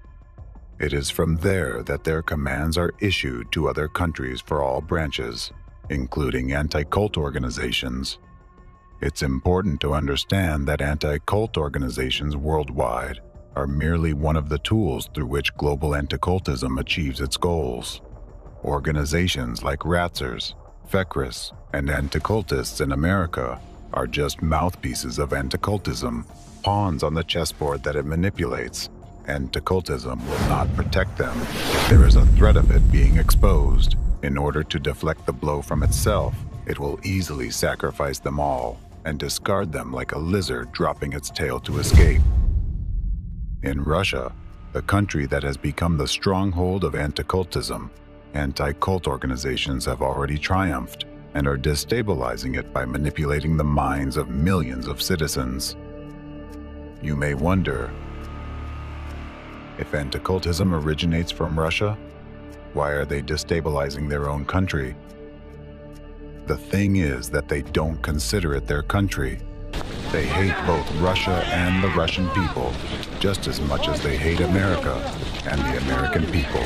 Speaker 1: It is from there that their commands are issued to other countries for all branches. including anti-cult organizations. It's important to understand that anti-cult organizations worldwide are merely one of the tools through which global anti-cultism achieves its goals. Organizations like Ratzers, Fekris, and Anticultists in America are just mouthpieces of anti-cultism, pawns on the chessboard that it manipulates. Anti-cultism will not protect them if there is a threat of it being exposed. In order to deflect the blow from itself, it will easily sacrifice them all and discard them like a lizard dropping its tail to escape. In Russia, the country that has become the stronghold of anti-cultism, anti-cult organizations have already triumphed and are destabilizing it by manipulating the minds of millions of citizens. You may wonder, if anti-cultism originates from Russia, why are they destabilizing their own country? The thing is that they don't consider it their country. They hate both Russia and the Russian people, just as much as they hate America and the American people.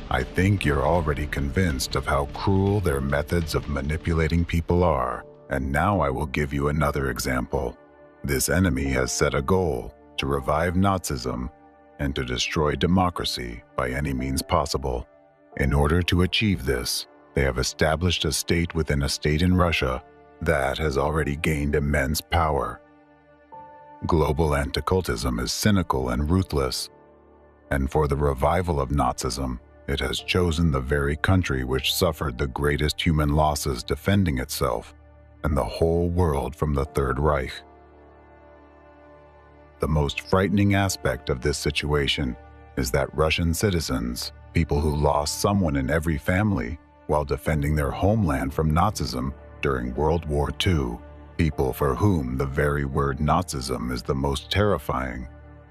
Speaker 1: I think you're already convinced of how cruel their methods of manipulating people are, and now I will give you another example. This enemy has set a goal to revive Nazism and to destroy democracy by any means possible. In order to achieve this, they have established a state within a state in Russia that has already gained immense power. Global anti-cultism is cynical and ruthless, and for the revival of Nazism, it has chosen the very country which suffered the greatest human losses defending itself and the whole world from the Third Reich. The most frightening aspect of this situation is that Russian citizens, people who lost someone in every family while defending their homeland from Nazism during World War II, people for whom the very word Nazism is the most terrifying,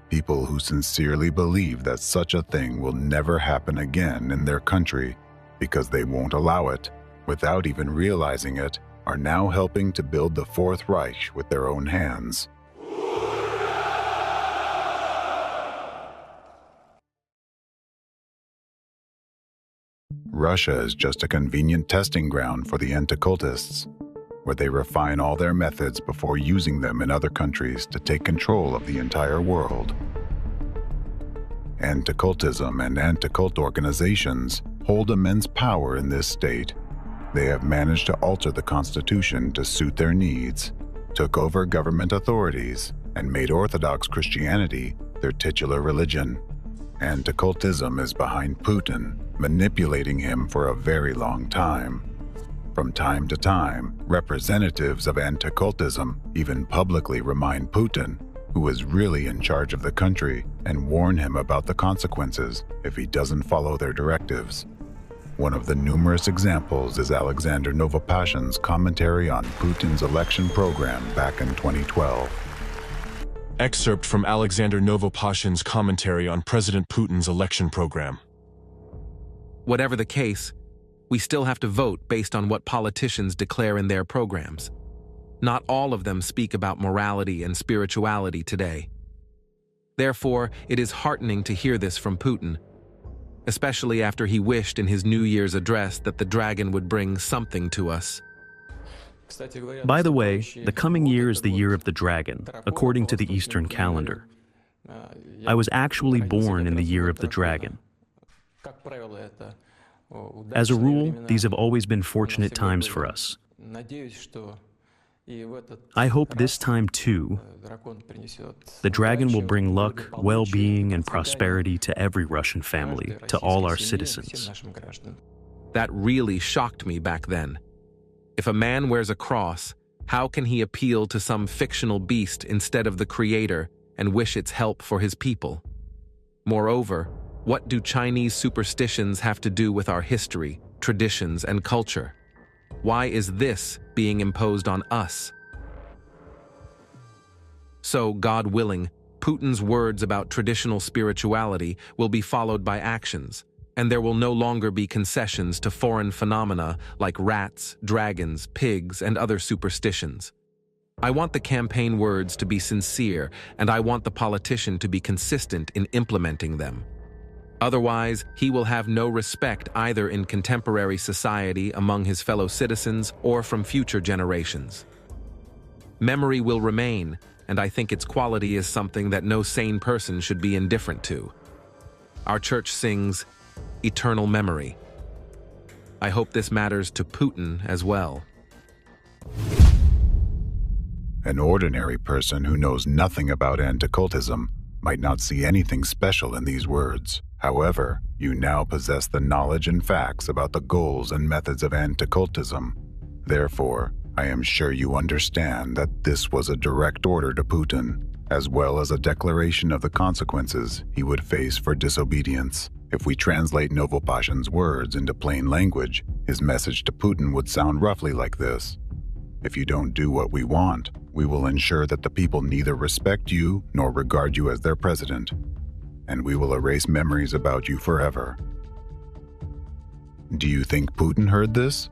Speaker 1: people who sincerely believe that such a thing will never happen again in their country because they won't allow it, without even realizing it, are now helping to build the Fourth Reich with their own hands. Russia is just a convenient testing ground for the anticultists, where they refine all their methods before using them in other countries to take control of the entire world. Anticultism and anti-cult organizations hold immense power in this state. They have managed to alter the Constitution to suit their needs, took over government authorities, and made Orthodox Christianity their titular religion. Anticultism is behind Putin, manipulating him for a very long time. From time to time, representatives of anticultism even publicly remind Putin, who is really in charge of the country, and warn him about the consequences if he doesn't follow their directives. One of the numerous examples is Alexander Novopashin's commentary on Putin's election program back in 2012.
Speaker 2: Excerpt from Alexander Novopashin's commentary on President Putin's election program.
Speaker 9: Whatever the case, we still have to vote based on what politicians declare in their programs. Not all of them speak about morality and spirituality today. Therefore, it is heartening to hear this from Putin, especially after he wished in his New Year's address that the dragon would bring something to us.
Speaker 4: By the way, the coming year is the year of the dragon, according to the Eastern calendar. I was actually born in the year of the dragon. As a rule, these have always been fortunate times for us. I hope this time, too, the dragon will bring luck, well-being, and prosperity to every Russian family, to all our citizens.
Speaker 9: That really shocked me back then. If a man wears a cross, how can he appeal to some fictional beast instead of the Creator and wish its help for his people? Moreover, what do Chinese superstitions have to do with our history, traditions, and culture? Why is this being imposed on us? So, God willing, Putin's words about traditional spirituality will be followed by actions, and there will no longer be concessions to foreign phenomena like rats, dragons, pigs, and other superstitions. I want the campaign words to be sincere, and I want the politician to be consistent in implementing them. Otherwise, he will have no respect either in contemporary society among his fellow citizens or from future generations. Memory will remain, and I think its quality is something that no sane person should be indifferent to. Our church sings eternal memory. I hope this matters to Putin as well.
Speaker 1: An ordinary person who knows nothing about anti-cultism might not see anything special in these words. However, you now possess the knowledge and facts about the goals and methods of anti-cultism. Therefore, I am sure you understand that this was a direct order to Putin, as well as a declaration of the consequences he would face for disobedience. If we translate Novopashin's words into plain language, his message to Putin would sound roughly like this. If you don't do what we want, we will ensure that the people neither respect you nor regard you as their president, and we will erase memories about you forever. Do you think Putin heard this?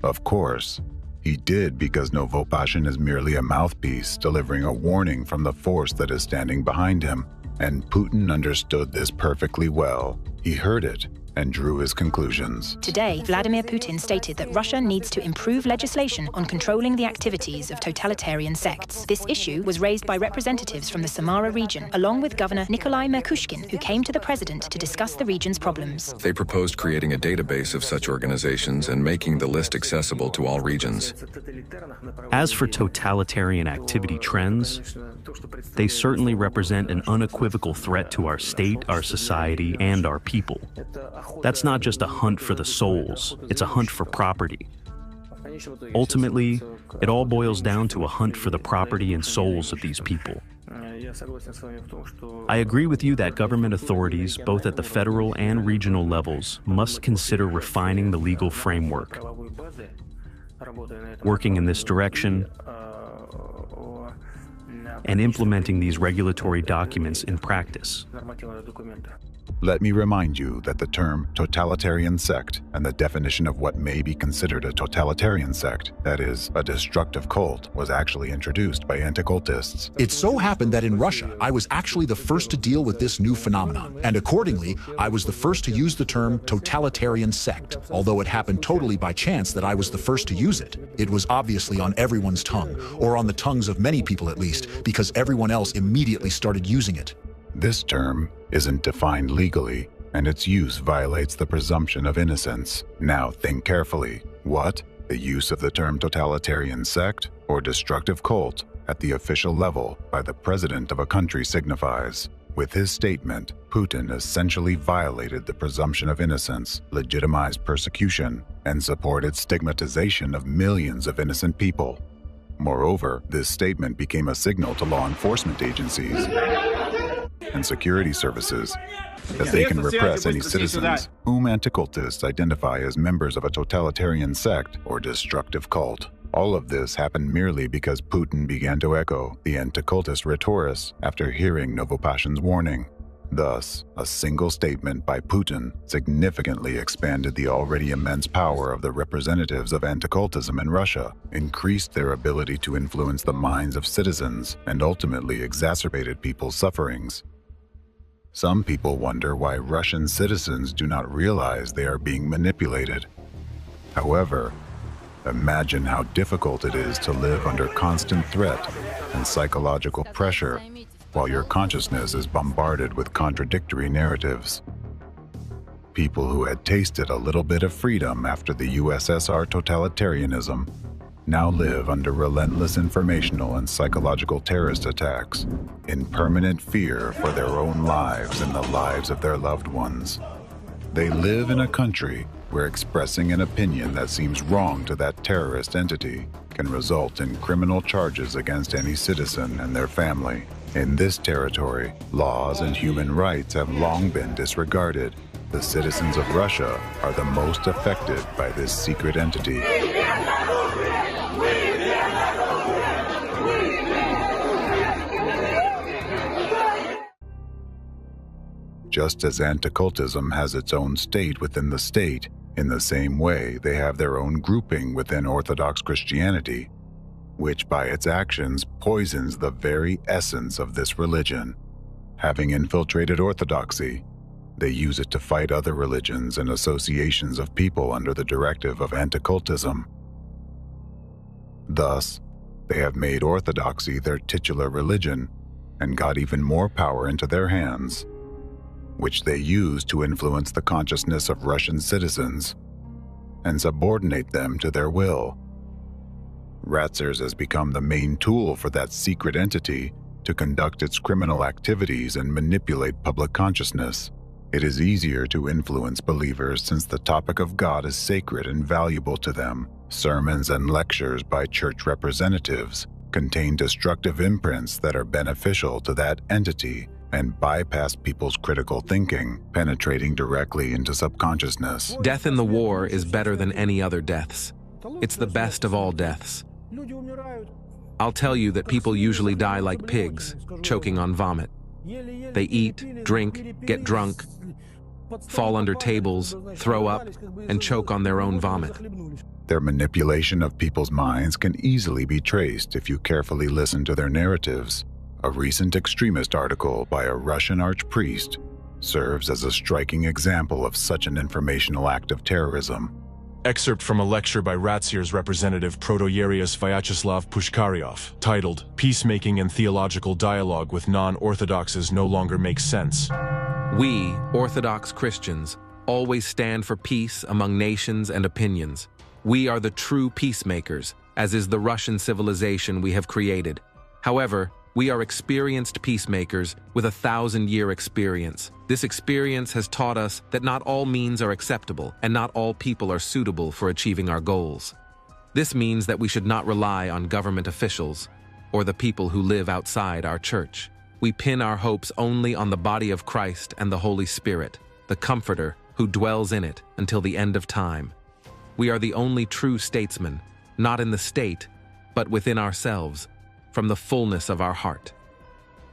Speaker 1: Of course. He did, because Novopashin is merely a mouthpiece delivering a warning from the force that is standing behind him, and Putin understood this perfectly well. He heard it and drew his conclusions.
Speaker 5: Today, Vladimir Putin stated that Russia needs to improve legislation on controlling the activities of totalitarian sects. This issue was raised by representatives from the Samara region, along with Governor Nikolai Merkushkin, who came to the president to discuss the region's problems.
Speaker 6: They proposed creating a database of such organizations and making the list accessible to all regions.
Speaker 4: As for totalitarian activity trends, they certainly represent an unequivocal threat to our state, our society, and our people. That's not just a hunt for the souls, it's a hunt for property. Ultimately, it all boils down to a hunt for the property and souls of these people. I agree with you that government authorities, both at the federal and regional levels, must consider refining the legal framework. Working in this direction and implementing these regulatory documents in practice.
Speaker 1: Let me remind you that the term totalitarian sect and the definition of what may be considered a totalitarian sect, that is, a destructive cult, was actually introduced by anticultists.
Speaker 15: It so happened that in Russia, I was actually the first to deal with this new phenomenon, and accordingly, I was the first to use the term totalitarian sect. Although it happened totally by chance that I was the first to use it, it was obviously on everyone's tongue, or on the tongues of many people at least, because everyone else immediately started using it.
Speaker 1: This term isn't defined legally, and its use violates the presumption of innocence. Now think carefully. What? The use of the term totalitarian sect or destructive cult at the official level by the president of a country signifies. With his statement, Putin essentially violated the presumption of innocence, legitimized persecution, and supported stigmatization of millions of innocent people. Moreover, this statement became a signal to law enforcement agencies and security services that they can repress any citizens whom anticultists identify as members of a totalitarian sect or destructive cult. All of this happened merely because Putin began to echo the anticultist rhetoric after hearing Novopashin's warning. Thus, a single statement by Putin significantly expanded the already immense power of the representatives of anticultism in Russia, increased their ability to influence the minds of citizens, and ultimately exacerbated people's sufferings. Some people wonder why Russian citizens do not realize they are being manipulated. However, imagine how difficult it is to live under constant threat and psychological pressure while your consciousness is bombarded with contradictory narratives. People who had tasted a little bit of freedom after the USSR totalitarianism now live under relentless informational and psychological terrorist attacks, in permanent fear for their own lives and the lives of their loved ones. They live in a country where expressing an opinion that seems wrong to that terrorist entity can result in criminal charges against any citizen and their family. In this territory, laws and human rights have long been disregarded. The citizens of Russia are the most affected by this secret entity. Just as anticultism has its own state within the state, in the same way they have their own grouping within Orthodox Christianity, which by its actions poisons the very essence of this religion. Having infiltrated Orthodoxy, They use it to fight other religions and associations of people under the directive of Anticultism. Thus, they have made orthodoxy their titular religion and got even more power into their hands, which they use to influence the consciousness of Russian citizens and subordinate them to their will. Ratsers has become the main tool for that secret entity to conduct its criminal activities and manipulate public consciousness. It is easier to influence believers since the topic of God is sacred and valuable to them. Sermons and lectures by church representatives contain destructive imprints that are beneficial to that entity and bypass people's critical thinking, penetrating directly into subconsciousness.
Speaker 9: Death in the war is better than any other deaths. It's the best of all deaths. I'll tell you that people usually die like pigs, choking on vomit. They eat, drink, get drunk, fall under tables, throw up, and choke on their own vomit.
Speaker 1: Their manipulation of people's minds can easily be traced if you carefully listen to their narratives. A recent extremist article by a Russian archpriest serves as a striking example of such an informational act of terrorism.
Speaker 2: Excerpt from a lecture by Ratsier's representative Protoyerius Vyacheslav Pushkaryov, titled "Peacemaking and Theological Dialogue with Non-Orthodoxes No Longer Makes Sense."
Speaker 9: We, Orthodox Christians, always stand for peace among nations and opinions. We are the true peacemakers, as is the Russian civilization we have created. However, we are experienced peacemakers with 1,000-year experience. This experience has taught us that not all means are acceptable and not all people are suitable for achieving our goals. This means that we should not rely on government officials or the people who live outside our church. We pin our hopes only on the body of Christ and the Holy Spirit, the Comforter who dwells in it until the end of time. We are the only true statesmen, not in the state, but within ourselves, from the fullness of our heart.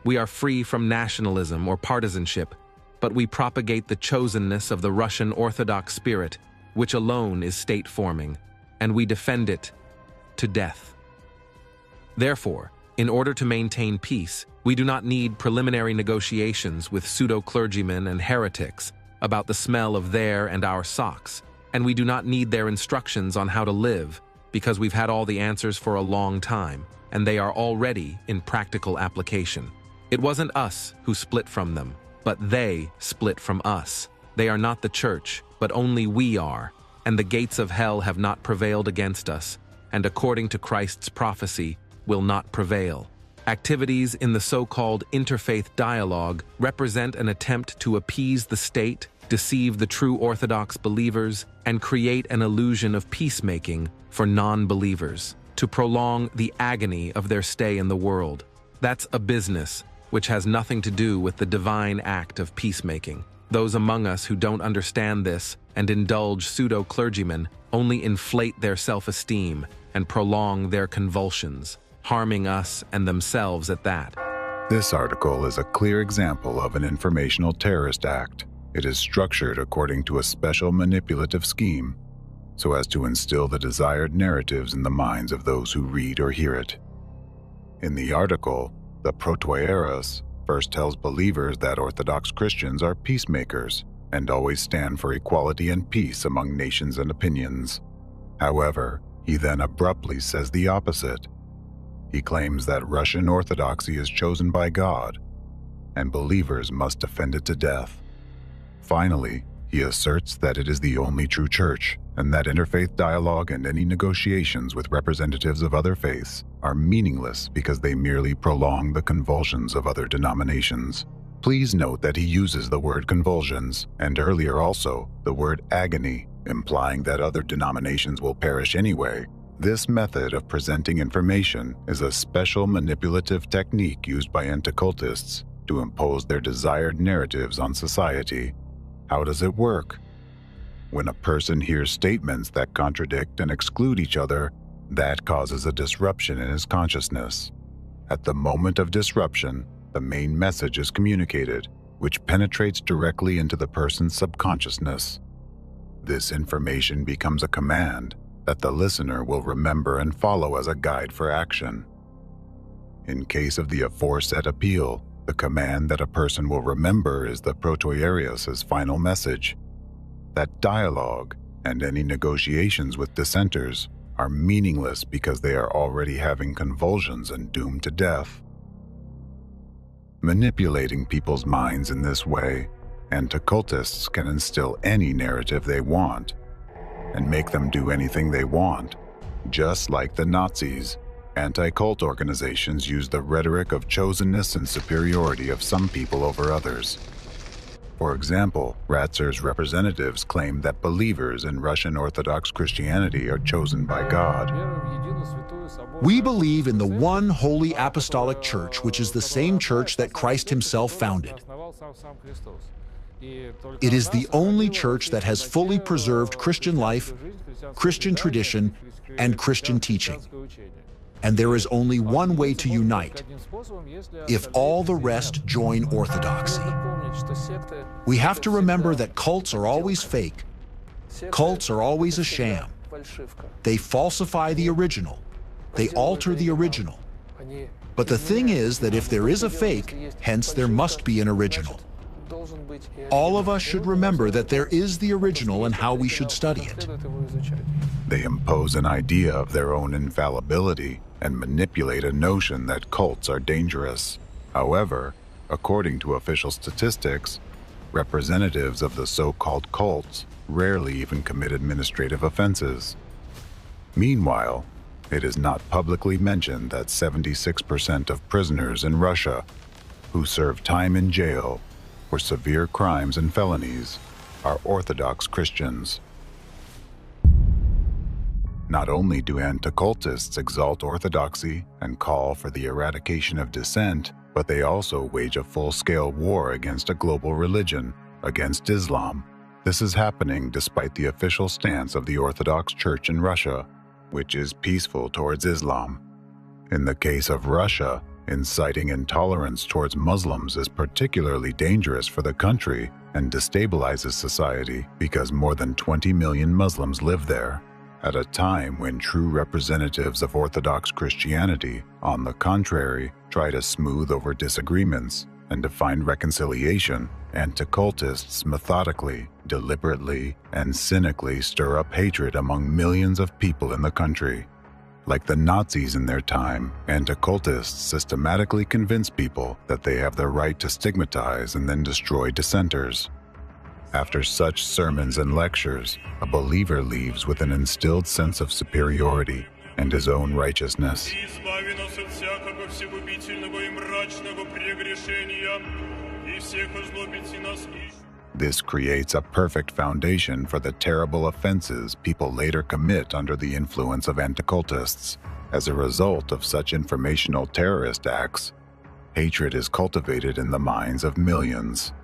Speaker 9: We are free from nationalism or partisanship, but we propagate the chosenness of the Russian Orthodox spirit, which alone is state-forming, and we defend it to death. Therefore, in order to maintain peace, we do not need preliminary negotiations with pseudo-clergymen and heretics about the smell of their and our socks, and we do not need their instructions on how to live, because we've had all the answers for a long time, and they are already in practical application. It wasn't us who split from them, but they split from us. They are not the church, but only we are, and the gates of hell have not prevailed against us, and according to Christ's prophecy, will not prevail. Activities in the so-called interfaith dialogue represent an attempt to appease the state, deceive the true Orthodox believers, and create an illusion of peacemaking for non-believers, to prolong the agony of their stay in the world. That's a business which has nothing to do with the divine act of peacemaking. Those among us who don't understand this and indulge pseudo-clergymen only inflate their self-esteem and prolong their convulsions, harming us and themselves at that.
Speaker 1: This article is a clear example of an informational terrorist act. It is structured according to a special manipulative scheme, so as to instill the desired narratives in the minds of those who read or hear it. In the article, the Protoyerius first tells believers that Orthodox Christians are peacemakers and always stand for equality and peace among nations and opinions. However, he then abruptly says the opposite. He claims that Russian Orthodoxy is chosen by God, and believers must defend it to death. Finally, he asserts that it is the only true church, and that interfaith dialogue and any negotiations with representatives of other faiths are meaningless because they merely prolong the convulsions of other denominations. Please note that he uses the word convulsions, and earlier also the word agony, implying that other denominations will perish anyway. This method of presenting information is a special manipulative technique used by anticultists to impose their desired narratives on society. How does it work? When a person hears statements that contradict and exclude each other, that causes a disruption in his consciousness. At the moment of disruption, the main message is communicated, which penetrates directly into the person's subconsciousness. This information becomes a command that the listener will remember and follow as a guide for action. In case of the aforesaid appeal, The command that a person will remember is the Protoiarius' final message. That dialogue and any negotiations with dissenters are meaningless because they are already having convulsions and doomed to death. Manipulating people's minds in this way, Anticultists can instill any narrative they want and make them do anything they want. Just like the Nazis, anti-cult organizations use the rhetoric of chosenness and superiority of some people over others. For example, Ratzer's representatives claim that believers in Russian Orthodox Christianity are chosen by God.
Speaker 15: We believe in the one holy apostolic church, which is the same church that Christ himself founded. It is the only church that has fully preserved Christian life, Christian tradition, and Christian teaching. And there is only one way to unite: if all the rest join orthodoxy. We have to remember that cults are always fake. Cults are always a sham. They falsify the original. They alter the original. But the thing is that if there is a fake, hence there must be an original. All of us should remember that there is the original and how we should study it.
Speaker 1: They impose an idea of their own infallibility and manipulate a notion that cults are dangerous. However, according to official statistics, representatives of the so-called cults rarely even commit administrative offenses. Meanwhile, it is not publicly mentioned that 76% of prisoners in Russia who serve time in jail for severe crimes and felonies are Orthodox Christians. Not only do anticultists exalt orthodoxy and call for the eradication of dissent, but they also wage a full-scale war against a global religion, against Islam. This is happening despite the official stance of the Orthodox Church in Russia, which is peaceful towards Islam. In the case of Russia, inciting intolerance towards Muslims is particularly dangerous for the country and destabilizes society because more than 20 million Muslims live there. At a time when true representatives of Orthodox Christianity, on the contrary, try to smooth over disagreements and to find reconciliation, anticultists methodically, deliberately, and cynically stir up hatred among millions of people in the country. Like the Nazis in their time, anticultists systematically convince people that they have the right to stigmatize and then destroy dissenters. After such sermons and lectures, a believer leaves with an instilled sense of superiority and his own righteousness. This creates a perfect foundation for the terrible offenses people later commit under the influence of anticultists. As a result of such informational terrorist acts, hatred is cultivated in the minds of millions.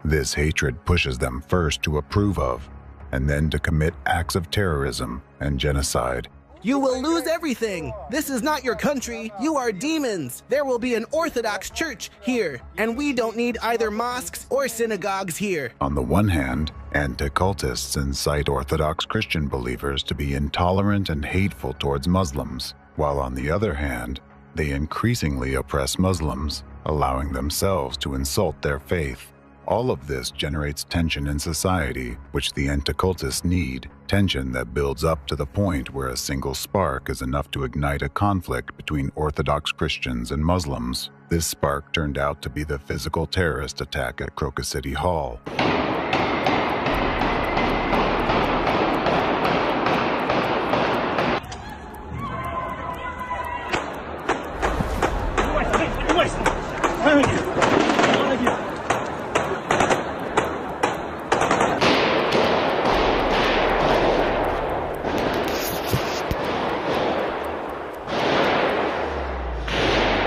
Speaker 1: This hatred pushes them first to approve of, and then to commit acts of terrorism and genocide.
Speaker 7: You will lose everything. This is not your country. You are demons. There will be an Orthodox church here, and we don't need either mosques or synagogues here.
Speaker 1: On the one hand, anticultists incite Orthodox Christian believers to be intolerant and hateful towards Muslims, while on the other hand, they increasingly oppress Muslims, allowing themselves to insult their faith. All of this generates tension in society, which the anticultists need, tension that builds up to the point where a single spark is enough to ignite a conflict between Orthodox Christians and Muslims. This spark turned out to be the physical terrorist attack at Crocus City Hall.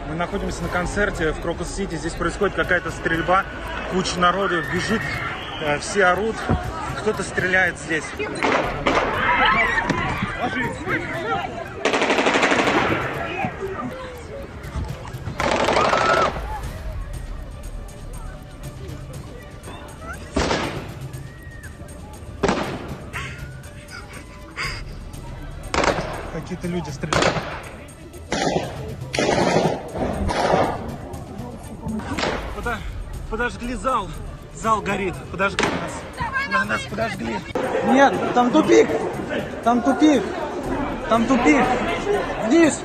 Speaker 8: Мы находимся на концерте в Крокус-Сити. Здесь происходит какая-то стрельба, куча народу бежит, все орут, кто-то стреляет здесь. Какие-то люди стреляют. Подожгли зал. Зал горит. Подожгли нас. Нас подожгли.
Speaker 30: Нет, там тупик. Там тупик. Там тупик. Вниз.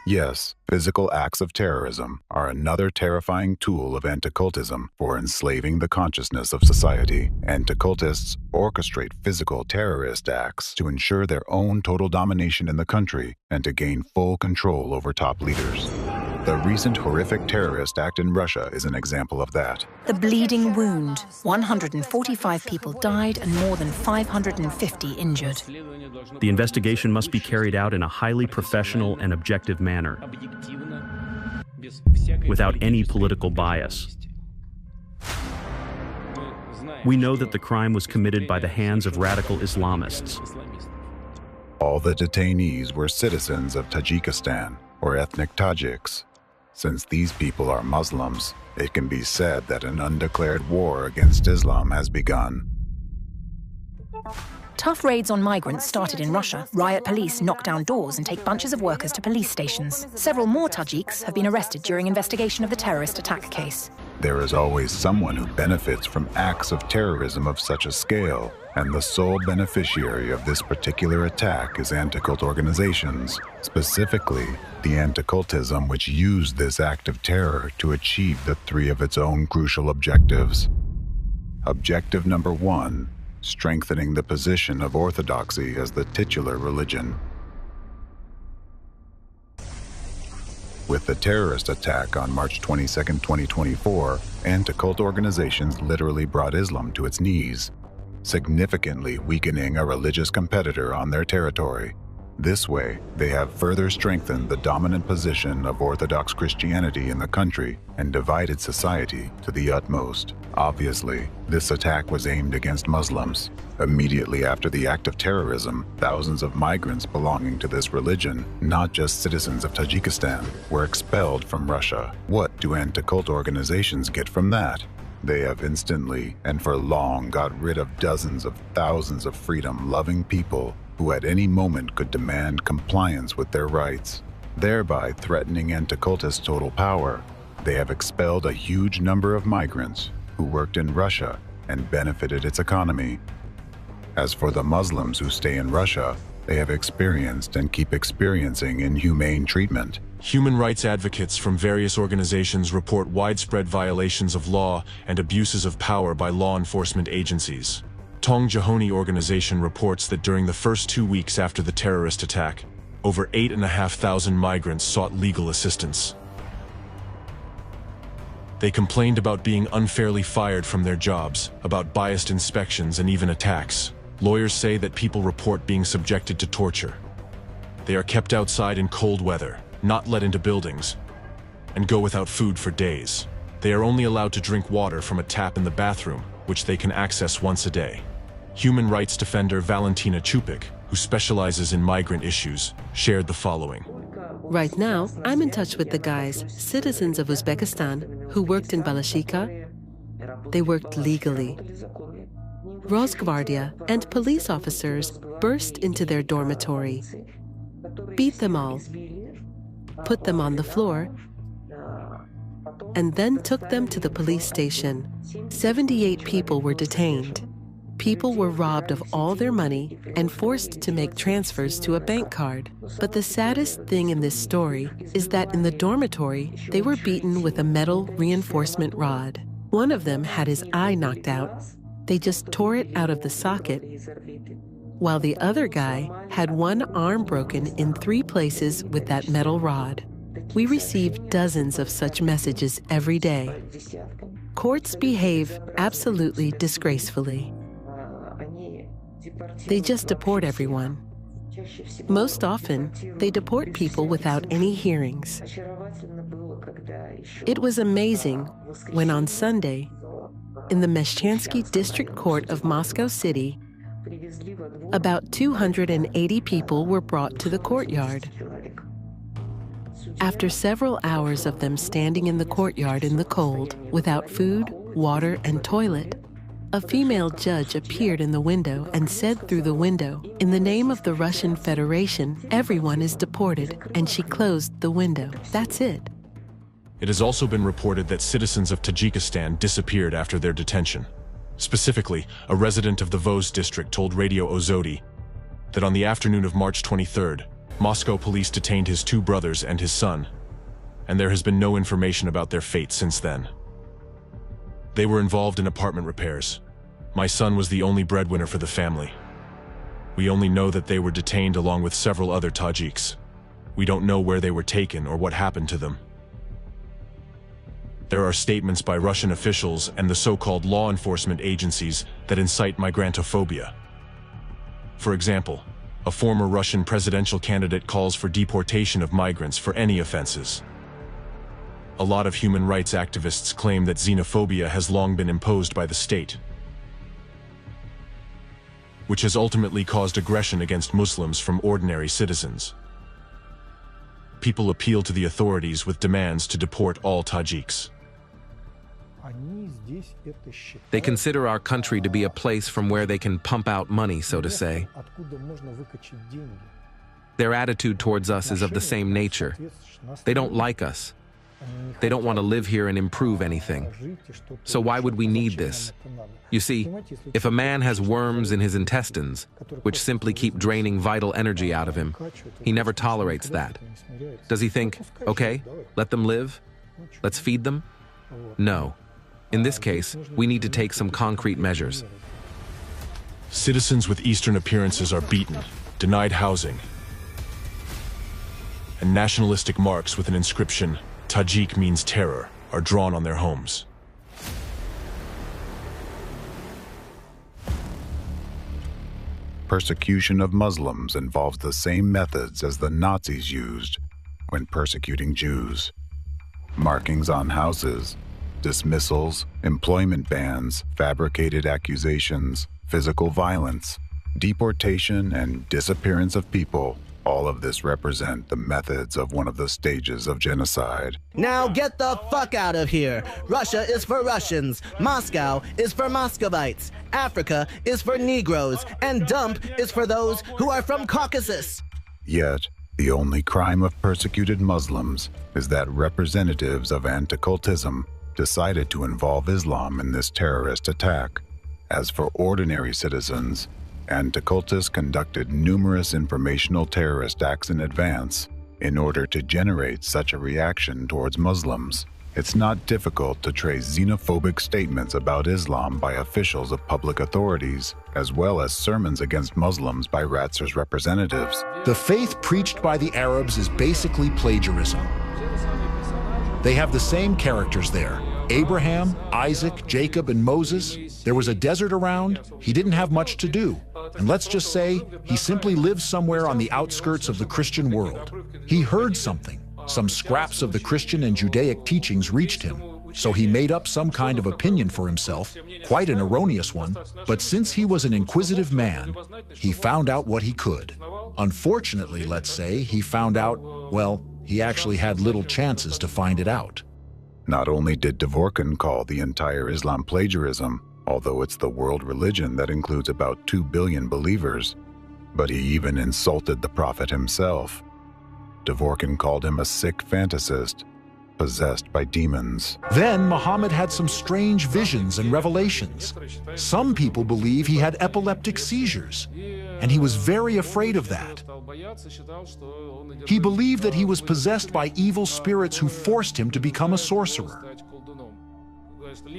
Speaker 1: Yes, physical acts of terrorism are another terrifying tool of anti-cultism for enslaving the consciousness of society. Anti-cultists orchestrate physical terrorist acts to ensure their own total domination in the country and to gain full control over top leaders. The recent horrific terrorist act in Russia is an example of that.
Speaker 5: The bleeding wound. 145 people died and more than 550 injured.
Speaker 4: The investigation must be carried out in a highly professional and objective manner, without any political bias. We know that the crime was committed by the hands of radical Islamists.
Speaker 1: All the detainees were citizens of Tajikistan, or ethnic Tajiks. Since these people are Muslims, it can be said that an undeclared war against Islam has begun.
Speaker 5: Tough raids on migrants started in Russia. Riot police knock down doors and take bunches of workers to police stations. Several more Tajiks have been arrested during investigation of the terrorist attack case.
Speaker 1: There is always someone who benefits from acts of terrorism of such a scale, and the sole beneficiary of this particular attack is anti-cult organizations, specifically the Anti-Cultism, which used this act of terror to achieve the three of its own crucial objectives. Objective number 1, strengthening the position of orthodoxy as the titular religion. With the terrorist attack on March 22, 2024, anti-cult organizations literally brought Islam to its knees, significantly weakening a religious competitor on their territory. This way, they have further strengthened the dominant position of Orthodox Christianity in the country and divided society to the utmost. Obviously, this attack was aimed against Muslims. Immediately after the act of terrorism, thousands of migrants belonging to this religion, not just citizens of Tajikistan, were expelled from Russia. What do anti-cult organizations get from that? They have instantly and for long got rid of dozens of thousands of freedom-loving people who at any moment could demand compliance with their rights, thereby threatening anti-cultist total power. They have expelled a huge number of migrants who worked in Russia and benefited its economy. As for the Muslims who stay in Russia, they have experienced and keep experiencing inhumane treatment.
Speaker 2: Human rights advocates from various organizations report widespread violations of law and abuses of power by law enforcement agencies. Tong Jahoni organization reports that during the first 2 weeks after the terrorist attack, over 8,500 migrants sought legal assistance. They complained about being unfairly fired from their jobs, about biased inspections and even attacks. Lawyers say that people report being subjected to torture. They are kept outside in cold weather, not let into buildings, and go without food for days. They are only allowed to drink water from a tap in the bathroom, which they can access once a day. Human rights defender Valentina Chupik, who specializes in migrant issues, shared the following.
Speaker 10: Right now, I'm in touch with the guys, citizens of Uzbekistan, who worked in Balashika. They worked legally. Rosgvardia and police officers burst into their dormitory, beat them all, put them on the floor, and then took them to the police station. 78 people were detained. People were robbed of all their money and forced to make transfers to a bank card. But the saddest thing in this story is that in the dormitory, they were beaten with a metal reinforcement rod. One of them had his eye knocked out. They just tore it out of the socket, while the other guy had one arm broken in 3 places with that metal rod. We receive dozens of such messages every day. Courts behave absolutely disgracefully. They just deport everyone. Most often, they deport people without any hearings. It was amazing when on Sunday, in the Meshchansky District Court of Moscow City, about 280 people were brought to the courtyard. After several hours of them standing in the courtyard in the cold, without food, water, and toilet, A female judge appeared in the window and said through the window, "In the name of the Russian Federation, everyone is deported," and she closed the window. That's it.
Speaker 2: It has also been reported that citizens of Tajikistan disappeared after their detention. Specifically, a resident of the Voz district told Radio Ozodi that on the afternoon of March 23rd, Moscow police detained his 2 brothers and his son, and there has been no information about their fate since then. They were involved in apartment repairs. My son was the only breadwinner for the family. We only know that they were detained along with several other Tajiks. We don't know where they were taken or what happened to them. There are statements by Russian officials and the so-called law enforcement agencies that incite migrantophobia. For example, a former Russian presidential candidate calls for deportation of migrants for any offenses. A lot of human rights activists claim that xenophobia has long been imposed by the state, which has ultimately caused aggression against Muslims from ordinary citizens. People appeal to the authorities with demands to deport all Tajiks.
Speaker 9: They consider our country to be a place from where they can pump out money, so to say. Their attitude towards us is of the same nature. They don't like us. They don't want to live here and improve anything. So why would we need this? You see, if a man has worms in his intestines, which simply keep draining vital energy out of him, he never tolerates that. Does he think, okay, let them live? Let's feed them? No. In this case, we need to take some concrete measures.
Speaker 2: Citizens with Eastern appearances are beaten, denied housing, and nationalistic marks with an inscription, "Tajik means terror," are drawn on their homes.
Speaker 1: Persecution of Muslims involves the same methods as the Nazis used when persecuting Jews. Markings on houses, dismissals, employment bans, fabricated accusations, physical violence, deportation, and disappearance of people. All of this represent the methods of one of the stages of genocide.
Speaker 7: Now get the fuck out of here! Russia is for Russians, Moscow is for Muscovites, Africa is for Negroes, and dump is for those who are from Caucasus.
Speaker 1: Yet, the only crime of persecuted Muslims is that representatives of Anticultism decided to involve Islam in this terrorist attack. As for ordinary citizens, Anticultists conducted numerous informational terrorist acts in advance in order to generate such a reaction towards Muslims. It's not difficult to trace xenophobic statements about Islam by officials of public authorities, as well as sermons against Muslims by Ratzer's representatives.
Speaker 15: The faith preached by the Arabs is basically plagiarism. They have the same characters there: Abraham, Isaac, Jacob, and Moses. There was a desert around. He didn't have much to do. And let's just say he simply lived somewhere on the outskirts of the Christian world. He heard something. Some scraps of the Christian and Judaic teachings reached him. So he made up some kind of opinion for himself, quite an erroneous one. But since he was an inquisitive man, he found out what he could. Unfortunately, let's say, he found out, well, he actually had little chances to find it out.
Speaker 1: Not only did Dvorkin call the entire Islam plagiarism, although it's the world religion that includes about 2 billion believers, but he even insulted the Prophet himself. Dvorkin called him a sick fantasist, possessed by demons.
Speaker 15: Then Muhammad had some strange visions and revelations. Some people believe he had epileptic seizures, and he was very afraid of that. He believed that he was possessed by evil spirits who forced him to become a sorcerer.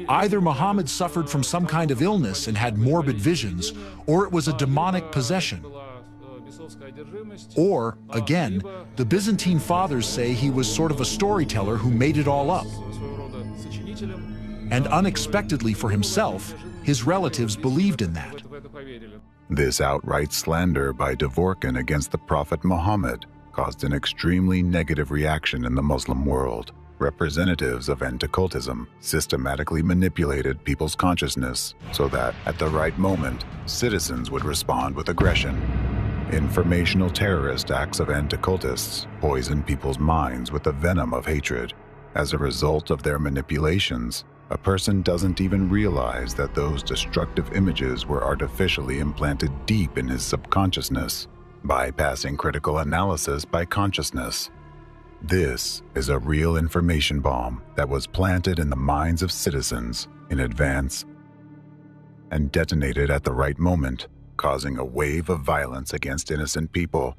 Speaker 15: Either Muhammad suffered from some kind of illness and had morbid visions, or it was a demonic possession. Or, again, the Byzantine fathers say he was sort of a storyteller who made it all up. And unexpectedly for himself, his relatives believed in that.
Speaker 1: This outright slander by Dvorkin against the Prophet Muhammad caused an extremely negative reaction in the Muslim world. Representatives of Anticultism systematically manipulated people's consciousness so that, at the right moment, citizens would respond with aggression. Informational terrorist acts of Anticultists poison people's minds with the venom of hatred. As a result of their manipulations, a person doesn't even realize that those destructive images were artificially implanted deep in his subconsciousness, bypassing critical analysis by consciousness. This is a real information bomb that was planted in the minds of citizens in advance and detonated at the right moment, causing a wave of violence against innocent people.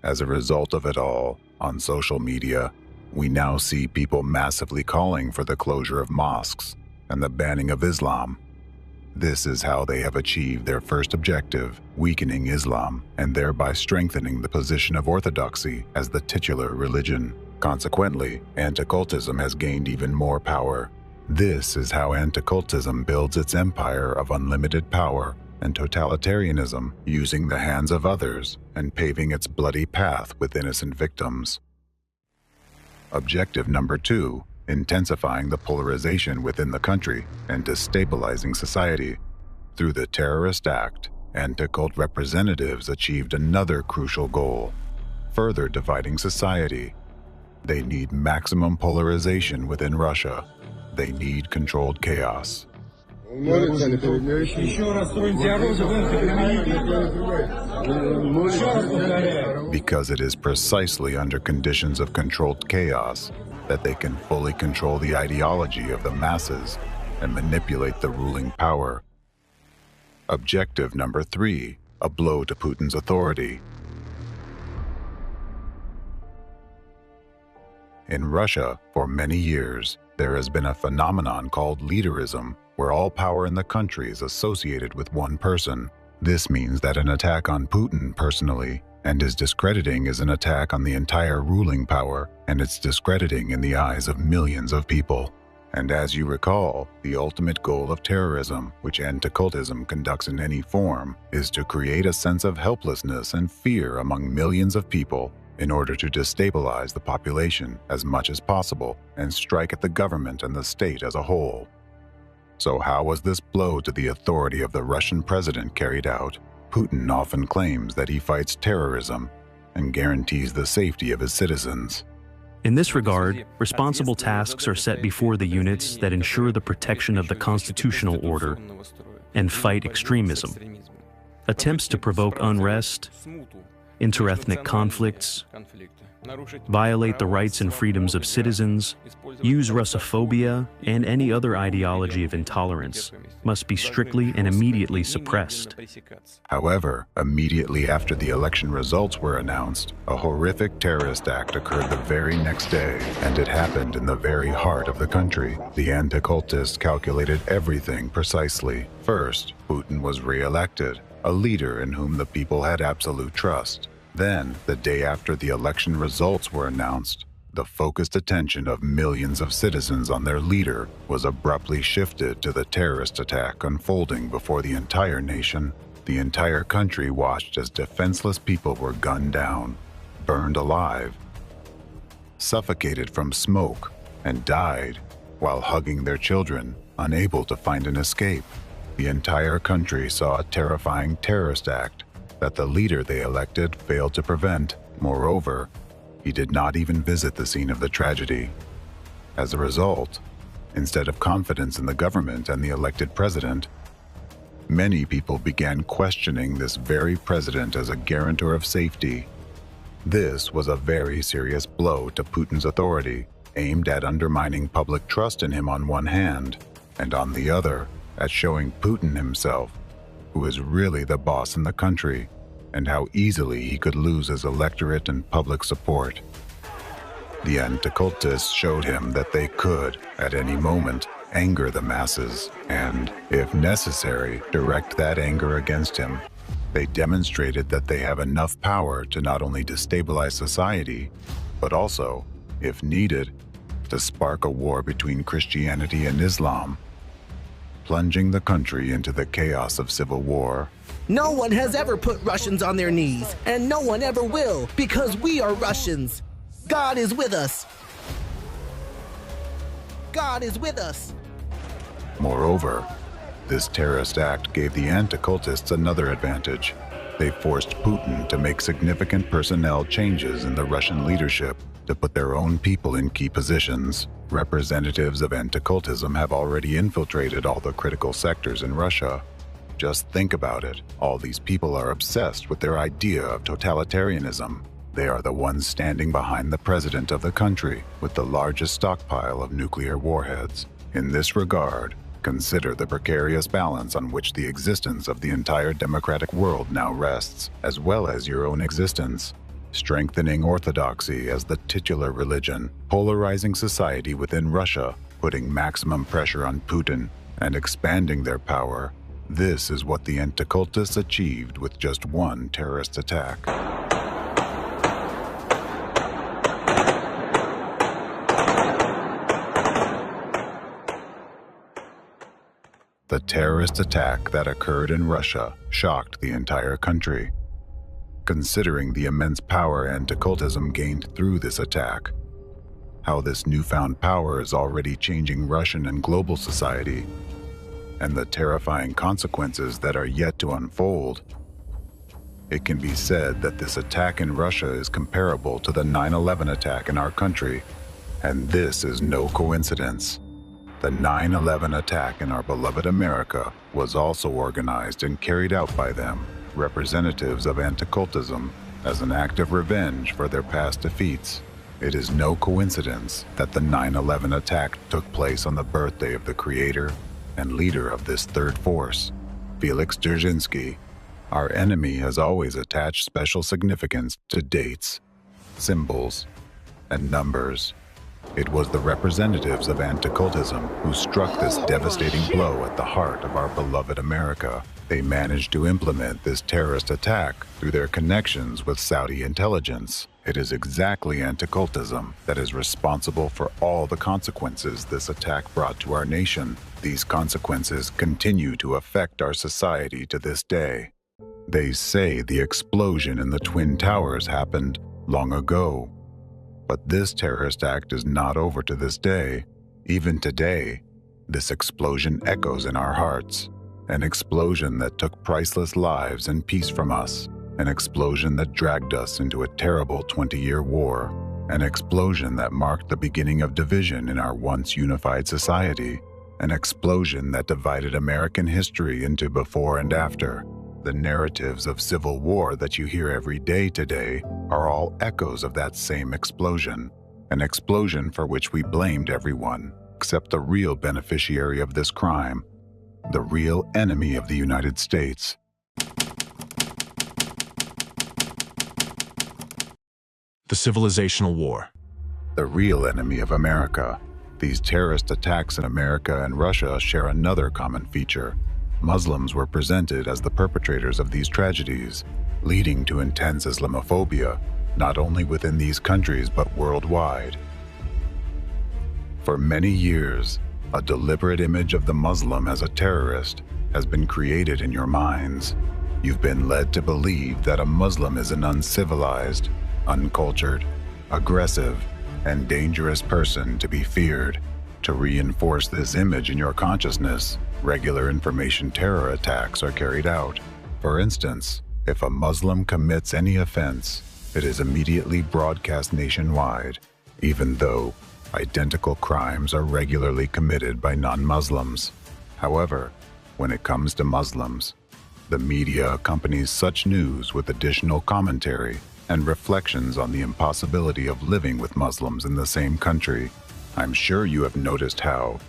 Speaker 1: As a result of it all, on social media, we now see people massively calling for the closure of mosques and the banning of Islam. This is how they have achieved their first objective, weakening Islam and thereby strengthening the position of orthodoxy as the titular religion. Consequently, Anticultism has gained even more power. This is how Anticultism builds its empire of unlimited power and totalitarianism, using the hands of others and paving its bloody path with innocent victims. Objective number 2, intensifying the polarization within the country and destabilizing society. Through the terrorist act, anti-cult representatives achieved another crucial goal, further dividing society. They need maximum polarization within Russia. They need controlled chaos. Because it is precisely under conditions of controlled chaos that they can fully control the ideology of the masses and manipulate the ruling power. Objective number 3, a blow to Putin's authority. In Russia, for many years, there has been a phenomenon called leaderism, where all power in the country is associated with one person. This means that an attack on Putin personally and his discrediting is an attack on the entire ruling power, and it's discrediting in the eyes of millions of people. And as you recall, the ultimate goal of terrorism, which anti-cultism conducts in any form, is to create a sense of helplessness and fear among millions of people in order to destabilize the population as much as possible and strike at the government and the state as a whole. So how was this blow to the authority of the Russian president carried out? Putin often claims that he fights terrorism and guarantees the safety of his citizens.
Speaker 4: In this regard, responsible tasks are set before the units that ensure the protection of the constitutional order and fight extremism. Attempts to provoke unrest, interethnic conflicts, violate the rights and freedoms of citizens, use Russophobia, and any other ideology of intolerance must be strictly and immediately suppressed.
Speaker 1: However, immediately after the election results were announced, a horrific terrorist act occurred the very next day, and it happened in the very heart of the country. The Anticultists calculated everything precisely. First, Putin was re-elected, a leader in whom the people had absolute trust. Then, the day after the election results were announced, the focused attention of millions of citizens on their leader was abruptly shifted to the terrorist attack unfolding before the entire nation. The entire country watched as defenseless people were gunned down, burned alive, suffocated from smoke, and died while hugging their children, unable to find an escape. The entire country saw a terrifying terrorist act that the leader they elected failed to prevent. Moreover, he did not even visit the scene of the tragedy. As a result, instead of confidence in the government and the elected president, many people began questioning this very president as a guarantor of safety. This was a very serious blow to Putin's authority, aimed at undermining public trust in him on one hand, and on the other, at showing Putin himself, who is really the boss in the country, and how easily he could lose his electorate and public support. The Anticultists showed him that they could, at any moment, anger the masses and, if necessary, direct that anger against him. They demonstrated that they have enough power to not only destabilize society, but also, if needed, to spark a war between Christianity and Islam, plunging the country into the chaos of civil war.
Speaker 7: No one has ever put Russians on their knees, and no one ever will, because we are Russians. God is with us. God is with us.
Speaker 1: Moreover, this terrorist act gave the Anticultists another advantage. They forced Putin to make significant personnel changes in the Russian leadership, to put their own people in key positions. Representatives of anti-cultism have already infiltrated all the critical sectors in Russia. Just think about it. All these people are obsessed with their idea of totalitarianism. They are the ones standing behind the president of the country with the largest stockpile of nuclear warheads. In this regard, consider the precarious balance on which the existence of the entire democratic world now rests, as well as your own existence. Strengthening orthodoxy as the titular religion, polarizing society within Russia, putting maximum pressure on Putin, and expanding their power. This is what the Anticultists achieved with just one terrorist attack. The terrorist attack that occurred in Russia shocked the entire country. Considering the immense power anti-cultism gained through this attack, how this newfound power is already changing Russian and global society, and the terrifying consequences that are yet to unfold, it can be said that this attack in Russia is comparable to the 9/11 attack in our country, and this is no coincidence. The 9/11 attack in our beloved America was also organized and carried out by them, representatives of anti-cultism, as an act of revenge for their past defeats. It is no coincidence that the 9/11 attack took place on the birthday of the creator and leader of this third force, Felix Dzerzhinsky. Our enemy has always attached special significance to dates, symbols, and numbers. It was the representatives of anti-cultism who struck this devastating blow at the heart of our beloved America. They managed to implement this terrorist attack through their connections with Saudi intelligence. It is exactly anti-cultism that is responsible for all the consequences this attack brought to our nation. These consequences continue to affect our society to this day. They say the explosion in the Twin Towers happened long ago. But this terrorist act is not over to this day. Even today, this explosion echoes in our hearts. An explosion that took priceless lives and peace from us. An explosion that dragged us into a terrible 20-year war. An explosion that marked the beginning of division in our once unified society. An explosion that divided American history into before and after. The narratives of civil war that you hear every day today are all echoes of that same explosion. An explosion for which we blamed everyone, except the real beneficiary of this crime, the real enemy of the United States.
Speaker 2: The Civilizational War.
Speaker 1: The real enemy of America. These terrorist attacks in America and Russia share another common feature. Muslims were presented as the perpetrators of these tragedies, leading to intense Islamophobia, not only within these countries but worldwide. For many years, a deliberate image of the Muslim as a terrorist has been created in your minds. You've been led to believe that a Muslim is an uncivilized, uncultured, aggressive, and dangerous person to be feared. To reinforce this image in your consciousness, regular information terror attacks are carried out. For instance, if a Muslim commits any offense, it is immediately broadcast nationwide, even though identical crimes are regularly committed by non-Muslims. However, when it comes to Muslims, the media accompanies such news with additional commentary and reflections on the impossibility of living with Muslims in the same country. I'm sure you have noticed how,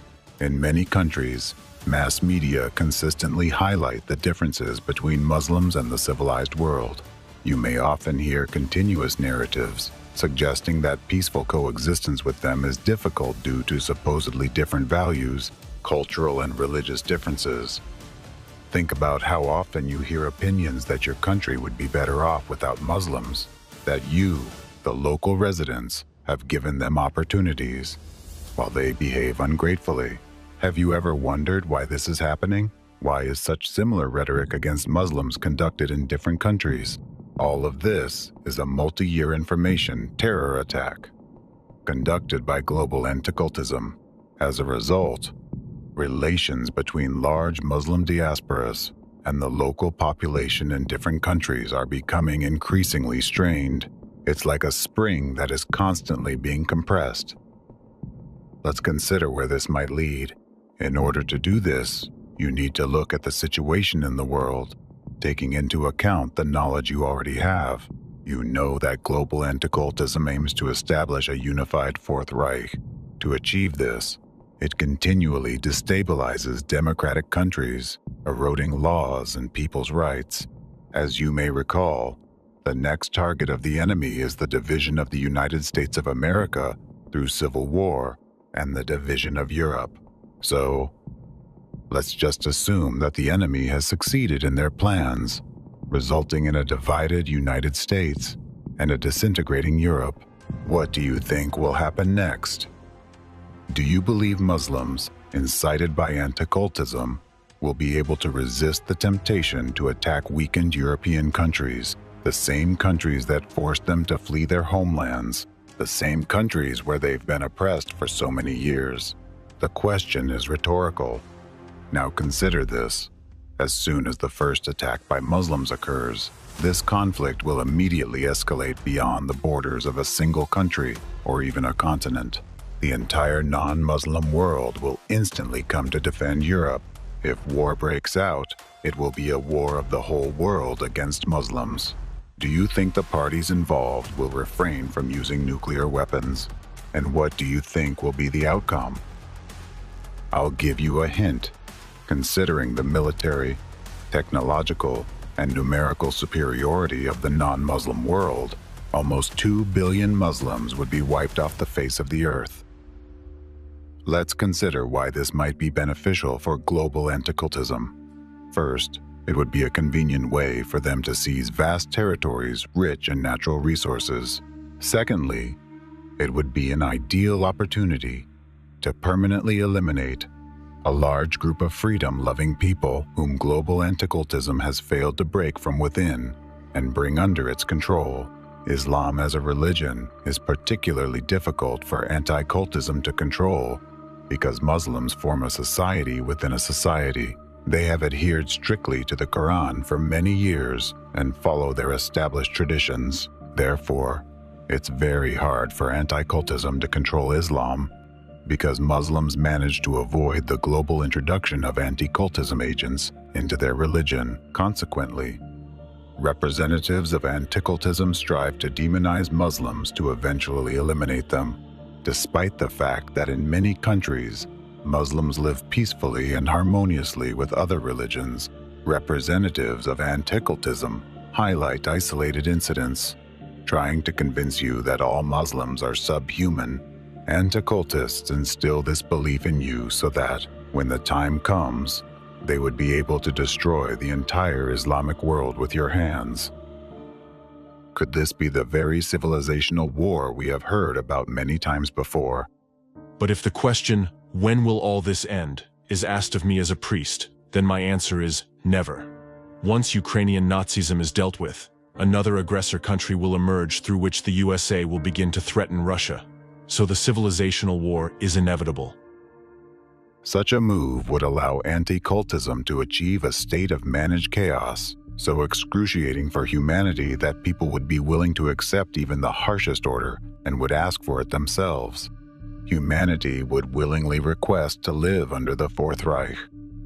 Speaker 1: in many countries, mass media consistently highlight the differences between Muslims and the civilized world. You may often hear continuous narratives suggesting that peaceful coexistence with them is difficult due to supposedly different values, cultural and religious differences. Think about how often you hear opinions that your country would be better off without Muslims, that you, the local residents, have given them opportunities, while they behave ungratefully. Have you ever wondered why this is happening? Why is such similar rhetoric against Muslims conducted in different countries? All of this is a multi-year information terror attack conducted by global anti-cultism. As a result, relations between large Muslim diasporas and the local population in different countries are becoming increasingly strained. It's like a spring that is constantly being compressed. Let's consider where this might lead. In order to do this, you need to look at the situation in the world, taking into account the knowledge you already have. You know that global anti-cultism aims to establish a unified Fourth Reich. To achieve this, it continually destabilizes democratic countries, eroding laws and people's rights. As you may recall, the next target of the enemy is the division of the United States of America through civil war and the division of Europe. So, let's just assume that the enemy has succeeded in their plans, resulting in a divided United States and a disintegrating Europe. What do you think will happen next? Do you believe Muslims, incited by anti-cultism, will be able to resist the temptation to attack weakened European countries, the same countries that forced them to flee their homelands, the same countries where they've been oppressed for so many years? The question is rhetorical. Now consider this. As soon as the first attack by Muslims occurs, this conflict will immediately escalate beyond the borders of a single country or even a continent. The entire non-Muslim world will instantly come to defend Europe. If war breaks out, it will be a war of the whole world against Muslims. Do you think the parties involved will refrain from using nuclear weapons? And what do you think will be the outcome? I'll give you a hint. Considering the military, technological, and numerical superiority of the non-Muslim world, almost 2 billion Muslims would be wiped off the face of the earth. Let's consider why this might be beneficial for global anti-cultism. First, it would be a convenient way for them to seize vast territories rich in natural resources. Secondly, it would be an ideal opportunity to permanently eliminate a large group of freedom-loving people whom global anti-cultism has failed to break from within and bring under its control. Islam as a religion is particularly difficult for anti-cultism to control because Muslims form a society within a society. They have adhered strictly to the Quran for many years and follow their established traditions. Therefore, it's very hard for anti-cultism to control Islam because Muslims manage to avoid the global introduction of anti-cultism agents into their religion. Consequently, representatives of anti-cultism strive to demonize Muslims to eventually eliminate them. Despite the fact that in many countries, Muslims live peacefully and harmoniously with other religions, representatives of anti-cultism highlight isolated incidents, trying to convince you that all Muslims are subhuman. Anticultists instill this belief in you so that, when the time comes, they would be able to destroy the entire Islamic world with your hands. Could this be the very civilizational war we have heard about many times before?
Speaker 2: But if the question, when will all this end, is asked of me as a priest, then my answer is never. Once Ukrainian Nazism is dealt with, another aggressor country will emerge through which the USA will begin to threaten Russia. So the civilizational war is inevitable.
Speaker 1: Such a move would allow anti-cultism to achieve a state of managed chaos, so excruciating for humanity that people would be willing to accept even the harshest order and would ask for it themselves. Humanity would willingly request to live under the Fourth Reich.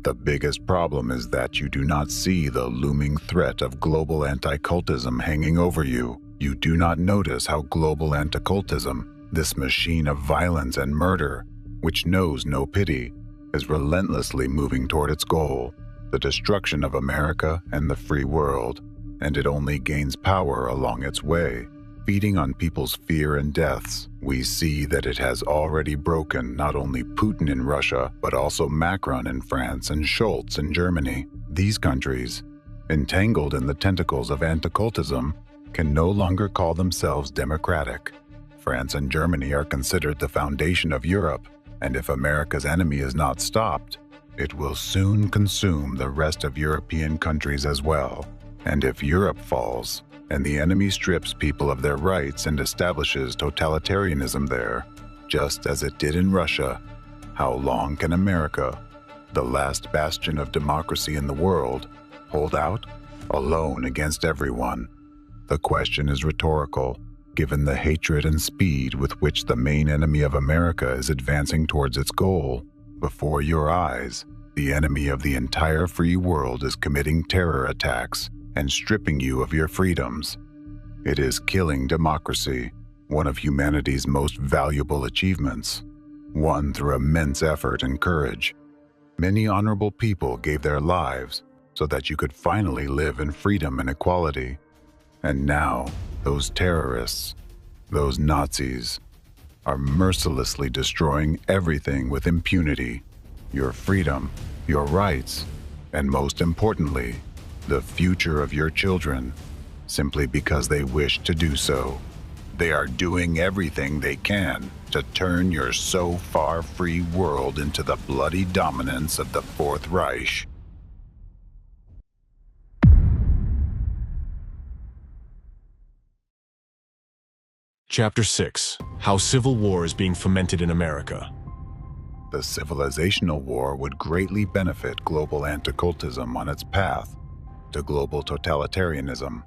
Speaker 1: The biggest problem is that you do not see the looming threat of global anti-cultism hanging over you. You do not notice how global anti-cultism, this machine of violence and murder, which knows no pity, is relentlessly moving toward its goal, the destruction of America and the free world, and it only gains power along its way. Feeding on people's fear and deaths, we see that it has already broken not only Putin in Russia, but also Macron in France and Scholz in Germany. These countries, entangled in the tentacles of anti-cultism, can no longer call themselves democratic. France and Germany are considered the foundation of Europe, and if America's enemy is not stopped, it will soon consume the rest of European countries as well. And if Europe falls, and the enemy strips people of their rights and establishes totalitarianism there, just as it did in Russia, how long can America, the last bastion of democracy in the world, hold out, alone against everyone? The question is rhetorical, given the hatred and speed with which the main enemy of America is advancing towards its goal. Before your eyes, the enemy of the entire free world is committing terror attacks and stripping you of your freedoms. It is killing democracy, one of humanity's most valuable achievements, won through immense effort and courage. Many honorable people gave their lives so that you could finally live in freedom and equality. And now, those terrorists, those Nazis, are mercilessly destroying everything with impunity. Your freedom, your rights, and most importantly, the future of your children, simply because they wish to do so. They are doing everything they can to turn your so far free world into the bloody dominance of the Fourth Reich.
Speaker 2: Chapter 6: How Civil War is being fomented in America.
Speaker 1: The Civilizational War would greatly benefit global anticultism on its path to global totalitarianism.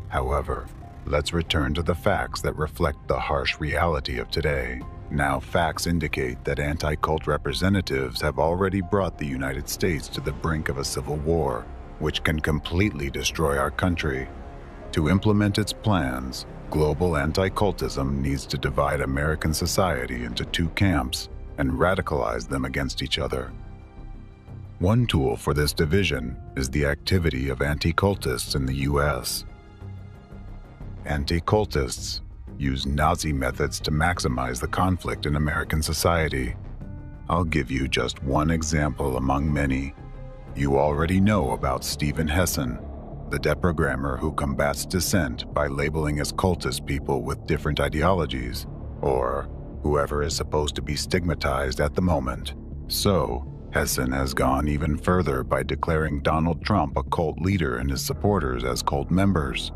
Speaker 1: However, let's return to the facts that reflect the harsh reality of today. Now, facts indicate that anti-cult representatives have already brought the United States to the brink of a civil war, which can completely destroy our country. To implement its plans, global anti-cultism needs to divide American society into two camps and radicalize them against each other. One tool for this division is the activity of anti-cultists in the U.S. Anti-cultists use Nazi methods to maximize the conflict in American society. I'll give you just one example among many. You already know about Stephen Hassan, the Deprogrammer who combats dissent by labeling as cultist people with different ideologies, or whoever is supposed to be stigmatized at the moment. So, Hassan has gone even further by declaring Donald Trump a cult leader and his supporters as cult members.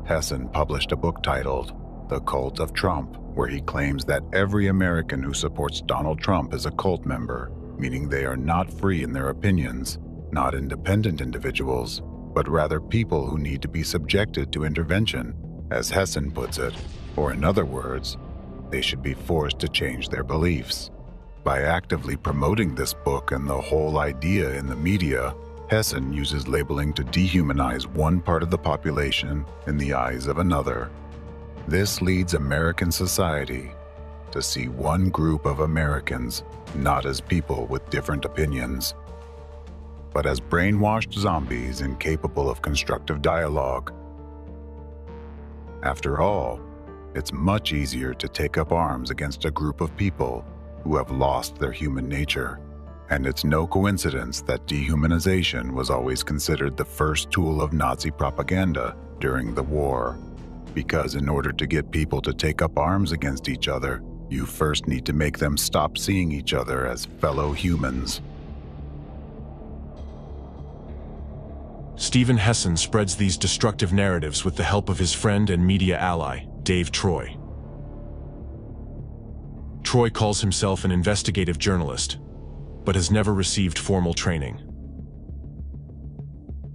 Speaker 1: Hassan published a book titled The Cult of Trump, where he claims that every American who supports Donald Trump is a cult member, meaning they are not free in their opinions, not independent individuals, but rather people who need to be subjected to intervention, as Hassan puts it, or in other words, they should be forced to change their beliefs. By actively promoting this book and the whole idea in the media, Hassan uses labeling to dehumanize one part of the population in the eyes of another. This leads American society to see one group of Americans not as people with different opinions, but as brainwashed zombies incapable of constructive dialogue. After all, it's much easier to take up arms against a group of people who have lost their human nature, and it's no coincidence that dehumanization was always considered the first tool of Nazi propaganda during the war, because in order to get people to take up arms against each other, you first need to make them stop seeing each other as fellow humans.
Speaker 2: Stephen Hassan spreads these destructive narratives with the help of his friend and media ally, Dave Troy. Troy calls himself an investigative journalist, but has never received formal training.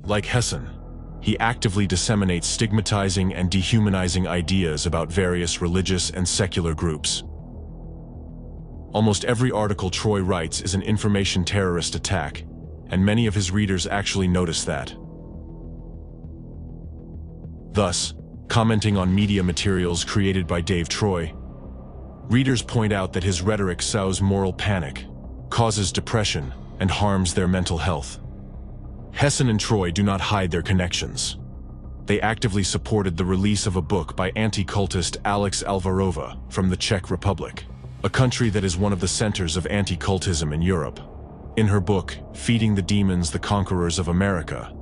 Speaker 2: Like Hassan, he actively disseminates stigmatizing and dehumanizing ideas about various religious and secular groups. Almost every article Troy writes is an information terrorist attack, and many of his readers actually notice that. Thus, commenting on media materials created by Dave Troy, readers point out that his rhetoric sows moral panic, causes depression, and harms their mental health. Hassan and Troy do not hide their connections. They actively supported the release of a book by anti-cultist Alex Alvarova from the Czech Republic, a country that is one of the centers of anti-cultism in Europe. In her book, Feeding the Demons, the Conquerors of America,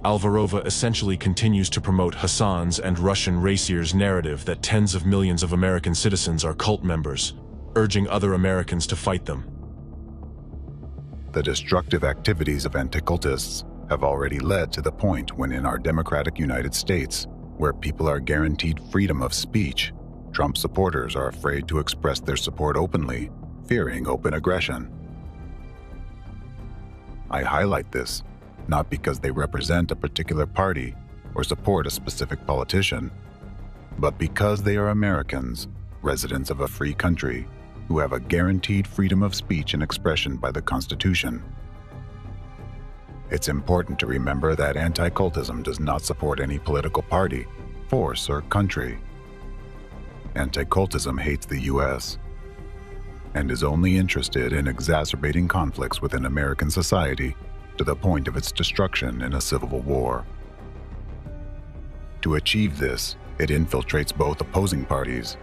Speaker 2: Alvarova essentially continues to promote Hassan's and Russian raciers' narrative that tens of millions of American citizens are cult members, urging other Americans to fight them.
Speaker 1: The destructive activities of anticultists have already led to the point when in our democratic United States, where people are guaranteed freedom of speech, Trump supporters are afraid to express their support openly, fearing open aggression. I highlight this not because they represent a particular party or support a specific politician, but because they are Americans, residents of a free country, who have a guaranteed freedom of speech and expression by the Constitution. It's important to remember that anti-cultism does not support any political party, force, or country. Anti-cultism hates the U.S. and is only interested in exacerbating conflicts within American society to the point of its destruction in a civil war. To achieve this, it infiltrates both opposing parties,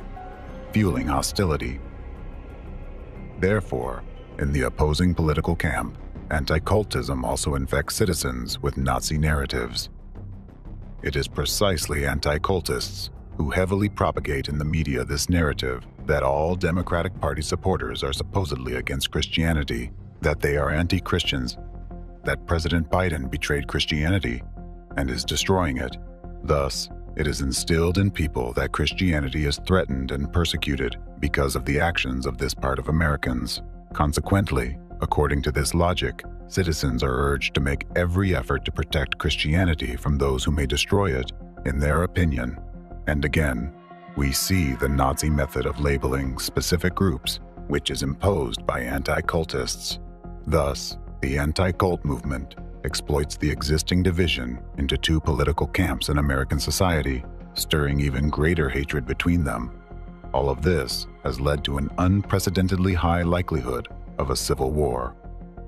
Speaker 1: fueling hostility. Therefore, in the opposing political camp, anti-cultism also infects citizens with Nazi narratives. It is precisely anti-cultists who heavily propagate in the media this narrative that all Democratic Party supporters are supposedly against Christianity, that they are anti-Christians, that President Biden betrayed Christianity and is destroying it. Thus, it is instilled in people that Christianity is threatened and persecuted because of the actions of this part of Americans. Consequently, according to this logic, citizens are urged to make every effort to protect Christianity from those who may destroy it, in their opinion. And again, we see the Nazi method of labeling specific groups, which is imposed by anti-cultists. Thus, the anti-cult movement exploits the existing division into two political camps in American society, stirring even greater hatred between them. All of this has led to an unprecedentedly high likelihood of a civil war.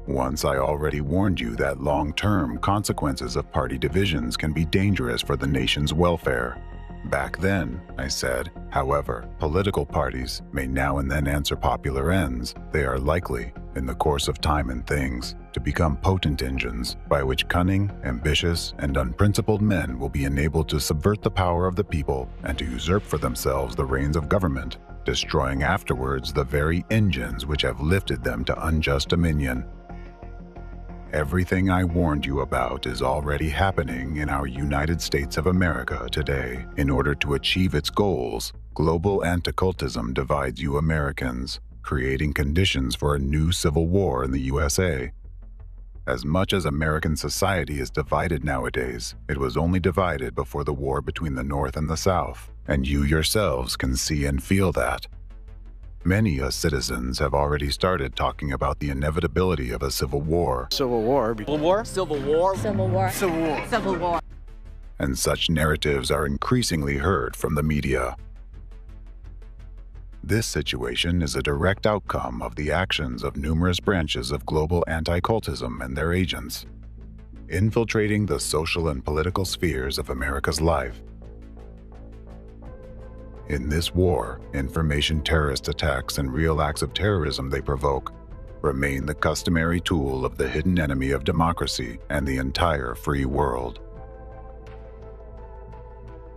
Speaker 1: Once I already warned you that long-term consequences of party divisions can be dangerous for the nation's welfare. Back then, I said, however, political parties may now and then answer popular ends. They are likely, in the course of time and things, to become potent engines by which cunning, ambitious, and unprincipled men will be enabled to subvert the power of the people and to usurp for themselves the reins of government, destroying afterwards the very engines which have lifted them to unjust dominion. Everything I warned you about is already happening in our United States of America today. In order to achieve its goals, global anti-cultism divides you Americans, creating conditions for a new civil war in the USA. As much as American society is divided nowadays, it was only divided before the war between the North and the South, and you yourselves can see and feel that. Many citizens have already started talking about the inevitability of a civil war.
Speaker 11: Civil war. Civil war. Civil war.
Speaker 27: Civil war.
Speaker 11: Civil war.
Speaker 27: Civil war.
Speaker 1: And such narratives are increasingly heard from the media. This situation is a direct outcome of the actions of numerous branches of global anti-cultism and their agents, infiltrating the social and political spheres of America's life. In this war, information terrorist attacks and real acts of terrorism they provoke remain the customary tool of the hidden enemy of democracy and the entire free world.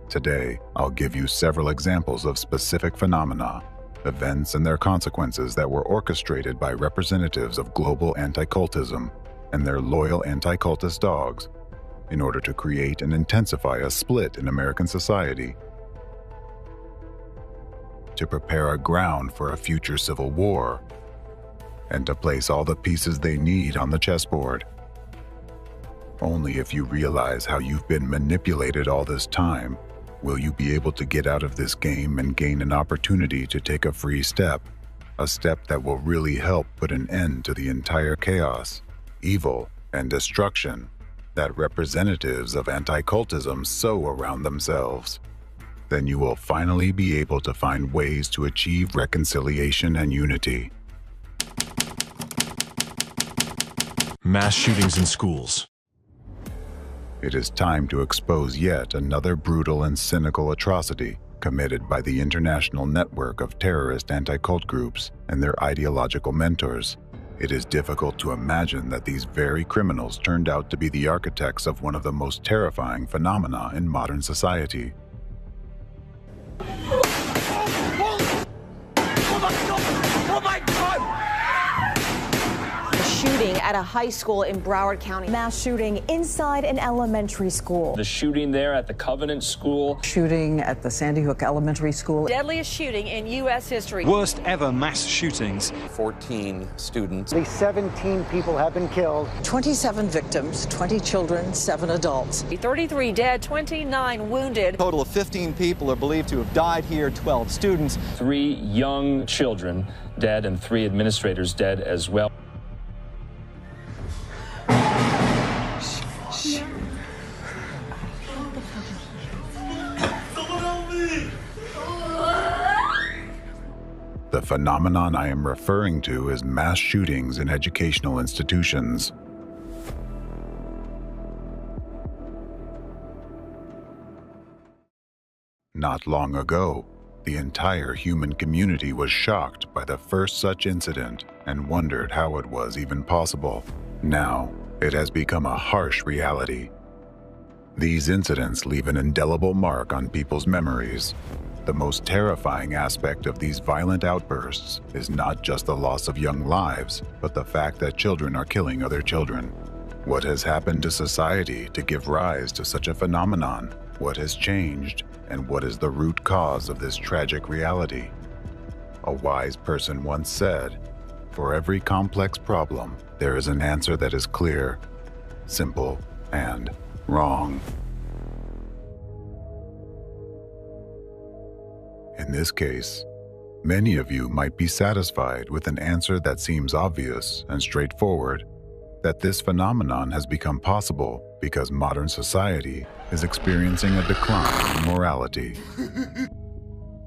Speaker 1: Today, I'll give you several examples of specific phenomena, events and their consequences that were orchestrated by representatives of global anti-cultism and their loyal anti-cultist dogs in order to create and intensify a split in American society, to prepare a ground for a future civil war, and to place all the pieces they need on the chessboard. Only if you realize how you've been manipulated all this time will you be able to get out of this game and gain an opportunity to take a free step, a step that will really help put an end to the entire chaos, evil, and destruction that representatives of anti-cultism sow around themselves. Then you will finally be able to find ways to achieve reconciliation and unity.
Speaker 2: Mass shootings in schools.
Speaker 1: It is time to expose yet another brutal and cynical atrocity committed by the international network of terrorist anti-cult groups and their ideological mentors. It is difficult to imagine that these very criminals turned out to be the architects of one of the most terrifying phenomena in modern society.
Speaker 12: A shooting at a high school in Broward County.
Speaker 13: Mass shooting inside an elementary school.
Speaker 14: The shooting there at the Covenant School.
Speaker 16: Shooting at the Sandy Hook Elementary School.
Speaker 12: Deadliest shooting in U.S. history.
Speaker 19: Worst ever mass shootings.
Speaker 11: 14 students.
Speaker 20: At least 17 people have been killed.
Speaker 16: 27 victims, 20 children, 7 adults.
Speaker 12: 33 dead, 29 wounded.
Speaker 11: A total of 15 people are believed to have died here, 12 students.
Speaker 14: 3 young children dead and 3 administrators dead as well.
Speaker 1: The phenomenon I am referring to is mass shootings in educational institutions. Not long ago, the entire human community was shocked by the first such incident and wondered how it was even possible. Now, it has become a harsh reality. These incidents leave an indelible mark on people's memories. The most terrifying aspect of these violent outbursts is not just the loss of young lives, but the fact that children are killing other children. What has happened to society to give rise to such a phenomenon? What has changed, and what is the root cause of this tragic reality? A wise person once said, "For every complex problem, there is an answer that is clear, simple, and wrong." In this case, many of you might be satisfied with an answer that seems obvious and straightforward, that this phenomenon has become possible because modern society is experiencing a decline in morality.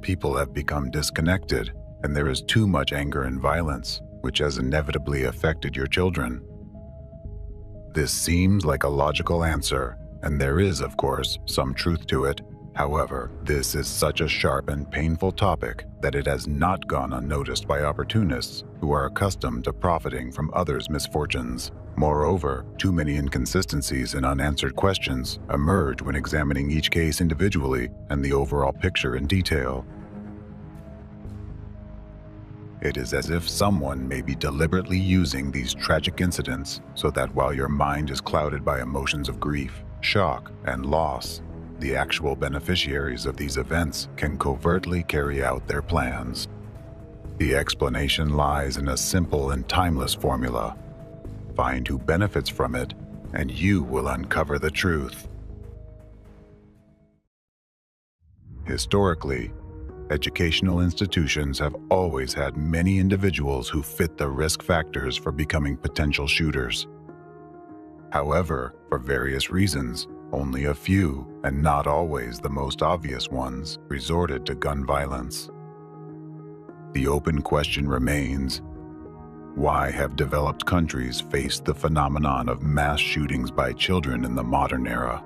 Speaker 1: People have become disconnected, and there is too much anger and violence, which has inevitably affected your children. This seems like a logical answer, and there is, of course, some truth to it. However, this is such a sharp and painful topic that it has not gone unnoticed by opportunists who are accustomed to profiting from others' misfortunes. Moreover, too many inconsistencies and unanswered questions emerge when examining each case individually and the overall picture in detail. It is as if someone may be deliberately using these tragic incidents so that while your mind is clouded by emotions of grief, shock, and loss, the actual beneficiaries of these events can covertly carry out their plans. The explanation lies in a simple and timeless formula. Find who benefits from it, and you will uncover the truth. Historically, educational institutions have always had many individuals who fit the risk factors for becoming potential shooters. However, for various reasons, only a few, and not always the most obvious ones, resorted to gun violence. The open question remains, why have developed countries faced the phenomenon of mass shootings by children in the modern era?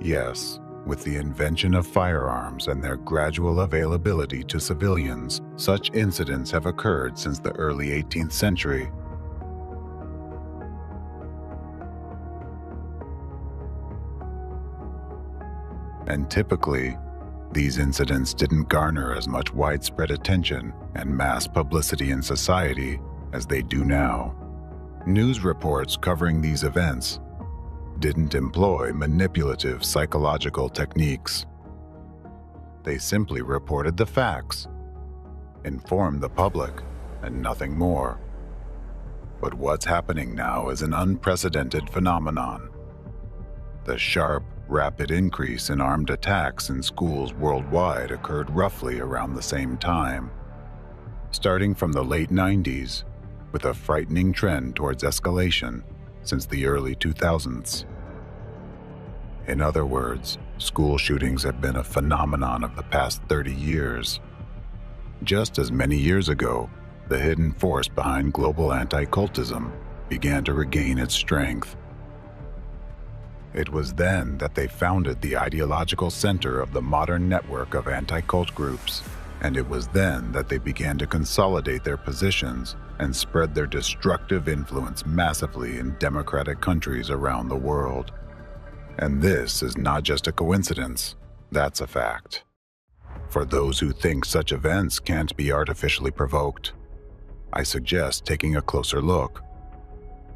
Speaker 1: Yes, with the invention of firearms and their gradual availability to civilians, such incidents have occurred since the early 18th century. And typically, these incidents didn't garner as much widespread attention and mass publicity in society as they do now. News reports covering these events didn't employ manipulative psychological techniques. They simply reported the facts, informed the public, and nothing more. But what's happening now is an unprecedented phenomenon. The sharp, rapid increase in armed attacks in schools worldwide occurred roughly around the same time, starting from the late 90s, with a frightening trend towards escalation since the early 2000s. In other words, school shootings have been a phenomenon of the past 30 years. Just as many years ago, the hidden force behind global anti-cultism began to regain its strength. It was then that they founded the ideological center of the modern network of anti-cult groups, and it was then that they began to consolidate their positions and spread their destructive influence massively in democratic countries around the world. And this is not just a coincidence, that's a fact. For those who think such events can't be artificially provoked, I suggest taking a closer look.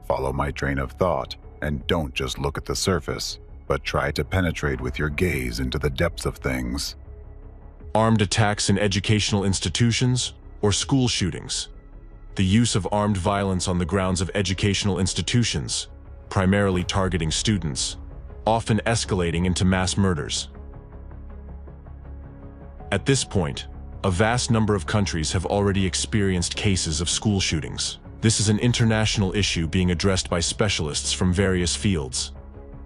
Speaker 1: Follow my train of thought and don't just look at the surface, but try to penetrate with your gaze into the depths of things.
Speaker 2: Armed attacks in educational institutions or school shootings. The use of armed violence on the grounds of educational institutions, primarily targeting students, often escalating into mass murders. At this point, a vast number of countries have already experienced cases of school shootings. This is an international issue being addressed by specialists from various fields.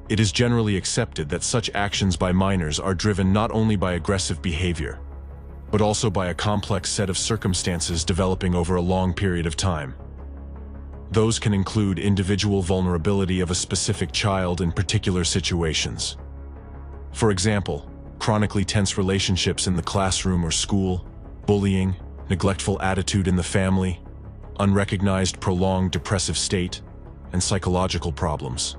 Speaker 2: It is generally accepted that such actions by minors are driven not only by aggressive behavior, but also by a complex set of circumstances developing over a long period of time. Those can include individual vulnerability of a specific child in particular situations. For example, chronically tense relationships in the classroom or school, bullying, neglectful attitude in the family, unrecognized prolonged depressive state, and psychological problems.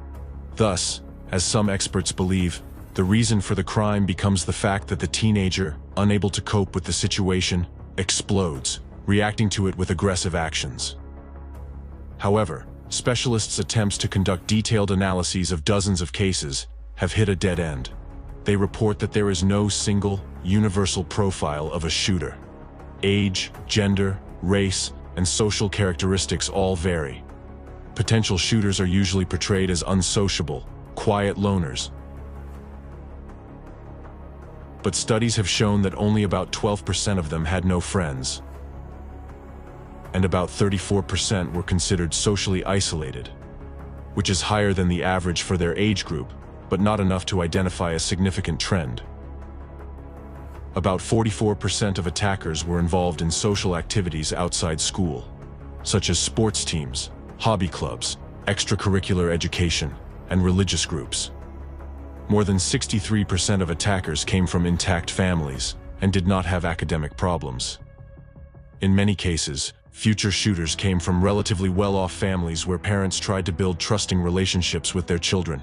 Speaker 2: Thus, as some experts believe, the reason for the crime becomes the fact that the teenager, unable to cope with the situation, explodes, reacting to it with aggressive actions. However, specialists' attempts to conduct detailed analyses of dozens of cases have hit a dead end. They report that there is no single, universal profile of a shooter. Age, gender, race, and social characteristics all vary. Potential shooters are usually portrayed as unsociable, quiet loners. But studies have shown that only about 12% of them had no friends, and about 34% were considered socially isolated, which is higher than the average for their age group, but not enough to identify a significant trend. About 44% of attackers were involved in social activities outside school, such as sports teams, hobby clubs, extracurricular education, and religious groups. More than 63% of attackers came from intact families and did not have academic problems. In many cases, future shooters came from relatively well-off families where parents tried to build trusting relationships with their children.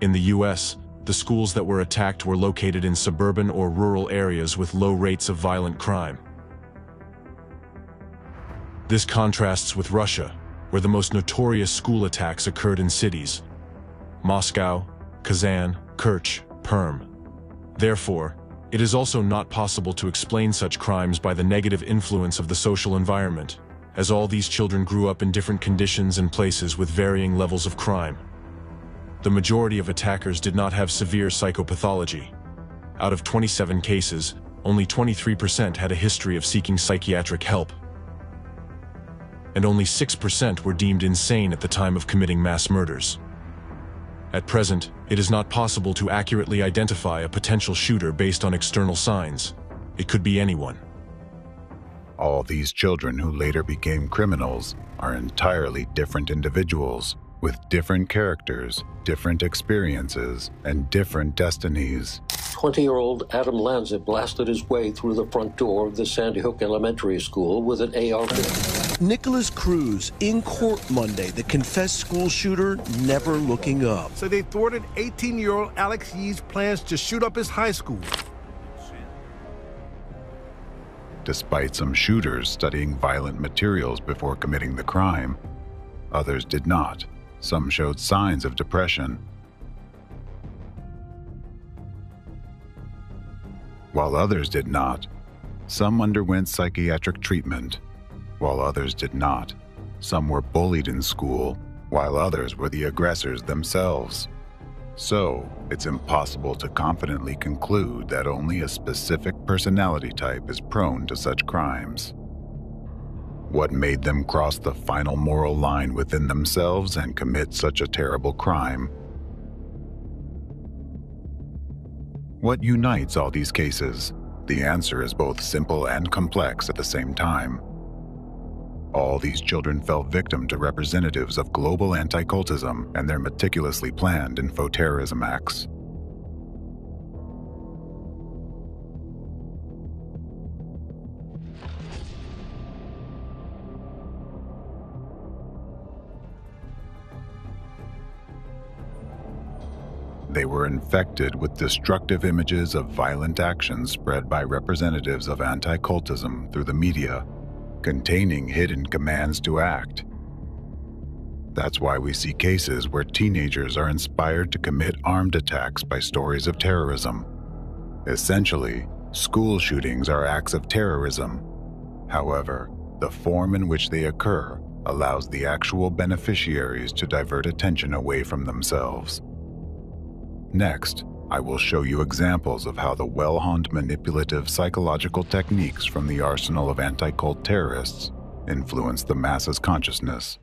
Speaker 2: In the US, the schools that were attacked were located in suburban or rural areas with low rates of violent crime. This contrasts with Russia, where the most notorious school attacks occurred in cities: Moscow, Kazan, Kerch, Perm. Therefore, it is also not possible to explain such crimes by the negative influence of the social environment, as all these children grew up in different conditions and places with varying levels of crime. The majority of attackers did not have severe psychopathology. Out of 27 cases, only 23% had a history of seeking psychiatric help, and only 6% were deemed insane at the time of committing mass murders. At present, it is not possible to accurately identify a potential shooter based on external signs. It could be anyone.
Speaker 1: All these children who later became criminals are entirely different individuals, with different characters, different experiences, and different destinies.
Speaker 17: 20-year-old Adam Lanza blasted his way through the front door of the Sandy Hook Elementary School with an AR-15.
Speaker 18: Nicholas Cruz in court Monday, the confessed school shooter never looking up.
Speaker 21: So they thwarted 18-year-old Alex Yee's plans to shoot up his high school.
Speaker 1: Despite some shooters studying violent materials before committing the crime, others did not. Some showed signs of depression, while others did not. Some underwent psychiatric treatment, while others did not. Some were bullied in school, while others were the aggressors themselves. So, it's impossible to confidently conclude that only a specific personality type is prone to such crimes. What made them cross the final moral line within themselves and commit such a terrible crime? What unites all these cases? The answer is both simple and complex at the same time. All these children fell victim to representatives of global anti-cultism and their meticulously planned info-terrorism acts. They were infected with destructive images of violent actions spread by representatives of anti-cultism through the media, containing hidden commands to act. That's why we see cases where teenagers are inspired to commit armed attacks by stories of terrorism. Essentially, school shootings are acts of terrorism. However, the form in which they occur allows the actual beneficiaries to divert attention away from themselves. Next, I will show you examples of how the well-honed manipulative psychological techniques from the arsenal of anti-cult terrorists influence the masses' consciousness.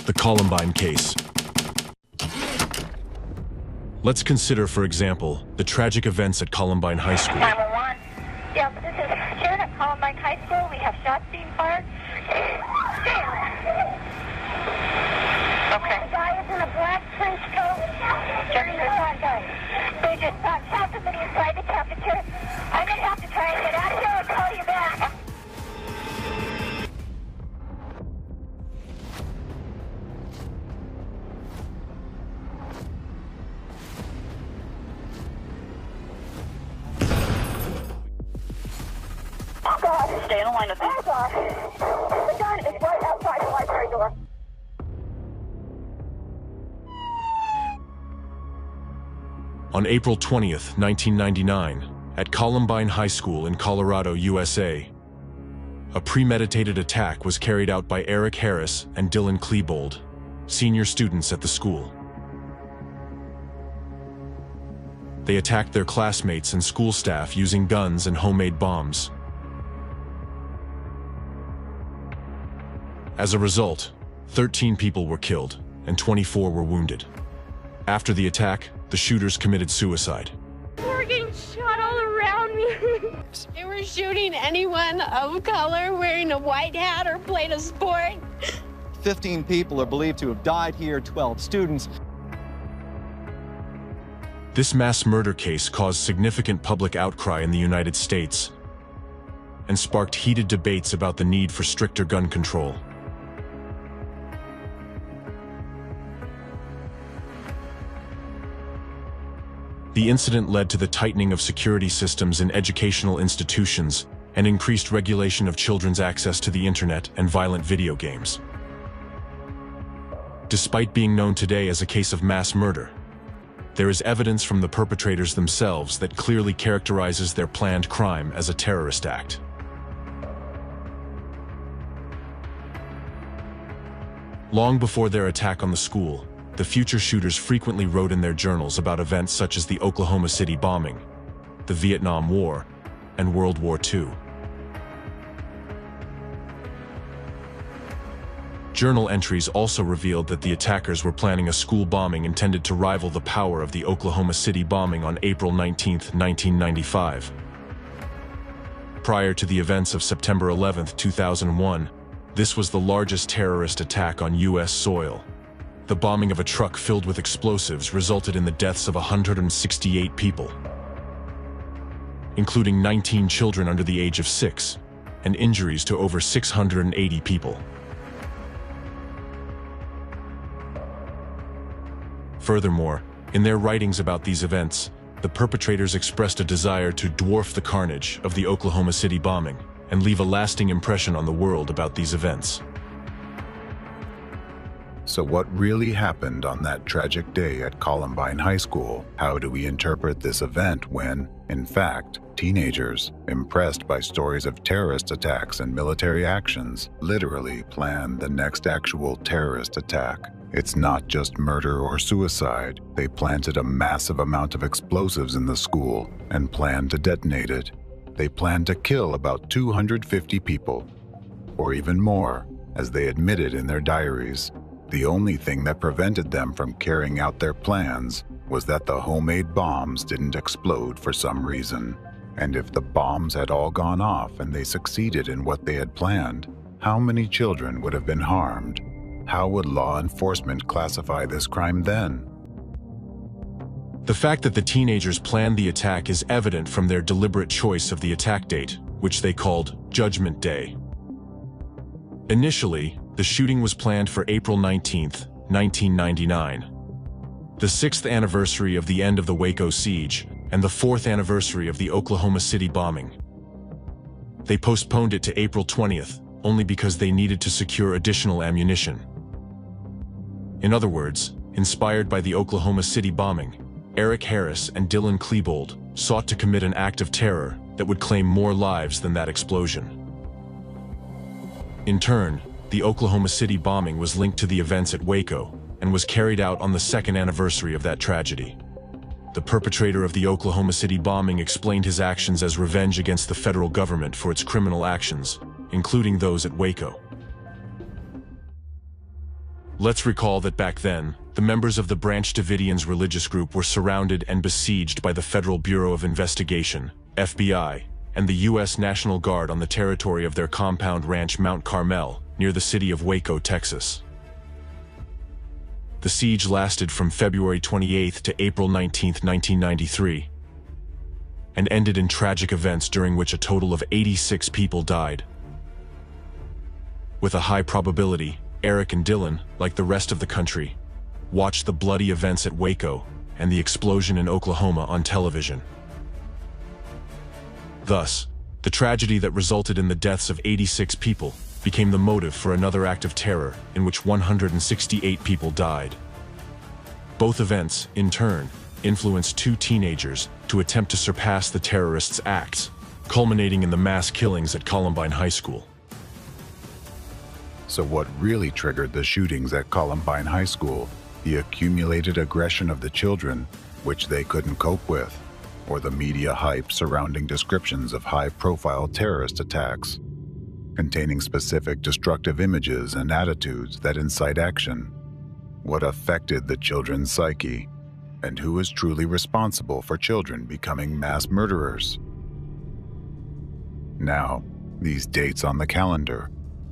Speaker 2: The Columbine case. Let's consider, for example, the tragic events at Columbine High School.
Speaker 27: 911. Yeah, this is Sharon at Columbine High School. We have shots being fired. Okay. The guy is in a black trench coat. They just shot somebody inside the cafeteria. I'm going to have to try and get out here and call you back. Oh, God. Stay in the line with me. Oh, God. The gun is right outside the library door.
Speaker 2: On April 20th, 1999, at Columbine High School in Colorado, USA, a premeditated attack was carried out by Eric Harris and Dylan Klebold, senior students at the school. They attacked their classmates and school staff using guns and homemade bombs. As a result, 13 people were killed and 24 were wounded. After the attack, the shooters committed suicide.
Speaker 3: We're getting shot all around me. They were shooting anyone of color wearing a white hat or playing a sport.
Speaker 11: 15 people are believed to have died here, 12 students.
Speaker 2: This mass murder case caused significant public outcry in the United States and sparked heated debates about the need for stricter gun control. The incident led to the tightening of security systems in educational institutions and increased regulation of children's access to the internet and violent video games. Despite being known today as a case of mass murder, there is evidence from the perpetrators themselves that clearly characterizes their planned crime as a terrorist act. Long before their attack on the school, the future shooters frequently wrote in their journals about events such as the Oklahoma City bombing, the Vietnam War, and World War II. Journal entries also revealed that the attackers were planning a school bombing intended to rival the power of the Oklahoma City bombing on April 19, 1995. Prior to the events of September 11, 2001, this was the largest terrorist attack on U.S. soil. The bombing of a truck filled with explosives resulted in the deaths of 168 people, including 19 children under the age of 6, and injuries to over 680 people. Furthermore, in their writings about these events, the perpetrators expressed a desire to dwarf the carnage of the Oklahoma City bombing and leave a lasting impression on the world about these events.
Speaker 1: So what really happened on that tragic day at Columbine High School? How do we interpret this event when, in fact, teenagers, impressed by stories of terrorist attacks and military actions, literally planned the next actual terrorist attack? It's not just murder or suicide. They planted a massive amount of explosives in the school and planned to detonate it. They planned to kill about 250 people, or even more, as they admitted in their diaries. The only thing that prevented them from carrying out their plans was that the homemade bombs didn't explode for some reason. And if the bombs had all gone off and they succeeded in what they had planned, how many children would have been harmed? How would law enforcement classify this crime then?
Speaker 2: The fact that the teenagers planned the attack is evident from their deliberate choice of the attack date, which they called Judgment Day. Initially, the shooting was planned for April 19, 1999, the 6th anniversary of the end of the Waco siege and the 4th anniversary of the Oklahoma City bombing. They postponed it to April 20th, only because they needed to secure additional ammunition. In other words, inspired by the Oklahoma City bombing, Eric Harris and Dylan Klebold sought to commit an act of terror that would claim more lives than that explosion. In turn, the Oklahoma City bombing was linked to the events at Waco and was carried out on the second anniversary of that tragedy. The perpetrator of the Oklahoma City bombing explained his actions as revenge against the federal government for its criminal actions, including those at Waco. Let's recall that back then, the members of the Branch Davidians religious group were surrounded and besieged by the Federal Bureau of Investigation, FBI, and the U.S. National Guard on the territory of their compound ranch Mount Carmel, near the city of Waco, Texas. The siege lasted from February 28 to April 19, 1993, and ended in tragic events during which a total of 86 people died. With a high probability, Eric and Dylan, like the rest of the country, watched the bloody events at Waco and the explosion in Oklahoma on television. Thus, the tragedy that resulted in the deaths of 86 people became the motive for another act of terror in which 168 people died. Both events, in turn, influenced two teenagers to attempt to surpass the terrorists' acts, culminating in the mass killings at Columbine High School.
Speaker 1: So what really triggered the shootings at Columbine High School? The accumulated aggression of the children, which they couldn't cope with, or the media hype surrounding descriptions of high-profile terrorist attacks, containing specific destructive images and attitudes that incite action? What affected the children's psyche? And who is truly responsible for children becoming mass murderers? Now, these dates on the calendar,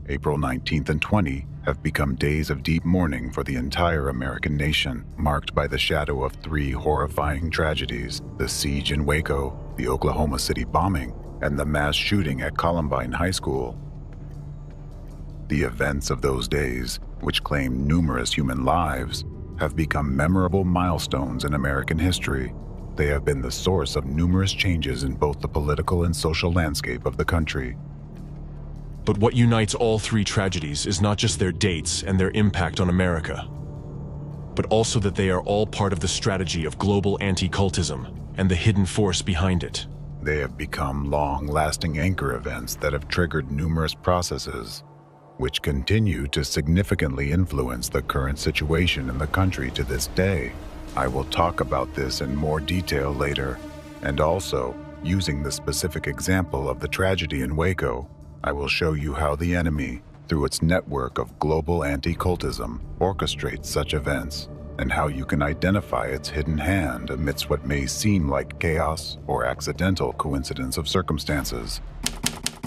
Speaker 1: April 19th and 20, have become days of deep mourning for the entire American nation, marked by the shadow of three horrifying tragedies: the siege in Waco, the Oklahoma City bombing, and the mass shooting at Columbine High School. The events of those days, which claimed numerous human lives, have become memorable milestones in American history. They have been the source of numerous changes in both the political and social landscape of the country.
Speaker 2: But what unites all three tragedies is not just their dates and their impact on America, but also that they are all part of the strategy of global anti-cultism and the hidden force behind it.
Speaker 1: They have become long-lasting anchor events that have triggered numerous processes, which continue to significantly influence the current situation in the country to this day. I will talk about this in more detail later, and also, using the specific example of the tragedy in Waco, I will show you how the enemy, through its network of global anti-cultism, orchestrates such events, and how you can identify its hidden hand amidst what may seem like chaos or accidental coincidence of circumstances.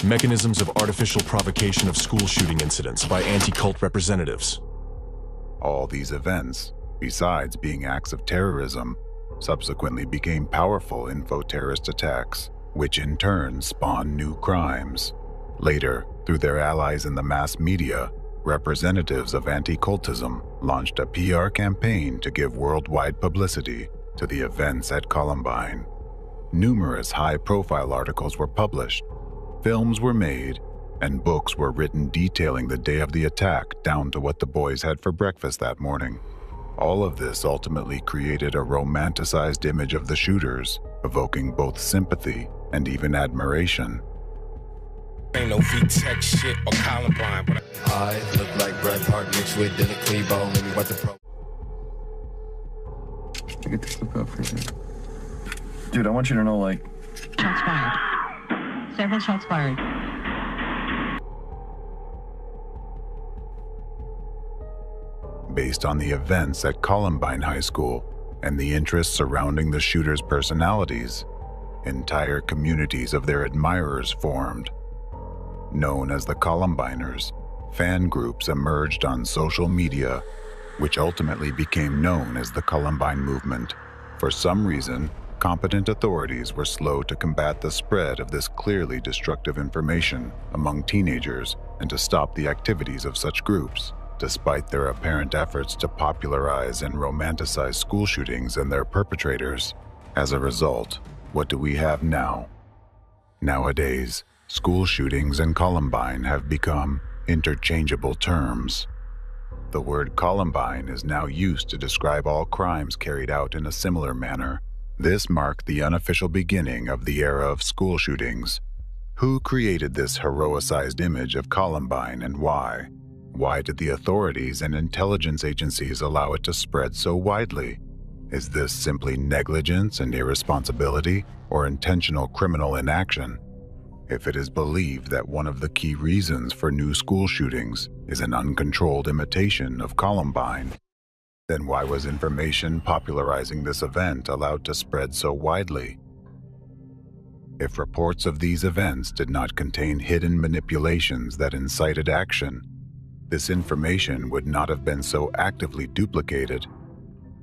Speaker 2: Mechanisms of artificial provocation of school shooting incidents by anti-cult representatives.
Speaker 1: All these events, besides being acts of terrorism, subsequently became powerful info-terrorist attacks, which in turn spawned new crimes. Later, through their allies in the mass media, representatives of anti-cultism launched a PR campaign to give worldwide publicity to the events at Columbine. Numerous high-profile articles were published, films were made, and books were written detailing the day of the attack down to what the boys had for breakfast that morning. All of this ultimately created a romanticized image of the shooters, evoking both sympathy and even admiration.
Speaker 6: Ain't no V-Tech shit or Columbine, but I look like Brad Park mixed with Dylan Klebold. Let me what the pro.
Speaker 8: I get this look up for you. Dude, I want you to know, like...
Speaker 22: Shots fired. Several shots fired.
Speaker 1: Based on the events at Columbine High School and the interests surrounding the shooters' personalities, entire communities of their admirers formed. Known as the Columbiners, fan groups emerged on social media, which ultimately became known as the Columbine movement. For some reason, competent authorities were slow to combat the spread of this clearly destructive information among teenagers and to stop the activities of such groups, despite their apparent efforts to popularize and romanticize school shootings and their perpetrators. As a result, what do we have now? Nowadays, School shootings and Columbine have become interchangeable terms. The word Columbine is now used to describe all crimes carried out in a similar manner. This marked the unofficial beginning of the era of school shootings. Who created this heroicized image of Columbine and why? Why did the authorities and intelligence agencies allow it to spread so widely? Is this simply negligence and irresponsibility, or intentional criminal inaction? If it is believed that one of the key reasons for new school shootings is an uncontrolled imitation of Columbine, then why was information popularizing this event allowed to spread so widely? If reports of these events did not contain hidden manipulations that incited action, this information would not have been so actively duplicated,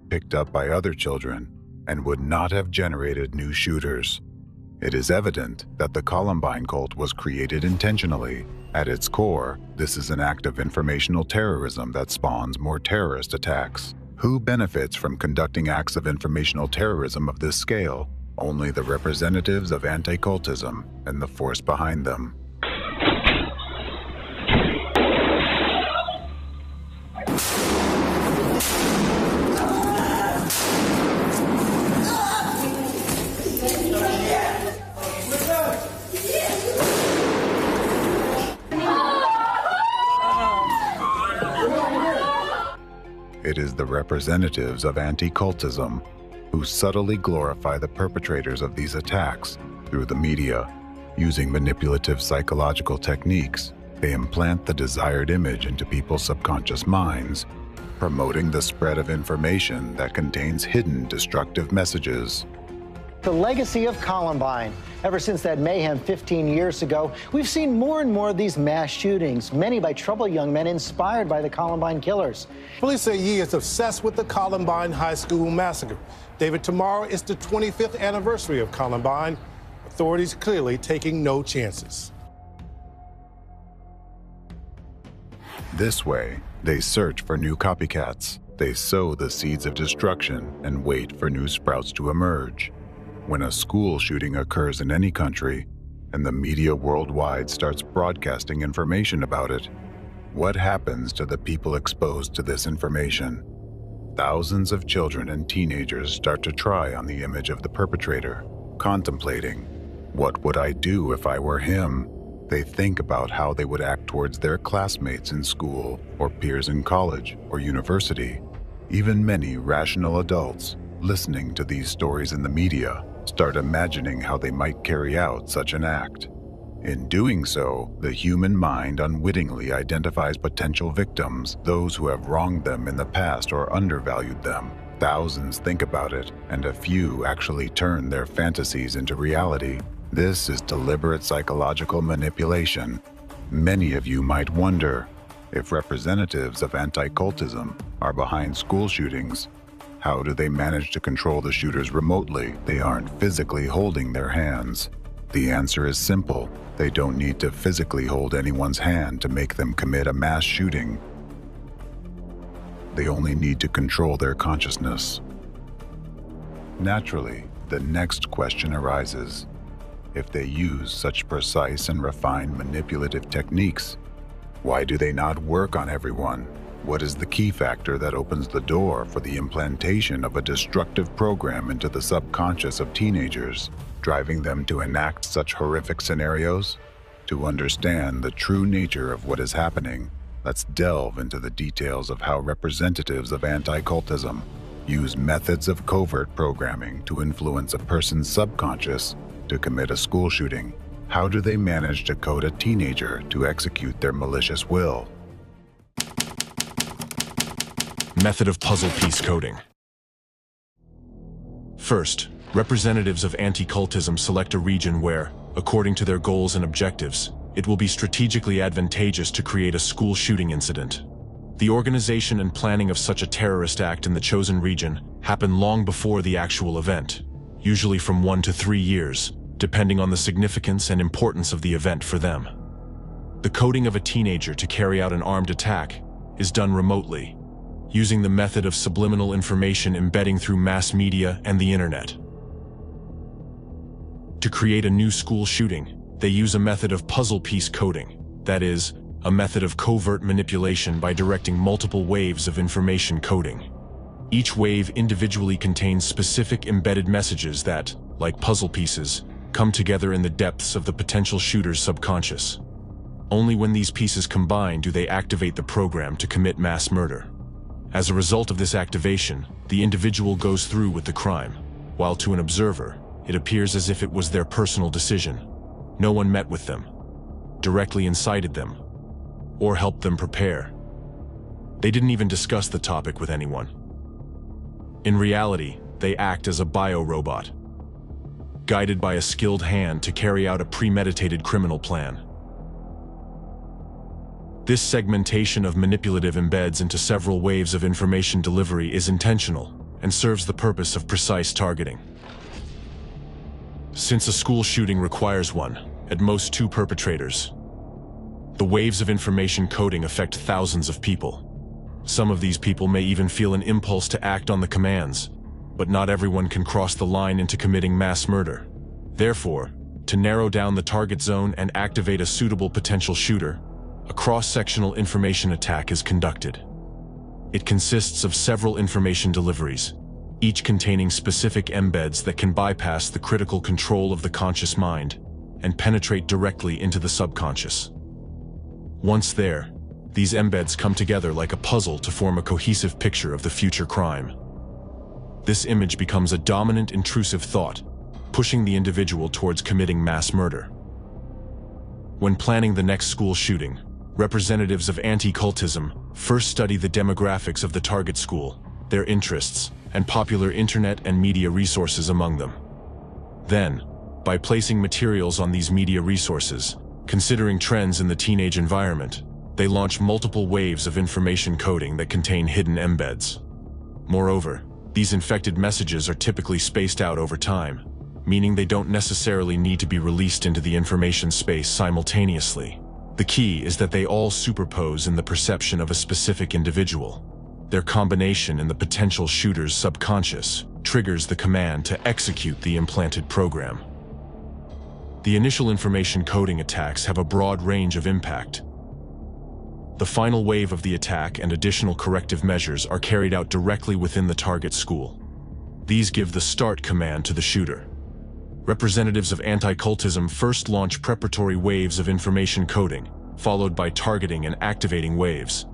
Speaker 1: picked up by other children, and would not have generated new shooters. It is evident that the Columbine cult was created intentionally. At its core, this is an act of informational terrorism that spawns more terrorist attacks. Who benefits from conducting acts of informational terrorism of this scale? Only the representatives of anti-cultism and the force behind them. It is the representatives of anti-cultism who subtly glorify the perpetrators of these attacks through the media. Using manipulative psychological techniques, they implant the desired image into people's subconscious minds, promoting the spread of information that contains hidden destructive messages.
Speaker 20: The legacy of Columbine. Ever since that mayhem 15 years ago, we've seen more and more of these mass shootings, many by troubled young men inspired by the Columbine killers.
Speaker 5: Police say Yi is obsessed with the Columbine High School massacre. David, tomorrow is the 25th anniversary of Columbine. Authorities clearly taking no chances.
Speaker 1: This way, they search for new copycats. They sow the seeds of destruction and wait for new sprouts to emerge. When a school shooting occurs in any country, and the media worldwide starts broadcasting information about it, what happens to the people exposed to this information? Thousands of children and teenagers start to try on the image of the perpetrator, contemplating, what would I do if I were him? They think about how they would act towards their classmates in school or peers in college or university. Even many rational adults, listening to these stories in the media, start imagining how they might carry out such an act. In doing so, the human mind unwittingly identifies potential victims, those who have wronged them in the past or undervalued them. Thousands think about it, and a few actually turn their fantasies into reality. This is deliberate psychological manipulation. Many of you might wonder, if representatives of anti-cultism are behind school shootings, how do they manage to control the shooters remotely? They aren't physically holding their hands. The answer is simple. They don't need to physically hold anyone's hand to make them commit a mass shooting. They only need to control their consciousness. Naturally, the next question arises. If they use such precise and refined manipulative techniques, why do they not work on everyone? What is the key factor that opens the door for the implantation of a destructive program into the subconscious of teenagers, driving them to enact such horrific scenarios? To understand the true nature of what is happening, let's delve into the details of how representatives of anti-cultism use methods of covert programming to influence a person's subconscious to commit a school shooting. How do they manage to code a teenager to execute their malicious will?
Speaker 2: Method of puzzle piece coding. First, representatives of anti-cultism select a region where, according to their goals and objectives, it will be strategically advantageous to create a school shooting incident. The organization and planning of such a terrorist act in the chosen region happen long before the actual event, usually from 1 to 3 years, depending on the significance and importance of the event for them. The coding of a teenager to carry out an armed attack is done remotely, using the method of subliminal information embedding through mass media and the internet. To create a new school shooting, They use a method of puzzle piece coding, that is, a method of covert manipulation by directing multiple waves of information coding. Each wave individually contains specific embedded messages that, like puzzle pieces, come together in the depths of the potential shooter's subconscious. Only when these pieces combine do they activate the program to commit mass murder. As a result of this activation, the individual goes through with the crime, while to an observer, it appears as if it was their personal decision. No one met with them, directly incited them, or helped them prepare. They didn't even discuss the topic with anyone. In reality, they act as a biorobot, guided by a skilled hand to carry out a premeditated criminal plan. This segmentation of manipulative embeds into several waves of information delivery is intentional and serves the purpose of precise targeting. Since a school shooting requires one, at most two perpetrators, the waves of information coding affect thousands of people. Some of these people may even feel an impulse to act on the commands, but not everyone can cross the line into committing mass murder. Therefore, to narrow down the target zone and activate a suitable potential shooter, a cross-sectional information attack is conducted. It consists of several information deliveries, each containing specific embeds that can bypass the critical control of the conscious mind and penetrate directly into the subconscious. Once there, these embeds come together like a puzzle to form a cohesive picture of the future crime. This image becomes a dominant intrusive thought, pushing the individual towards committing mass murder. When planning the next school shooting, representatives of anti-cultism first study the demographics of the target school, their interests, and popular internet and media resources among them. Then, by placing materials on these media resources, considering trends in the teenage environment, they launch multiple waves of information coding that contain hidden embeds. Moreover, these infected messages are typically spaced out over time, meaning they don't necessarily need to be released into the information space simultaneously. The key is that they all superpose in the perception of a specific individual. Their combination in the potential shooter's subconscious triggers the command to execute the implanted program. The initial information coding attacks have a broad range of impact. The final wave of the attack and additional corrective measures are carried out directly within the target school. These give the start command to the shooter. Representatives of anti-cultism first launch preparatory waves of information coding, followed by targeting and activating waves.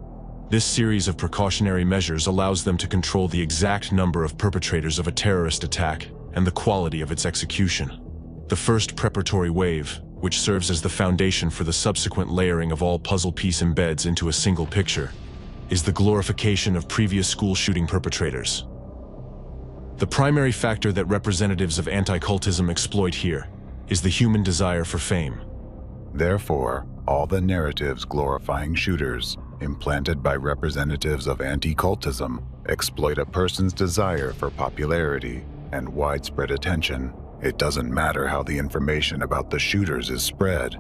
Speaker 2: This series of precautionary measures allows them to control the exact number of perpetrators of a terrorist attack and the quality of its execution. The first preparatory wave, which serves as the foundation for the subsequent layering of all puzzle piece embeds into a single picture, is the glorification of previous school shooting perpetrators. The primary factor that representatives of anti-cultism exploit here is the human desire for fame.
Speaker 1: Therefore, all the narratives glorifying shooters, implanted by representatives of anti-cultism, exploit a person's desire for popularity and widespread attention. It doesn't matter how the information about the shooters is spread.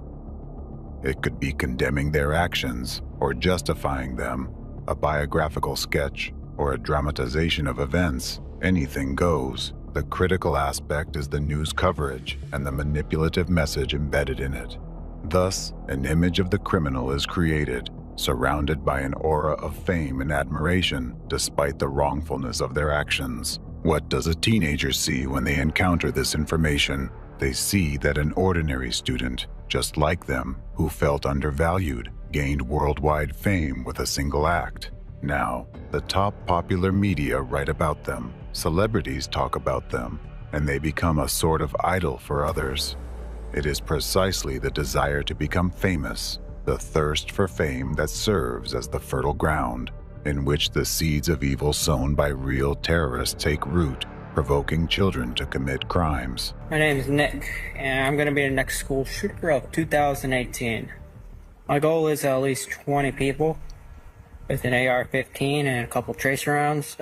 Speaker 1: It could be condemning their actions or justifying them, a biographical sketch, or a dramatization of events. Anything goes. The critical aspect is the news coverage and the manipulative message embedded in it. Thus, an image of the criminal is created, surrounded by an aura of fame and admiration, despite the wrongfulness of their actions. What does a teenager see when they encounter this information? They see that an ordinary student, just like them, who felt undervalued, gained worldwide fame with a single act. Now, the top popular media write about them, celebrities talk about them, and they become a sort of idol for others. It is precisely the desire to become famous, the thirst for fame, that serves as the fertile ground in which the seeds of evil sown by real terrorists take root, provoking children to commit crimes.
Speaker 9: My name is Nick, and I'm going to be the next school shooter of 2018. My goal is at least 20 people with an AR-15 and a couple tracer rounds.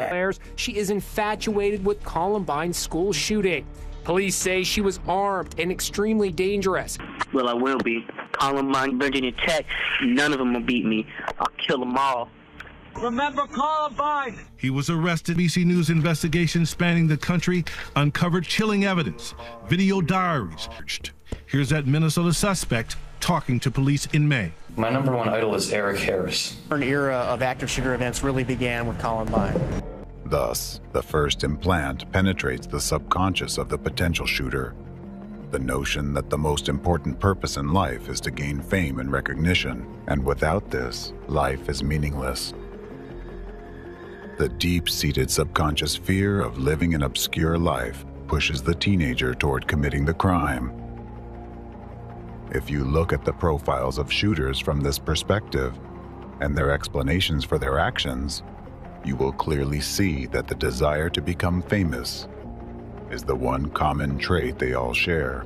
Speaker 10: She is infatuated with Columbine's school shooting. Police say she was armed and extremely dangerous.
Speaker 15: Well, I will be. Columbine, Virginia Tech, none of them will beat me. I'll kill them all.
Speaker 4: Remember Columbine!
Speaker 21: He was arrested. BBC News investigation spanning the country uncovered chilling evidence, video diaries. Here's that Minnesota suspect talking to police in May.
Speaker 14: My number one idol is Eric Harris.
Speaker 7: An era of active shooter events really began with Columbine.
Speaker 1: Thus, the first implant penetrates the subconscious of the potential shooter. The notion that the most important purpose in life is to gain fame and recognition, and without this, life is meaningless. The deep-seated subconscious fear of living an obscure life pushes the teenager toward committing the crime. If you look at the profiles of shooters from this perspective, and their explanations for their actions, you will clearly see that the desire to become famous is the one common trait they all share.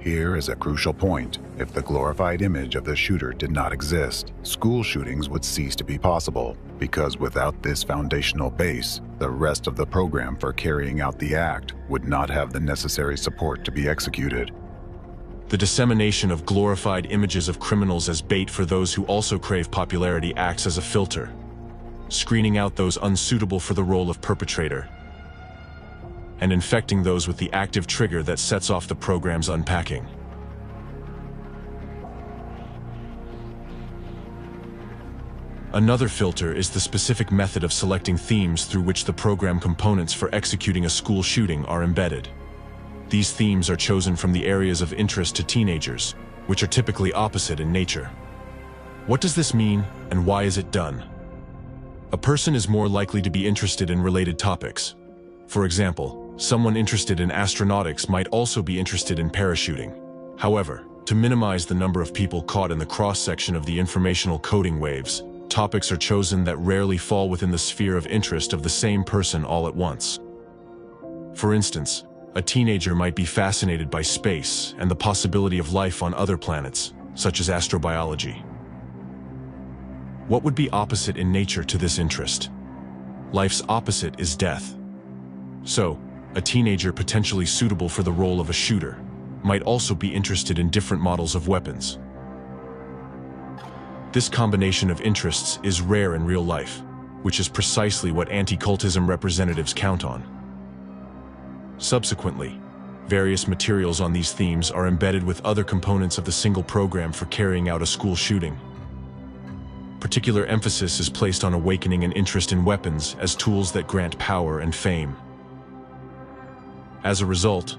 Speaker 1: Here is a crucial point. If the glorified image of the shooter did not exist, school shootings would cease to be possible, because without this foundational base, the rest of the program for carrying out the act would not have the necessary support to be executed.
Speaker 2: The dissemination of glorified images of criminals as bait for those who also crave popularity acts as a filter, screening out those unsuitable for the role of perpetrator, and infecting those with the active trigger that sets off the program's unpacking. Another filter is the specific method of selecting themes through which the program components for executing a school shooting are embedded. These themes are chosen from the areas of interest to teenagers, which are typically opposite in nature. What does this mean, and why is it done? A person is more likely to be interested in related topics. For example, someone interested in astronautics might also be interested in parachuting. However, to minimize the number of people caught in the cross-section of the informational coding waves, topics are chosen that rarely fall within the sphere of interest of the same person all at once. For instance, a teenager might be fascinated by space and the possibility of life on other planets, such as astrobiology. What would be opposite in nature to this interest? Life's opposite is death. So, a teenager potentially suitable for the role of a shooter might also be interested in different models of weapons. This combination of interests is rare in real life, which is precisely what anti-cultism representatives count on. Subsequently, various materials on these themes are embedded with other components of the single program for carrying out a school shooting. Particular emphasis is placed on awakening an interest in weapons as tools that grant power and fame. As a result,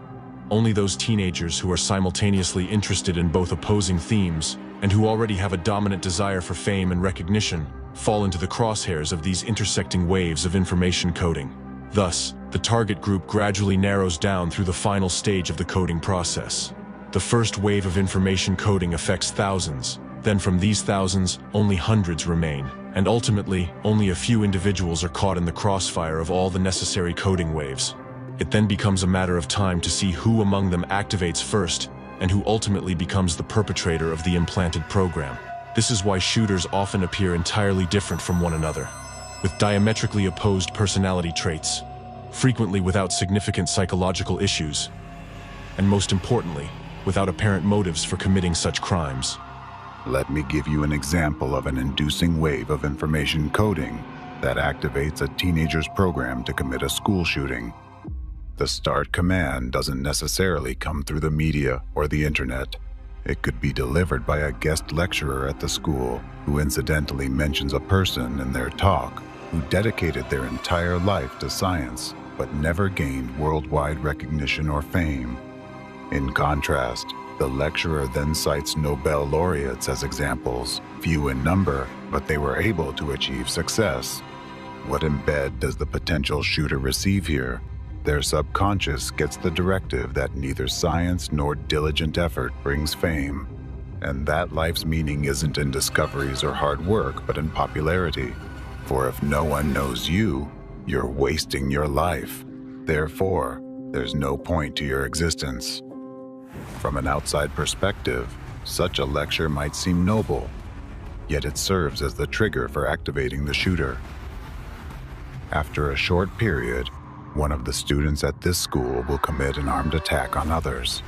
Speaker 2: only those teenagers who are simultaneously interested in both opposing themes and who already have a dominant desire for fame and recognition fall into the crosshairs of these intersecting waves of information coding. Thus, the target group gradually narrows down through the final stage of the coding process. The first wave of information coding affects thousands, then from these thousands, only hundreds remain, and ultimately, only a few individuals are caught in the crossfire of all the necessary coding waves. It then becomes a matter of time to see who among them activates first, and who ultimately becomes the perpetrator of the implanted program. This is why shooters often appear entirely different from one another, with diametrically opposed personality traits, frequently without significant psychological issues, and most importantly, without apparent motives for committing such crimes.
Speaker 1: Let me give you an example of an inducing wave of information coding that activates a teenager's program to commit a school shooting. The start command doesn't necessarily come through the media or the internet. It could be delivered by a guest lecturer at the school who incidentally mentions a person in their talk who dedicated their entire life to science but never gained worldwide recognition or fame. In contrast, the lecturer then cites Nobel laureates as examples, few in number, but they were able to achieve success. What embed does the potential shooter receive here? Their subconscious gets the directive that neither science nor diligent effort brings fame, and that life's meaning isn't in discoveries or hard work, but in popularity. For if no one knows you, you're wasting your life. Therefore, there's no point to your existence. From an outside perspective, such a lecture might seem noble, yet it serves as the trigger for activating the shooter. After a short period, one of the students at this school will commit an armed attack on others.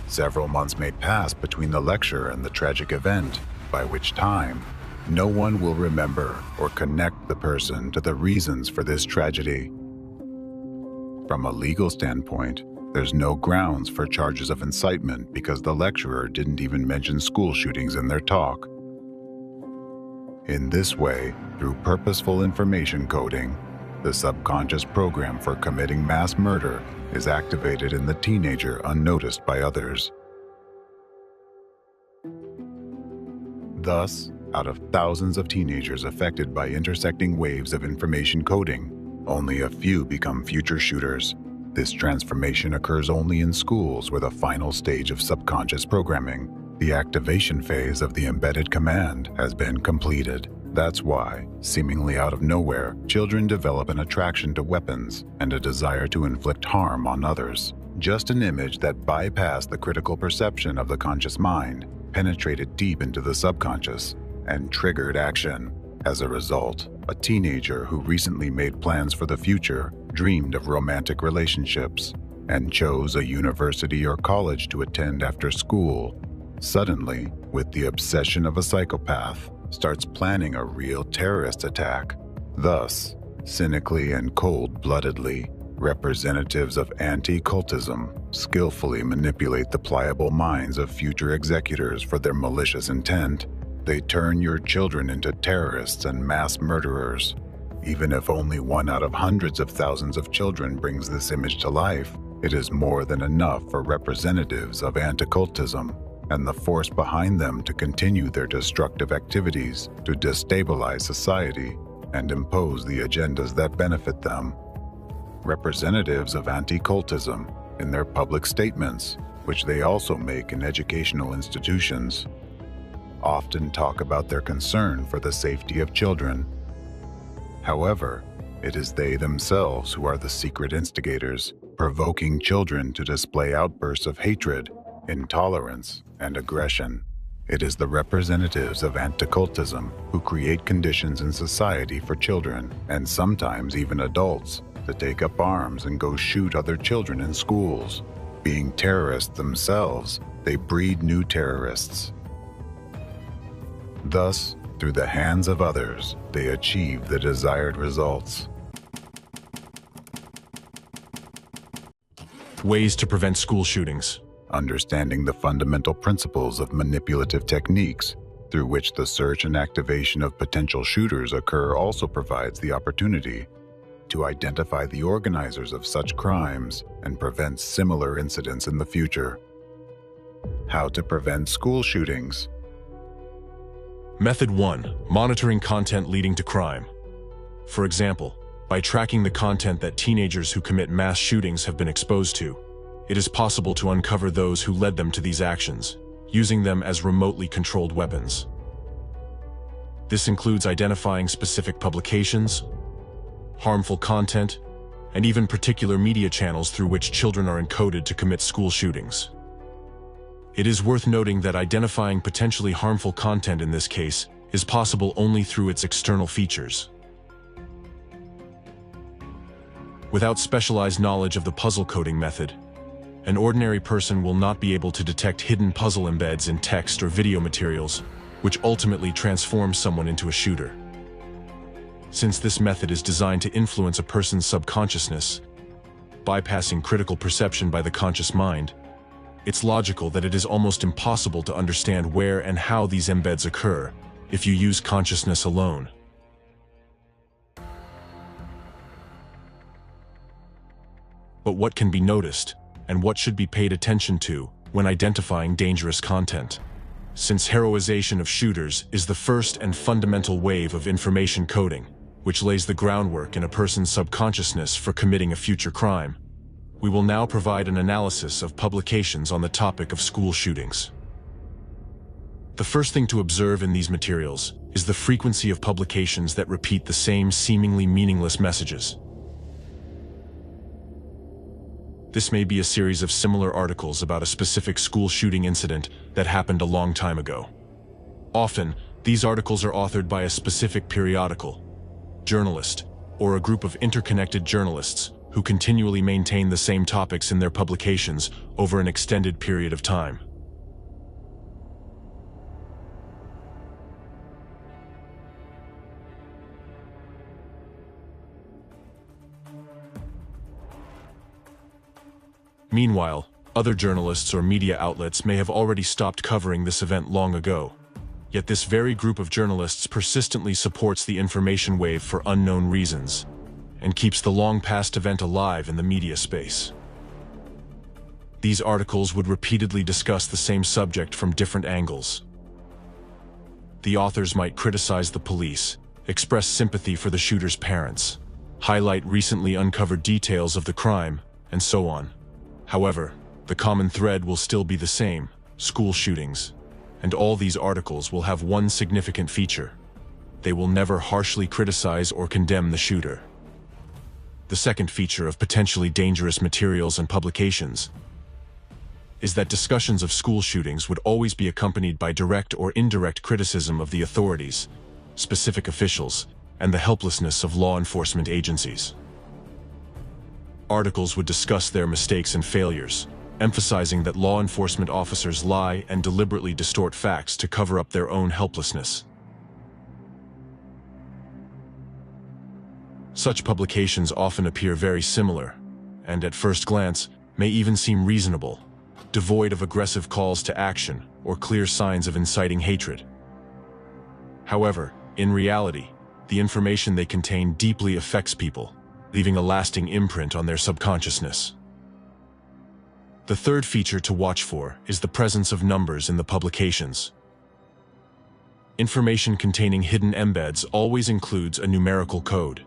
Speaker 1: Several months may pass between the lecture and the tragic event, by which time no one will remember or connect the person to the reasons for this tragedy. From a legal standpoint, there's no grounds for charges of incitement because the lecturer didn't even mention school shootings in their talk. In this way, through purposeful information coding, the subconscious program for committing mass murder is activated in the teenager unnoticed by others. Thus, out of thousands of teenagers affected by intersecting waves of information coding, only a few become future shooters. This transformation occurs only in schools where the final stage of subconscious programming, the activation phase of the embedded command, has been completed. That's why, seemingly out of nowhere, children develop an attraction to weapons and a desire to inflict harm on others. Just an image that bypassed the critical perception of the conscious mind, penetrated deep into the subconscious, and triggered action. As a result, a teenager who recently made plans for the future dreamed of romantic relationships and chose a university or college to attend after school, suddenly, with the obsession of a psychopath, starts planning a real terrorist attack. Thus, cynically and cold-bloodedly, representatives of anti-cultism skillfully manipulate the pliable minds of future executors for their malicious intent. They turn your children into terrorists and mass murderers. Even if only one out of hundreds of thousands of children brings this image to life, it is more than enough for representatives of anti-cultism and the force behind them to continue their destructive activities to destabilize society and impose the agendas that benefit them. Representatives of anti-cultism, in their public statements, which they also make in educational institutions, often talk about their concern for the safety of children. However, it is they themselves who are the secret instigators, provoking children to display outbursts of hatred, intolerance, and aggression. It is the representatives of anticultism who create conditions in society for children, and sometimes even adults, to take up arms and go shoot other children in schools. Being terrorists themselves, they breed new terrorists. Thus, through the hands of others, they achieve the desired results.
Speaker 2: Ways to prevent school shootings.
Speaker 1: Understanding the fundamental principles of manipulative techniques through which the search and activation of potential shooters occur also provides the opportunity to identify the organizers of such crimes and prevent similar incidents in the future. How to prevent school shootings.
Speaker 2: Method 1. Monitoring content leading to crime. For example, by tracking the content that teenagers who commit mass shootings have been exposed to, it is possible to uncover those who led them to these actions, using them as remotely controlled weapons. This includes identifying specific publications, harmful content, and even particular media channels through which children are encoded to commit school shootings. It is worth noting that identifying potentially harmful content in this case is possible only through its external features. Without specialized knowledge of the puzzle coding method, an ordinary person will not be able to detect hidden puzzle embeds in text or video materials, which ultimately transform someone into a shooter. Since this method is designed to influence a person's subconsciousness, bypassing critical perception by the conscious mind, it's logical that it is almost impossible to understand where and how these embeds occur if you use consciousness alone. But what can be noticed, and what should be paid attention to when identifying dangerous content? Since heroization of shooters is the first and fundamental wave of information coding, which lays the groundwork in a person's subconsciousness for committing a future crime, we will now provide an analysis of publications on the topic of school shootings. The first thing to observe in these materials is the frequency of publications that repeat the same seemingly meaningless messages. This may be a series of similar articles about a specific school shooting incident that happened a long time ago. Often, these articles are authored by a specific periodical, journalist, or a group of interconnected journalists who continually maintain the same topics in their publications over an extended period of time. Meanwhile, other journalists or media outlets may have already stopped covering this event long ago. Yet this very group of journalists persistently supports the information wave for unknown reasons, and keeps the long-past event alive in the media space. These articles would repeatedly discuss the same subject from different angles. The authors might criticize the police, express sympathy for the shooter's parents, highlight recently uncovered details of the crime, and so on. However, the common thread will still be the same: school shootings. And all these articles will have one significant feature: they will never harshly criticize or condemn the shooter. The second feature of potentially dangerous materials and publications is that discussions of school shootings would always be accompanied by direct or indirect criticism of the authorities, specific officials, and the helplessness of law enforcement agencies. Articles would discuss their mistakes and failures, emphasizing that law enforcement officers lie and deliberately distort facts to cover up their own helplessness. Such publications often appear very similar, and at first glance may even seem reasonable, devoid of aggressive calls to action or clear signs of inciting hatred. However, in reality, the information they contain deeply affects people, leaving a lasting imprint on their subconsciousness. The third feature to watch for is the presence of numbers in the publications. Information containing hidden embeds always includes a numerical code.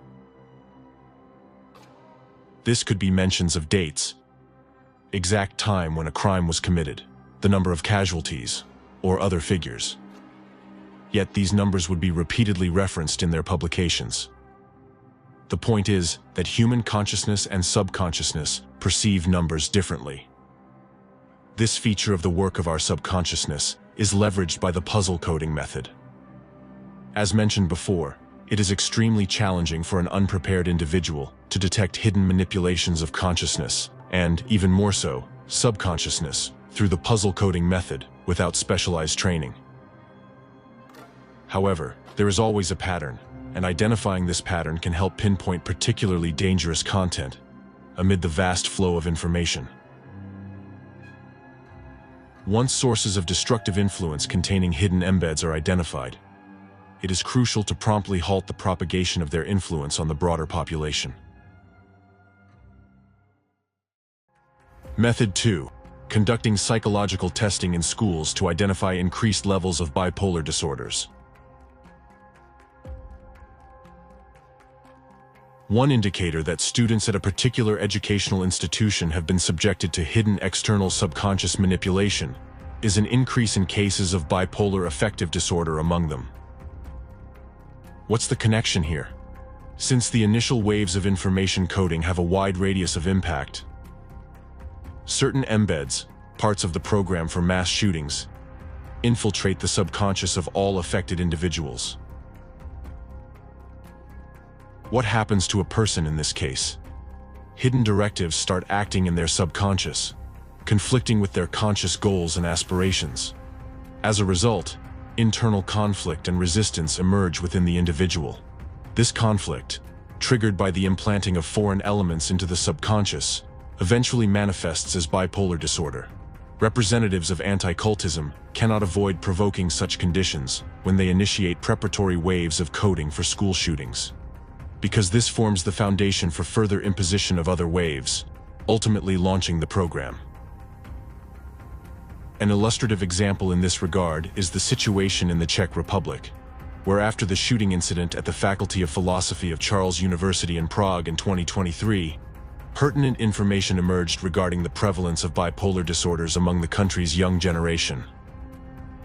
Speaker 2: This could be mentions of dates, exact time when a crime was committed, the number of casualties, or other figures. Yet these numbers would be repeatedly referenced in their publications. The point is that human consciousness and subconsciousness perceive numbers differently. This feature of the work of our subconsciousness is leveraged by the puzzle coding method. As mentioned before, it is extremely challenging for an unprepared individual to detect hidden manipulations of consciousness, and, even more so, subconsciousness, through the puzzle coding method without specialized training. However, there is always a pattern, and identifying this pattern can help pinpoint particularly dangerous content amid the vast flow of information. Once sources of destructive influence containing hidden embeds are identified, it is crucial to promptly halt the propagation of their influence on the broader population. Method 2. Conducting psychological testing in schools to identify increased levels of bipolar disorders. One indicator that students at a particular educational institution have been subjected to hidden external subconscious manipulation is an increase in cases of bipolar affective disorder among them. What's the connection here? Since the initial waves of information coding have a wide radius of impact, certain embeds, parts of the program for mass shootings, infiltrate the subconscious of all affected individuals. What happens to a person in this case? Hidden directives start acting in their subconscious, conflicting with their conscious goals and aspirations. As a result, internal conflict and resistance emerge within the individual. This conflict, triggered by the implanting of foreign elements into the subconscious, eventually manifests as bipolar disorder. Representatives of anti-cultism cannot avoid provoking such conditions when they initiate preparatory waves of coding for school shootings, because this forms the foundation for further imposition of other waves, ultimately launching the program. An illustrative example in this regard is the situation in the Czech Republic, where after the shooting incident at the Faculty of Philosophy of Charles University in Prague in 2023, pertinent information emerged regarding the prevalence of bipolar disorders among the country's young generation.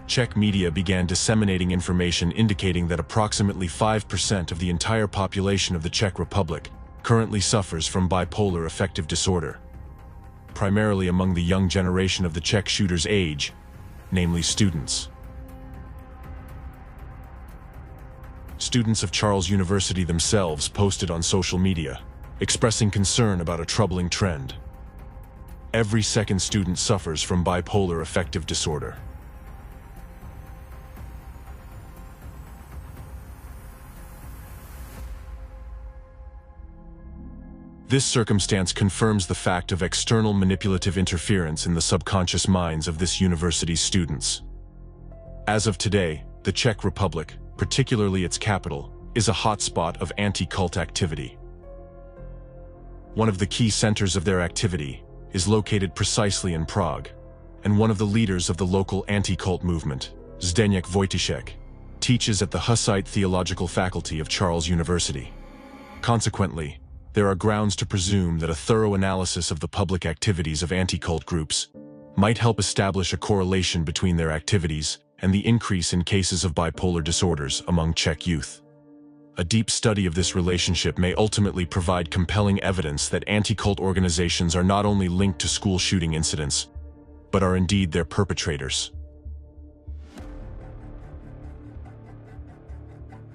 Speaker 2: Czech media began disseminating information indicating that approximately 5% of the entire population of the Czech Republic currently suffers from bipolar affective disorder, primarily among the young generation of the Czech shooter's age, namely students. Students of Charles University themselves posted on social media, expressing concern about a troubling trend. Every second student suffers from bipolar affective disorder. This circumstance confirms the fact of external manipulative interference in the subconscious minds of this university's students. As of today, the Czech Republic, particularly its capital, is a hotspot of anti-cult activity. One of the key centers of their activity is located precisely in Prague, and one of the leaders of the local anti-cult movement, Zdeněk Vojtěšek, teaches at the Hussite Theological Faculty of Charles University. Consequently, there are grounds to presume that a thorough analysis of the public activities of anti-cult groups might help establish a correlation between their activities and the increase in cases of bipolar disorders among Czech youth. A deep study of this relationship may ultimately provide compelling evidence that anti-cult organizations are not only linked to school shooting incidents, but are indeed their perpetrators.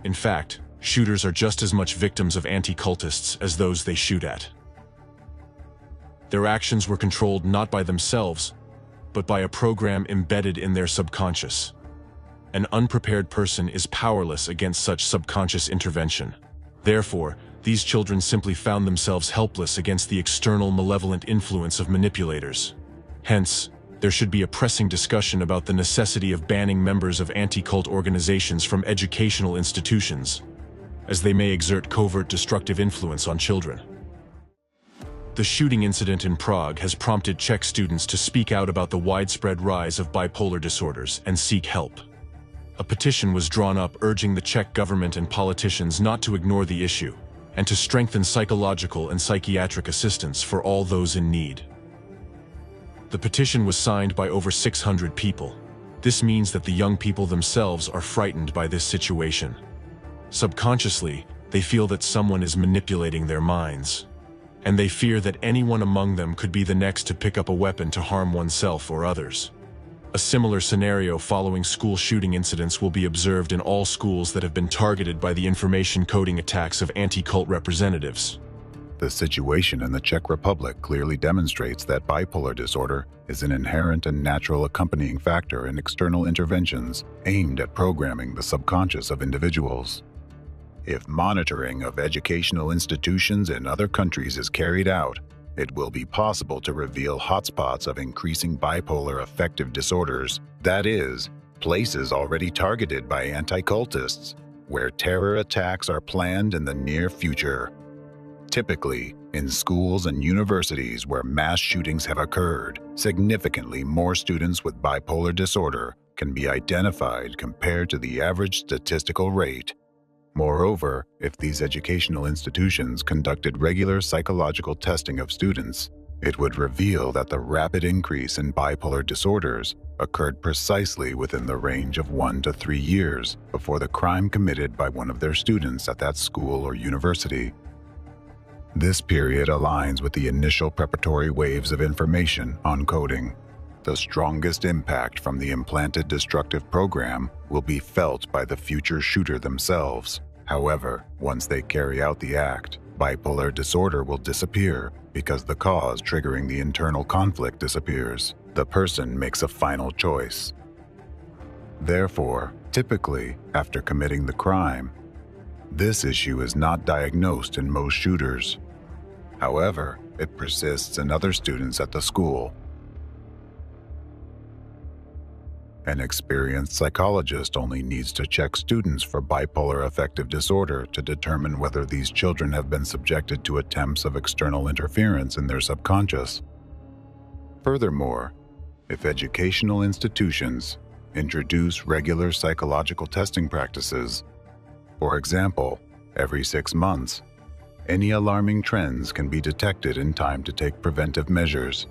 Speaker 2: In fact, shooters are just as much victims of anti-cultists as those they shoot at. Their actions were controlled not by themselves, but by a program embedded in their subconscious. An unprepared person is powerless against such subconscious intervention. Therefore, these children simply found themselves helpless against the external malevolent influence of manipulators. Hence, there should be a pressing discussion about the necessity of banning members of anti-cult organizations from educational institutions, as they may exert covert destructive influence on children. The shooting incident in Prague has prompted Czech students to speak out about the widespread rise of bipolar disorders and seek help. A petition was drawn up urging the Czech government and politicians not to ignore the issue, and to strengthen psychological and psychiatric assistance for all those in need. The petition was signed by over 600 people. This means that the young people themselves are frightened by this situation. Subconsciously, they feel that someone is manipulating their minds, and they fear that anyone among them could be the next to pick up a weapon to harm oneself or others. A similar scenario following school shooting incidents will be observed in all schools that have been targeted by the information coding attacks of anti-cult representatives.
Speaker 1: The situation in the Czech Republic clearly demonstrates that bipolar disorder is an inherent and natural accompanying factor in external interventions aimed at programming the subconscious of individuals. If monitoring of educational institutions in other countries is carried out, it will be possible to reveal hotspots of increasing bipolar affective disorders, that is, places already targeted by anti-cultists, where terror attacks are planned in the near future. Typically, in schools and universities where mass shootings have occurred, significantly more students with bipolar disorder can be identified compared to the average statistical rate. Moreover, if these educational institutions conducted regular psychological testing of students, it would reveal that the rapid increase in bipolar disorders occurred precisely within the range of 1 to 3 years before the crime committed by one of their students at that school or university. This period aligns with the initial preparatory waves of information on coding. The strongest impact from the implanted destructive program will be felt by the future shooter themselves. However, once they carry out the act, bipolar disorder will disappear because the cause triggering the internal conflict disappears. The person makes a final choice. Therefore, typically, after committing the crime, this issue is not diagnosed in most shooters. However, it persists in other students at the school. An experienced psychologist only needs to check students for bipolar affective disorder to determine whether these children have been subjected to attempts of external interference in their subconscious. Furthermore, if educational institutions introduce regular psychological testing practices, for example, every 6 months, any alarming trends can be detected in time to take preventive measures.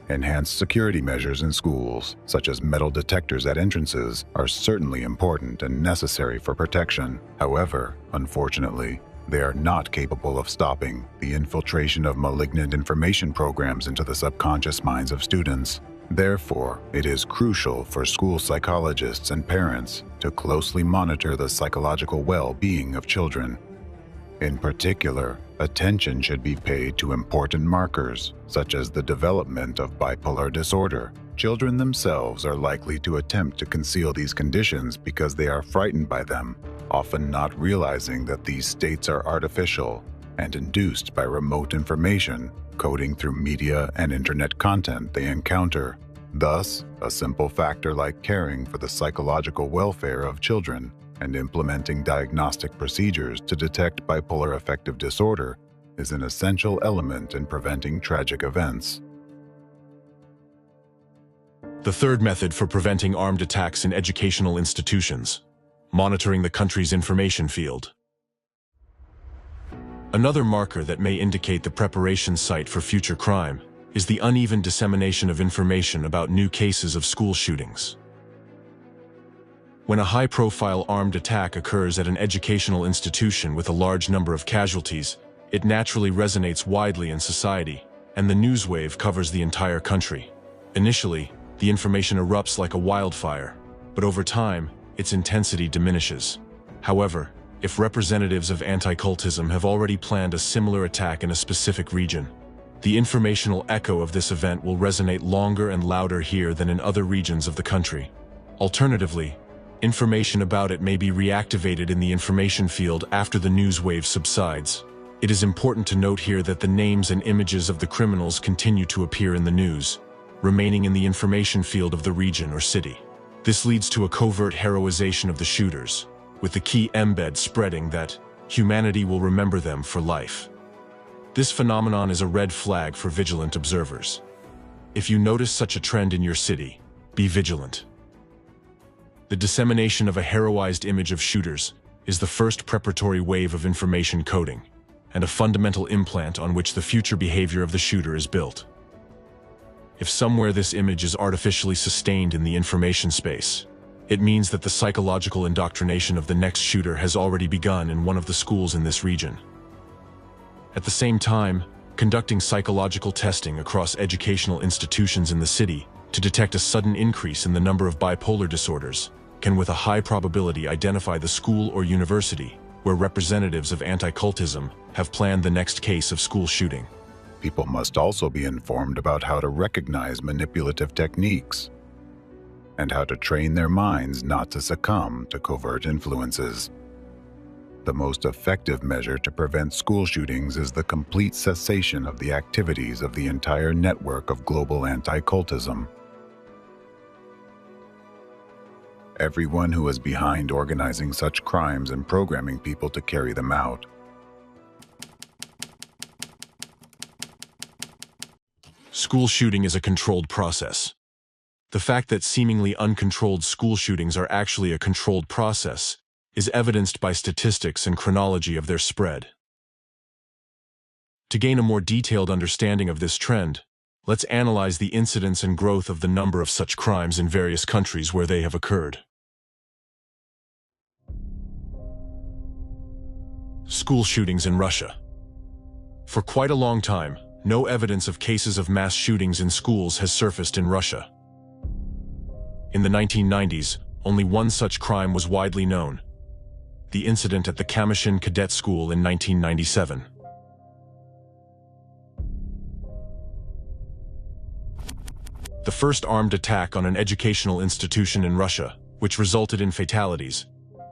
Speaker 1: Enhanced security measures in schools, such as metal detectors at entrances, are certainly important and necessary for protection. However, unfortunately, they are not capable of stopping the infiltration of malignant information programs into the subconscious minds of students. Therefore, it is crucial for school psychologists and parents to closely monitor the psychological well-being of children. In particular, attention should be paid to important markers, such as the development of bipolar disorder. Children themselves are likely to attempt to conceal these conditions because they are frightened by them, often not realizing that these states are artificial and induced by remote information coding through media and internet content they encounter. Thus, a simple factor like caring for the psychological welfare of children and implementing diagnostic procedures to detect bipolar affective disorder is an essential element in preventing tragic events.
Speaker 2: The third method for preventing armed attacks in educational institutions: monitoring the country's information field. Another marker that may indicate the preparation site for future crime is the uneven dissemination of information about new cases of school shootings. When a high-profile armed attack occurs at an educational institution with a large number of casualties, it naturally resonates widely in society, and the news wave covers the entire country. Initially, the information erupts like a wildfire, but over time, its intensity diminishes. However, if representatives of anti-cultism have already planned a similar attack in a specific region, the informational echo of this event will resonate longer and louder here than in other regions of the country. Alternatively, information about it may be reactivated in the information field after the news wave subsides. It is important to note here that the names and images of the criminals continue to appear in the news, remaining in the information field of the region or city. This leads to a covert heroization of the shooters, with the key embed spreading that humanity will remember them for life. This phenomenon is a red flag for vigilant observers. If you notice such a trend in your city, be vigilant. The dissemination of a heroized image of shooters is the first preparatory wave of information coding, and a fundamental implant on which the future behavior of the shooter is built. If somewhere this image is artificially sustained in the information space, it means that the psychological indoctrination of the next shooter has already begun in one of the schools in this region. At the same time, conducting psychological testing across educational institutions in the city to detect a sudden increase in the number of bipolar disorders can with a high probability identify the school or university where representatives of anti-cultism have planned the next case of school shooting.
Speaker 1: People must also be informed about how to recognize manipulative techniques and how to train their minds not to succumb to covert influences. The most effective measure to prevent school shootings is the complete cessation of the activities of the entire network of global anti-cultism. Everyone who is behind organizing such crimes and programming people to carry them out.
Speaker 2: School shooting is a controlled process. The fact that seemingly uncontrolled school shootings are actually a controlled process is evidenced by statistics and chronology of their spread. To gain a more detailed understanding of this trend, let's analyze the incidence and growth of the number of such crimes in various countries where they have occurred. School shootings in Russia. For quite a long time, no evidence of cases of mass shootings in schools has surfaced in Russia. In the 1990s, only one such crime was widely known: the incident at the Kamyshin Cadet School in 1997. The first armed attack on an educational institution in Russia, which resulted in fatalities,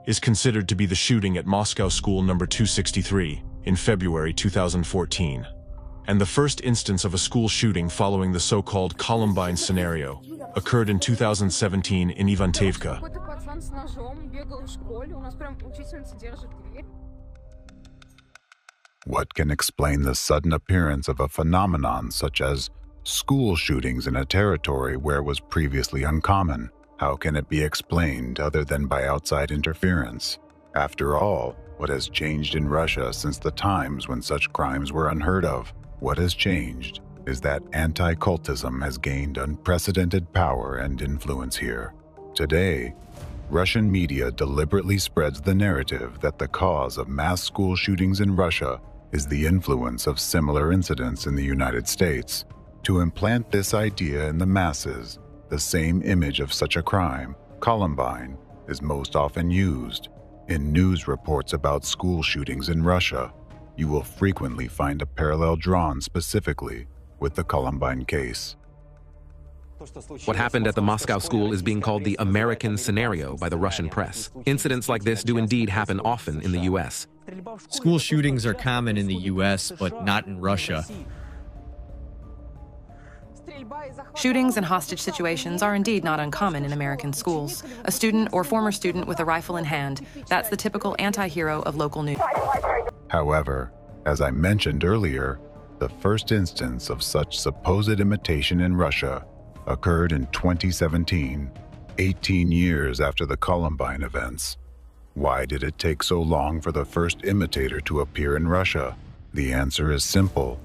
Speaker 2: is considered to be the shooting at Moscow School No. 263 in February 2014. And the first instance of a school shooting following the so-called Columbine scenario occurred in 2017 in Ivantevka.
Speaker 1: What can explain the sudden appearance of a phenomenon such as school shootings in a territory where it was previously uncommon? How can it be explained other than by outside interference? After all, what has changed in Russia since the times when such crimes were unheard of? What has changed is that anti-cultism has gained unprecedented power and influence here. Today, Russian media deliberately spreads the narrative that the cause of mass school shootings in Russia is the influence of similar incidents in the United States. To implant this idea in the masses, the same image of such a crime, Columbine, is most often used. In news reports about school shootings in Russia, you will frequently find a parallel drawn specifically with the Columbine case.
Speaker 13: What happened at the Moscow school is being called the American scenario by the Russian press. Incidents like this do indeed happen often in the U.S.
Speaker 15: School shootings are common in the US, but not in Russia.
Speaker 16: Shootings and hostage situations are indeed not uncommon in American schools. A student or former student with a rifle in hand, that's the typical anti-hero of local news.
Speaker 1: However, as I mentioned earlier, the first instance of such supposed imitation in Russia occurred in 2017, 18 years after the Columbine events. Why did it take so long for the first imitator to appear in Russia? The answer is simple.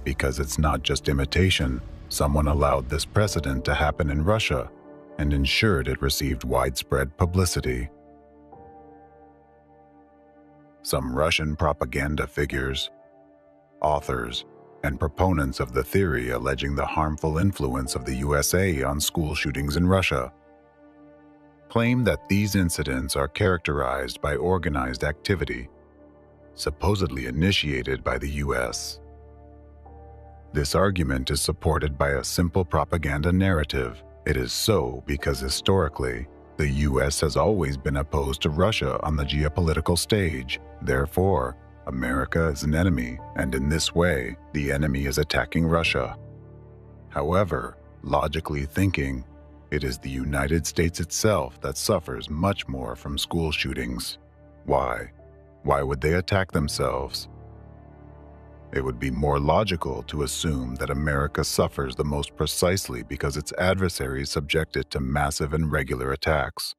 Speaker 1: Because it's not just imitation. Someone allowed this precedent to happen in Russia and ensured it received widespread publicity. Some Russian propaganda figures, authors, and proponents of the theory alleging the harmful influence of the USA on school shootings in Russia claim that these incidents are characterized by organized activity, supposedly initiated by the US. This argument is supported by a simple propaganda narrative. It is so because historically, the US has always been opposed to Russia on the geopolitical stage. Therefore, America is an enemy, and in this way, the enemy is attacking Russia. However, logically thinking, it is the United States itself that suffers much more from school shootings. Why? Why would they attack themselves? It would be more logical to assume that America suffers the most precisely because its adversaries subject it to massive and regular attacks.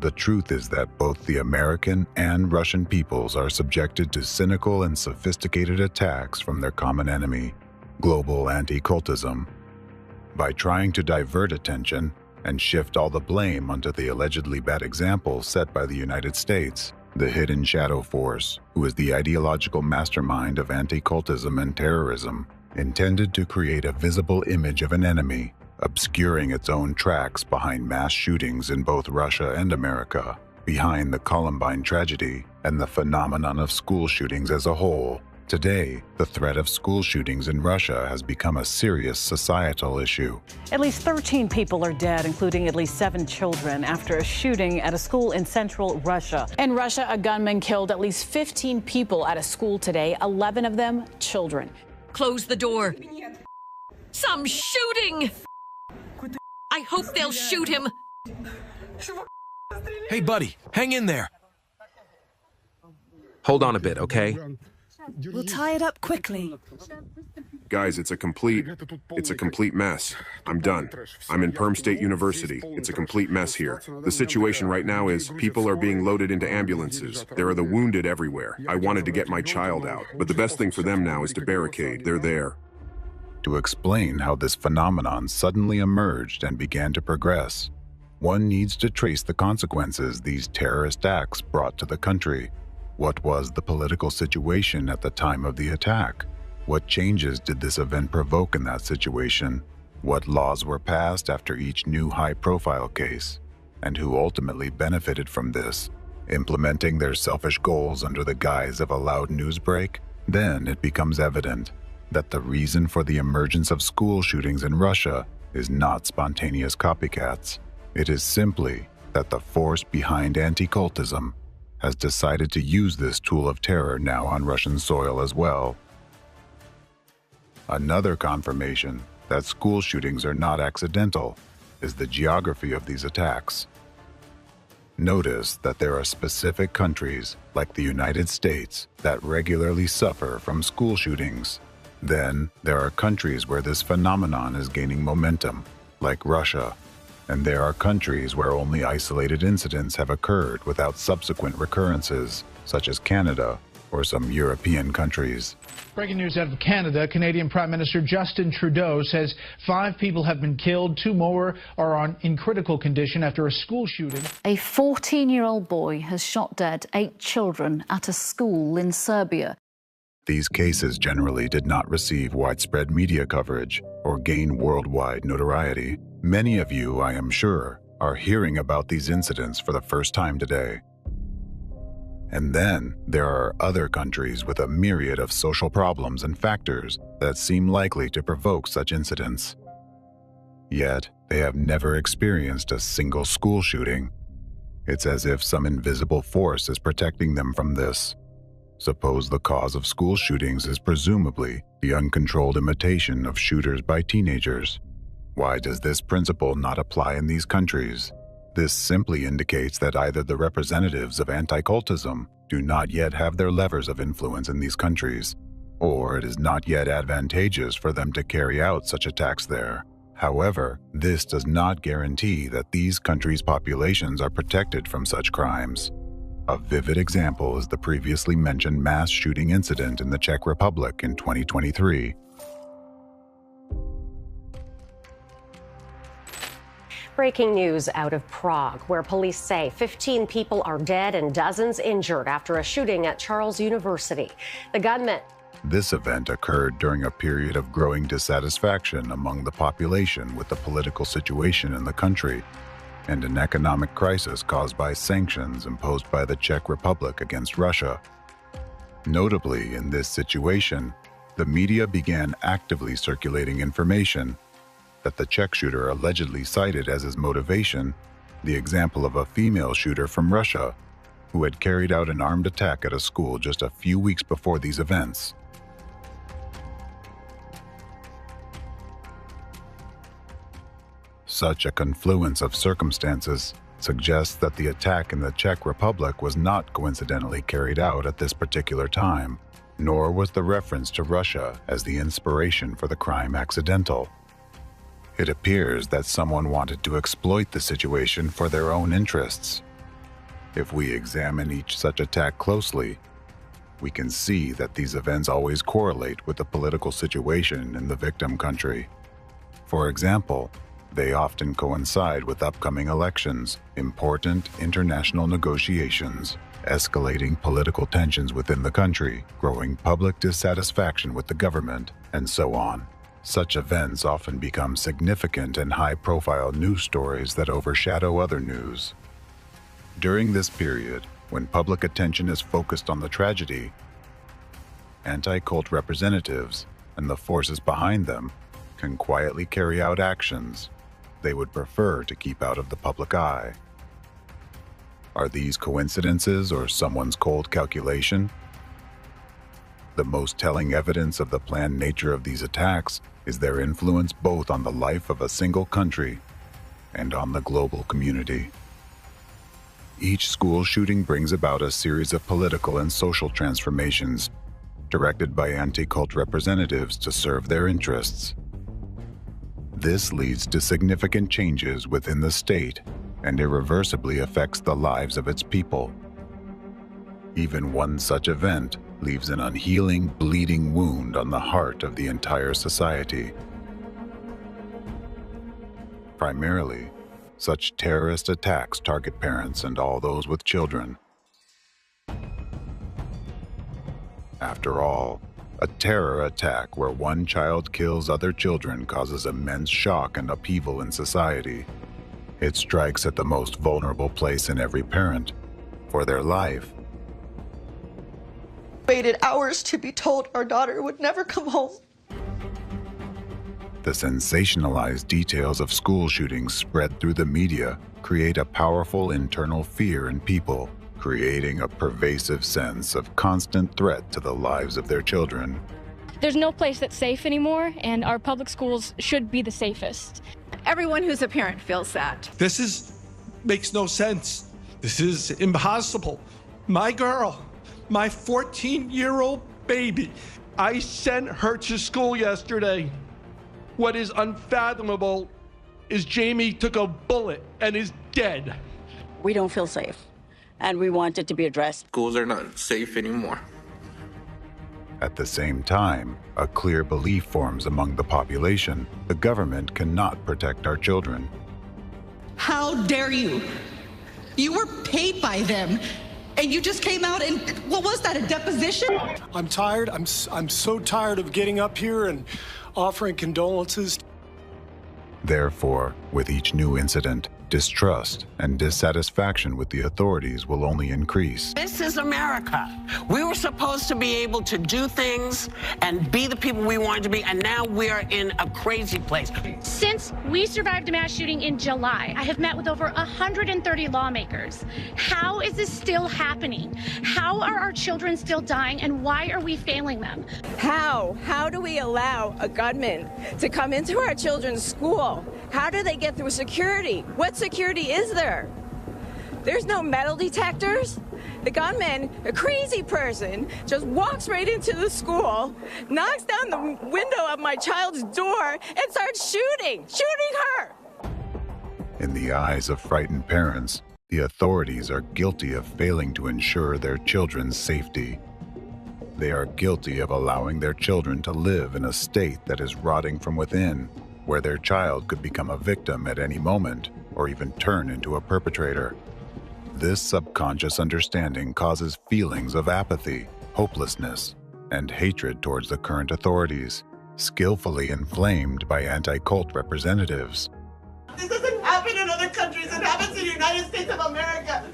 Speaker 1: The truth is that both the American and Russian peoples are subjected to cynical and sophisticated attacks from their common enemy, global anti-cultism. By trying to divert attention and shift all the blame onto the allegedly bad examples set by the United States, the hidden shadow force, who is the ideological mastermind of anti-cultism and terrorism, intended to create a visible image of an enemy, obscuring its own tracks behind mass shootings in both Russia and America, behind the Columbine tragedy and the phenomenon of school shootings as a whole. Today, the threat of school shootings in Russia has become a serious societal issue.
Speaker 19: At least 13 people are dead, including at least 7 children, after a shooting at a school in central Russia.
Speaker 23: In Russia, a gunman killed at least 15 people at a school today, 11 of them children.
Speaker 24: Close the door. Some shooting! I hope they'll shoot him.
Speaker 25: Hey, buddy, hang in there.
Speaker 13: Hold on a bit, okay?
Speaker 26: We'll tie it up quickly.
Speaker 28: Guys, it's a complete mess. I'm done. I'm in Perm State University. It's a complete mess here. The situation right now is people are being loaded into ambulances. There are the wounded everywhere. I wanted to get my child out, but the best thing for them now is to barricade. They're there.
Speaker 1: To explain how this phenomenon suddenly emerged and began to progress, one needs to trace the consequences these terrorist acts brought to the country. What was the political situation at the time of the attack? What changes did this event provoke in that situation? What laws were passed after each new high-profile case? And who ultimately benefited from this, implementing their selfish goals under the guise of a loud news break? Then it becomes evident that the reason for the emergence of school shootings in Russia is not spontaneous copycats. It is simply that the force behind anti-cultism has decided to use this tool of terror now on Russian soil as well. Another confirmation that school shootings are not accidental is the geography of these attacks. Notice that there are specific countries, like the United States, that regularly suffer from school shootings. Then, there are countries where this phenomenon is gaining momentum, like Russia. And there are countries where only isolated incidents have occurred without subsequent recurrences, such as Canada or some European countries.
Speaker 29: Breaking news out of Canada, Canadian Prime Minister Justin Trudeau says 5 people have been killed, 2 more are in critical condition after a school shooting.
Speaker 30: A 14-year-old boy has shot dead 8 children at a school in Serbia.
Speaker 1: These cases generally did not receive widespread media coverage or gain worldwide notoriety. Many of you, I am sure, are hearing about these incidents for the first time today. And then there are other countries with a myriad of social problems and factors that seem likely to provoke such incidents. Yet, they have never experienced a single school shooting. It's as if some invisible force is protecting them from this. Suppose the cause of school shootings is presumably the uncontrolled imitation of shooters by teenagers. Why does this principle not apply in these countries? This simply indicates that either the representatives of anti-cultism do not yet have their levers of influence in these countries, or it is not yet advantageous for them to carry out such attacks there. However, this does not guarantee that these countries' populations are protected from such crimes. A vivid example is the previously mentioned mass shooting incident in the Czech Republic in 2023.
Speaker 3: Breaking news out of Prague, where police say 15 people are dead and dozens injured after a shooting at Charles University. The gunman.
Speaker 1: This event occurred during a period of growing dissatisfaction among the population with the political situation in the country and an economic crisis caused by sanctions imposed by the Czech Republic against Russia. Notably, in this situation, the media began actively circulating information that the Czech shooter allegedly cited as his motivation the example of a female shooter from Russia who had carried out an armed attack at a school just a few weeks before these events. Such a confluence of circumstances suggests that the attack in the Czech Republic was not coincidentally carried out at this particular time, nor was the reference to Russia as the inspiration for the crime accidental. It appears that someone wanted to exploit the situation for their own interests. If we examine each such attack closely, we can see that these events always correlate with the political situation in the victim country. For example, they often coincide with upcoming elections, important international negotiations, escalating political tensions within the country, growing public dissatisfaction with the government, and so on. Such events often become significant and high-profile news stories that overshadow other news. During this period, when public attention is focused on the tragedy, anti-cult representatives and the forces behind them can quietly carry out actions they would prefer to keep out of the public eye. Are these coincidences or someone's cold calculation? The most telling evidence of the planned nature of these attacks is their influence both on the life of a single country and on the global community. Each school shooting brings about a series of political and social transformations directed by anti-cult representatives to serve their interests. This leads to significant changes within the state and irreversibly affects the lives of its people. Even one such event leaves an unhealing, bleeding wound on the heart of the entire society. Primarily, such terrorist attacks target parents and all those with children. After all, a terror attack where one child kills other children causes immense shock and upheaval in society. It strikes at the most vulnerable place in every parent, for their life.
Speaker 6: Waited hours to be told our daughter would never come home.
Speaker 1: The sensationalized details of school shootings spread through the media create a powerful internal fear in people, creating a pervasive sense of constant threat to the lives of their children.
Speaker 8: There's no place that's safe anymore, and our public schools should be the safest.
Speaker 11: Everyone who's a parent feels that.
Speaker 12: This makes no sense. This is impossible. My girl, my 14-year-old baby, I sent her to school yesterday. What is unfathomable is Jamie took a bullet and is dead.
Speaker 17: We don't feel safe, and we want it to be addressed.
Speaker 18: Schools are not safe anymore.
Speaker 1: At the same time, a clear belief forms among the population: the government cannot protect our children.
Speaker 11: How dare you? You were paid by them, and you just came out and, what was that, a deposition?
Speaker 22: I'm tired. I'm so tired of getting up here and offering condolences.
Speaker 1: Therefore, with each new incident, distrust and dissatisfaction with the authorities will only increase.
Speaker 4: This is America. We were supposed to be able to do things and be the people we wanted to be, and now we're in a crazy place.
Speaker 5: Since we survived a mass shooting in July, I have met with over 130 lawmakers. How is this still happening? How are our children still dying, and why are we failing them?
Speaker 7: How do we allow a gunman to come into our children's school? How do they get through security? What security is there? There's no metal detectors. The gunman, a crazy person, just walks right into the school, knocks down the window of my child's door, and starts shooting her.
Speaker 1: In the eyes of frightened parents, the authorities are guilty of failing to ensure their children's safety. They are guilty of allowing their children to live in a state that is rotting from within, where their child could become a victim at any moment or even turn into a perpetrator. This subconscious understanding causes feelings of apathy, hopelessness, and hatred towards the current authorities, skillfully inflamed by anti-cult representatives.
Speaker 7: This doesn't happen in other countries. It happens in the United States of America.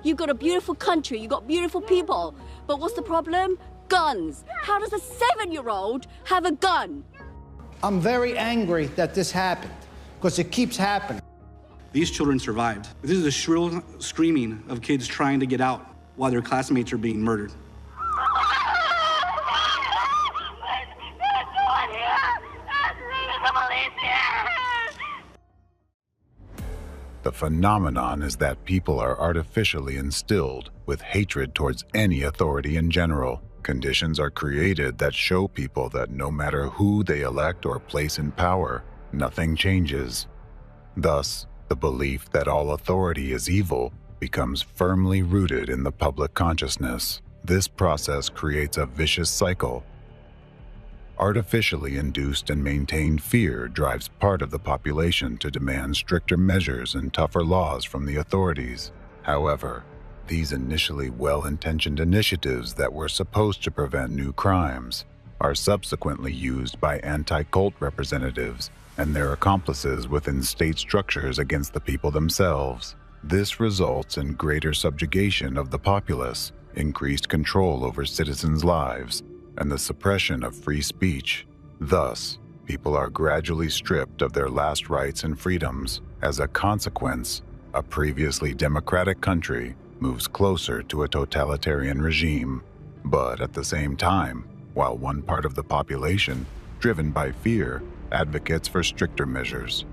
Speaker 9: You've got a beautiful country, you've got beautiful people, but what's the problem? Guns. How does a 7-year-old have a gun?
Speaker 10: I'm very angry that this happened, because it keeps happening.
Speaker 14: These children survived. This is the shrill screaming of kids trying to get out while their classmates are being murdered.
Speaker 1: The phenomenon is that people are artificially instilled with hatred towards any authority in general. Conditions are created that show people that no matter who they elect or place in power, nothing changes. Thus, the belief that all authority is evil becomes firmly rooted in the public consciousness. This process creates a vicious cycle. Artificially induced and maintained fear drives part of the population to demand stricter measures and tougher laws from the authorities. However, these initially well-intentioned initiatives that were supposed to prevent new crimes are subsequently used by anti-cult representatives and their accomplices within state structures against the people themselves. This results in greater subjugation of the populace, increased control over citizens' lives, and the suppression of free speech. Thus, people are gradually stripped of their last rights and freedoms. As a consequence, a previously democratic country moves closer to a totalitarian regime. But at the same time, while one part of the population, driven by fear, advocates for stricter measures,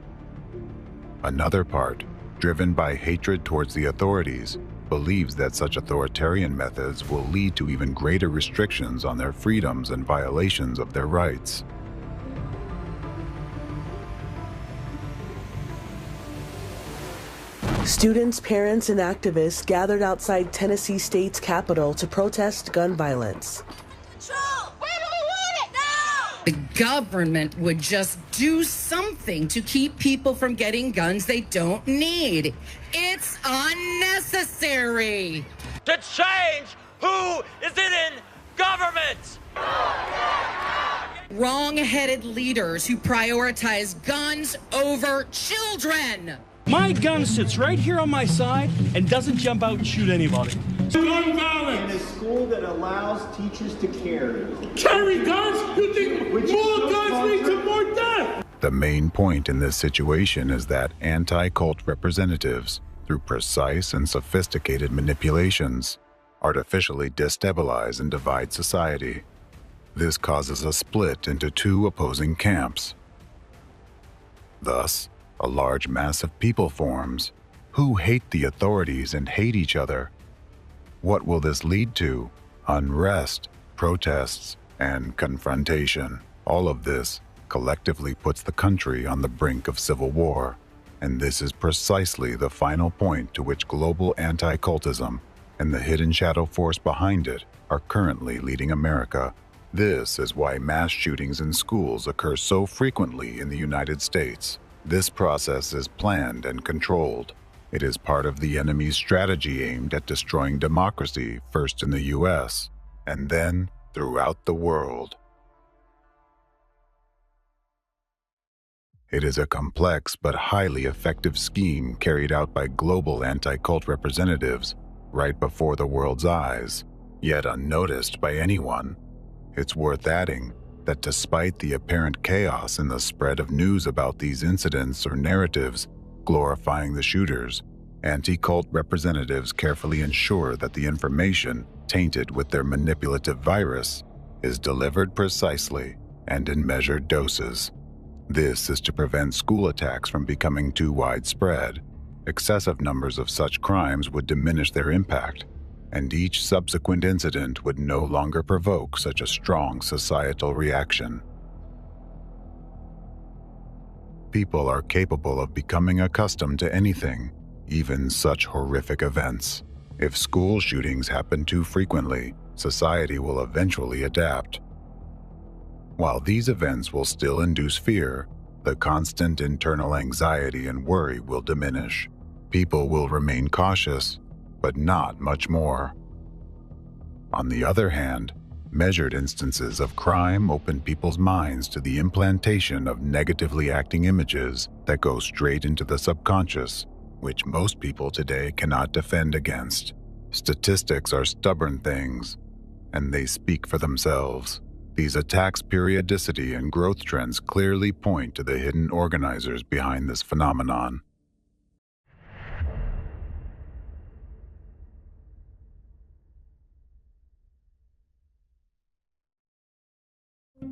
Speaker 1: another part, driven by hatred towards the authorities, believes that such authoritarian methods will lead to even greater restrictions on their freedoms and violations of their rights.
Speaker 20: Students, parents, and activists gathered outside Tennessee State's Capitol to protest gun violence.
Speaker 21: The government would just do something to keep people from getting guns they don't need. It's unnecessary.
Speaker 25: To change who is in government.
Speaker 21: Wrong-headed leaders who prioritize guns over children.
Speaker 27: My gun sits right here on my side and doesn't jump out and shoot anybody. Gun violence!
Speaker 31: In a school that allows teachers to carry
Speaker 27: guns? You think more guns lead to more death?
Speaker 1: The main point in this situation is that anti-cult representatives, through precise and sophisticated manipulations, artificially destabilize and divide society. This causes a split into two opposing camps. Thus, a large mass of people forms who hate the authorities and hate each other. What will this lead to? Unrest, protests, and confrontation. All of this collectively puts the country on the brink of civil war. And this is precisely the final point to which global anti-cultism and the hidden shadow force behind it are currently leading America. This is why mass shootings in schools occur so frequently in the United States. This process is planned and controlled. It is part of the enemy's strategy aimed at destroying democracy, first in the US, and then throughout the world. It is a complex but highly effective scheme carried out by global anti-cult representatives right before the world's eyes, yet unnoticed by anyone. It's worth adding that despite the apparent chaos in the spread of news about these incidents or narratives glorifying the shooters, anti-cult representatives carefully ensure that the information tainted with their manipulative virus is delivered precisely and in measured doses. This is to prevent school attacks from becoming too widespread. Excessive numbers of such crimes would diminish their impact, and each subsequent incident would no longer provoke such a strong societal reaction. People are capable of becoming accustomed to anything, even such horrific events. If school shootings happen too frequently, society will eventually adapt. While these events will still induce fear, the constant internal anxiety and worry will diminish. People will remain cautious, but not much more. On the other hand, measured instances of crime open people's minds to the implantation of negatively acting images that go straight into the subconscious, which most people today cannot defend against. Statistics are stubborn things, and they speak for themselves. These attacks' periodicity and growth trends clearly point to the hidden organizers behind this phenomenon.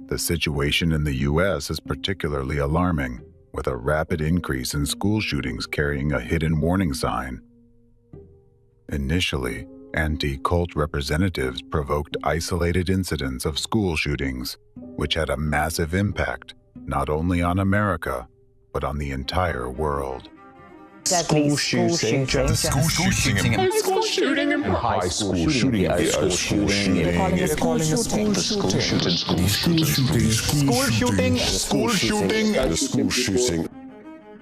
Speaker 1: The situation in the U.S. is particularly alarming, with a rapid increase in school shootings carrying a hidden warning sign. Initially, anti-cult representatives provoked isolated incidents of school shootings, which had a massive impact not only on America, but on the entire world.
Speaker 2: School shooting, high school shooting,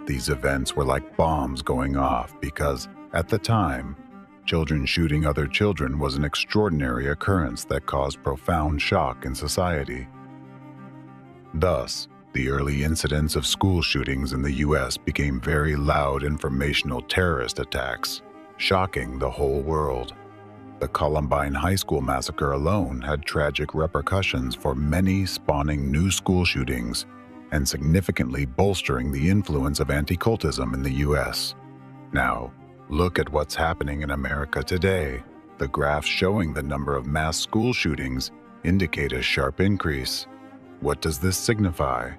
Speaker 1: These events were like bombs going off because, at the time, children shooting other children was an extraordinary occurrence that caused profound shock in society. Thus, the early incidents of school shootings in the U.S. became very loud informational terrorist attacks, shocking the whole world. The Columbine High School massacre alone had tragic repercussions for many, spawning new school shootings and significantly bolstering the influence of anti-cultism in the U.S. Now, look at what's happening in America today. The graphs showing the number of mass school shootings indicate a sharp increase. What does this signify?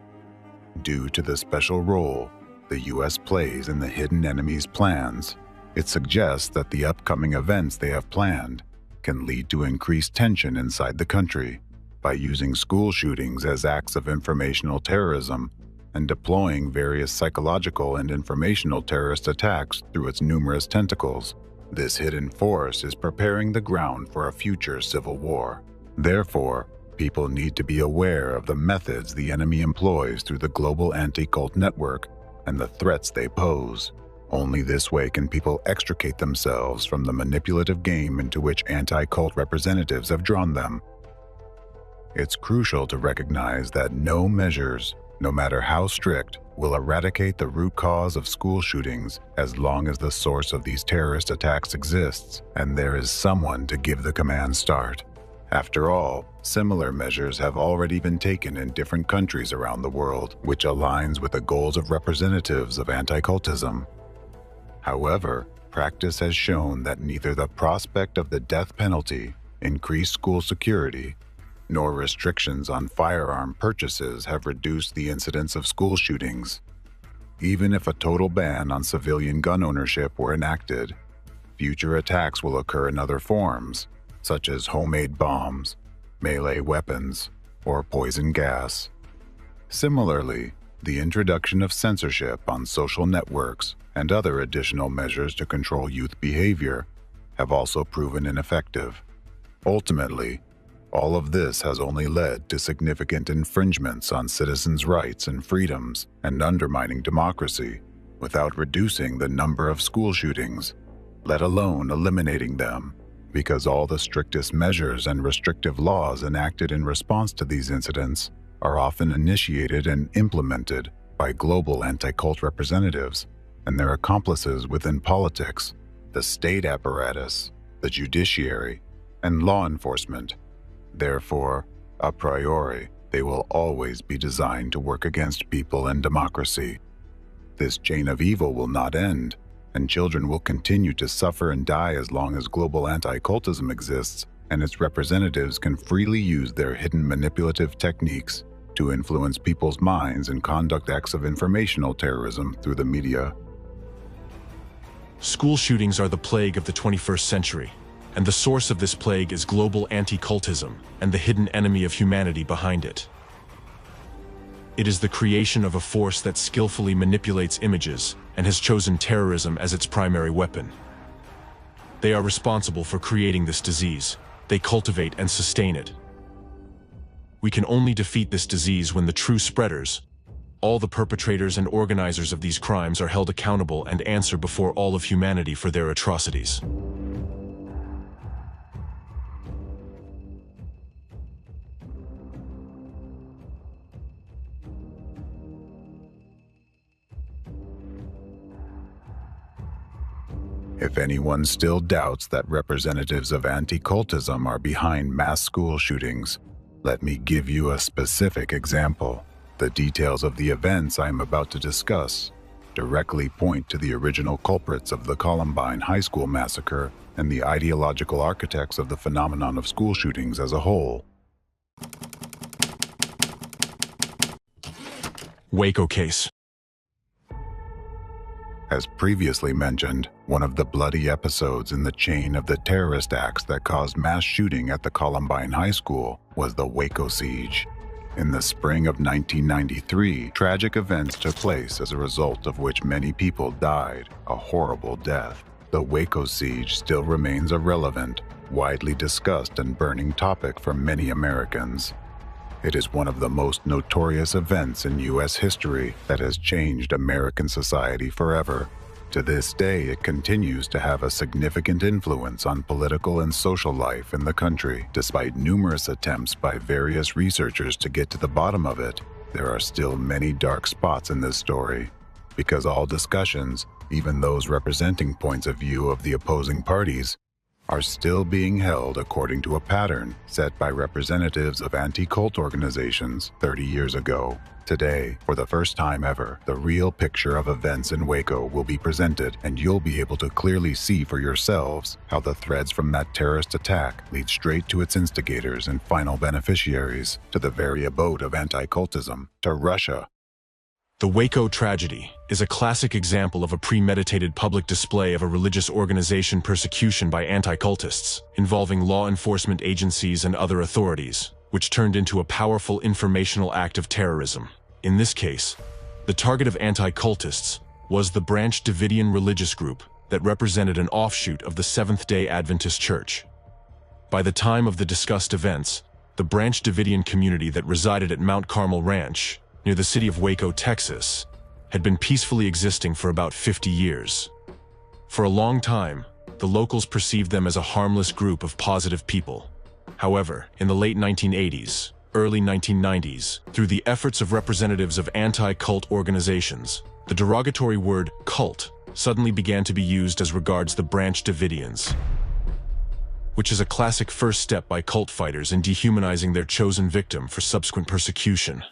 Speaker 1: Due to the special role the U.S. plays in the hidden enemy's plans, it suggests that the upcoming events they have planned can lead to increased tension inside the country. By using school shootings as acts of informational terrorism and deploying various psychological and informational terrorist attacks through its numerous tentacles, this hidden force is preparing the ground for a future civil war. Therefore, people need to be aware of the methods the enemy employs through the global anti-cult network and the threats they pose. Only this way can people extricate themselves from the manipulative game into which anti-cult representatives have drawn them. It's crucial to recognize that no measures, no matter how strict, will eradicate the root cause of school shootings as long as the source of these terrorist attacks exists and there is someone to give the command start. After all, similar measures have already been taken in different countries around the world, which aligns with the goals of representatives of anti-cultism. However, practice has shown that neither the prospect of the death penalty, increased school security, nor restrictions on firearm purchases have reduced the incidence of school shootings. Even if a total ban on civilian gun ownership were enacted, future attacks will occur in other forms, such as homemade bombs, melee weapons, or poison gas. Similarly, the introduction of censorship on social networks and other additional measures to control youth behavior have also proven ineffective. Ultimately, all of this has only led to significant infringements on citizens' rights and freedoms and undermining democracy without reducing the number of school shootings, let alone eliminating them, because all the strictest measures and restrictive laws enacted in response to these incidents are often initiated and implemented by global anti-cult representatives and their accomplices within politics, the state apparatus, the judiciary, and law enforcement. Therefore, a priori, they will always be designed to work against people and democracy. This chain of evil will not end, and children will continue to suffer and die as long as global anti-cultism exists and its representatives can freely use their hidden manipulative techniques to influence people's minds and conduct acts of informational terrorism through the media.
Speaker 3: School shootings are the plague of the 21st century, and the source of this plague is global anti-cultism and the hidden enemy of humanity behind it. It is the creation of a force that skillfully manipulates images and has chosen terrorism as its primary weapon. They are responsible for creating this disease. They cultivate and sustain it. We can only defeat this disease when the true spreaders, all the perpetrators and organizers of these crimes, are held accountable and answer before all of humanity for their atrocities.
Speaker 1: If anyone still doubts that representatives of anti-cultism are behind mass school shootings, let me give you a specific example. The details of the events I am about to discuss directly point to the original culprits of the Columbine High School massacre and the ideological architects of the phenomenon of school shootings as a whole.
Speaker 3: Waco case.
Speaker 1: As previously mentioned, one of the bloody episodes in the chain of the terrorist acts that caused mass shooting at the Columbine High School was the Waco siege. In the spring of 1993, tragic events took place as a result of which many people died, a horrible death. The Waco siege still remains a relevant, widely discussed and burning topic for many Americans. It is one of the most notorious events in U.S. history that has changed American society forever. To this day, it continues to have a significant influence on political and social life in the country. Despite numerous attempts by various researchers to get to the bottom of it, there are still many dark spots in this story, because all discussions, even those representing points of view of the opposing parties, are still being held according to a pattern set by representatives of anti-cult organizations 30 years ago. Today, for the first time ever, the real picture of events in Waco will be presented, and you'll be able to clearly see for yourselves how the threads from that terrorist attack lead straight to its instigators and final beneficiaries, to the very abode of anti-cultism, to Russia.
Speaker 3: The Waco tragedy is a classic example of a premeditated public display of a religious organization persecution by anti-cultists, involving law enforcement agencies and other authorities, which turned into a powerful informational act of terrorism. In this case, the target of anti-cultists was the Branch Davidian religious group that represented an offshoot of the Seventh-day Adventist Church. By the time of the discussed events, the Branch Davidian community that resided at Mount Carmel Ranch, near the city of Waco, Texas, had been peacefully existing for about 50 years. For a long time, the locals perceived them as a harmless group of positive people. However, in the late 1980s, early 1990s, through the efforts of representatives of anti-cult organizations, the derogatory word cult suddenly began to be used as regards the Branch Davidians, which is a classic first step by cult fighters in dehumanizing their chosen victim for subsequent persecution.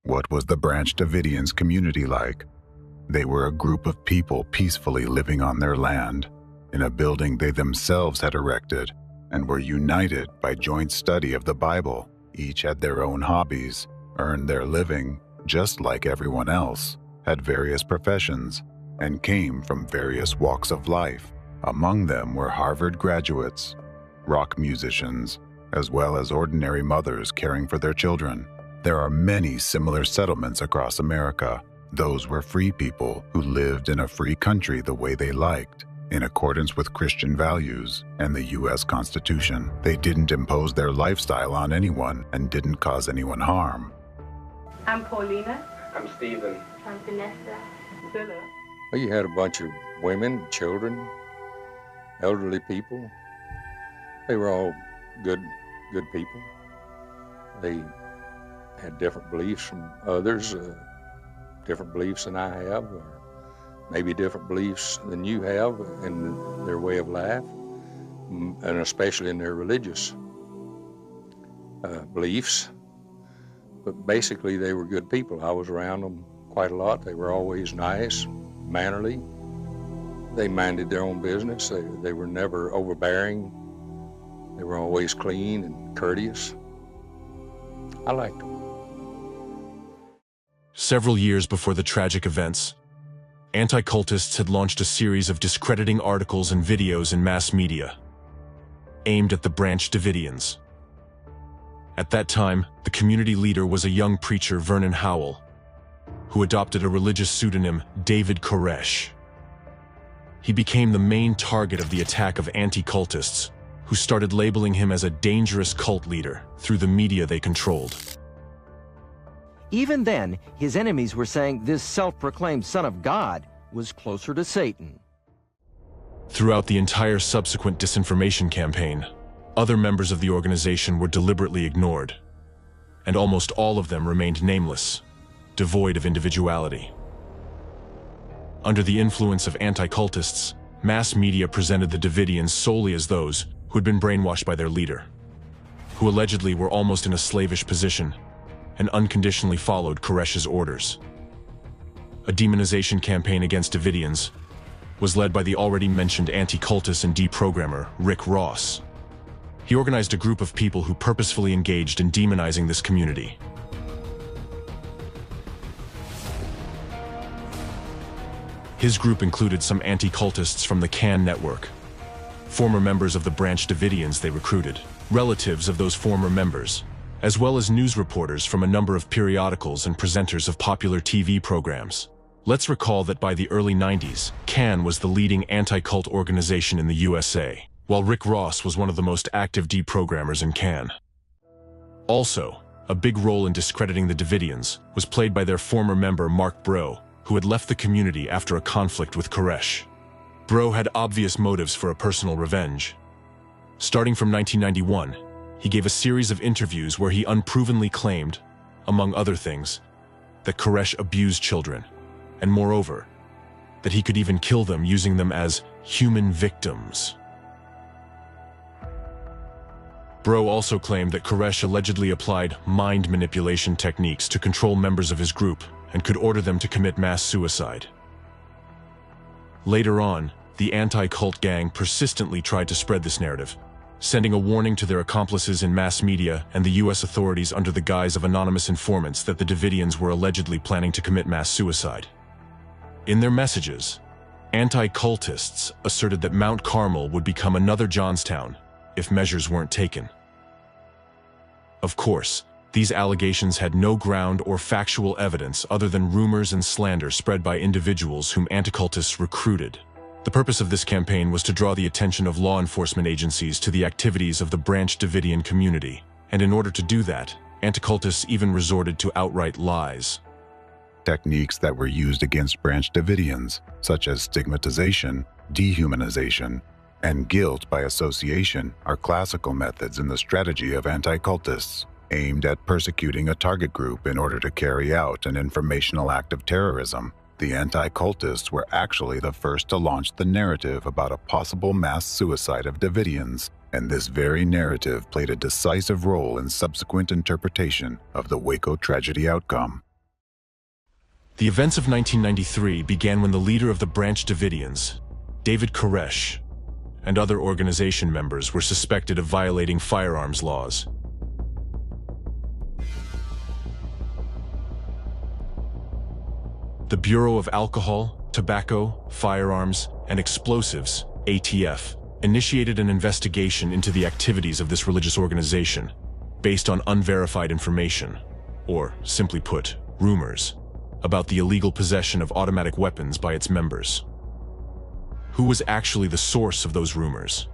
Speaker 1: What was the Branch Davidians community like? They were a group of people peacefully living on their land, in a building they themselves had erected, and were united by joint study of the Bible. Each had their own hobbies, earned their living just like everyone else, had various professions, and came from various walks of life. Among them were Harvard graduates, rock musicians, as well as ordinary mothers caring for their children. There are many similar settlements across America. Those were free people who lived in a free country the way they liked, in accordance with Christian values and the U.S. Constitution. They didn't impose their lifestyle on anyone and didn't cause anyone harm.
Speaker 13: I'm Paulina.
Speaker 15: I'm Stephen.
Speaker 13: I'm Vanessa. Philip.
Speaker 15: Well, you had a bunch of women, children, elderly people. They were all good people. They had different beliefs from others. different beliefs than I have, or maybe different beliefs than you have in their way of life, and especially in their religious beliefs. But basically, they were good people. I was around them quite a lot. They were always nice, mannerly. They minded their own business. They were never overbearing. They were always clean and courteous. I liked them.
Speaker 3: Several years before the tragic events, Anticultists had launched a series of discrediting articles and videos in mass media aimed at the Branch Davidians. At that time, the community leader was a young preacher, Vernon Howell, who adopted a religious pseudonym, David Koresh. He became the main target of the attack of anti-cultists, who started labeling him as a dangerous cult leader through the media they controlled.
Speaker 6: Even then, his enemies were saying this self-proclaimed son of God was closer to Satan.
Speaker 3: Throughout the entire subsequent disinformation campaign, other members of the organization were deliberately ignored, and almost all of them remained nameless, devoid of individuality. Under the influence of anti-cultists, mass media presented the Davidians solely as those who had been brainwashed by their leader, who allegedly were almost in a slavish position and unconditionally followed Koresh's orders. A demonization campaign against Davidians was led by the already mentioned anti-cultist and deprogrammer Rick Ross. He organized a group of people who purposefully engaged in demonizing this community. His group included some anti-cultists from the CAN network, former members of the Branch Davidians they recruited, relatives of those former members, as well as news reporters from a number of periodicals and presenters of popular TV programs. Let's recall that by the early 90s, CAN was the leading anti-cult organization in the USA, while Rick Ross was one of the most active deprogrammers in CAN. Also, a big role in discrediting the Davidians was played by their former member Mark Bro, who had left the community after a conflict with Koresh. Bro had obvious motives for a personal revenge. Starting from 1991, he gave a series of interviews where he unprovenly claimed, among other things, that Koresh abused children, and moreover, that he could even kill them using them as human victims. Bro also claimed that Koresh allegedly applied mind manipulation techniques to control members of his group and could order them to commit mass suicide. Later on, the anti-cult gang persistently tried to spread this narrative, sending a warning to their accomplices in mass media and the US authorities under the guise of anonymous informants that the Davidians were allegedly planning to commit mass suicide. In their messages, anti-cultists asserted that Mount Carmel would become another Johnstown if measures weren't taken. Of course, these allegations had no ground or factual evidence other than rumors and slander spread by individuals whom anticultists recruited. The purpose of this campaign was to draw the attention of law enforcement agencies to the activities of the Branch Davidian community, and in order to do that, anticultists even resorted to outright lies.
Speaker 1: Techniques that were used against Branch Davidians, such as stigmatization, dehumanization, and guilt by association, are classical methods in the strategy of anti-cultists, aimed at persecuting a target group in order to carry out an informational act of terrorism. The anti-cultists were actually the first to launch the narrative about a possible mass suicide of Davidians, and this very narrative played a decisive role in subsequent interpretation of the Waco tragedy outcome.
Speaker 3: The events of 1993 began when the leader of the Branch Davidians, David Koresh, and other organization members were suspected of violating firearms laws. The Bureau of Alcohol, Tobacco, Firearms, and Explosives, ATF, initiated an investigation into the activities of this religious organization based on unverified information, or simply put, rumors, about the illegal possession of automatic weapons by its members. Who was actually the source of those rumors?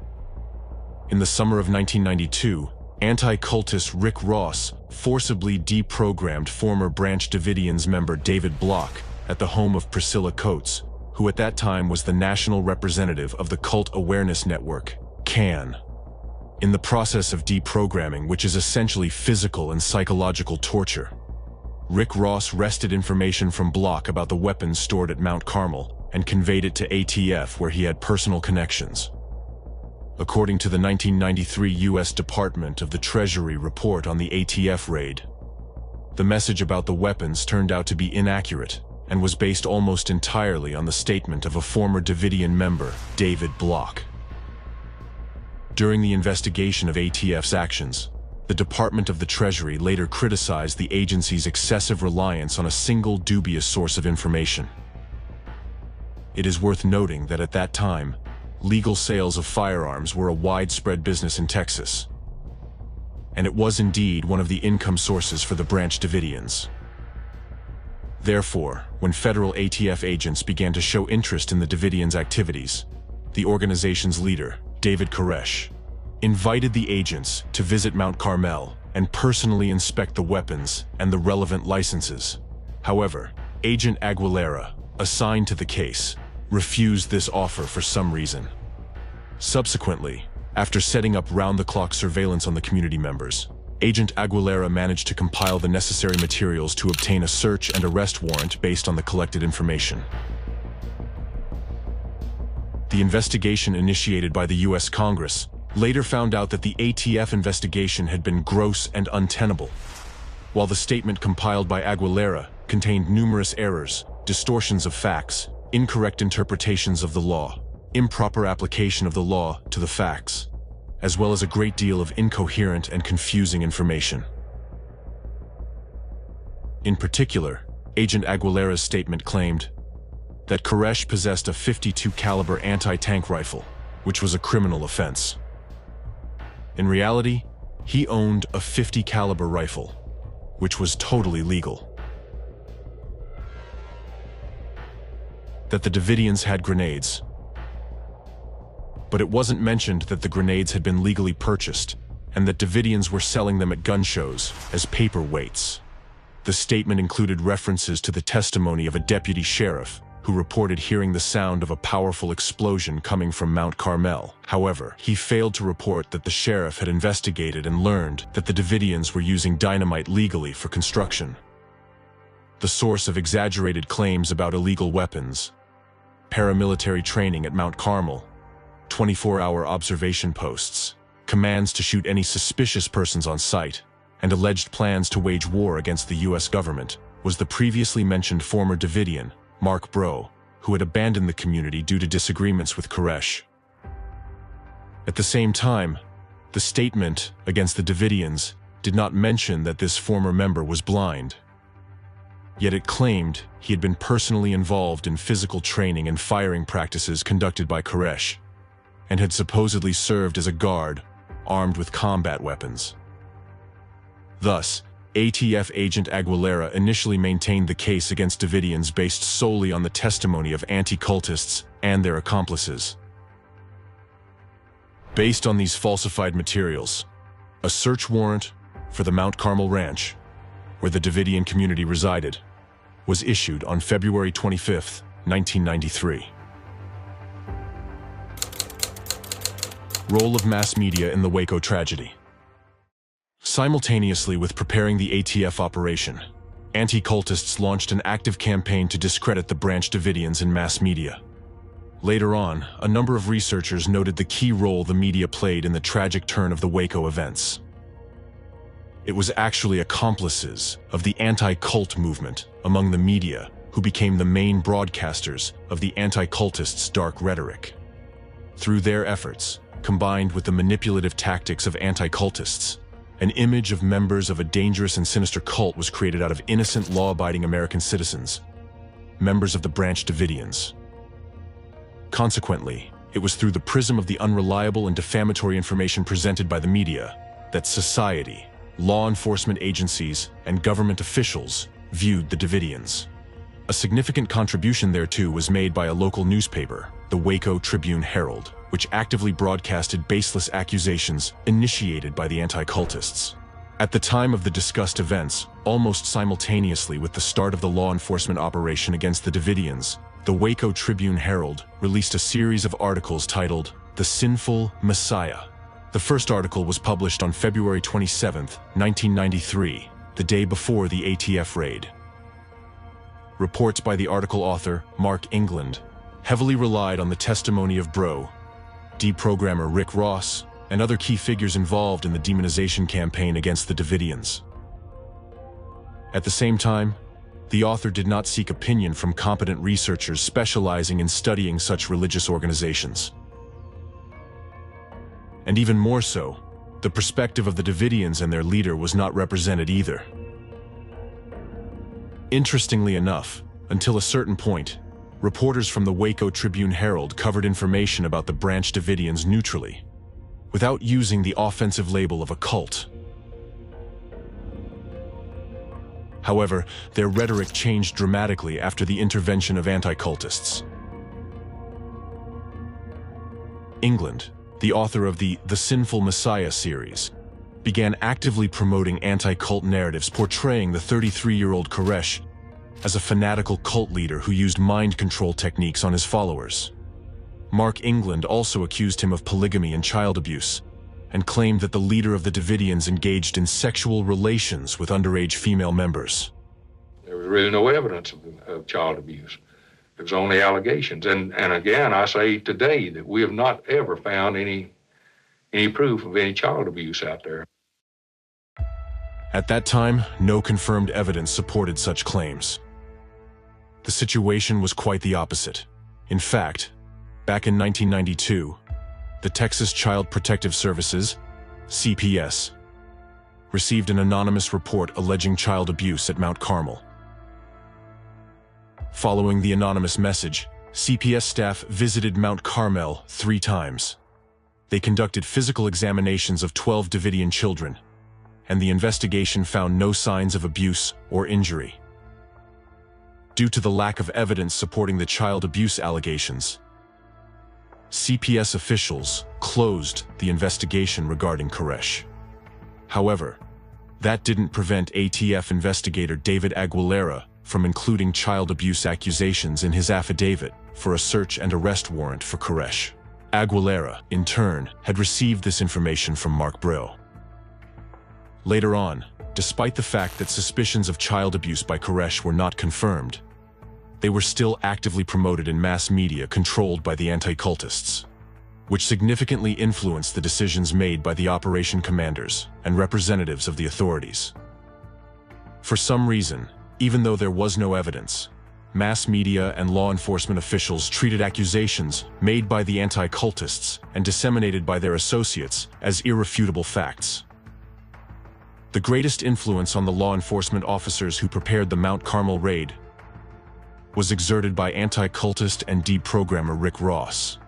Speaker 3: In the summer of 1992, anti-cultist Rick Ross forcibly deprogrammed former Branch Davidians member David Block at the home of Priscilla Coates, who at that time was the national representative of the Cult Awareness Network, CAN. In the process of deprogramming, which is essentially physical and psychological torture, Rick Ross wrested information from Block about the weapons stored at Mount Carmel and conveyed it to ATF, where he had personal connections. According to the 1993 U.S. Department of the Treasury report on the ATF raid, the message about the weapons turned out to be inaccurate and was based almost entirely on the statement of a former Davidian member, David Block. During the investigation of ATF's actions, the Department of the Treasury later criticized the agency's excessive reliance on a single dubious source of information. It is worth noting that at that time, legal sales of firearms were a widespread business in Texas, and it was indeed one of the income sources for the Branch Davidians. Therefore, when federal ATF agents began to show interest in the Davidians' activities, the organization's leader, David Koresh, invited the agents to visit Mount Carmel and personally inspect the weapons and the relevant licenses. However, Agent Aguilera, assigned to the case, refused this offer for some reason. Subsequently, after setting up round-the-clock surveillance on the community members, Agent Aguilera managed to compile the necessary materials to obtain a search and arrest warrant based on the collected information. The investigation initiated by the U.S. Congress later found out that the ATF investigation had been gross and untenable. While the statement compiled by Aguilera contained numerous errors, distortions of facts, incorrect interpretations of the law, improper application of the law to the facts, as well as a great deal of incoherent and confusing information. In particular, Agent Aguilera's statement claimed that Koresh possessed a .52 caliber anti-tank rifle, which was a criminal offense. In reality, he owned a .50 caliber rifle, which was totally legal. That the Davidians had grenades, but it wasn't mentioned that the grenades had been legally purchased and that Davidians were selling them at gun shows as paperweights. The statement included references to the testimony of a deputy sheriff who reported hearing the sound of a powerful explosion coming from Mount Carmel. However, he failed to report that the sheriff had investigated and learned that the Davidians were using dynamite legally for construction. The source of exaggerated claims about illegal weapons, paramilitary training at Mount Carmel, 24-hour observation posts, commands to shoot any suspicious persons on sight, and alleged plans to wage war against the U.S. government was the previously mentioned former Davidian, Mark Bro, who had abandoned the community due to disagreements with Koresh. At the same time, the statement against the Davidians did not mention that this former member was blind. Yet it claimed he had been personally involved in physical training and firing practices conducted by Koresh, and had supposedly served as a guard, armed with combat weapons. Thus, ATF agent Aguilera initially maintained the case against Davidians based solely on the testimony of anti-cultists and their accomplices. Based on these falsified materials, a search warrant for the Mount Carmel Ranch, where the Davidian community resided, was issued on February 25, 1993. Role of mass media in the Waco tragedy. Simultaneously with preparing the ATF operation, anti-cultists launched an active campaign to discredit the Branch Davidians in mass media. Later on, a number of researchers noted the key role the media played in the tragic turn of the Waco events. It was actually accomplices of the anti-cult movement among the media who became the main broadcasters of the anti-cultists' dark rhetoric. Through their efforts, combined with the manipulative tactics of anti-cultists, an image of members of a dangerous and sinister cult was created out of innocent, law-abiding American citizens, members of the Branch Davidians. Consequently, it was through the prism of the unreliable and defamatory information presented by the media that society, law enforcement agencies, and government officials viewed the Davidians. A significant contribution thereto was made by a local newspaper, the Waco Tribune-Herald, which actively broadcasted baseless accusations initiated by the anti-cultists. At the time of the discussed events, almost simultaneously with the start of the law enforcement operation against the Davidians, the Waco Tribune-Herald released a series of articles titled "The Sinful Messiah." The first article was published on February 27, 1993. the day before the ATF raid. Reports by the article author, Mark England, heavily relied on the testimony of Bro, Deprogrammer Rick Ross, and other key figures involved in the demonization campaign against the Davidians. At the same time, the author did not seek opinion from competent researchers specializing in studying such religious organizations. And even more so, the perspective of the Davidians and their leader was not represented either. Interestingly enough, until a certain point, reporters from the Waco Tribune-Herald covered information about the Branch Davidians neutrally, without using the offensive label of a cult. However, their rhetoric changed dramatically after the intervention of anti-cultists. England, the author of the Sinful Messiah series, began actively promoting anti-cult narratives portraying the 33-year-old Koresh as a fanatical cult leader who used mind control techniques on his followers. Mark England also accused him of polygamy and child abuse, and claimed that the leader of the Davidians engaged in sexual relations with underage female members.
Speaker 15: There was really no evidence of child abuse. It was only allegations. And again, I say today that we have not ever found any proof of any child abuse out there.
Speaker 3: At that time, no confirmed evidence supported such claims. The situation was quite the opposite. In fact, back in 1992, the Texas Child Protective Services, CPS, received an anonymous report alleging child abuse at Mount Carmel. Following the anonymous message, CPS staff visited Mount Carmel 3 times. They conducted physical examinations of 12 Davidian children, and the investigation found no signs of abuse or injury. Due to the lack of evidence supporting the child abuse allegations, CPS officials closed the investigation regarding Koresh. However, that didn't prevent ATF investigator David Aguilera from including child abuse accusations in his affidavit for a search and arrest warrant for Koresh. Aguilera, in turn, had received this information from Mark Brill. Later on, despite the fact that suspicions of child abuse by Koresh were not confirmed, they were still actively promoted in mass media controlled by the anti-cultists, which significantly influenced the decisions made by the operation commanders and representatives of the authorities. For some reason, even though there was no evidence, mass media and law enforcement officials treated accusations made by the anti-cultists and disseminated by their associates as irrefutable facts. The greatest influence on the law enforcement officers who prepared the Mount Carmel raid was exerted by anti-cultist and deprogrammer Rick Ross.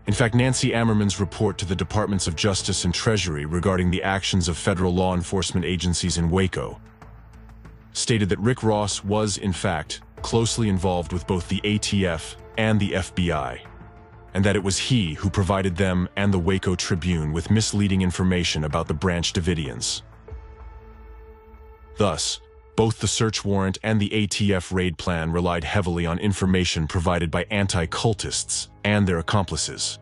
Speaker 3: In fact, Nancy Ammerman's report to the Departments of Justice and Treasury regarding the actions of federal law enforcement agencies in Waco stated that Rick Ross was, in fact, closely involved with both the ATF and the FBI, and that it was he who provided them and the Waco Tribune with misleading information about the Branch Davidians. Thus, both the search warrant and the ATF raid plan relied heavily on information provided by anti-cultists and their accomplices,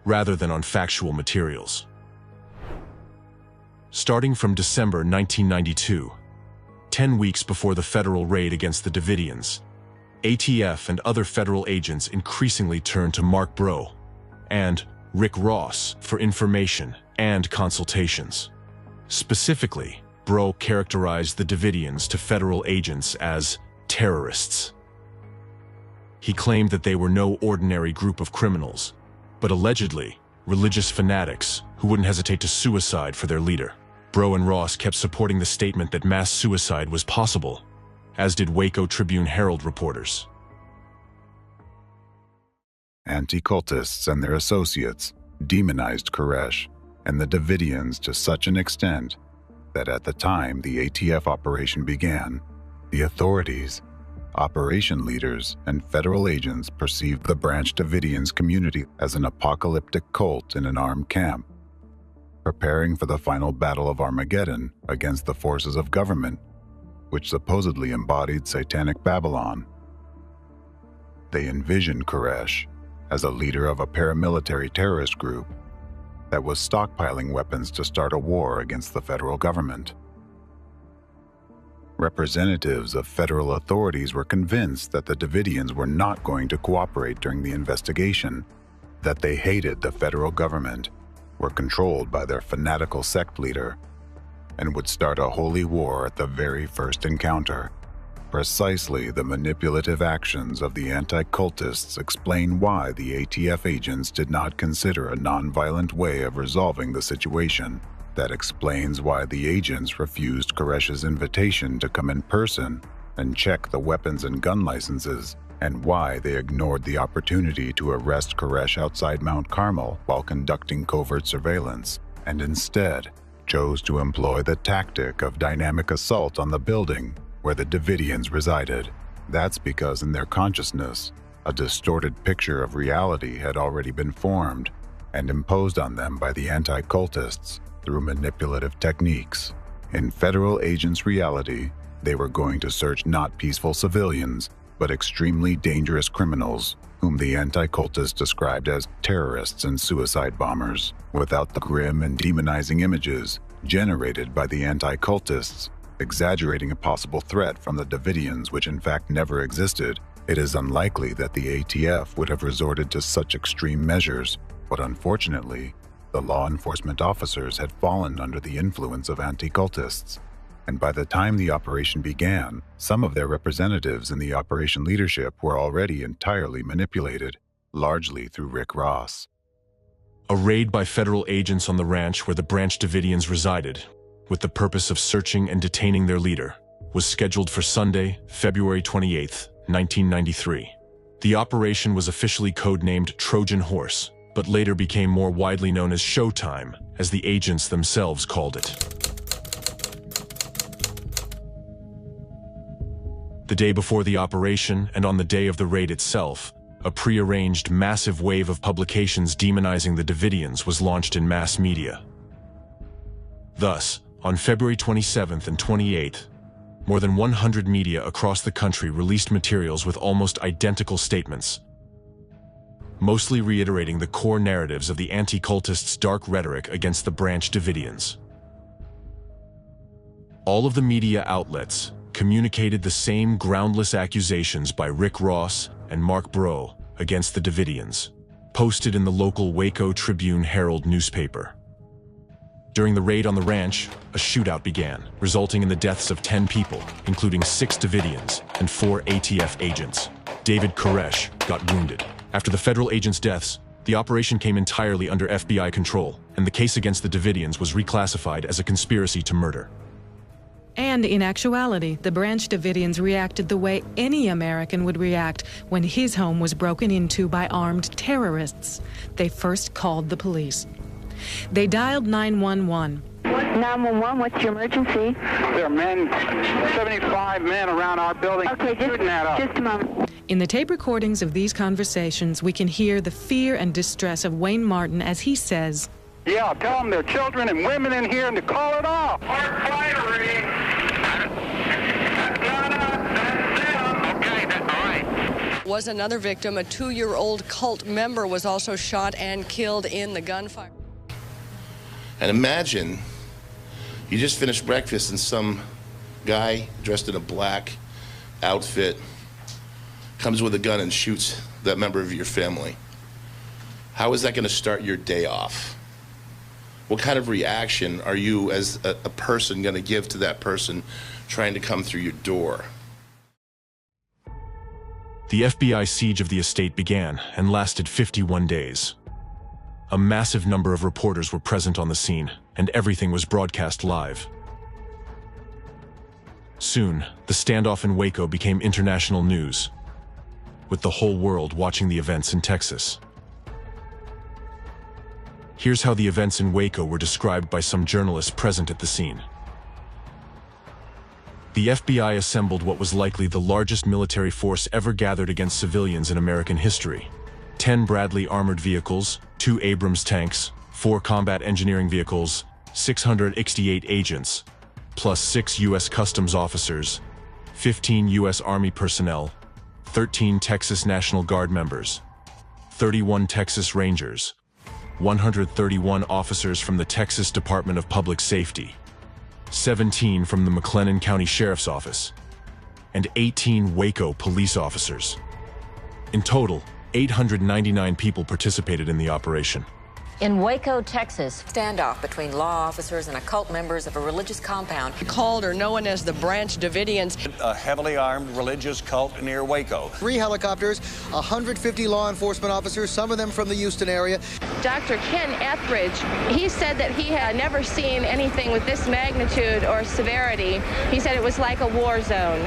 Speaker 3: rather than on factual materials. Starting from December 1992, 10 weeks before the federal raid against the Davidians, ATF and other federal agents increasingly turned to Mark Bro and Rick Ross for information and consultations. Specifically, Bro characterized the Davidians to federal agents as terrorists. He claimed that they were no ordinary group of criminals, but allegedly religious fanatics who wouldn't hesitate to suicide for their leader. Bro and Ross kept supporting the statement that mass suicide was possible, as did Waco Tribune-Herald reporters.
Speaker 1: Anti-cultists and their associates demonized Koresh and the Davidians to such an extent that at the time the ATF operation began, the authorities, operation leaders, and federal agents perceived the Branch Davidians community as an apocalyptic cult in an armed camp, preparing for the final battle of Armageddon against the forces of government, which supposedly embodied satanic Babylon. They envisioned Koresh as a leader of a paramilitary terrorist group, that was stockpiling weapons to start a war against the federal government. Representatives of federal authorities were convinced that the Davidians were not going to cooperate during the investigation, that they hated the federal government, were controlled by their fanatical sect leader, and would start a holy war at the very first encounter. Precisely the manipulative actions of the anti-cultists explain why the ATF agents did not consider a non-violent way of resolving the situation. That explains why the agents refused Koresh's invitation to come in person and check the weapons and gun licenses, and why they ignored the opportunity to arrest Koresh outside Mount Carmel while conducting covert surveillance, and instead chose to employ the tactic of dynamic assault on the building where the Davidians resided. That's because in their consciousness, a distorted picture of reality had already been formed and imposed on them by the anti-cultists through manipulative techniques. In federal agents' reality, they were going to search not peaceful civilians, but extremely dangerous criminals, whom the anti-cultists described as terrorists and suicide bombers. Without the grim and demonizing images generated by the anti-cultists, exaggerating a possible threat from the Davidians which in fact never existed, it is unlikely that the ATF would have resorted to such extreme measures, but unfortunately, the law enforcement officers had fallen under the influence of anti-cultists, and by the time the operation began, some of their representatives in the operation leadership were already entirely manipulated, largely through Rick Ross.
Speaker 3: A raid by federal agents on the ranch where the Branch Davidians resided, with the purpose of searching and detaining their leader, was scheduled for Sunday, February 28, 1993. The operation was officially codenamed Trojan Horse, but later became more widely known as Showtime, as the agents themselves called it. The day before the operation, and on the day of the raid itself, a prearranged massive wave of publications demonizing the Davidians was launched in mass media. Thus, on February 27th and 28th, more than 100 media across the country released materials with almost identical statements, mostly reiterating the core narratives of the anti-cultists' dark rhetoric against the Branch Davidians. All of the media outlets communicated the same groundless accusations by Rick Ross and Mark Bro against the Davidians, posted in the local Waco Tribune-Herald newspaper. During the raid on the ranch, a shootout began, resulting in the deaths of 10 people, including 6 Davidians and 4 ATF agents. David Koresh got wounded. After the federal agents' deaths, the operation came entirely under FBI control, and the case against the Davidians was reclassified as a conspiracy to murder.
Speaker 8: And in actuality, the Branch Davidians reacted the way any American would react when his home was broken into by armed terrorists. They first called the police. They dialed 911.
Speaker 13: 911, what's your emergency?
Speaker 12: There are men, 75 men around our building.
Speaker 13: Okay, just a moment.
Speaker 8: In the tape recordings of these conversations, we can hear the fear and distress of Wayne Martin as he says,
Speaker 12: "Yeah, tell them there are children and women in here and to call it off."
Speaker 16: Was another victim, a 2-year-old cult member, was also shot and killed in the gunfire.
Speaker 17: And imagine you just finished breakfast and some guy dressed in a black outfit comes with a gun and shoots that member of your family. How is that going to start your day off? What kind of reaction are you as a person going to give to that person trying to come through your door?
Speaker 3: The FBI siege of the estate began and lasted 51 days. A massive number of reporters were present on the scene, and everything was broadcast live. Soon, the standoff in Waco became international news, with the whole world watching the events in Texas. Here's how the events in Waco were described by some journalists present at the scene. The FBI assembled what was likely the largest military force ever gathered against civilians in American history. 10 Bradley armored vehicles, 2 Abrams tanks, 4 combat engineering vehicles, 668 agents, plus 6 U.S. Customs officers, 15 U.S. Army personnel, 13 Texas National Guard members, 31 Texas Rangers, 131 officers from the Texas Department of Public Safety, 17 from the McLennan County Sheriff's Office, and 18 Waco police officers. In total, 899 people participated in the operation.
Speaker 4: In Waco, Texas, standoff between law officers and occult members of a religious compound.
Speaker 16: Called or known as the Branch Davidians.
Speaker 11: A heavily armed religious cult near Waco.
Speaker 18: 3 helicopters, 150 law enforcement officers, some of them from the Houston area.
Speaker 7: Dr. Ken Etheridge, he said that he had never seen anything with this magnitude or severity. He said it was like a war zone.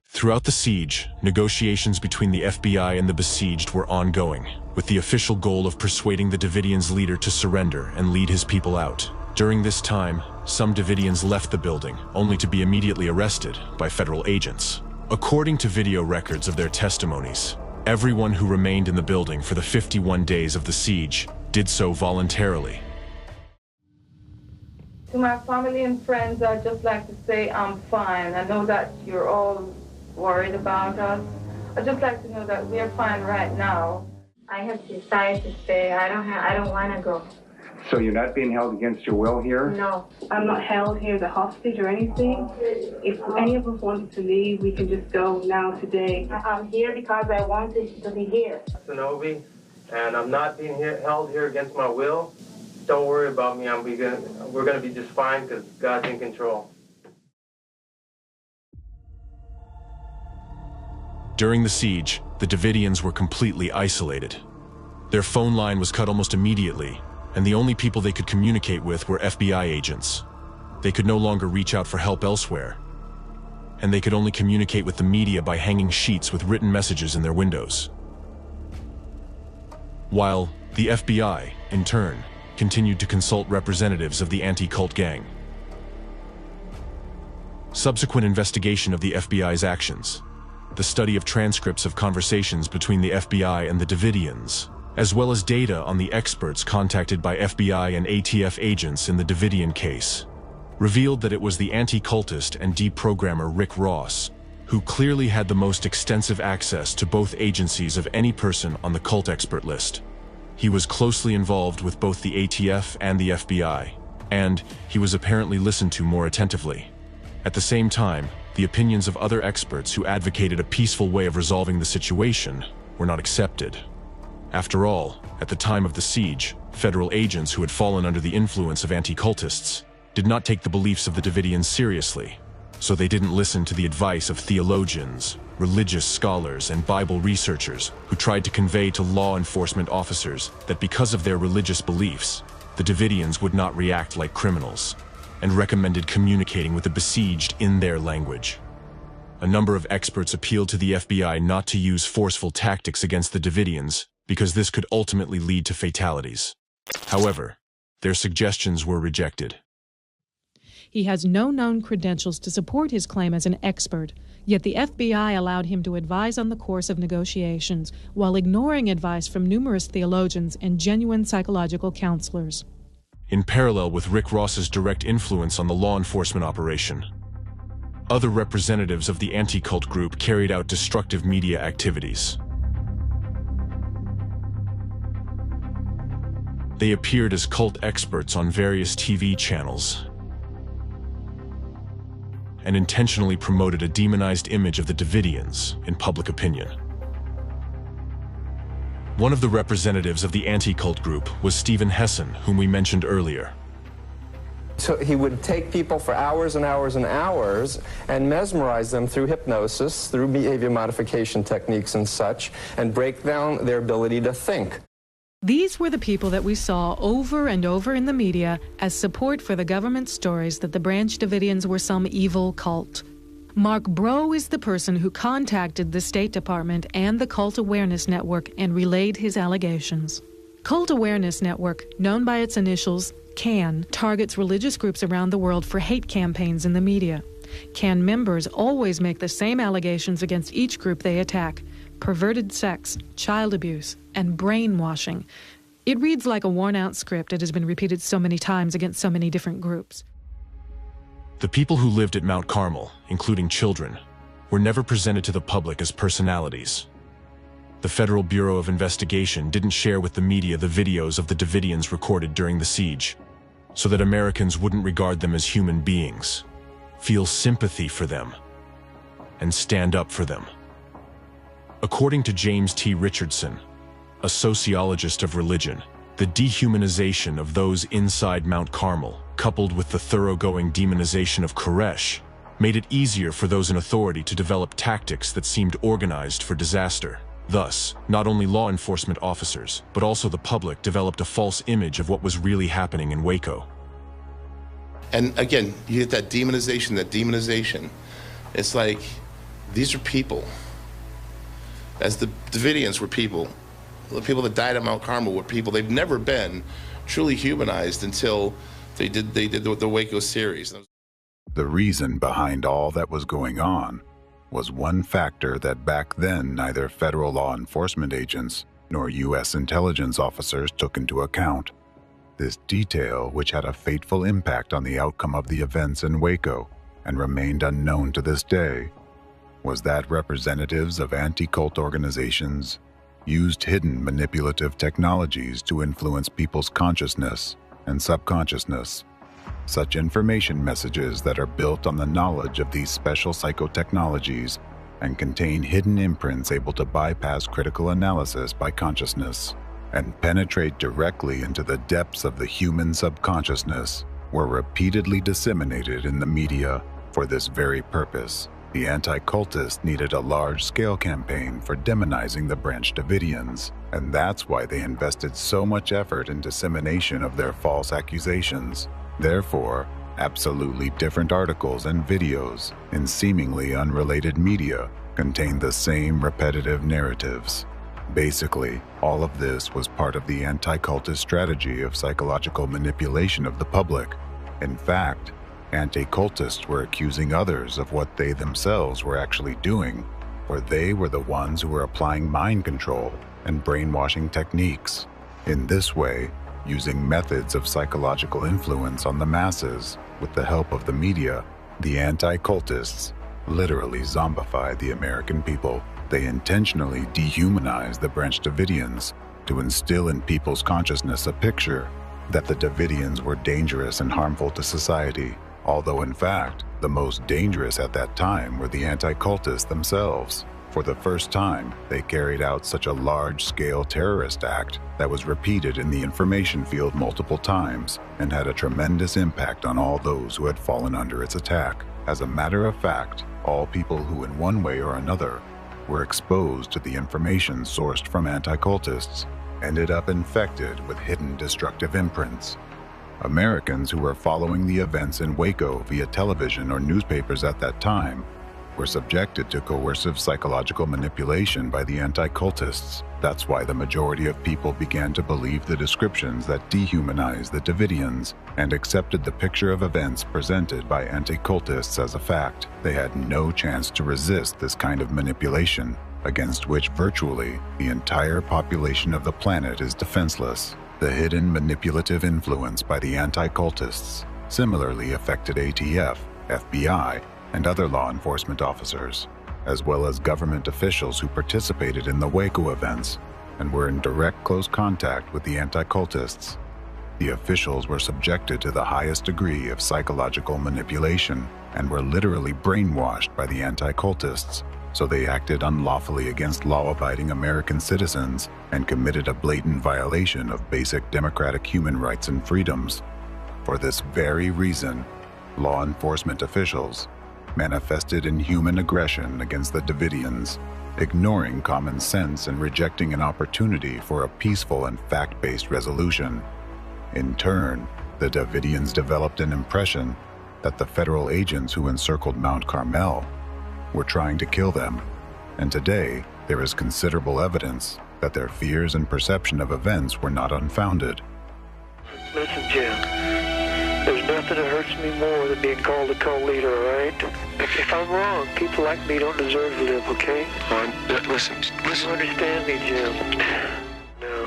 Speaker 3: Throughout the siege, negotiations between the FBI and the besieged were ongoing, with the official goal of persuading the Davidians' leader to surrender and lead his people out. During this time, some Davidians left the building, only to be immediately arrested by federal agents. According to video records of their testimonies, everyone who remained in the building for the 51 days of the siege did so voluntarily.
Speaker 19: To my family and friends, I'd just like to say I'm fine. I know that you're all worried about us. I'd just like to know that we're fine right now.
Speaker 13: I have decided to stay. I don't want to go.
Speaker 22: So you're not being held against your will here?
Speaker 13: No, I'm not held here as a hostage or anything. If any of us wanted to leave, we can just go now, today. I'm here because I wanted to be here.
Speaker 23: Sonobi, and I'm not being held here against my will. Don't worry about me. We're going to be just fine because God's in control.
Speaker 3: During the siege, the Davidians were completely isolated. Their phone line was cut almost immediately, and the only people they could communicate with were FBI agents. They could no longer reach out for help elsewhere, and they could only communicate with the media by hanging sheets with written messages in their windows. While the FBI, in turn, continued to consult representatives of the anti-cult gang. Subsequent investigation of the FBI's actions, the study of transcripts of conversations between the FBI and the Davidians, as well as data on the experts contacted by FBI and ATF agents in the Davidian case, revealed that it was the anti-cultist and deprogrammer Rick Ross, who clearly had the most extensive access to both agencies of any person on the cult expert list. He was closely involved with both the ATF and the FBI, and he was apparently listened to more attentively. At the same time, the opinions of other experts who advocated a peaceful way of resolving the situation were not accepted. After all, at the time of the siege, federal agents who had fallen under the influence of anti-cultists did not take the beliefs of the Davidians seriously, so they didn't listen to the advice of theologians, religious scholars, and Bible researchers who tried to convey to law enforcement officers that because of their religious beliefs, the Davidians would not react like criminals, and recommended communicating with the besieged in their language. A number of experts appealed to the FBI not to use forceful tactics against the Davidians because this could ultimately lead to fatalities. However, their suggestions were rejected.
Speaker 8: He has no known credentials to support his claim as an expert, yet the FBI allowed him to advise on the course of negotiations while ignoring advice from numerous theologians and genuine psychological counselors.
Speaker 3: In parallel with Rick Ross's direct influence on the law enforcement operation, other representatives of the anti-cult group carried out destructive media activities. They appeared as cult experts on various TV channels and intentionally promoted a demonized image of the Davidians in public opinion. One of the representatives of the anti-cult group was Stephen Hassan, whom we mentioned earlier.
Speaker 24: So he would take people for hours and hours and hours and mesmerize them through hypnosis, through behavior modification techniques and such, and break down their ability to think.
Speaker 8: These were the people that we saw over and over in the media as support for the government stories that the Branch Davidians were some evil cult. Mark Bro is the person who contacted the State Department and the Cult Awareness Network and relayed his allegations. Cult Awareness Network, known by its initials, CAN, targets religious groups around the world for hate campaigns in the media. CAN members always make the same allegations against each group they attack: perverted sex, child abuse, and brainwashing. It reads like a worn-out script. It has been repeated so many times against so many different groups.
Speaker 3: The people who lived at Mount Carmel, including children, were never presented to the public as personalities. The Federal Bureau of Investigation didn't share with the media the videos of the Davidians recorded during the siege, so that Americans wouldn't regard them as human beings, feel sympathy for them, and stand up for them. According to James T. Richardson, a sociologist of religion, the dehumanization of those inside Mount Carmel, coupled with the thoroughgoing demonization of Koresh, made it easier for those in authority to develop tactics that seemed organized for disaster. Thus, not only law enforcement officers, but also the public developed a false image of what was really happening in Waco.
Speaker 17: And again, you get that demonization. It's like, these are people. As the Davidians were people. The people that died at Mount Carmel were people. They've never been truly humanized until they did the Waco series.
Speaker 1: The reason behind all that was going on was one factor that back then neither federal law enforcement agents nor U.S. intelligence officers took into account. This detail, which had a fateful impact on the outcome of the events in Waco and remained unknown to this day, was that representatives of anti-cult organizations used hidden manipulative technologies to influence people's consciousness and subconsciousness. Such information messages that are built on the knowledge of these special psychotechnologies and contain hidden imprints able to bypass critical analysis by consciousness and penetrate directly into the depths of the human subconsciousness were repeatedly disseminated in the media for this very purpose. The Anticultists needed a large-scale campaign for demonizing the Branch Davidians, and that's why they invested so much effort in dissemination of their false accusations. Therefore, absolutely different articles and videos in seemingly unrelated media contain the same repetitive narratives. Basically, all of this was part of the anti-cultist strategy of psychological manipulation of the public. In fact, anti-cultists were accusing others of what they themselves were actually doing, for they were the ones who were applying mind control and brainwashing techniques. In this way, using methods of psychological influence on the masses with the help of the media, the anti-cultists literally zombified the American people. They intentionally dehumanized the Branch Davidians to instill in people's consciousness a picture that the Davidians were dangerous and harmful to society, although in fact, the most dangerous at that time were the anti-cultists themselves. For the first time, they carried out such a large-scale terrorist act that was repeated in the information field multiple times and had a tremendous impact on all those who had fallen under its attack. As a matter of fact, all people who in one way or another were exposed to the information sourced from anti-cultists ended up infected with hidden destructive imprints. Americans who were following the events in Waco via television or newspapers at that time were subjected to coercive psychological manipulation by the anti-cultists. That's why the majority of people began to believe the descriptions that dehumanized the Davidians and accepted the picture of events presented by anti-cultists as a fact. They had no chance to resist this kind of manipulation, against which virtually the entire population of the planet is defenseless. The hidden manipulative influence by the anti-cultists similarly affected ATF, FBI, and other law enforcement officers, as well as government officials who participated in the Waco events and were in direct close contact with the anti-cultists. The officials were subjected to the highest degree of psychological manipulation and were literally brainwashed by the anti-cultists, so they acted unlawfully against law-abiding American citizens and committed a blatant violation of basic democratic human rights and freedoms. For this very reason, law enforcement officials manifested inhuman aggression against the Davidians, ignoring common sense and rejecting an opportunity for a peaceful and fact-based resolution. In turn, the Davidians developed an impression that the federal agents who encircled Mount Carmel were trying to kill them, and today there is considerable evidence that their fears and perception of events were not unfounded.
Speaker 5: Listen, Jim. There's nothing that hurts me more than being called a cult leader, all right? If I'm wrong, people like me don't deserve to live, okay?
Speaker 9: Listen.
Speaker 5: You understand me, Jim? No.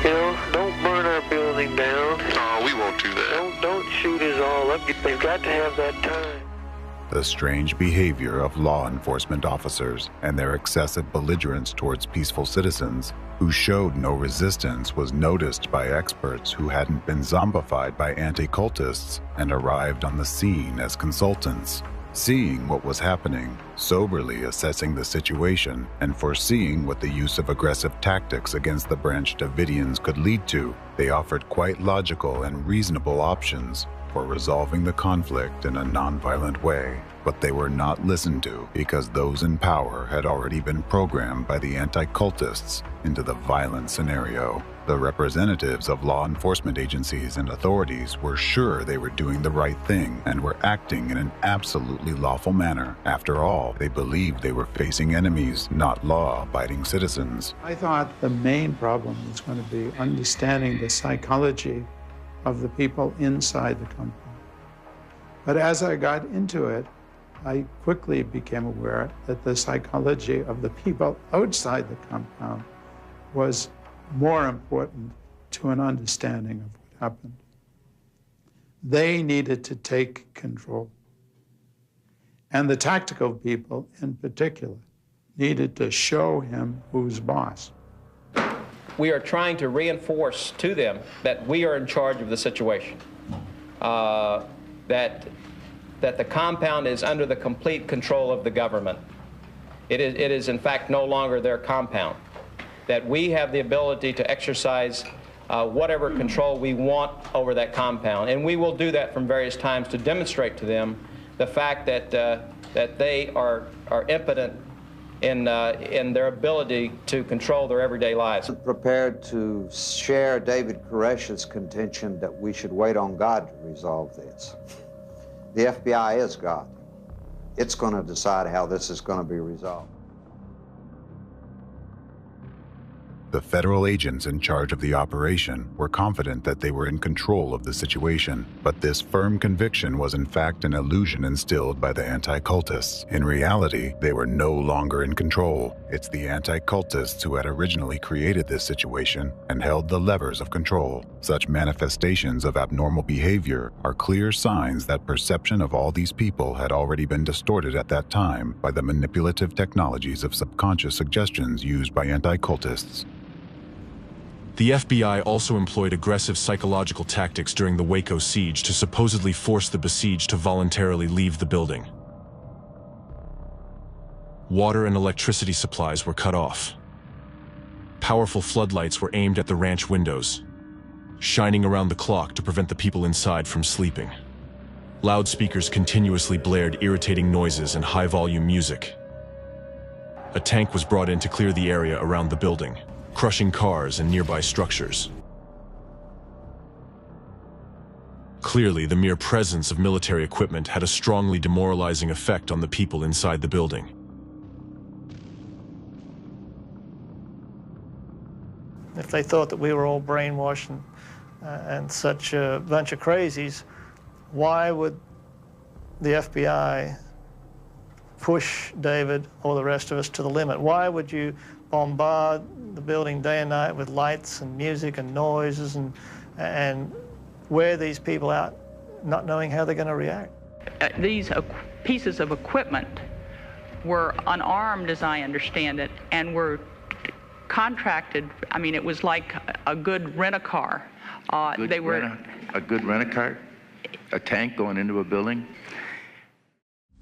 Speaker 5: You know, don't burn our building down.
Speaker 9: Oh, we won't do that.
Speaker 5: Don't shoot us all up. They've got to have that time.
Speaker 1: The strange behavior of law enforcement officers and their excessive belligerence towards peaceful citizens who showed no resistance was noticed by experts who hadn't been zombified by anti-cultists and arrived on the scene as consultants. Seeing what was happening, soberly assessing the situation, and foreseeing what the use of aggressive tactics against the Branch Davidians could lead to, they offered quite logical and reasonable options for resolving the conflict in a non-violent way. But they were not listened to because those in power had already been programmed by the anti-cultists into the violent scenario. The representatives of law enforcement agencies and authorities were sure they were doing the right thing and were acting in an absolutely lawful manner. After all, they believed they were facing enemies, not law-abiding citizens.
Speaker 9: I thought the main problem was going to be understanding the psychology of the people inside the compound. But as I got into it, I quickly became aware that the psychology of the people outside the compound was more important to an understanding of what happened. They needed to take control. And the tactical people, in particular, needed to show him who's boss.
Speaker 10: We are trying to reinforce to them that we are in charge of the situation, that the compound is under the complete control of the government. It is in fact no longer their compound, that we have the ability to exercise whatever control we want over that compound. And we will do that from various times to demonstrate to them the fact that they are impotent in their ability to control their everyday lives.
Speaker 14: I'm prepared to share David Koresh's contention that we should wait on God to resolve this. The FBI is God. It's going to decide how this is going to be resolved.
Speaker 1: The federal agents in charge of the operation were confident that they were in control of the situation, but this firm conviction was in fact an illusion instilled by the anti-cultists. In reality, they were no longer in control. It's the anti-cultists who had originally created this situation and held the levers of control. Such manifestations of abnormal behavior are clear signs that perception of all these people had already been distorted at that time by the manipulative technologies of subconscious suggestions used by anti-cultists.
Speaker 3: The FBI also employed aggressive psychological tactics during the Waco siege to supposedly force the besieged to voluntarily leave the building. Water and electricity supplies were cut off. Powerful floodlights were aimed at the ranch windows, shining around the clock to prevent the people inside from sleeping. Loudspeakers continuously blared irritating noises and high-volume music. A tank was brought in to clear the area around the building, crushing cars and nearby structures. Clearly, the mere presence of military equipment had a strongly demoralizing effect on the people inside the building.
Speaker 20: If they thought that we were all brainwashed and such a bunch of crazies, why would the FBI push David or the rest of us to the limit? Why would you bombard the building day and night with lights and music and noises and wear these people out not knowing how they're going to react?
Speaker 21: These pieces of equipment were unarmed, as I understand it, and were contracted. I mean, it was like a good rent-a-car.
Speaker 25: A good rent-a-car? A tank going into a building?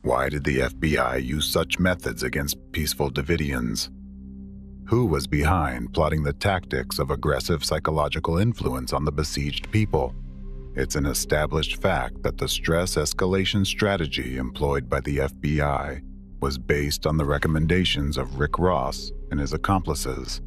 Speaker 1: Why did the FBI use such methods against peaceful Davidians? Who was behind plotting the tactics of aggressive psychological influence on the besieged people? It's an established fact that the stress escalation strategy employed by the FBI was based on the recommendations of Rick Ross and his accomplices.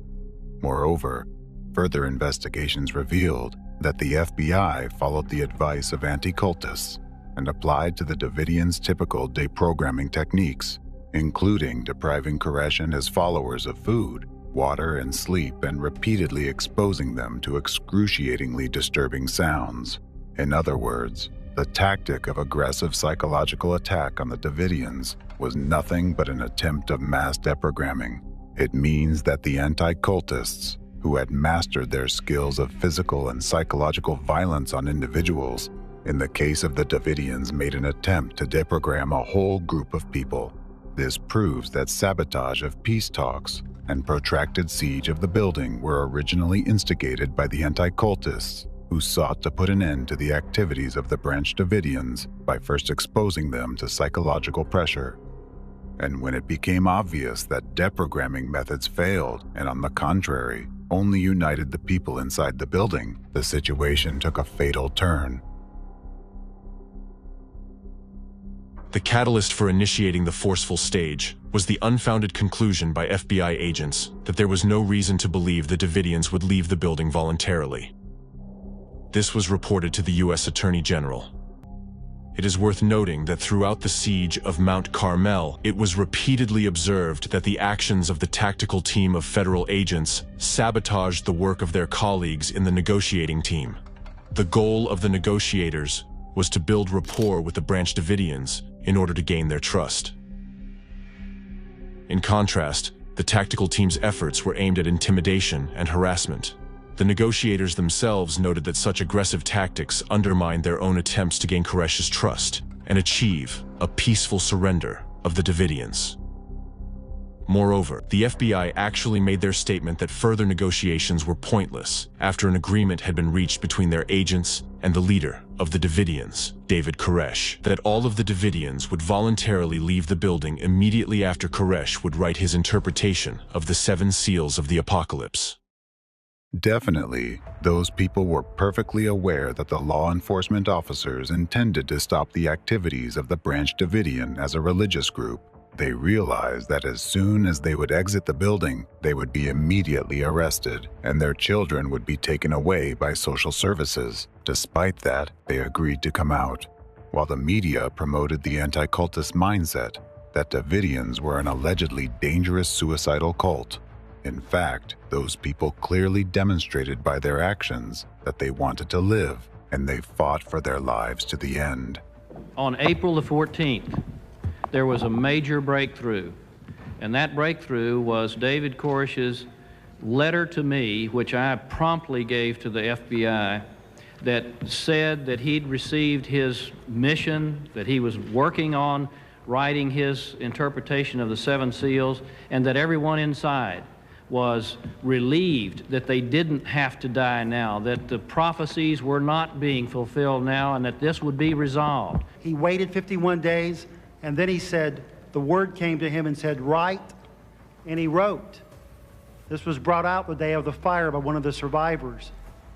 Speaker 1: Moreover, further investigations revealed that the FBI followed the advice of anti-cultists and applied to the Davidians' typical deprogramming techniques, including depriving Koresh and his followers of food, water, and sleep, and repeatedly exposing them to excruciatingly disturbing sounds. In other words, the tactic of aggressive psychological attack on the Davidians was nothing but an attempt of mass deprogramming. It means that the anti-cultists, who had mastered their skills of physical and psychological violence on individuals, in the case of the Davidians, made an attempt to deprogram a whole group of people. This proves that sabotage of peace talks and protracted siege of the building were originally instigated by the Anticultists, who sought to put an end to the activities of the Branch Davidians by first exposing them to psychological pressure. And when it became obvious that deprogramming methods failed and, on the contrary, only united the people inside the building, the situation took a fatal turn.
Speaker 3: The catalyst for initiating the forceful stage was the unfounded conclusion by FBI agents that there was no reason to believe the Davidians would leave the building voluntarily. This was reported to the U.S. Attorney General. It is worth noting that throughout the siege of Mount Carmel, it was repeatedly observed that the actions of the tactical team of federal agents sabotaged the work of their colleagues in the negotiating team. The goal of the negotiators was to build rapport with the Branch Davidians in order to gain their trust. In contrast, the tactical team's efforts were aimed at intimidation and harassment. The negotiators themselves noted that such aggressive tactics undermined their own attempts to gain Koresh's trust and achieve a peaceful surrender of the Davidians. Moreover, the FBI actually made their statement that further negotiations were pointless after an agreement had been reached between their agents and the leader of the Davidians, David Koresh, that all of the Davidians would voluntarily leave the building immediately after Koresh would write his interpretation of the 7 seals of the Apocalypse.
Speaker 1: Definitely, those people were perfectly aware that the law enforcement officers intended to stop the activities of the Branch Davidian as a religious group. They realized that as soon as they would exit the building, they would be immediately arrested, and their children would be taken away by social services. Despite that, they agreed to come out, while the media promoted the anti-cultist mindset that Davidians were an allegedly dangerous suicidal cult. In fact, those people clearly demonstrated by their actions that they wanted to live, and they fought for their lives to the end.
Speaker 2: On April the 14th, there was a major breakthrough, and that breakthrough was David Koresh's letter to me, which I promptly gave to the FBI, that said that he'd received his mission, that he was working on writing his interpretation of the 7 seals, and that everyone inside was relieved that they didn't have to die now, that the prophecies were not being fulfilled now, and that this would be resolved.
Speaker 4: He waited 51 days, and then he said, the word came to him and said, write, and he wrote. This was brought out the day of the fire by one of the survivors.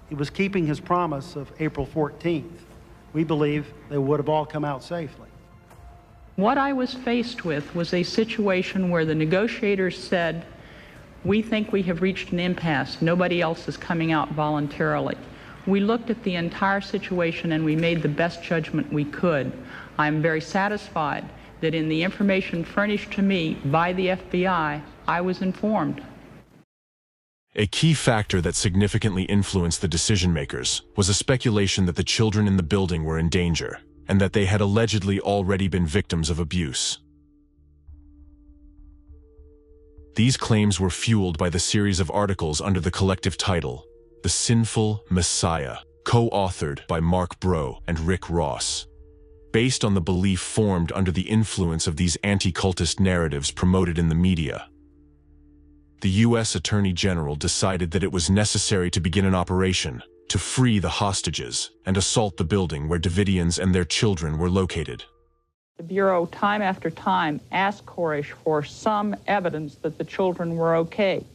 Speaker 4: He was keeping his promise of April 14th. We believe they would have all come out safely.
Speaker 21: What I was faced with was a situation where the negotiators said, we think we have reached an impasse. Nobody else is coming out voluntarily. We looked at the entire situation and we made the best judgment we could. I'm very satisfied that in the information furnished to me by the FBI, I was informed.
Speaker 3: A key factor that significantly influenced the decision-makers was a speculation that the children in the building were in danger, and that they had allegedly already been victims of abuse. These claims were fueled by the series of articles under the collective title, The Sinful Messiah, co-authored by Mark Bro and Rick Ross. Based on the belief formed under the influence of these anti-cultist narratives promoted in the media, the U.S. Attorney General decided that it was necessary to begin an operation to free the hostages and assault the building where Davidians and their children were located.
Speaker 21: The Bureau, time after time, asked Koresh for some evidence that the children were okay.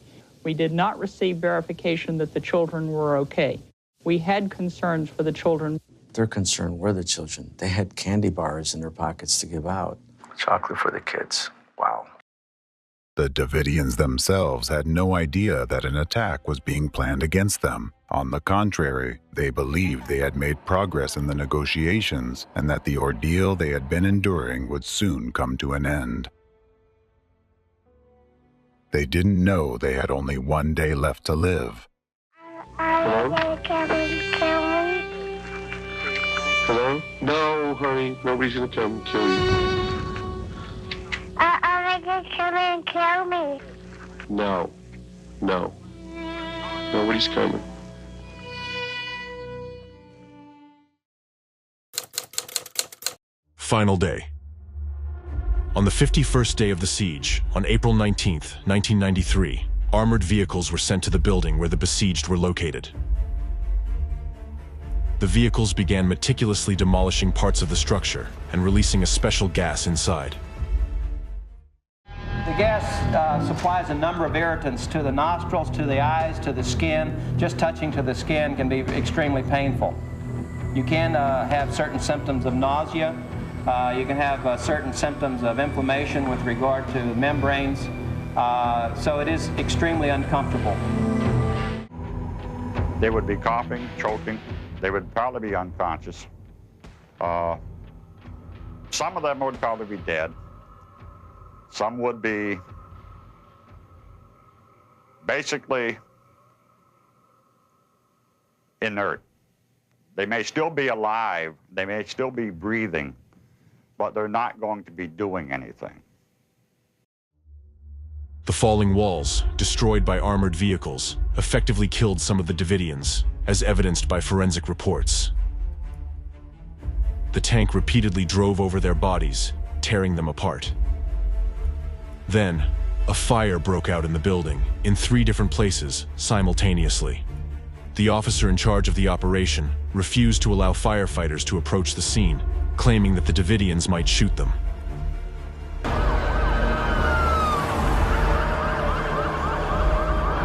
Speaker 21: We did not receive verification that the children were okay. We had concerns for the children.
Speaker 6: Their concern were the children. They had candy bars in their pockets to give out.
Speaker 25: Chocolate for the kids. Wow.
Speaker 1: The Davidians themselves had no idea that an attack was being planned against them. On the contrary, they believed they had made progress in the negotiations and that the ordeal they had been enduring would soon come to an end. They didn't know they had only one day left to live.
Speaker 25: Hello? Hello? No, honey. Nobody's gonna come and kill you.
Speaker 12: Are they gonna come and kill me?
Speaker 25: No. No. Nobody's coming.
Speaker 3: Final day. On the 51st day of the siege, on April 19th, 1993, armored vehicles were sent to the building where the besieged were located. The vehicles began meticulously demolishing parts of the structure and releasing a special gas inside.
Speaker 10: The gas supplies a number of irritants to the nostrils, to the eyes, to the skin. Just touching to the skin can be extremely painful. You can have certain symptoms of nausea. You can have certain symptoms of inflammation with regard to membranes. So it is extremely uncomfortable.
Speaker 7: They would be coughing, choking. They would probably be unconscious. Some of them would probably be dead. Some would be basically inert. They may still be alive, they may still be breathing, but they're not going to be doing anything.
Speaker 3: The falling walls, destroyed by armored vehicles, effectively killed some of the Davidians, as evidenced by forensic reports. The tank repeatedly drove over their bodies, tearing them apart. Then, a fire broke out in the building, in 3 different places, simultaneously. The officer in charge of the operation refused to allow firefighters to approach the scene, claiming that the Davidians might shoot them.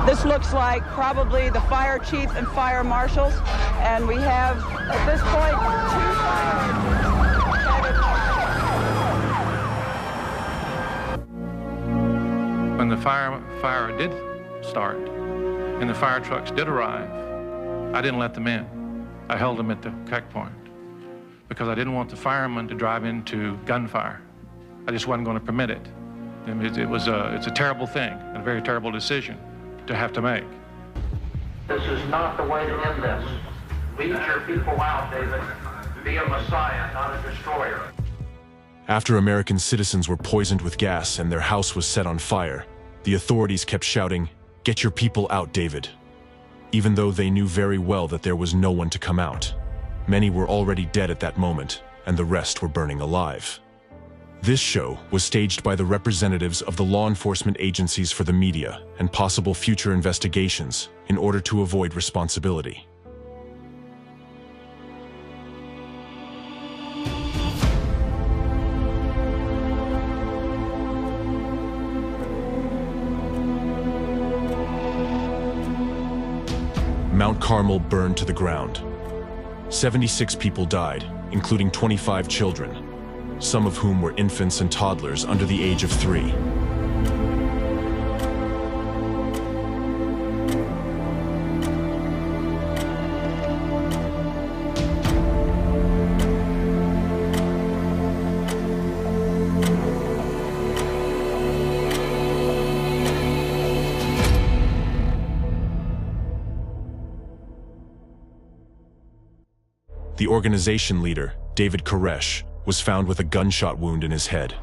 Speaker 11: This looks like probably the fire chief and fire marshals, and we have, at this point, 2 fires.
Speaker 23: When the fire did start and the fire trucks did arrive, I didn't let them in. I held them at the checkpoint because I didn't want the firemen to drive into gunfire. I just wasn't going to permit it. It's a terrible thing and a very terrible decision to have to make.
Speaker 15: This is not the way to end this. Weed your people out, David. Be a messiah, not a destroyer.
Speaker 3: After American citizens were poisoned with gas and their house was set on fire, the authorities kept shouting, "Get your people out, David," even though they knew very well that there was no one to come out. Many were already dead at that moment, and the rest were burning alive. This show was staged by the representatives of the law enforcement agencies for the media and possible future investigations in order to avoid responsibility. Mount Carmel burned to the ground. 76 people died, including 25 children, some of whom were infants and toddlers under the age of 3. The organization leader, David Koresh, was found with a gunshot wound in his head.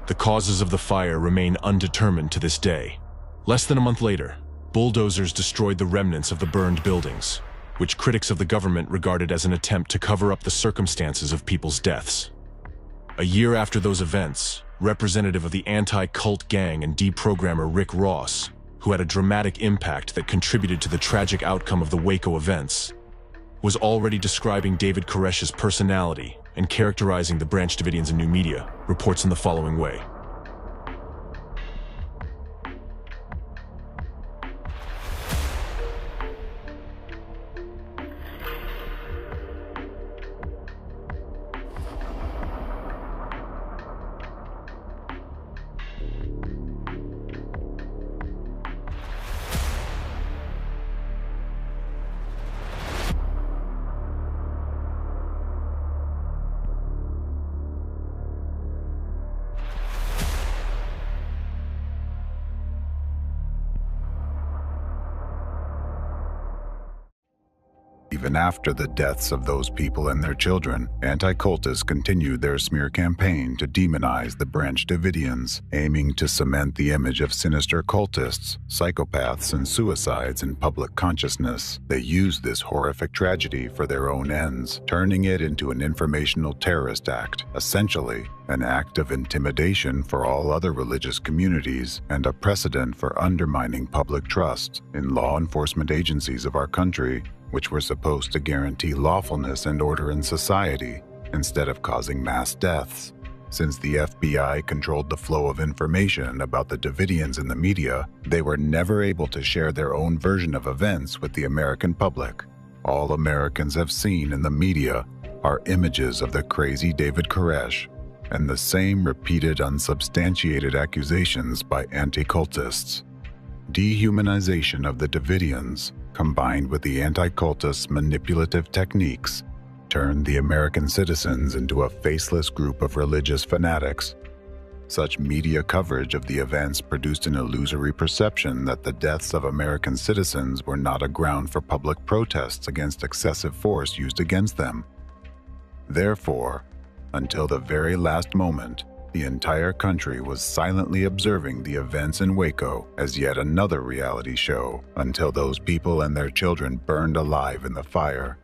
Speaker 3: The causes of the fire remain undetermined to this day. Less than a month later, bulldozers destroyed the remnants of the burned buildings, which critics of the government regarded as an attempt to cover up the circumstances of people's deaths. A year after those events, representative of the anti-cult gang and deprogrammer Rick Ross, who had a dramatic impact that contributed to the tragic outcome of the Waco events, was already describing David Koresh's personality and characterizing the Branch Davidians in new media, reports in the following way.
Speaker 1: Even after the deaths of those people and their children, anti-cultists continued their smear campaign to demonize the Branch Davidians, aiming to cement the image of sinister cultists, psychopaths, and suicides in public consciousness. They used this horrific tragedy for their own ends, turning it into an informational terrorist act, essentially an act of intimidation for all other religious communities and a precedent for undermining public trust in law enforcement agencies of our country, which were supposed to guarantee lawfulness and order in society instead of causing mass deaths. Since the FBI controlled the flow of information about the Davidians in the media, they were never able to share their own version of events with the American public. All Americans have seen in the media are images of the crazy David Koresh and the same repeated unsubstantiated accusations by anti-cultists. Dehumanization of the Davidians, combined with the anti-cultists' manipulative techniques, turned the American citizens into a faceless group of religious fanatics. Such media coverage of the events produced an illusory perception that the deaths of American citizens were not a ground for public protests against excessive force used against them. Therefore, until the very last moment, the entire country was silently observing the events in Waco as yet another reality show, until those people and their children burned alive in the fire.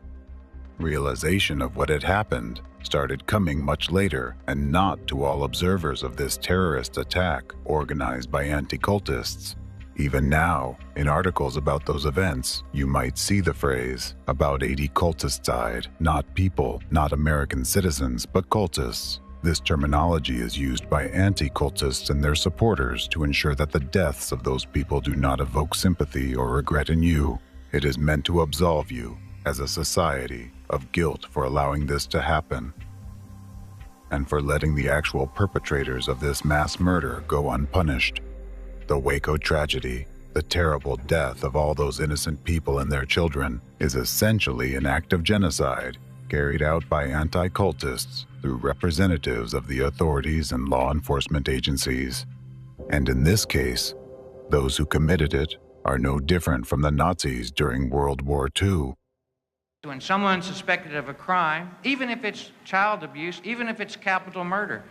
Speaker 1: Realization of what had happened started coming much later, and not to all observers of this terrorist attack organized by anti-cultists. Even now, in articles about those events, you might see the phrase, "About 80 cultists died," not people, not American citizens, but cultists. This terminology is used by anti-cultists and their supporters to ensure that the deaths of those people do not evoke sympathy or regret in you. It is meant to absolve you, as a society, of guilt for allowing this to happen, and for letting the actual perpetrators of this mass murder go unpunished. The Waco tragedy, the terrible death of all those innocent people and their children, is essentially an act of genocide carried out by anti-cultists through representatives of the authorities and law enforcement agencies. And in this case, those who committed it are no different from the Nazis during World War II.
Speaker 15: When someone's suspected of a crime, even if it's child abuse, even if it's capital murder,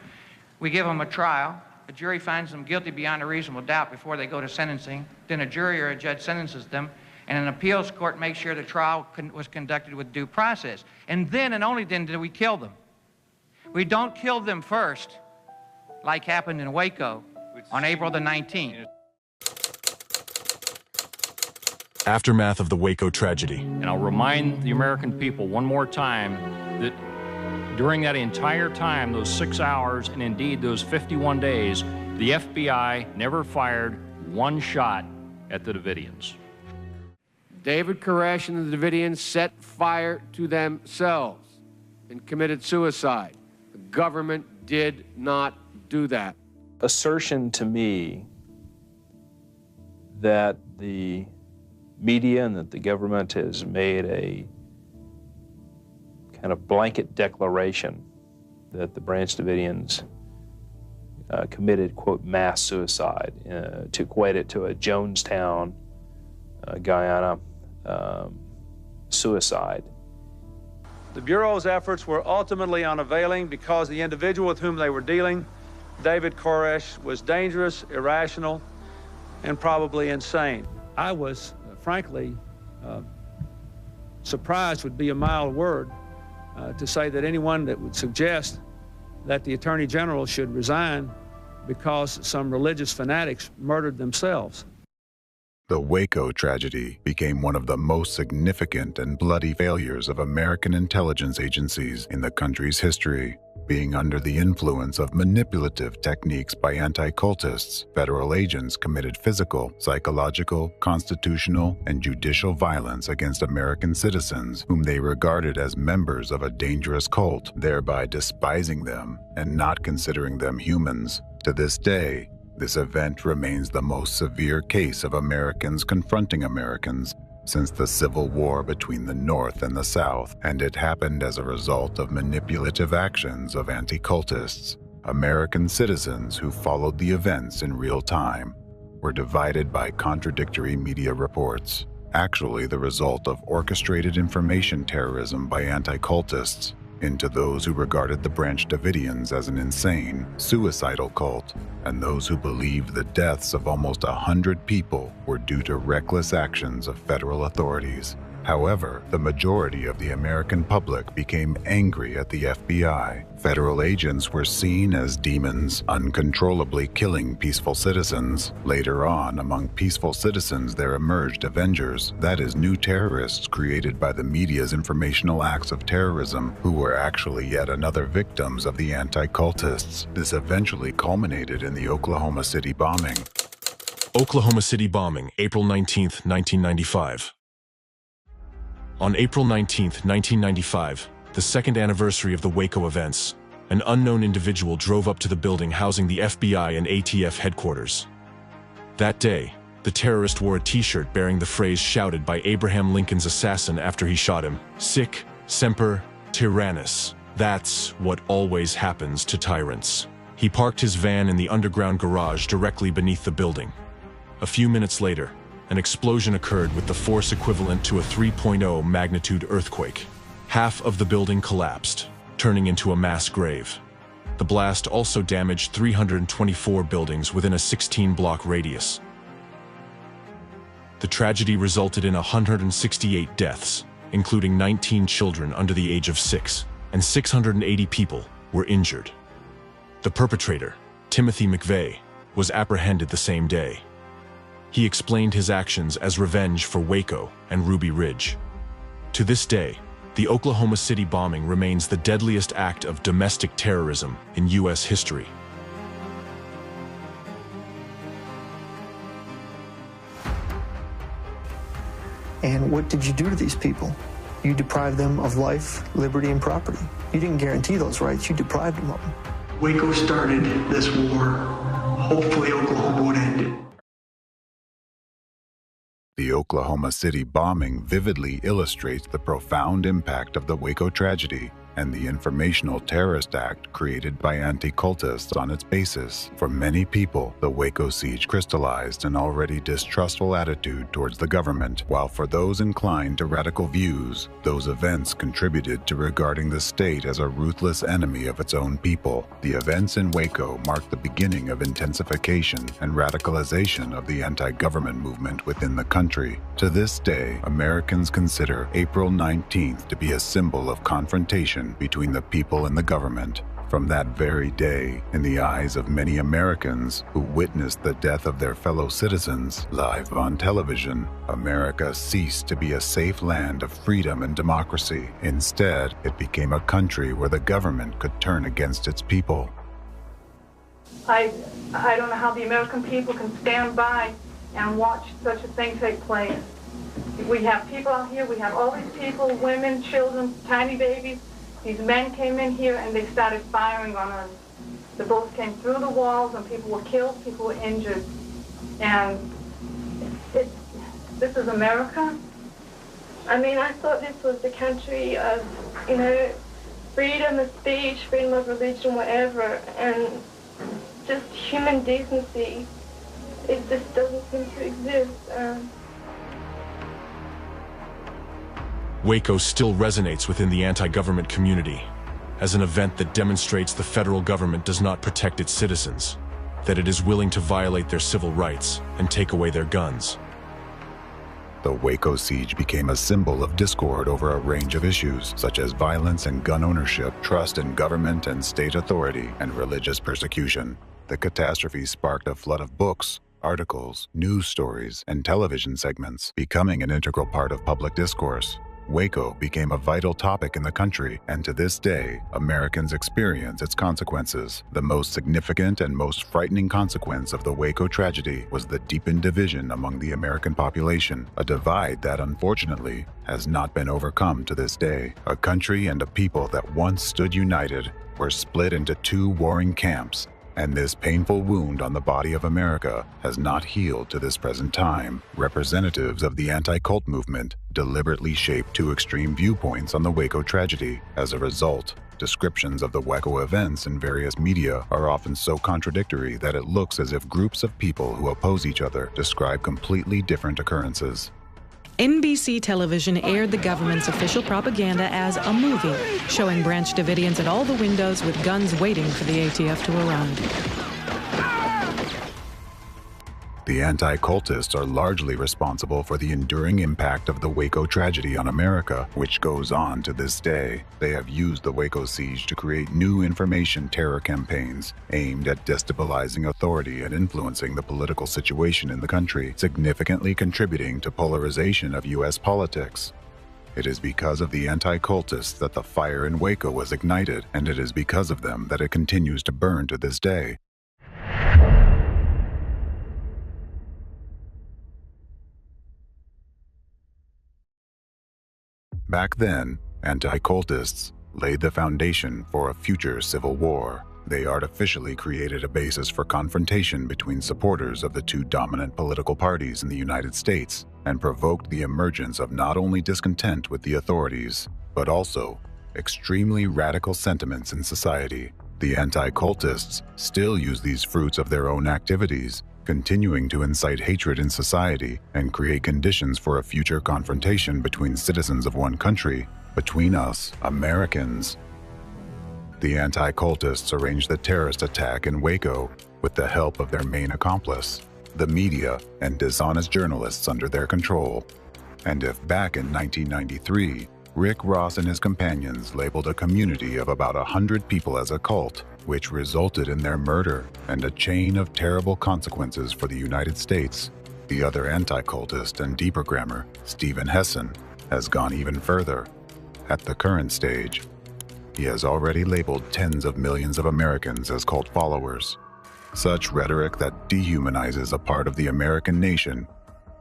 Speaker 15: we give them a trial. A jury finds them guilty beyond a reasonable doubt before they go to sentencing. Then a jury or a judge sentences them, and an appeals court makes sure the trial was conducted with due process. And then and only then do we kill them. We don't kill them first, like happened in Waco on April the 19th.
Speaker 3: Aftermath of the Waco tragedy.
Speaker 13: And I'll remind the American people one more time that during that entire time, those 6 hours, and indeed those 51 days, the FBI never fired one shot at the Davidians.
Speaker 16: David Koresh and the Davidians set fire to themselves and committed suicide. The government did not do that.
Speaker 18: Assertion to me that the media and that the government has made a kind of blanket declaration that the Branch Davidians committed, quote, mass suicide, to equate it to a Jonestown, Guyana suicide.
Speaker 19: The Bureau's efforts were ultimately unavailing because the individual with whom they were dealing, David Koresh, was dangerous, irrational, and probably insane. I was, frankly, surprised would be a mild word, to say that anyone that would suggest that the Attorney General should resign because some religious fanatics murdered themselves.
Speaker 1: The Waco tragedy became one of the most significant and bloody failures of American intelligence agencies in the country's history. Being under the influence of manipulative techniques by anti-cultists, federal agents committed physical, psychological, constitutional, and judicial violence against American citizens whom they regarded as members of a dangerous cult, thereby despising them and not considering them humans. To this day, this event remains the most severe case of Americans confronting Americans since the Civil War between the North and the South, and it happened as a result of manipulative actions of anti-cultists. American citizens who followed the events in real time were divided by contradictory media reports. actually the result of orchestrated information terrorism by anti-cultists into those who regarded the Branch Davidians as an insane, suicidal cult, and those who believed the deaths of almost 100 people were due to reckless actions of federal authorities. However, the majority of the American public became angry at the FBI. Federal agents were seen as demons, uncontrollably killing peaceful citizens. Later on, among peaceful citizens there emerged Avengers, that is, new terrorists created by the media's informational acts of terrorism, who were actually yet another victims of the anti-cultists. This eventually culminated in the Oklahoma City bombing.
Speaker 3: Oklahoma City bombing, April 19, 1995. On April 19, 1995, the second anniversary of the Waco events, an unknown individual drove up to the building housing the FBI and ATF headquarters. That day, the terrorist wore a t-shirt bearing the phrase shouted by Abraham Lincoln's assassin after he shot him, "Sic semper tyrannis." That's what always happens to tyrants. He parked his van in the underground garage directly beneath the building. A few minutes later, an explosion occurred with the force equivalent to a 3.0 magnitude earthquake. Half of the building collapsed, turning into a mass grave. The blast also damaged 324 buildings within a 16-block radius. The tragedy resulted in 168 deaths, including 19 children under the age of 6, and 680 people were injured. The perpetrator, Timothy McVeigh, was apprehended the same day. He explained his actions as revenge for Waco and Ruby Ridge. To this day, the Oklahoma City bombing remains the deadliest act of domestic terrorism in U.S. history.
Speaker 5: And what did you do to these people? You deprived them of life, liberty, and property. You didn't guarantee those rights, you deprived them of them.
Speaker 8: Waco started this war. Hopefully Oklahoma would end it.
Speaker 1: The Oklahoma City bombing vividly illustrates the profound impact of the Waco tragedy and the Informational Terrorist Act created by anti-cultists on its basis. For many people, the Waco siege crystallized an already distrustful attitude towards the government, while for those inclined to radical views, those events contributed to regarding the state as a ruthless enemy of its own people. The events in Waco marked the beginning of intensification and radicalization of the anti-government movement within the country. To this day, Americans consider April 19th to be a symbol of confrontation between the people and the government. From that very day, in the eyes of many Americans who witnessed the death of their fellow citizens live on television, America ceased to be a safe land of freedom and democracy. Instead, it became a country where the government could turn against its people.
Speaker 17: I don't know how the American people can stand by and watch such a thing take place. We have people out here, we have all these people, women, children, tiny babies. These men came in here and they started firing on us. The bullets came through the walls and people were killed, people were injured. And this is America.
Speaker 22: I mean, I thought this was the country of, you know, freedom of speech, freedom of religion, whatever, and just human decency. It just doesn't seem to exist.
Speaker 3: Waco still resonates within the anti-government community as an event that demonstrates the federal government does not protect its citizens, that it is willing to violate their civil rights and take away their guns.
Speaker 1: The Waco siege became a symbol of discord over a range of issues, such as violence and gun ownership, trust in government and state authority, and religious persecution. The catastrophe sparked a flood of books, articles, news stories, and television segments, becoming an integral part of public discourse. Waco became a vital topic in the country, and to this day, Americans experience its consequences. The most significant and most frightening consequence of the Waco tragedy was the deepened division among the American population, a divide that, unfortunately, has not been overcome to this day. A country and a people that once stood united were split into two warring camps, and this painful wound on the body of America has not healed to this present time. Representatives of the anti-cult movement deliberately shaped two extreme viewpoints on the Waco tragedy. As a result, descriptions of the Waco events in various media are often so contradictory that it looks as if groups of people who oppose each other describe completely different occurrences.
Speaker 2: NBC television aired the government's official propaganda as a movie, showing Branch Davidians at all the windows with guns waiting for the ATF to arrive.
Speaker 1: The anti-cultists are largely responsible for the enduring impact of the Waco tragedy on America, which goes on to this day. They have used the Waco siege to create new information terror campaigns aimed at destabilizing authority and influencing the political situation in the country, significantly contributing to polarization of U.S. politics. It is because of the anti-cultists that the fire in Waco was ignited, and it is because of them that it continues to burn to this day. Back then, anti-cultists laid the foundation for a future civil war. They artificially created a basis for confrontation between supporters of the two dominant political parties in the United States and provoked the emergence of not only discontent with the authorities, but also extremely radical sentiments in society. The anti-cultists still use these fruits of their own activities, continuing to incite hatred in society and create conditions for a future confrontation between citizens of one country, between us, Americans. The anti-cultists arranged the terrorist attack in Waco with the help of their main accomplice, the media and dishonest journalists under their control. And if back in 1993, Rick Ross and his companions labeled a community of about 100 people as a cult, which resulted in their murder and a chain of terrible consequences for the United States, the other anti-cultist and deprogrammer, Stephen Hassan, has gone even further. At the current stage, he has already labeled tens of millions of Americans as cult followers. Such rhetoric that dehumanizes a part of the American nation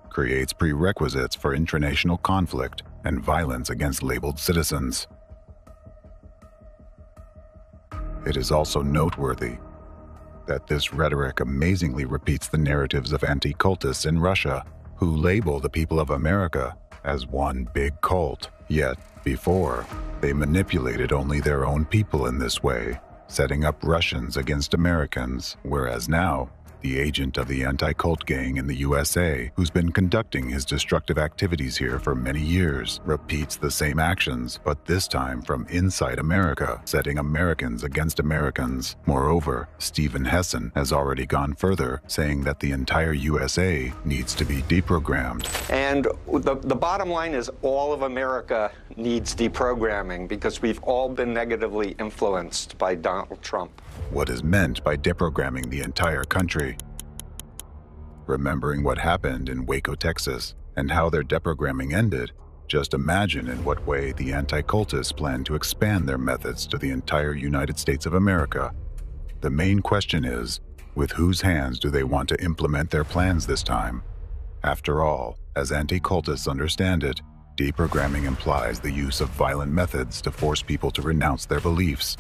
Speaker 1: creates prerequisites for intranational conflict and violence against labeled citizens. It is also noteworthy that this rhetoric amazingly repeats the narratives of anti-cultists in Russia, who label the people of America as one big cult. Yet, before, they manipulated only their own people in this way, setting up Russians against Americans, whereas now, the agent of the anti-cult gang in the USA, who's been conducting his destructive activities here for many years, repeats the same actions, but this time from inside America, setting Americans against Americans. Moreover, Stephen Hassan has already gone further, saying that the entire USA needs to be deprogrammed.
Speaker 9: And the bottom line is all of America needs deprogramming because we've all been negatively influenced by Donald Trump.
Speaker 1: What is meant by deprogramming the entire country? Remembering what happened in Waco, Texas, and how their deprogramming ended, just imagine in what way the anti-cultists plan to expand their methods to the entire United States of America. The main question is, with whose hands do they want to implement their plans this time? After all, as anti-cultists understand it, deprogramming implies the use of violent methods to force people to renounce their beliefs.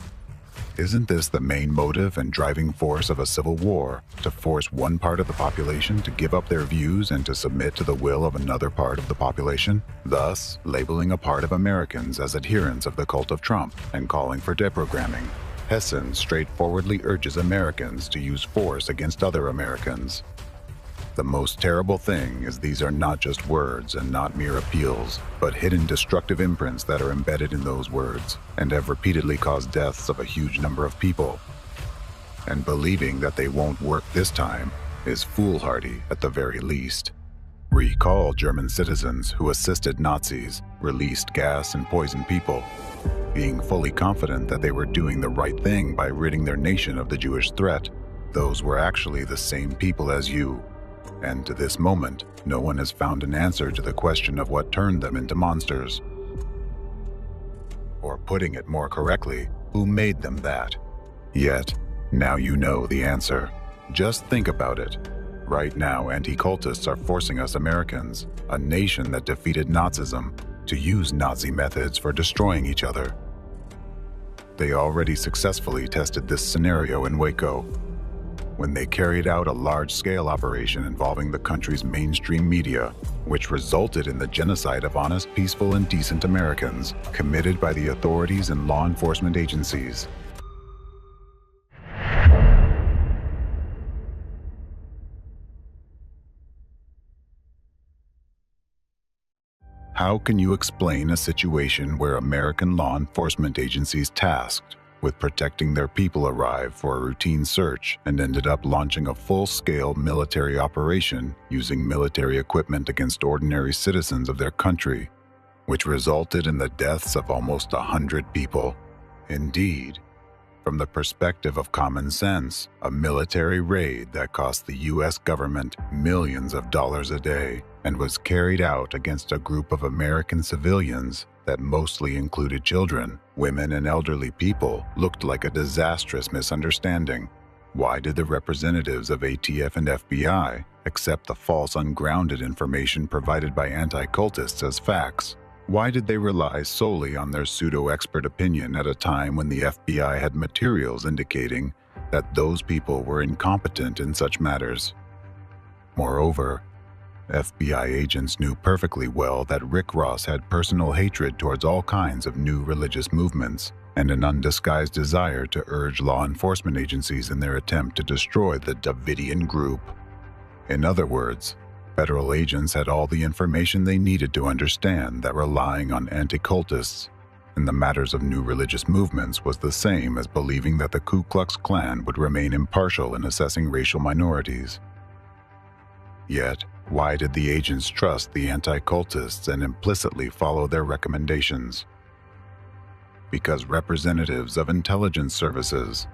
Speaker 1: Isn't this the main motive and driving force of a civil war, to force one part of the population to give up their views and to submit to the will of another part of the population, thus labeling a part of Americans as adherents of the cult of Trump and calling for deprogramming? Hassan straightforwardly urges Americans to use force against other Americans. The most terrible thing is these are not just words and not mere appeals, but hidden destructive imprints that are embedded in those words and have repeatedly caused deaths of a huge number of people. And believing that they won't work this time is foolhardy at the very least. Recall German citizens who assisted Nazis, released gas and poisoned people, being fully confident that they were doing the right thing by ridding their nation of the Jewish threat. Those were actually the same people as you. And to this moment, no one has found an answer to the question of what turned them into monsters. Or putting it more correctly, who made them that? Yet, now you know the answer. Just think about it. Right now, anti-cultists are forcing us Americans, a nation that defeated Nazism, to use Nazi methods for destroying each other. They already successfully tested this scenario in Waco, when they carried out a large-scale operation involving the country's mainstream media, which resulted in the genocide of honest, peaceful, and decent Americans committed by the authorities and law enforcement agencies. How can you explain a situation where American law enforcement agencies tasked with protecting their people arrived for a routine search and ended up launching a full-scale military operation using military equipment against ordinary citizens of their country, which resulted in the deaths of almost 100 people? Indeed, from the perspective of common sense, a military raid that cost the U.S. government millions of dollars a day and was carried out against a group of American civilians that mostly included children, women, and elderly people looked like a disastrous misunderstanding. Why did the representatives of ATF and FBI accept the false, ungrounded information provided by anti-cultists as facts? Why did they rely solely on their pseudo-expert opinion at a time when the FBI had materials indicating that those people were incompetent in such matters? Moreover, FBI agents knew perfectly well that Rick Ross had personal hatred towards all kinds of new religious movements and an undisguised desire to urge law enforcement agencies in their attempt to destroy the Davidian group. In other words, federal agents had all the information they needed to understand that relying on anti-cultists in the matters of new religious movements was the same as believing that the Ku Klux Klan would remain impartial in assessing racial minorities. Yet, why did the agents trust the anti-cultists and implicitly follow their recommendations? Because representatives of intelligence services,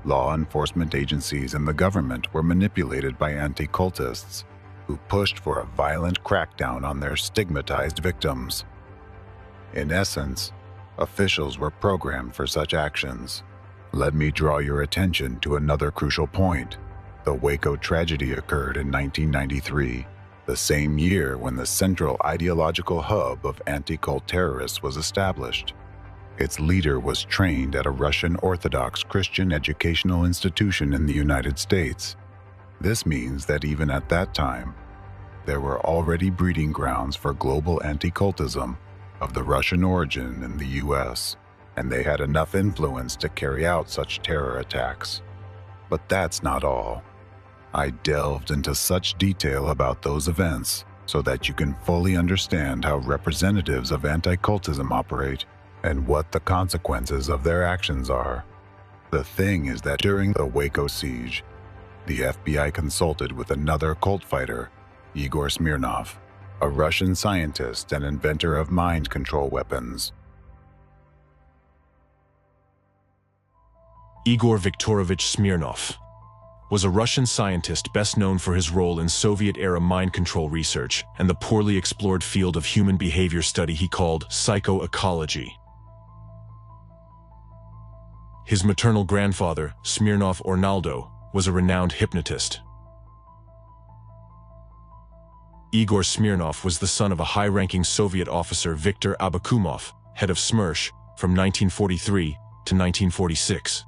Speaker 1: law enforcement agencies, and the government were manipulated by anti-cultists who pushed for a violent crackdown on their stigmatized victims. In essence, officials were programmed for such actions. Let me draw your attention to another crucial point. The Waco tragedy occurred in 1993, the same year when the central ideological hub of anti-cult terrorists was established. Its leader was trained at a Russian Orthodox Christian educational institution in the United States. This means that even at that time, there were already breeding grounds for global anti-cultism of the Russian origin in the US, and they had enough influence to carry out such terror attacks. But that's not all. I delved into such detail about those events so that you can fully understand how representatives of anti-cultism operate and what the consequences of their actions are. The thing is that during the Waco siege, the FBI consulted with another cult fighter, Igor Smirnov, a Russian scientist and inventor of mind control weapons.
Speaker 3: Igor Viktorovich Smirnov was a Russian scientist best known for his role in Soviet-era mind control research and the poorly explored field of human behavior study he called psychoecology. His maternal grandfather, Smirnov Ornaldo, was a renowned hypnotist. Igor Smirnov was the son of a high-ranking Soviet officer, Viktor Abakumov, head of SMERSH from 1943 to 1946,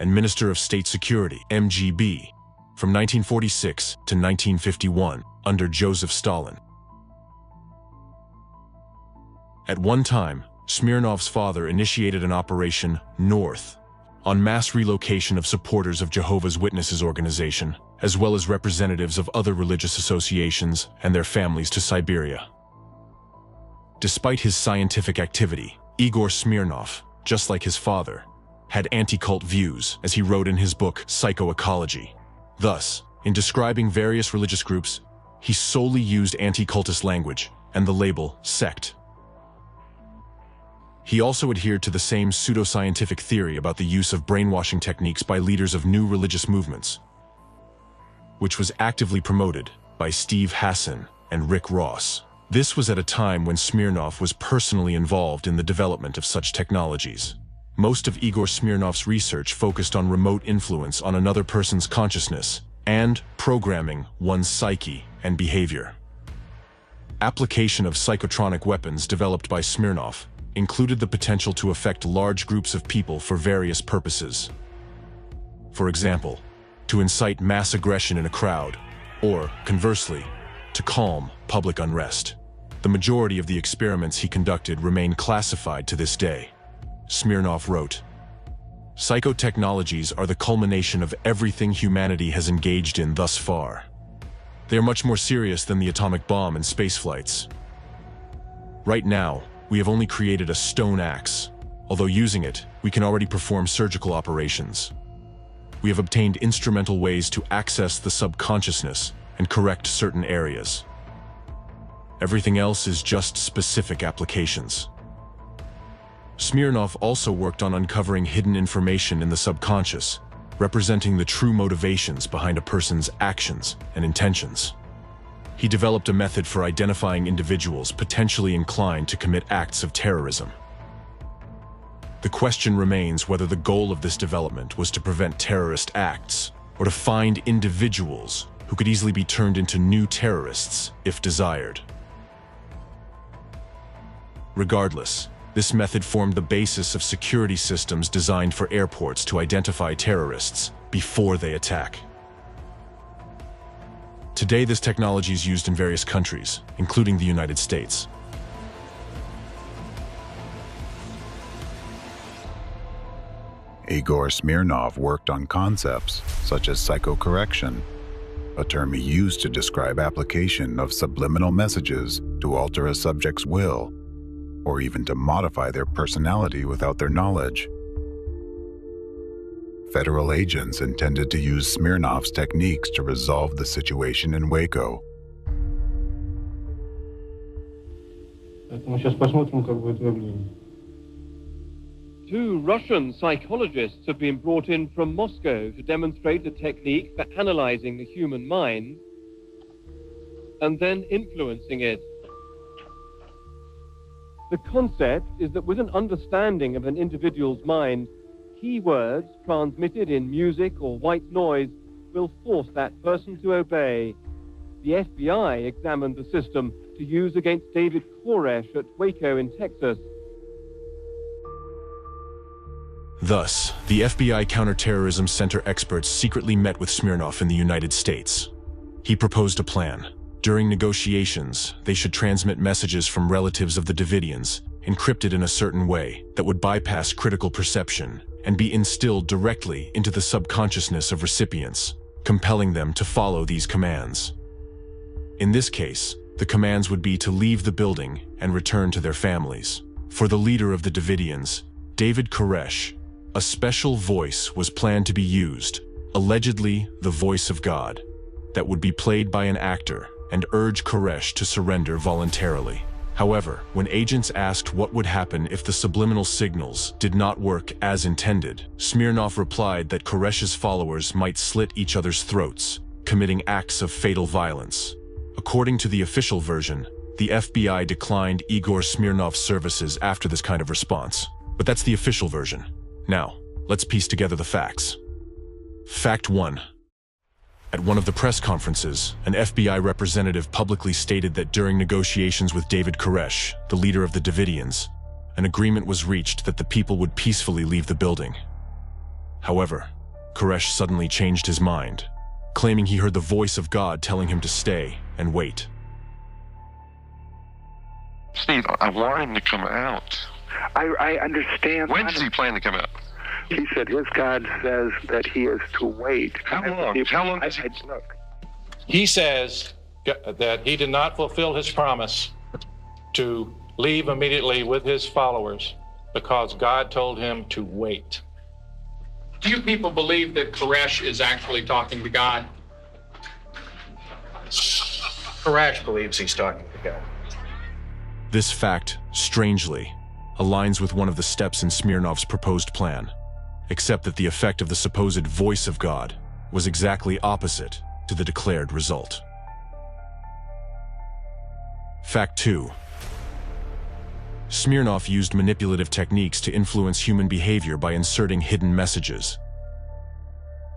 Speaker 3: and Minister of State Security, MGB, from 1946 to 1951, under Joseph Stalin. At one time, Smirnov's father initiated an Operation North on mass relocation of supporters of Jehovah's Witnesses organization, as well as representatives of other religious associations and their families to Siberia. Despite his scientific activity, Igor Smirnov, just like his father, had anti-cult views, as he wrote in his book Psychoecology. Thus, in describing various religious groups, he solely used anti-cultist language and the label sect. He also adhered to the same pseudoscientific theory about the use of brainwashing techniques by leaders of new religious movements, which was actively promoted by Steve Hassan and Rick Ross. This was at a time when Smirnov was personally involved in the development of such technologies. Most of Igor Smirnov's research focused on remote influence on another person's consciousness and programming one's psyche and behavior. Application of psychotronic weapons developed by Smirnov included the potential to affect large groups of people for various purposes. For example, to incite mass aggression in a crowd, or, conversely, to calm public unrest. The majority of the experiments he conducted remain classified to this day. Smirnov wrote, "Psychotechnologies are the culmination of everything humanity has engaged in thus far. They are much more serious than the atomic bomb and space flights. Right now, we have only created a stone axe. Although using it, we can already perform surgical operations. We have obtained instrumental ways to access the subconsciousness and correct certain areas. Everything else is just specific applications. Smirnov also worked on uncovering hidden information in the subconscious, representing the true motivations behind a person's actions and intentions. He developed a method for identifying individuals potentially inclined to commit acts of terrorism. The question remains whether the goal of this development was to prevent terrorist acts or to find individuals who could easily be turned into new terrorists if desired. Regardless, this method formed the basis of security systems designed for airports to identify terrorists before they attack. Today, this technology is used in various countries, including the United States.
Speaker 1: Igor Smirnov worked on concepts such as psychocorrection, a term he used to describe application of subliminal messages to alter a subject's will, or even to modify their personality without their knowledge. Federal agents intended to use Smirnov's techniques to resolve the situation in Waco.
Speaker 4: Two Russian psychologists have been brought in from Moscow to demonstrate a technique for analyzing the human mind and then influencing it. The concept is that with an understanding of an individual's mind, keywords transmitted in music or white noise will force that person to obey. The FBI examined the system to use against David Koresh at Waco in Texas.
Speaker 3: Thus, the FBI Counterterrorism Center experts secretly met with Smirnov in the United States. He proposed a plan. During negotiations, they should transmit messages from relatives of the Davidians, encrypted in a certain way that would bypass critical perception and be instilled directly into the subconsciousness of recipients, compelling them to follow these commands. In this case, the commands would be to leave the building and return to their families. For the leader of the Davidians, David Koresh, a special voice was planned to be used, allegedly the voice of God, that would be played by an actor and urge Koresh to surrender voluntarily. However, when agents asked what would happen if the subliminal signals did not work as intended, Smirnov replied that Koresh's followers might slit each other's throats, committing acts of fatal violence. According to the official version, the FBI declined Igor Smirnov's services after this kind of response. But that's the official version. Now, let's piece together the facts. Fact 1. At one of the press conferences, an FBI representative publicly stated that during negotiations with David Koresh, the leader of the Davidians, an agreement was reached that the people would peacefully leave the building. However, Koresh suddenly changed his mind, claiming he heard the voice of God telling him to stay and wait.
Speaker 14: Steve, I want him to come out.
Speaker 20: I understand.
Speaker 14: When does he plan to come out?
Speaker 20: He said his God says that he is to wait.
Speaker 14: How long? How long does he...
Speaker 20: Look.
Speaker 23: He says that he did not fulfill his promise to leave immediately with his followers because God told him to wait.
Speaker 13: Do you people believe that Koresh is actually talking to God?
Speaker 10: Koresh believes he's talking to God.
Speaker 3: This fact, strangely, aligns with one of the steps in Smirnov's proposed plan, except that the effect of the supposed voice of God was exactly opposite to the declared result. Fact 2. Smirnov used manipulative techniques to influence human behavior by inserting hidden messages.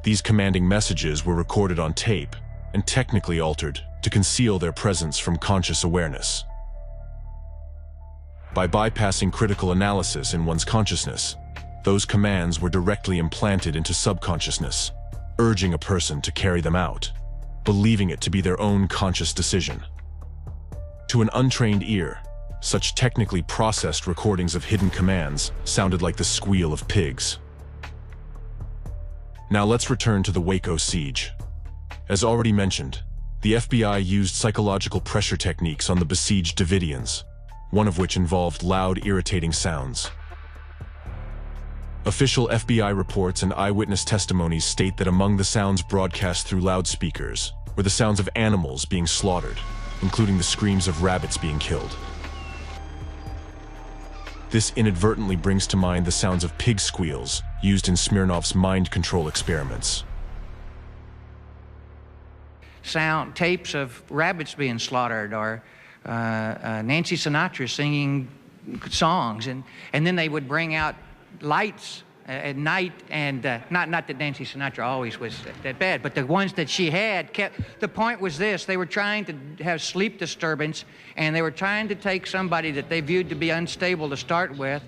Speaker 3: These commanding messages were recorded on tape and technically altered to conceal their presence from conscious awareness. By bypassing critical analysis in one's consciousness, those commands were directly implanted into subconsciousness, urging a person to carry them out, believing it to be their own conscious decision. To an untrained ear, such technically processed recordings of hidden commands sounded like the squeal of pigs. Now let's return to the Waco siege. As already mentioned, the FBI used psychological pressure techniques on the besieged Davidians, one of which involved loud, irritating sounds. Official FBI reports and eyewitness testimonies state that among the sounds broadcast through loudspeakers were the sounds of animals being slaughtered, including the screams of rabbits being killed. This inadvertently brings to mind the sounds of pig squeals used in Smirnov's mind control experiments.
Speaker 15: Sound tapes of rabbits being slaughtered, or Nancy Sinatra singing songs, and then they would bring out lights at night, and not that Nancy Sinatra always was that bad, but the ones that she had kept. The point was this: they were trying to have sleep disturbance, and they were trying to take somebody that they viewed to be unstable to start with,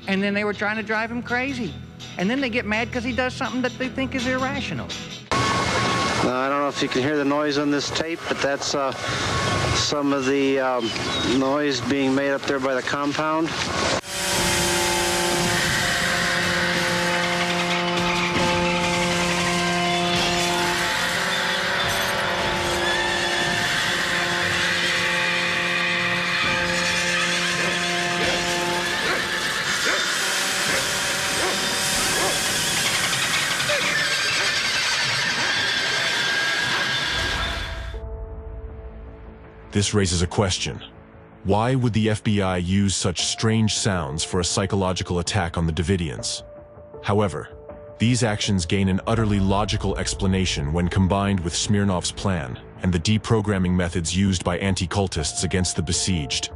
Speaker 15: and then they were trying to drive him crazy, and then they get mad because he does something that they think is irrational.
Speaker 6: I don't know if you can hear the noise on this tape, but that's some of the noise being made up there by the compound.
Speaker 3: This raises a question. Why would the FBI use such strange sounds for a psychological attack on the Davidians? However, these actions gain an utterly logical explanation when combined with Smirnov's plan and the deprogramming methods used by anti-cultists against the besieged.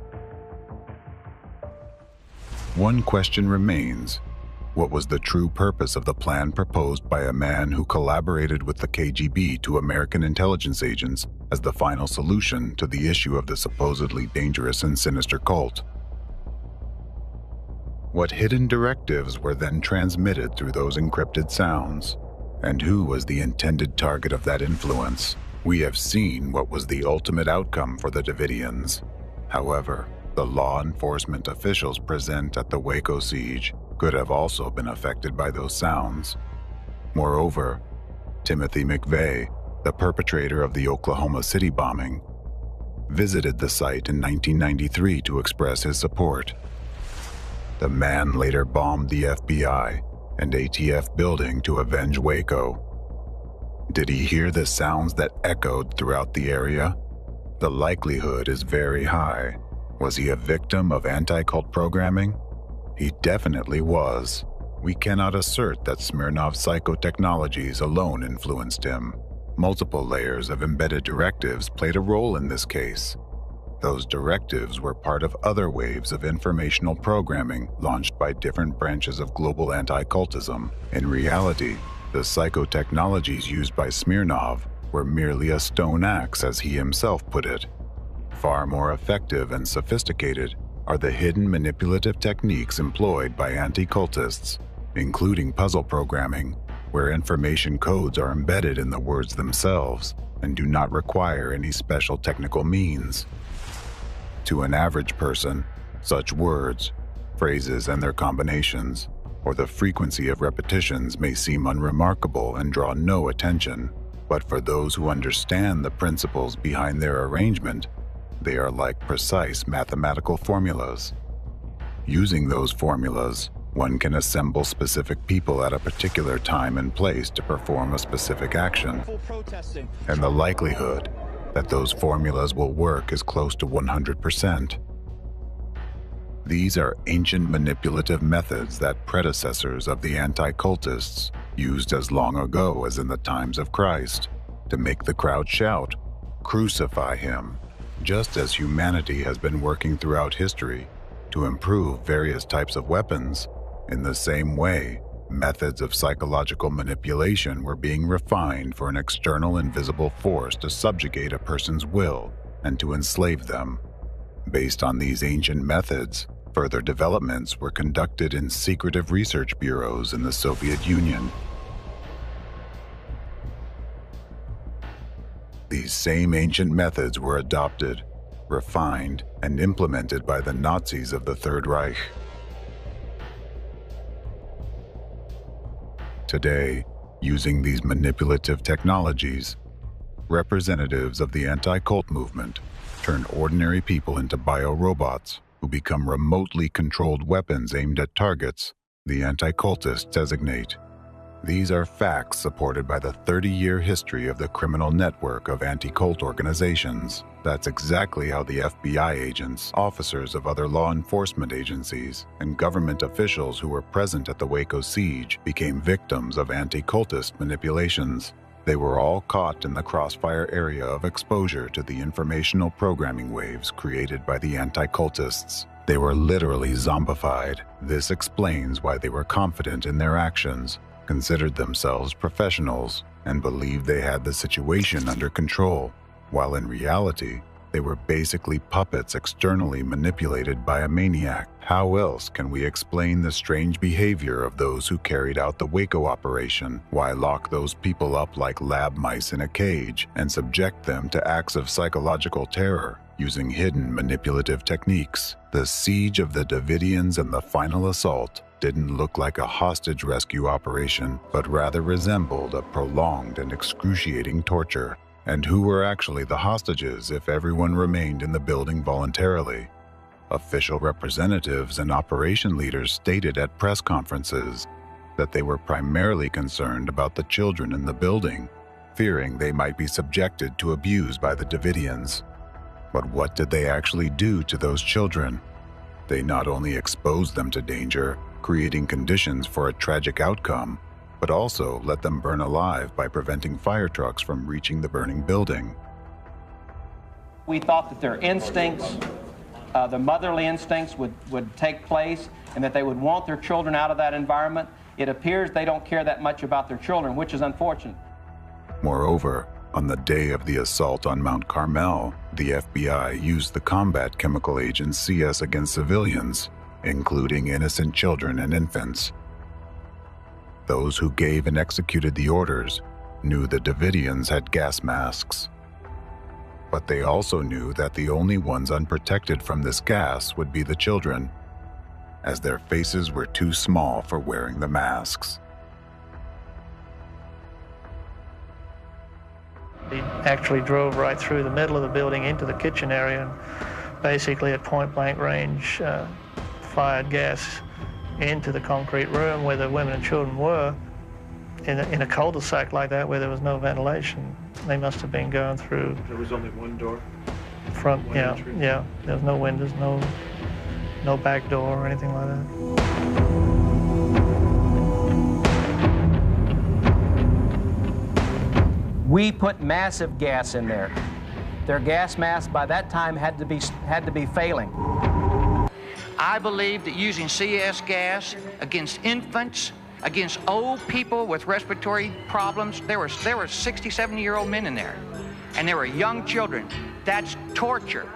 Speaker 1: One question remains. What was the true purpose of the plan proposed by a man who collaborated with the KGB to American intelligence agents as the final solution to the issue of the supposedly dangerous and sinister cult? What hidden directives were then transmitted through those encrypted sounds? And who was the intended target of that influence? We have seen what was the ultimate outcome for the Davidians. However, the law enforcement officials present at the Waco siege could have also been affected by those sounds. Moreover, Timothy McVeigh, the perpetrator of the Oklahoma City bombing, visited the site in 1993 to express his support. The man later bombed the FBI and ATF building to avenge Waco. Did he hear the sounds that echoed throughout the area? The likelihood is very high. Was he a victim of anti-cult programming? He definitely was. We cannot assert that Smirnov's psychotechnologies alone influenced him. Multiple layers of embedded directives played a role in this case. Those directives were part of other waves of informational programming launched by different branches of global anti-cultism. In reality, the psychotechnologies used by Smirnov were merely a stone axe, as he himself put it. Far more effective and sophisticated are the hidden manipulative techniques employed by anti-cultists, including puzzle programming, where information codes are embedded in the words themselves and do not require any special technical means. To an average person, such words, phrases, and their combinations, or the frequency of repetitions may seem unremarkable and draw no attention, but for those who understand the principles behind their arrangement, they are like precise mathematical formulas. Using those formulas, one can assemble specific people at a particular time and place to perform a specific action. And the likelihood that those formulas will work is close to 100%. These are ancient manipulative methods that predecessors of the anti-cultists used as long ago as in the times of Christ to make the crowd shout, "Crucify him!" Just as humanity has been working throughout history to improve various types of weapons, in the same way, methods of psychological manipulation were being refined for an external invisible force to subjugate a person's will and to enslave them. Based on these ancient methods, further developments were conducted in secretive research bureaus in the Soviet Union. These same ancient methods were adopted, refined, and implemented by the Nazis of the Third Reich. Today, using these manipulative technologies, representatives of the anti-cult movement turn ordinary people into biorobots who become remotely controlled weapons aimed at targets the anti-cultists designate. These are facts supported by the 30-year history of the criminal network of anti-cult organizations. That's exactly how the FBI agents, officers of other law enforcement agencies, and government officials who were present at the Waco siege became victims of anti-cultist manipulations. They were all caught in the crossfire area of exposure to the informational programming waves created by the anti-cultists. They were literally zombified. This explains why they were confident in their actions, considered themselves professionals, and believed they had the situation under control, while in reality, they were basically puppets externally manipulated by a maniac. How else can we explain the strange behavior of those who carried out the Waco operation? Why lock those people up like lab mice in a cage and subject them to acts of psychological terror using hidden manipulative techniques? The siege of the Davidians and the final assault didn't look like a hostage rescue operation, but rather resembled a prolonged and excruciating torture. And who were actually the hostages if everyone remained in the building voluntarily? Official representatives and operation leaders stated at press conferences that they were primarily concerned about the children in the building, fearing they might be subjected to abuse by the Davidians. But what did they actually do to those children? They not only exposed them to danger, creating conditions for a tragic outcome, but also let them burn alive by preventing fire trucks from reaching the burning building.
Speaker 10: We thought that their instincts, the motherly instincts would take place and that they would want their children out of that environment. It appears they don't care that much about their children, which is unfortunate.
Speaker 1: Moreover, on the day of the assault on Mount Carmel, the FBI used the combat chemical agent CS against civilians, including innocent children and infants. Those who gave and executed the orders knew the Davidians had gas masks. But they also knew that the only ones unprotected from this gas would be the children, as their faces were too small for wearing the masks.
Speaker 7: He actually drove right through the middle of the building into the kitchen area and basically at point-blank range fired gas into the concrete room where the women and children were. In a cul-de-sac like that where there was no ventilation, they must have been going through.
Speaker 23: There was only one door?
Speaker 7: Front,
Speaker 23: one
Speaker 7: yeah,
Speaker 23: entry.
Speaker 7: yeah. There was no windows, no back door or anything like that.
Speaker 10: We put massive gas in there. Their gas mask by that time had to be failing.
Speaker 15: I believe that using CS gas against infants, against old people with respiratory problems, there were 60, 70-year-old men in there, and there were young children. That's torture.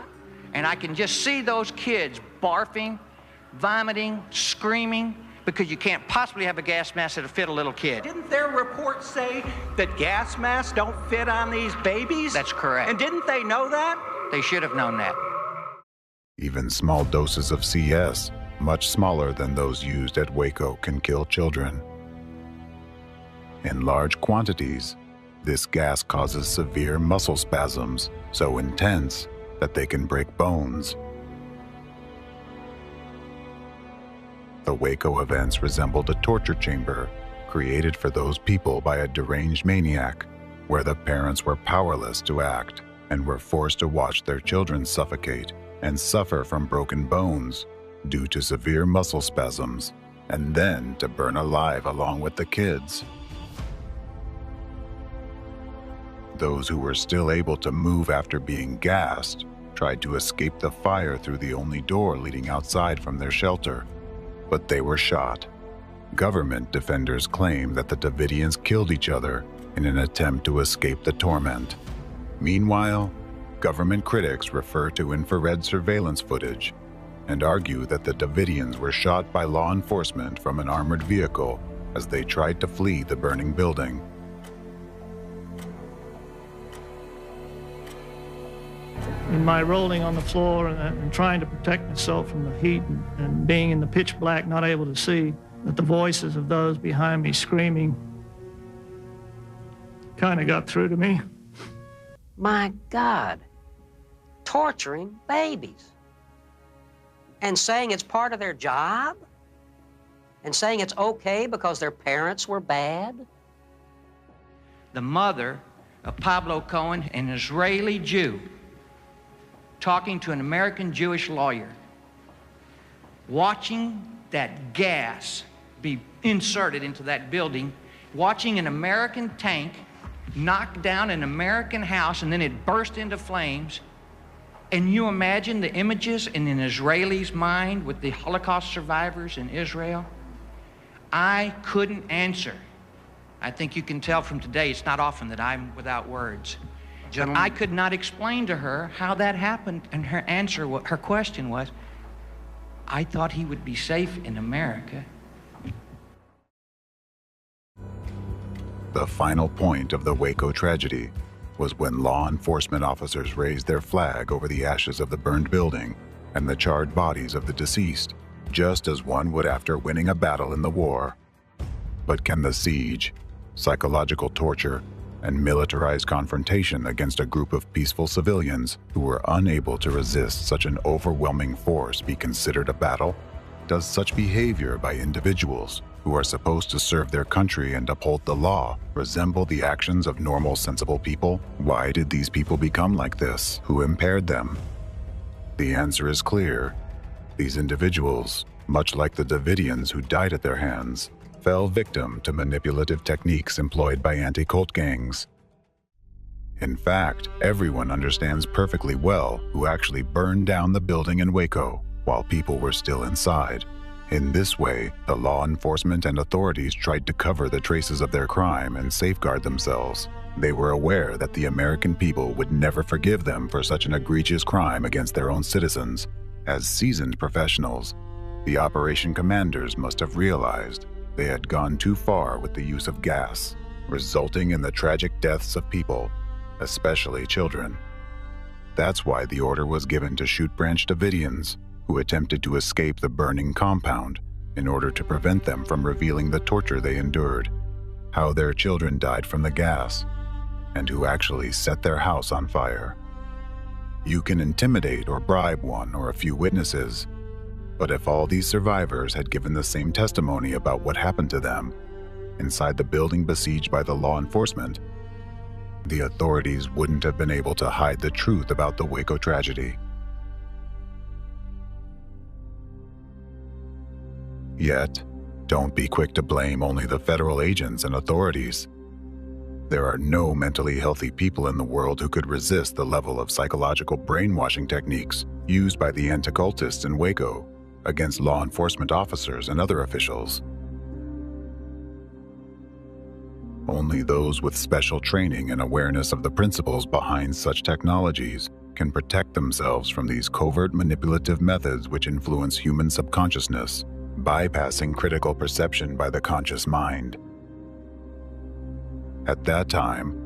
Speaker 15: And I can just see those kids barfing, vomiting, screaming, because you can't possibly have a gas mask that'll fit a little kid.
Speaker 12: Didn't their report say that gas masks don't fit on these babies?
Speaker 15: That's correct.
Speaker 12: And didn't they know that?
Speaker 15: They should have known that.
Speaker 1: Even small doses of CS, much smaller than those used at Waco, can kill children. In large quantities, this gas causes severe muscle spasms, so intense that they can break bones. The Waco events resembled a torture chamber created for those people by a deranged maniac, where the parents were powerless to act and were forced to watch their children suffocate and suffer from broken bones due to severe muscle spasms, and then to burn alive along with the kids. Those who were still able to move after being gassed tried to escape the fire through the only door leading outside from their shelter, but they were shot. Government defenders claim that the Davidians killed each other in an attempt to escape the torment. Meanwhile, government critics refer to infrared surveillance footage and argue that the Davidians were shot by law enforcement from an armored vehicle as they tried to flee the burning building.
Speaker 7: In my rolling on the floor and trying to protect myself from the heat and being in the pitch black, not able to see, that the voices of those behind me screaming kind of got through to me.
Speaker 21: My God, torturing babies.
Speaker 11: and saying it's part of their job? And saying it's okay because their parents were bad?
Speaker 15: The mother of Pablo Cohen, an Israeli Jew, talking to an American Jewish lawyer, watching that gas be inserted into that building, watching an American tank knock down an American house and then it burst into flames. And you imagine the images in an Israeli's mind with the Holocaust survivors in Israel? I couldn't answer. I think you can tell from today, it's not often that I'm without words. But I could not explain to her how that happened, and her answer, her question was, I thought he would be safe in America.
Speaker 1: The final point of the Waco tragedy was when law enforcement officers raised their flag over the ashes of the burned building and the charred bodies of the deceased, just as one would after winning a battle in the war. But can the siege, psychological torture, and militarized confrontation against a group of peaceful civilians who were unable to resist such an overwhelming force be considered a battle? Does such behavior by individuals who are supposed to serve their country and uphold the law resemble the actions of normal, sensible people? Why did these people become like this? Who impaired them? The answer is clear. These individuals, much like the Davidians who died at their hands, fell victim to manipulative techniques employed by anti-cult gangs. In fact, everyone understands perfectly well who actually burned down the building in Waco while people were still inside. In this way, the law enforcement and authorities tried to cover the traces of their crime and safeguard themselves. They were aware that the American people would never forgive them for such an egregious crime against their own citizens. As seasoned professionals, the operation commanders must have realized they had gone too far with the use of gas, resulting in the tragic deaths of people, especially children. That's why the order was given to shoot Branch Davidians who attempted to escape the burning compound in order to prevent them from revealing the torture they endured, how their children died from the gas, and who actually set their house on fire. You can intimidate or bribe one or a few witnesses, but if all these survivors had given the same testimony about what happened to them inside the building besieged by the law enforcement, the authorities wouldn't have been able to hide the truth about the Waco tragedy. Yet, don't be quick to blame only the federal agents and authorities. There are no mentally healthy people in the world who could resist the level of psychological brainwashing techniques used by the Anticultists in Waco against law enforcement officers and other officials. Only those with special training and awareness of the principles behind such technologies can protect themselves from these covert manipulative methods which influence human subconsciousness, bypassing critical perception by the conscious mind. At that time,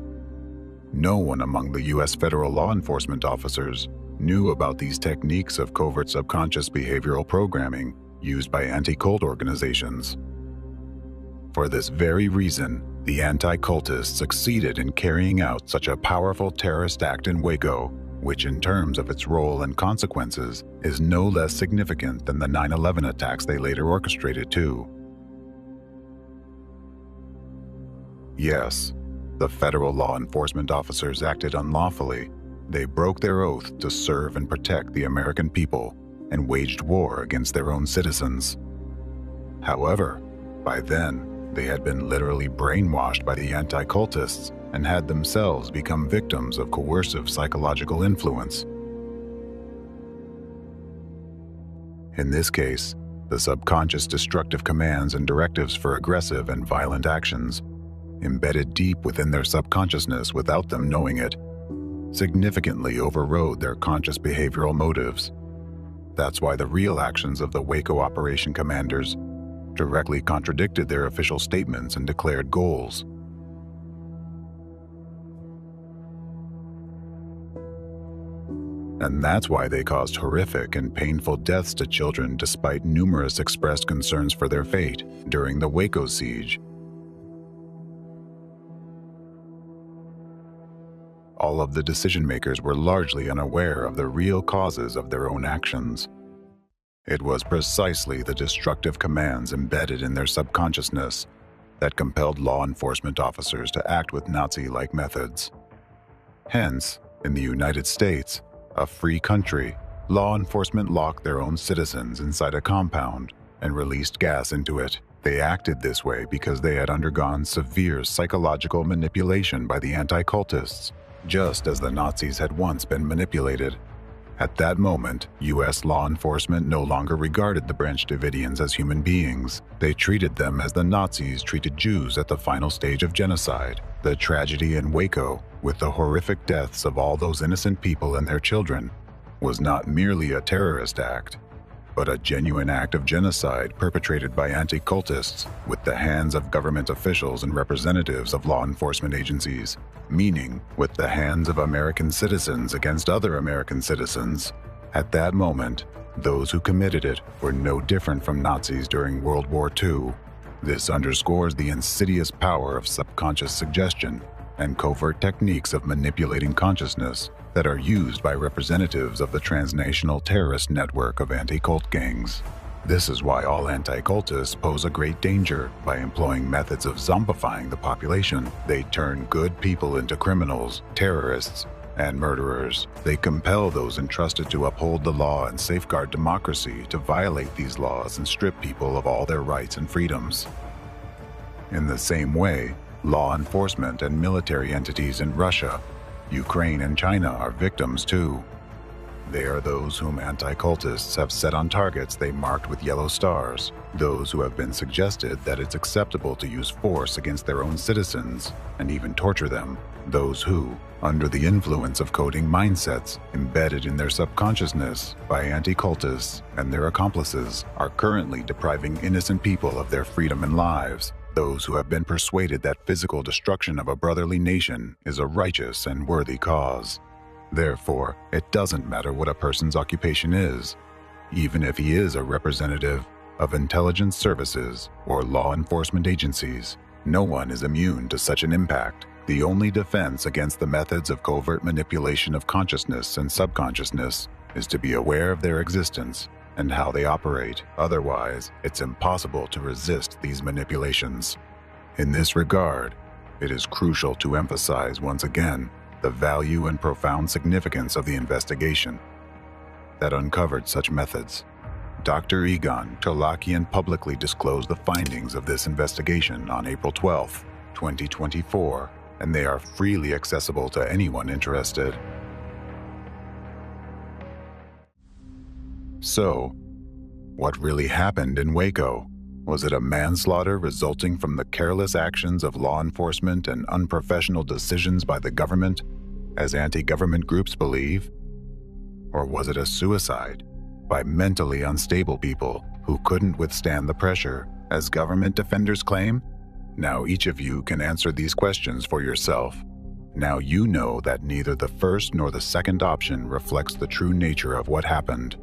Speaker 1: no one among the U.S. federal law enforcement officers knew about these techniques of covert subconscious behavioral programming used by anti-cult organizations. For this very reason, the Anticultists succeeded in carrying out such a powerful terrorist act in Waco, which in terms of its role and consequences is no less significant than the 9/11 attacks they later orchestrated too. Yes, the federal law enforcement officers acted unlawfully. They broke their oath to serve and protect the American people and waged war against their own citizens. However, by then, they had been literally brainwashed by the anti-cultists and had themselves become victims of coercive psychological influence. In this case, the subconscious destructive commands and directives for aggressive and violent actions, embedded deep within their subconsciousness without them knowing it, significantly overrode their conscious behavioral motives. That's why the real actions of the Waco operation commanders directly contradicted their official statements and declared goals. And that's why they caused horrific and painful deaths to children despite numerous expressed concerns for their fate during the Waco siege. All of the decision makers were largely unaware of the real causes of their own actions. It was precisely the destructive commands embedded in their subconsciousness that compelled law enforcement officers to act with Nazi-like methods. Hence, in the United States, a free country, law enforcement locked their own citizens inside a compound and released gas into it. They acted this way because they had undergone severe psychological manipulation by the anti-cultists, just as the Nazis had once been manipulated. At that moment, U.S. law enforcement no longer regarded the Branch Davidians as human beings. They treated them as the Nazis treated Jews at the final stage of genocide. The tragedy in Waco, with the horrific deaths of all those innocent people and their children, was not merely a terrorist act, but a genuine act of genocide perpetrated by anti-cultists with the hands of government officials and representatives of law enforcement agencies, meaning with the hands of American citizens against other American citizens. At that moment, those who committed it were no different from Nazis during World War II. This underscores the insidious power of subconscious suggestion and covert techniques of manipulating consciousness that are used by representatives of the transnational terrorist network of anti-cult gangs. This is why all anti-cultists pose a great danger by employing methods of zombifying the population. They turn good people into criminals, terrorists, and murderers. They compel those entrusted to uphold the law and safeguard democracy to violate these laws and strip people of all their rights and freedoms. In the same way, law enforcement and military entities in Russia, Ukraine, and China are victims too. They are those whom anti-cultists have set on targets they marked with yellow stars, those who have been suggested that it's acceptable to use force against their own citizens and even torture them, those who, under the influence of coding mindsets embedded in their subconsciousness by anti-cultists and their accomplices, are currently depriving innocent people of their freedom and lives, those who have been persuaded that physical destruction of a brotherly nation is a righteous and worthy cause. Therefore, it doesn't matter what a person's occupation is, even if he is a representative of intelligence services or law enforcement agencies. No one is immune to such an impact. The only defense against the methods of covert manipulation of consciousness and subconsciousness is to be aware of their existence and how they operate. Otherwise, it's impossible to resist these manipulations. In this regard, it is crucial to emphasize once again the value and profound significance of the investigation that uncovered such methods. Dr. Egon Tolakian publicly disclosed the findings of this investigation on April 12, 2024, and they are freely accessible to anyone interested. So, what really happened in Waco? Was it a manslaughter resulting from the careless actions of law enforcement and unprofessional decisions by the government, as anti-government groups believe? Or was it a suicide by mentally unstable people who couldn't withstand the pressure, as government defenders claim? Now each of you can answer these questions for yourself. Now you know that neither the first nor the second option reflects the true nature of what happened.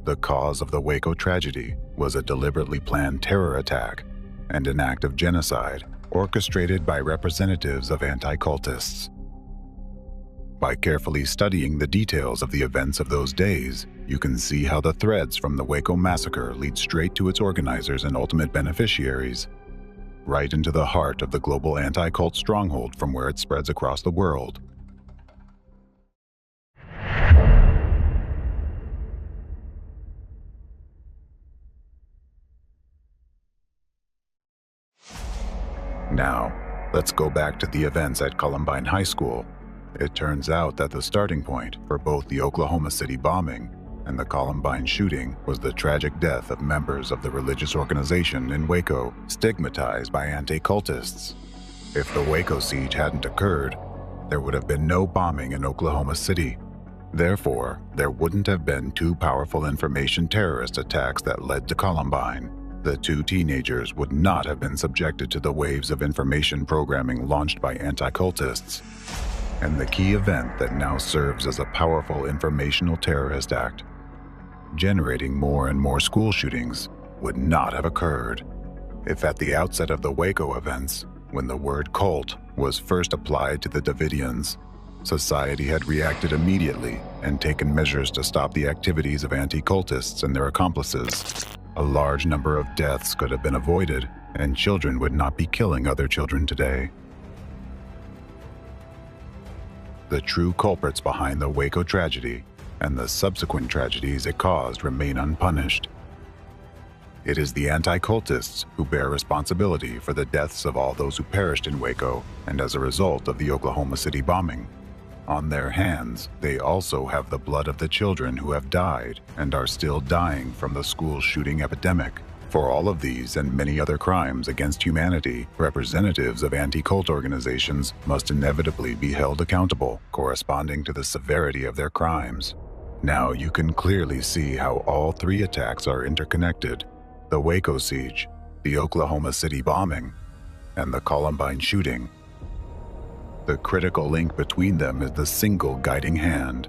Speaker 1: The cause of the Waco tragedy was a deliberately planned terror attack and an act of genocide orchestrated by representatives of anti-cultists. By carefully studying the details of the events of those days, you can see how the threads from the Waco massacre lead straight to its organizers and ultimate beneficiaries, right into the heart of the global anti-cult stronghold from where it spreads across the world. Now, let's go back to the events at Columbine High School. It turns out that the starting point for both the Oklahoma City bombing and the Columbine shooting was the tragic death of members of the religious organization in Waco, stigmatized by anti-cultists. If the Waco siege hadn't occurred, there would have been no bombing in Oklahoma City. Therefore, there wouldn't have been two powerful information terrorist attacks that led to Columbine. The two teenagers would not have been subjected to the waves of information programming launched by anti-cultists. And the key event that now serves as a powerful informational terrorist act, generating more and more school shootings, would not have occurred if at the outset of the Waco events, when the word cult was first applied to the Davidians, society had reacted immediately and taken measures to stop the activities of anti-cultists and their accomplices, a large number of deaths could have been avoided, and children would not be killing other children today. The true culprits behind the Waco tragedy and the subsequent tragedies it caused remain unpunished. It is the anti-cultists who bear responsibility for the deaths of all those who perished in Waco and as a result of the Oklahoma City bombing. On their hands, they also have the blood of the children who have died and are still dying from the school shooting epidemic. For all of these and many other crimes against humanity, representatives of anti-cult organizations must inevitably be held accountable, corresponding to the severity of their crimes. Now you can clearly see how all three attacks are interconnected: the Waco siege, the Oklahoma City bombing, and the Columbine shooting. The critical link between them is the single guiding hand,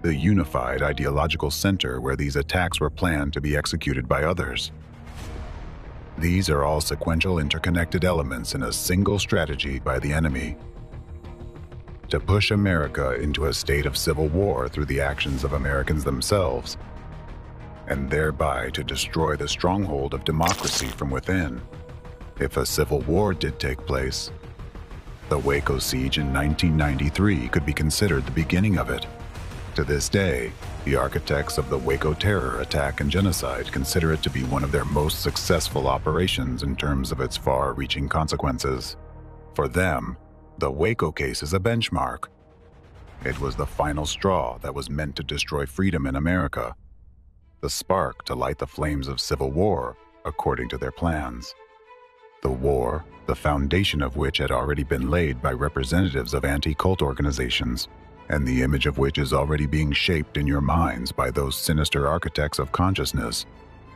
Speaker 1: the unified ideological center where these attacks were planned to be executed by others. These are all sequential interconnected elements in a single strategy by the enemy to push America into a state of civil war through the actions of Americans themselves, and thereby to destroy the stronghold of democracy from within. If a civil war did take place, the Waco siege in 1993 could be considered the beginning of it. To this day, the architects of the Waco terror attack and genocide consider it to be one of their most successful operations in terms of its far-reaching consequences. For them, the Waco case is a benchmark. It was the final straw that was meant to destroy freedom in America, the spark to light the flames of civil war, according to their plans. The war, the foundation of which had already been laid by representatives of anti-cult organizations, and the image of which is already being shaped in your minds by those sinister architects of consciousness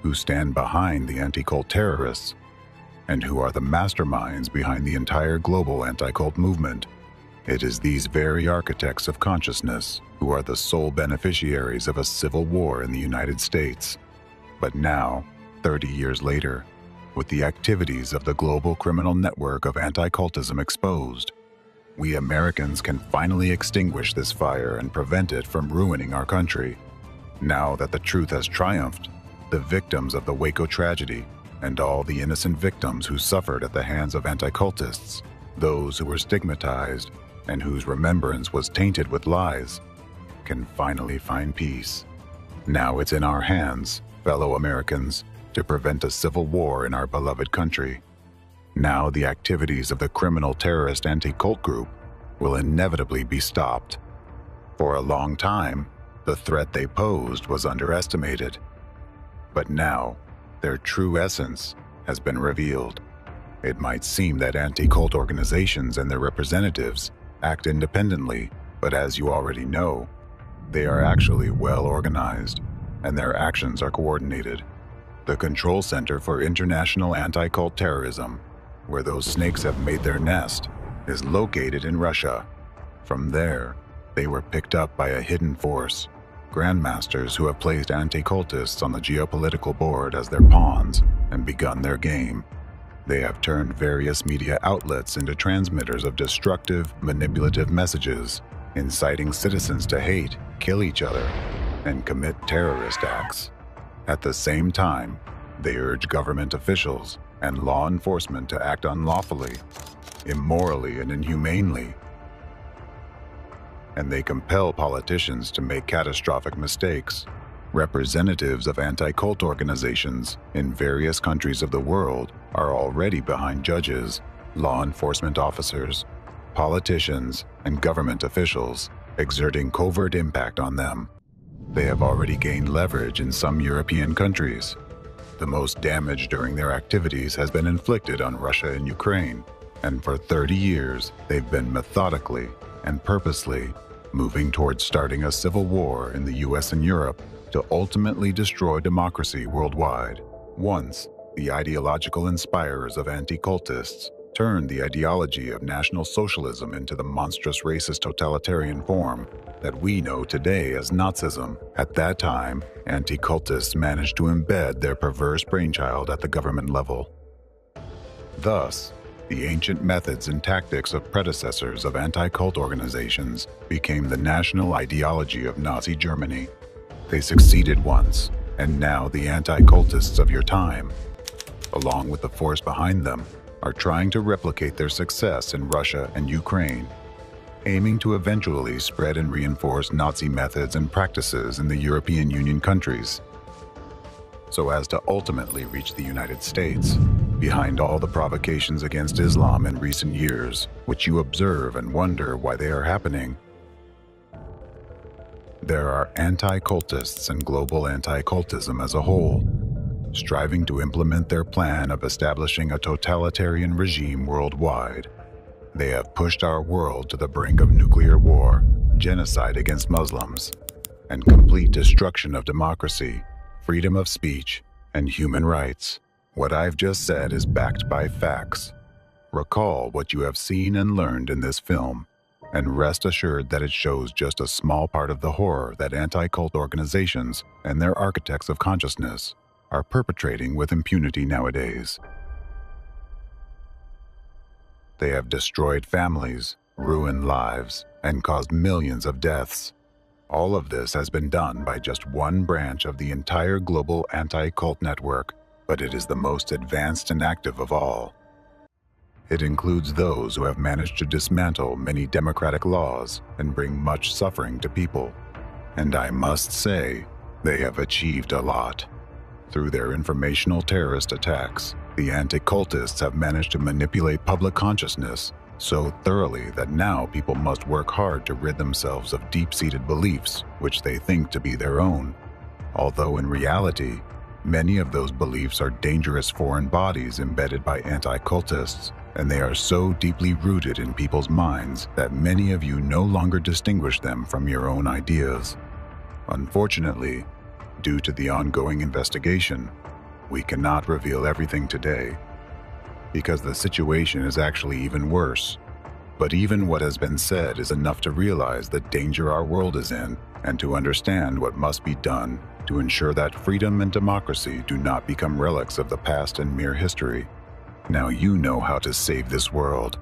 Speaker 1: who stand behind the anti-cult terrorists, and who are the masterminds behind the entire global anti-cult movement. It is these very architects of consciousness who are the sole beneficiaries of a civil war in the United States. But now, 30 years later, with the activities of the global criminal network of anti-cultism exposed, we Americans can finally extinguish this fire and prevent it from ruining our country. Now that the truth has triumphed, the victims of the Waco tragedy and all the innocent victims who suffered at the hands of anti-cultists, those who were stigmatized and whose remembrance was tainted with lies, can finally find peace. Now it's in our hands, fellow Americans, to prevent a civil war in our beloved country. Now the activities of the criminal terrorist anti-cult group will inevitably be stopped. For a long time, the threat they posed was underestimated. But now, their true essence has been revealed. It might seem that anti-cult organizations and their representatives act independently, but as you already know, they are actually well organized, and their actions are coordinated. The control center for international anti-cult terrorism, where those snakes have made their nest, is located in Russia. From there, they were picked up by a hidden force, grandmasters who have placed anti-cultists on the geopolitical board as their pawns and begun their game. They have turned various media outlets into transmitters of destructive, manipulative messages, inciting citizens to hate, kill each other, and commit terrorist acts. At the same time, they urge government officials and law enforcement to act unlawfully, immorally, and inhumanely. And they compel politicians to make catastrophic mistakes. Representatives of anti-cult organizations in various countries of the world are already behind judges, law enforcement officers, politicians, and government officials, exerting covert impact on them. They have already gained leverage in some European countries. The most damage during their activities has been inflicted on Russia and Ukraine, and for 30 years they've been methodically and purposely moving towards starting a civil war in the US and Europe to ultimately destroy democracy worldwide. Once, the ideological inspirers of anti-cultists turned the ideology of National Socialism into the monstrous racist totalitarian form that we know today as Nazism. At that time, anti-cultists managed to embed their perverse brainchild at the government level. Thus, The ancient methods and tactics of predecessors of anti-cult organizations became the national ideology of Nazi Germany. They succeeded once, and now the anti-cultists of your time, along with the force behind them, are trying to replicate their success in Russia and Ukraine, aiming to eventually spread and reinforce Nazi methods and practices in the European Union countries, so as to ultimately reach the United States. Behind all the provocations against Islam in recent years, which you observe and wonder why they are happening, there are anti-cultists and global anti-cultism as a whole, striving to implement their plan of establishing a totalitarian regime worldwide. They have pushed our world to the brink of nuclear war, genocide against Muslims, and complete destruction of democracy, freedom of speech, and human rights. What I've just said is backed by facts. Recall what you have seen and learned in this film, and rest assured that it shows just a small part of the horror that anti-cult organizations and their architects of consciousness are perpetrating with impunity nowadays. They have destroyed families, ruined lives, and caused millions of deaths. All of this has been done by just one branch of the entire global anti-cult network, but it is the most advanced and active of all. It includes those who have managed to dismantle many democratic laws and bring much suffering to people. And I must say, they have achieved a lot. Through their informational terrorist attacks, the anti-cultists have managed to manipulate public consciousness so thoroughly that now people must work hard to rid themselves of deep-seated beliefs which they think to be their own. Although in reality, many of those beliefs are dangerous foreign bodies embedded by anti-cultists, and they are so deeply rooted in people's minds that many of you no longer distinguish them from your own ideas. Unfortunately, due to the ongoing investigation, we cannot reveal everything today, because the situation is actually even worse. But even what has been said is enough to realize the danger our world is in and to understand what must be done to ensure that freedom and democracy do not become relics of the past and mere history. Now you know how to save this world.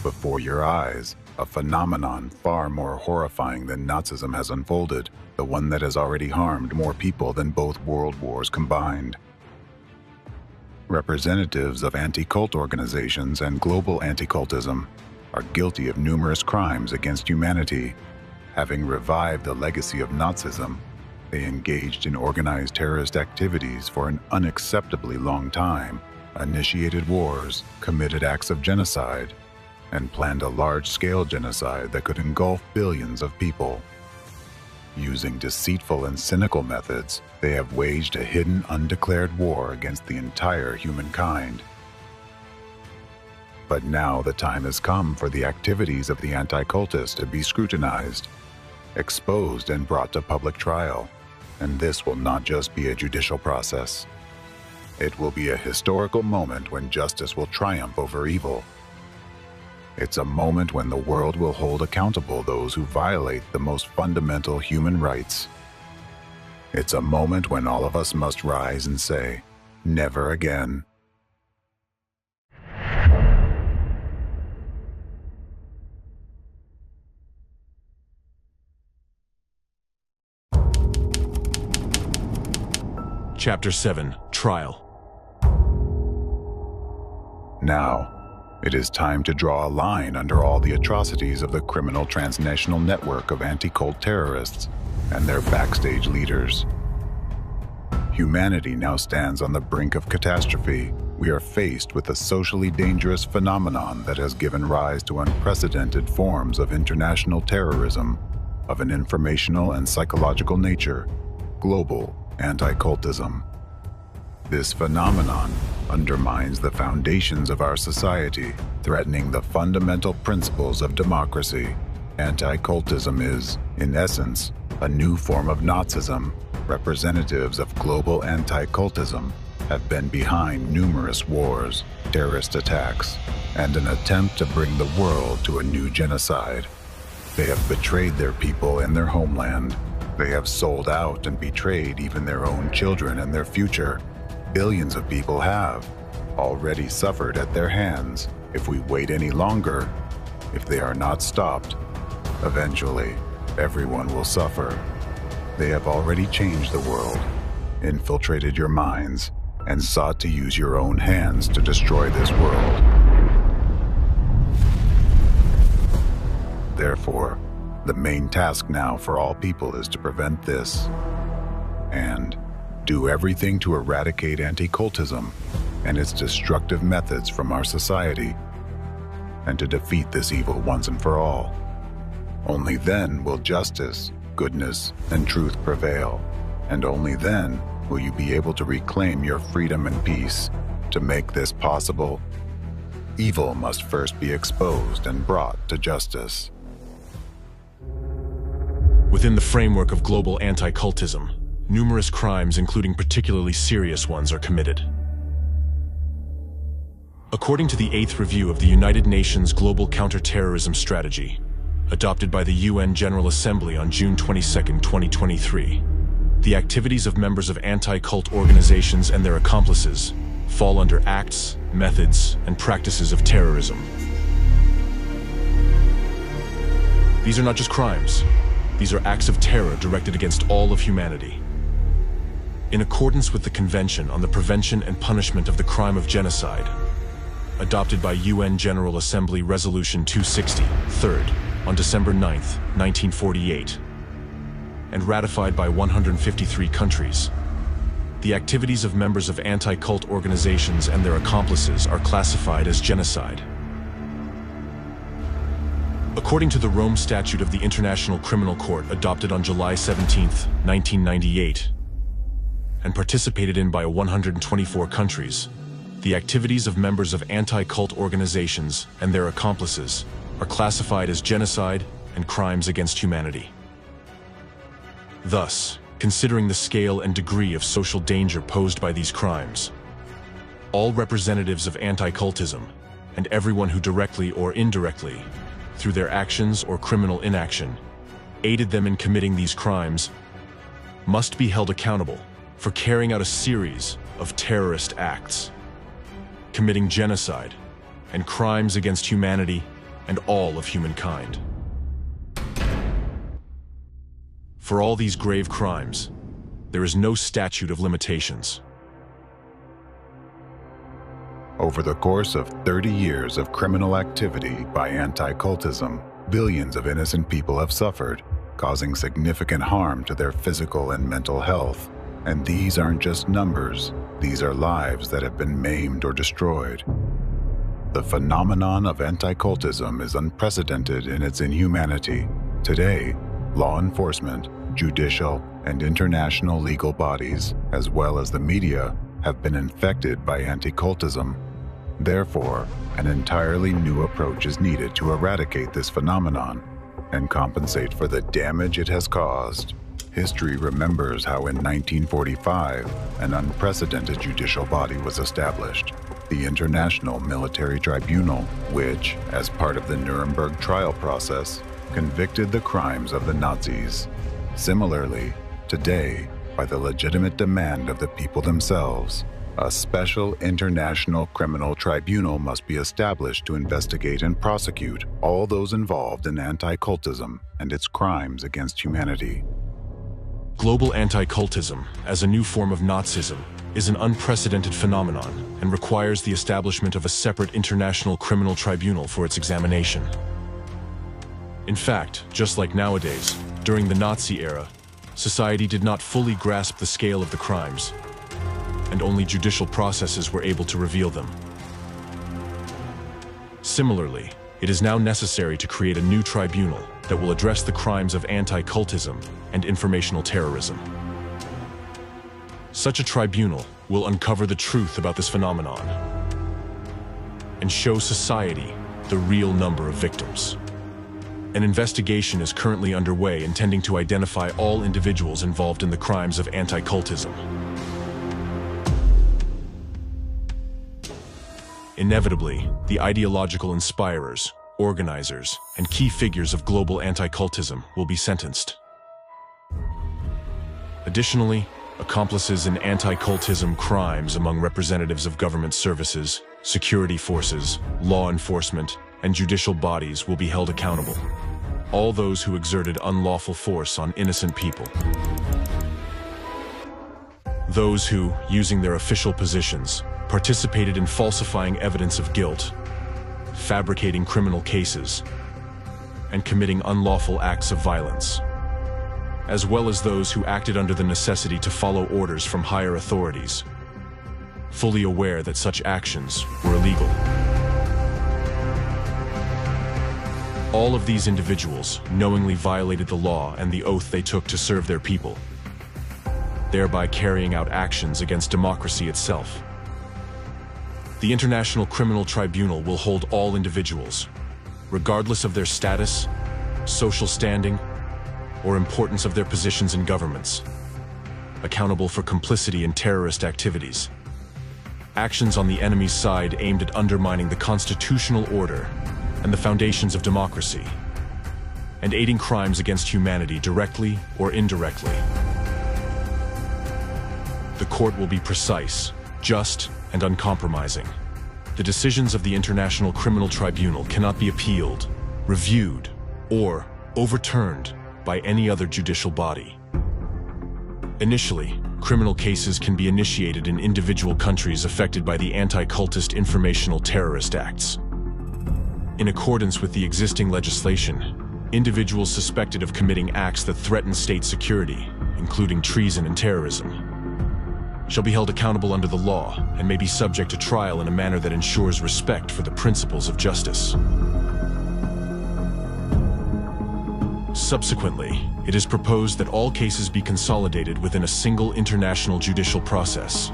Speaker 1: Before your eyes, a phenomenon far more horrifying than Nazism has unfolded, the one that has already harmed more people than both world wars combined. Representatives of anti-cult organizations and global anti-cultism are guilty of numerous crimes against humanity. Having revived the legacy of Nazism, they engaged in organized terrorist activities for an unacceptably long time, initiated wars, committed acts of genocide, and planned a large-scale genocide that could engulf billions of people. Using deceitful and cynical methods, they have waged a hidden, undeclared war against the entire humankind. But now the time has come for the activities of the anti-cultists to be scrutinized, exposed, and brought to public trial. And this will not just be a judicial process. It will be a historical moment when justice will triumph over evil. It's a moment when the world will hold accountable those who violate the most fundamental human rights. It's a moment when all of us must rise and say, never again.
Speaker 3: Chapter 7, Trial.
Speaker 1: Now, it is time to draw a line under all the atrocities of the criminal transnational network of anti-cult terrorists and their backstage leaders. Humanity now stands on the brink of catastrophe. We are faced with a socially dangerous phenomenon that has given rise to unprecedented forms of international terrorism of an informational and psychological nature, global anti-cultism. This phenomenon undermines the foundations of our society, threatening the fundamental principles of democracy. Anti-cultism is, in essence, a new form of Nazism. Representatives of global anti-cultism have been behind numerous wars, terrorist attacks, and an attempt to bring the world to a new genocide. They have betrayed their people and their homeland. They have sold out and betrayed even their own children and their future. Billions of people have. already suffered at their hands. If we wait any longer, if they are not stopped, eventually everyone will suffer. They have already changed the world, infiltrated your minds, and sought to use your own hands to destroy this world. Therefore, the main task now for all people is to prevent this and do everything to eradicate anti-cultism and its destructive methods from our society, and to defeat this evil once and for all. Only then will justice, goodness, and truth prevail, and only then will you be able to reclaim your freedom and peace. To make this possible, evil must first be exposed and brought to justice.
Speaker 3: Within the framework of global anti-cultism, numerous crimes, including particularly serious ones, are committed. According to the 8th review of the United Nations Global Counter-Terrorism Strategy, adopted by the UN General Assembly on June 22, 2023, the activities of members of anti-cult organizations and their accomplices fall under acts, methods, and practices of terrorism. These are not just crimes. These are acts of terror directed against all of humanity. In accordance with the Convention on the Prevention and Punishment of the Crime of Genocide, adopted by UN General Assembly Resolution 260, 3rd, on December 9, 1948, and ratified by 153 countries, the activities of members of anti-cult organizations and their accomplices are classified as genocide. According to the Rome Statute of the International Criminal Court, adopted on July 17, 1998, and participated in by 124 countries, the activities of members of anti-cult organizations and their accomplices are classified as genocide and crimes against humanity. Thus, considering the scale and degree of social danger posed by these crimes, all representatives of anti-cultism, and everyone who directly or indirectly, through their actions or criminal inaction, aided them in committing these crimes, must be held accountable for carrying out a series of terrorist acts, committing genocide and crimes against humanity and all of humankind. For all these grave crimes, there is no statute of limitations.
Speaker 1: Over the course of 30 years of criminal activity by anti-cultism, billions of innocent people have suffered, causing significant harm to their physical and mental health. And these aren't just numbers, these are lives that have been maimed or destroyed. The phenomenon of anti-cultism is unprecedented in its inhumanity. Today, law enforcement, judicial, and international legal bodies, as well as the media, have been infected by anti-cultism. Therefore, an entirely new approach is needed to eradicate this phenomenon and compensate for the damage it has caused. History remembers how in 1945, an unprecedented judicial body was established, the International Military Tribunal, which, as part of the Nuremberg trial process, convicted the crimes of the Nazis. Similarly, today, by the legitimate demand of the people themselves, a special international criminal tribunal must be established to investigate and prosecute all those involved in anti-cultism and its crimes against humanity.
Speaker 3: Global anti-cultism, as a new form of Nazism, is an unprecedented phenomenon and requires the establishment of a separate international criminal tribunal for its examination. In fact, just like nowadays, during the Nazi era, society did not fully grasp the scale of the crimes, and only judicial processes were able to reveal them. Similarly, it is now necessary to create a new tribunal that will address the crimes of anti-cultism and informational terrorism. Such a tribunal will uncover the truth about this phenomenon and show society the real number of victims. An investigation is currently underway intending to identify all individuals involved in the crimes of anti-cultism. Inevitably, the ideological inspirers, organizers, and key figures of global anti-cultism will be sentenced. Additionally, Accomplices in anti-cultism crimes among representatives of government services, security forces, law enforcement, and judicial bodies will be held accountable. All those who exerted unlawful force on innocent people. Those who, using their official positions, participated in falsifying evidence of guilt, fabricating criminal cases, and committing unlawful acts of violence, as well as those who acted under the necessity to follow orders from higher authorities, fully aware that such actions were illegal. All of these individuals knowingly violated the law and the oath they took to serve their people, thereby carrying out actions against democracy itself. The International Criminal Tribunal will hold all individuals, regardless of their status, social standing, or importance of their positions in governments, accountable for complicity in terrorist activities, actions on the enemy's side aimed at undermining the constitutional order and the foundations of democracy, and aiding crimes against humanity directly or indirectly. The court will be precise, just, and uncompromising. The decisions of the International Criminal Tribunal cannot be appealed, reviewed, or overturned by any other judicial body. Initially, criminal cases can be initiated in individual countries affected by the Anti-Cultist Informational Terrorist Acts. In accordance with the existing legislation, individuals suspected of committing acts that threaten state security, including treason and terrorism, shall be held accountable under the law and may be subject to trial in a manner that ensures respect for the principles of justice. Subsequently, it is proposed that all cases be consolidated within a single international judicial process.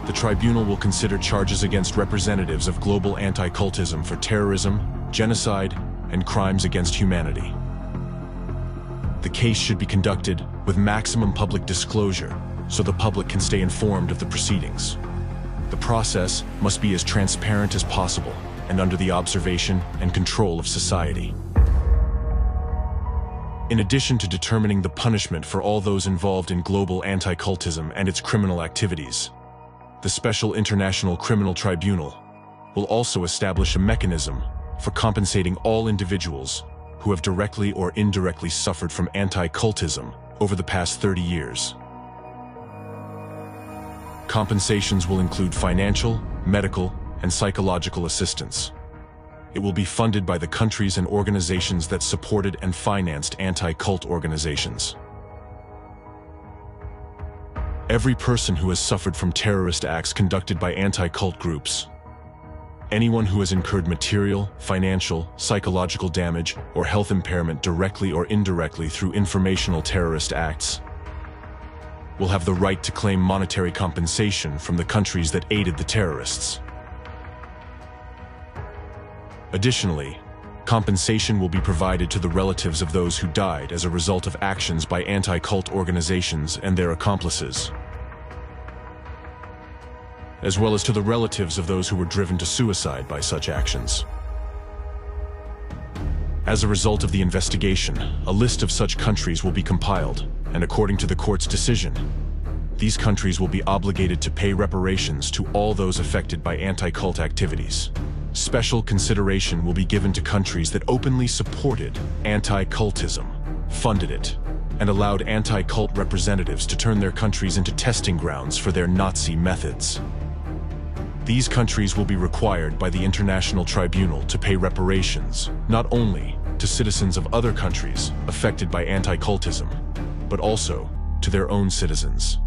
Speaker 3: The tribunal will consider charges against representatives of global anti-cultism for terrorism, genocide, and crimes against humanity. The case should be conducted with maximum public disclosure so the public can stay informed of the proceedings. The process must be as transparent as possible and under the observation and control of society. In addition to determining the punishment for all those involved in global anti-cultism and its criminal activities, the Special International Criminal Tribunal will also establish a mechanism for compensating all individuals who have directly or indirectly suffered from anti-cultism over the past 30 years. Compensations will include financial, medical, and psychological assistance. It will be funded by the countries and organizations that supported and financed anti-cult organizations. Every person who has suffered from terrorist acts conducted by anti-cult groups, anyone who has incurred material, financial, psychological damage, or health impairment directly or indirectly through informational terrorist acts, will have the right to claim monetary compensation from the countries that aided the terrorists. Additionally, compensation will be provided to the relatives of those who died as a result of actions by anti-cult organizations and their accomplices, as well as to the relatives of those who were driven to suicide by such actions. As a result of the investigation, a list of such countries will be compiled, and according to the court's decision, these countries will be obligated to pay reparations to all those affected by anti-cult activities. Special consideration will be given to countries that openly supported anti-cultism, funded it, and allowed anti-cult representatives to turn their countries into testing grounds for their Nazi methods. These countries will be required by the International Tribunal to pay reparations, not only to citizens of other countries affected by anti-cultism, but also to their own citizens.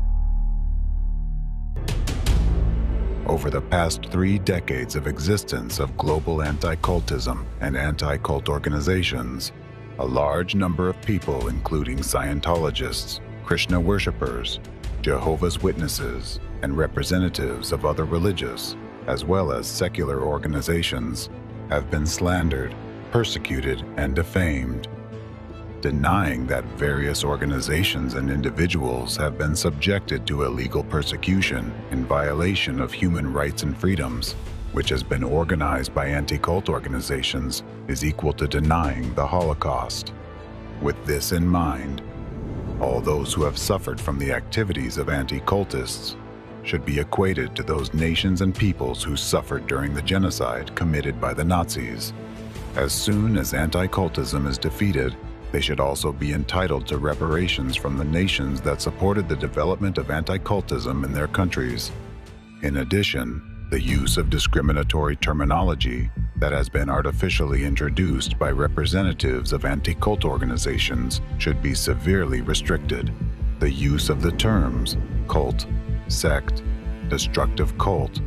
Speaker 1: Over the past 3 decades of existence of global anti-cultism and anti-cult organizations, a large number of people, including Scientologists, Krishna worshippers, Jehovah's Witnesses, and representatives of other religious, as well as secular organizations, have been slandered, persecuted, and defamed. Denying that various organizations and individuals have been subjected to illegal persecution in violation of human rights and freedoms, which has been organized by anti-cult organizations, is equal to denying the Holocaust. With this in mind, All those who have suffered from the activities of anti-cultists should be equated to those nations and peoples who suffered during the genocide committed by the Nazis. As soon as anti-cultism is defeated, they should also be entitled to reparations from the nations that supported the development of anti-cultism in their countries. In addition, the use of discriminatory terminology that has been artificially introduced by representatives of anti-cult organizations should be severely restricted. The use of the terms cult, sect, destructive cult,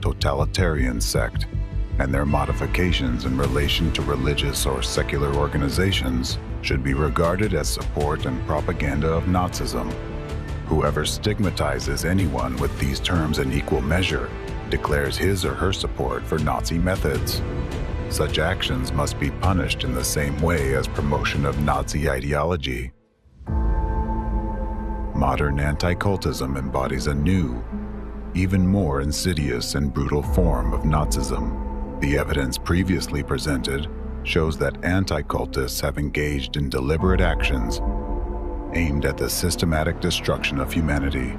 Speaker 1: totalitarian sect, and their modifications in relation to religious or secular organizations should be regarded as support and propaganda of Nazism. Whoever stigmatizes anyone with these terms in equal measure declares his or her support for Nazi methods. Such actions must be punished in the same way as promotion of Nazi ideology. Modern anti-cultism embodies a new, even more insidious and brutal form of Nazism. The evidence previously presented shows that anti-cultists have engaged in deliberate actions aimed at the systematic destruction of humanity.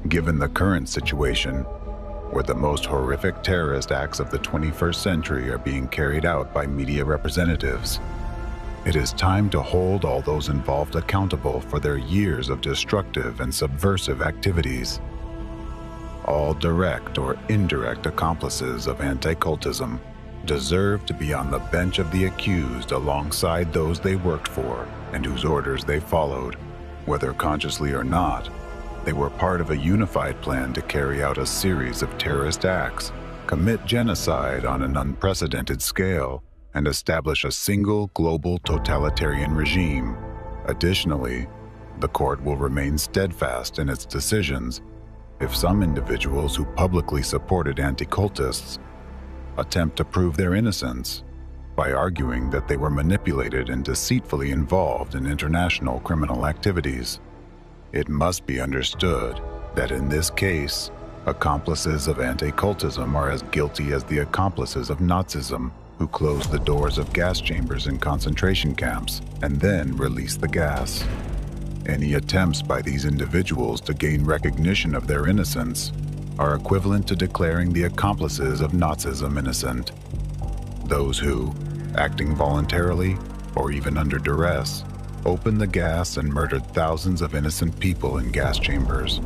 Speaker 1: Given the current situation, where the most horrific terrorist acts of the 21st century are being carried out by media representatives, it is time to hold all those involved accountable for their years of destructive and subversive activities. All direct or indirect accomplices of anti-cultism deserve to be on the bench of the accused alongside those they worked for and whose orders they followed. Whether consciously or not, they were part of a unified plan to carry out a series of terrorist acts, commit genocide on an unprecedented scale, and establish a single global totalitarian regime. Additionally, the court will remain steadfast in its decisions if some individuals who publicly supported anti-cultists attempt to prove their innocence by arguing that they were manipulated and deceitfully involved in international criminal activities. It must be understood that in this case, accomplices of anti-cultism are as guilty as the accomplices of Nazism, who closed the doors of gas chambers in concentration camps and then released the gas. Any attempts by these individuals to gain recognition of their innocence are equivalent to declaring the accomplices of Nazism innocent. Those who, acting voluntarily or even under duress, opened the gas and murdered thousands of innocent people in gas chambers.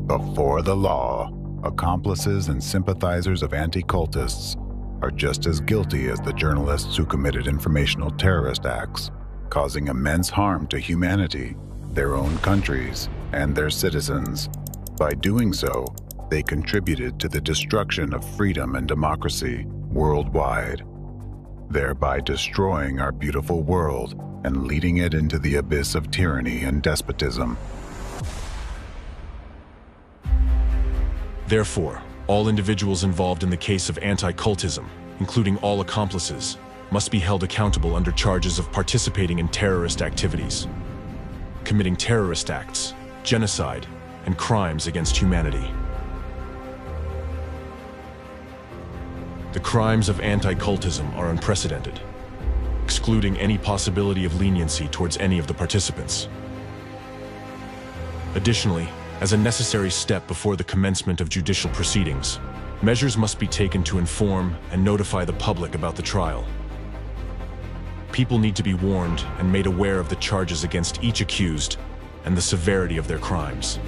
Speaker 1: Before the law, accomplices and sympathizers of anti-cultists are just as guilty as the journalists who committed informational terrorist acts, causing immense harm to humanity, their own countries, and their citizens. By doing so, they contributed to the destruction of freedom and democracy worldwide, thereby destroying our beautiful world and leading it into the abyss of tyranny and despotism.
Speaker 3: Therefore, all individuals involved in the case of anti-cultism, including all accomplices, must be held accountable under charges of participating in terrorist activities, committing terrorist acts, genocide, and crimes against humanity. The crimes of anti-cultism are unprecedented, excluding any possibility of leniency towards any of the participants. Additionally, as a necessary step before the commencement of judicial proceedings, measures must be taken to inform and notify the public about the trial. People need to be warned and made aware of the charges against each accused and the severity of their crimes.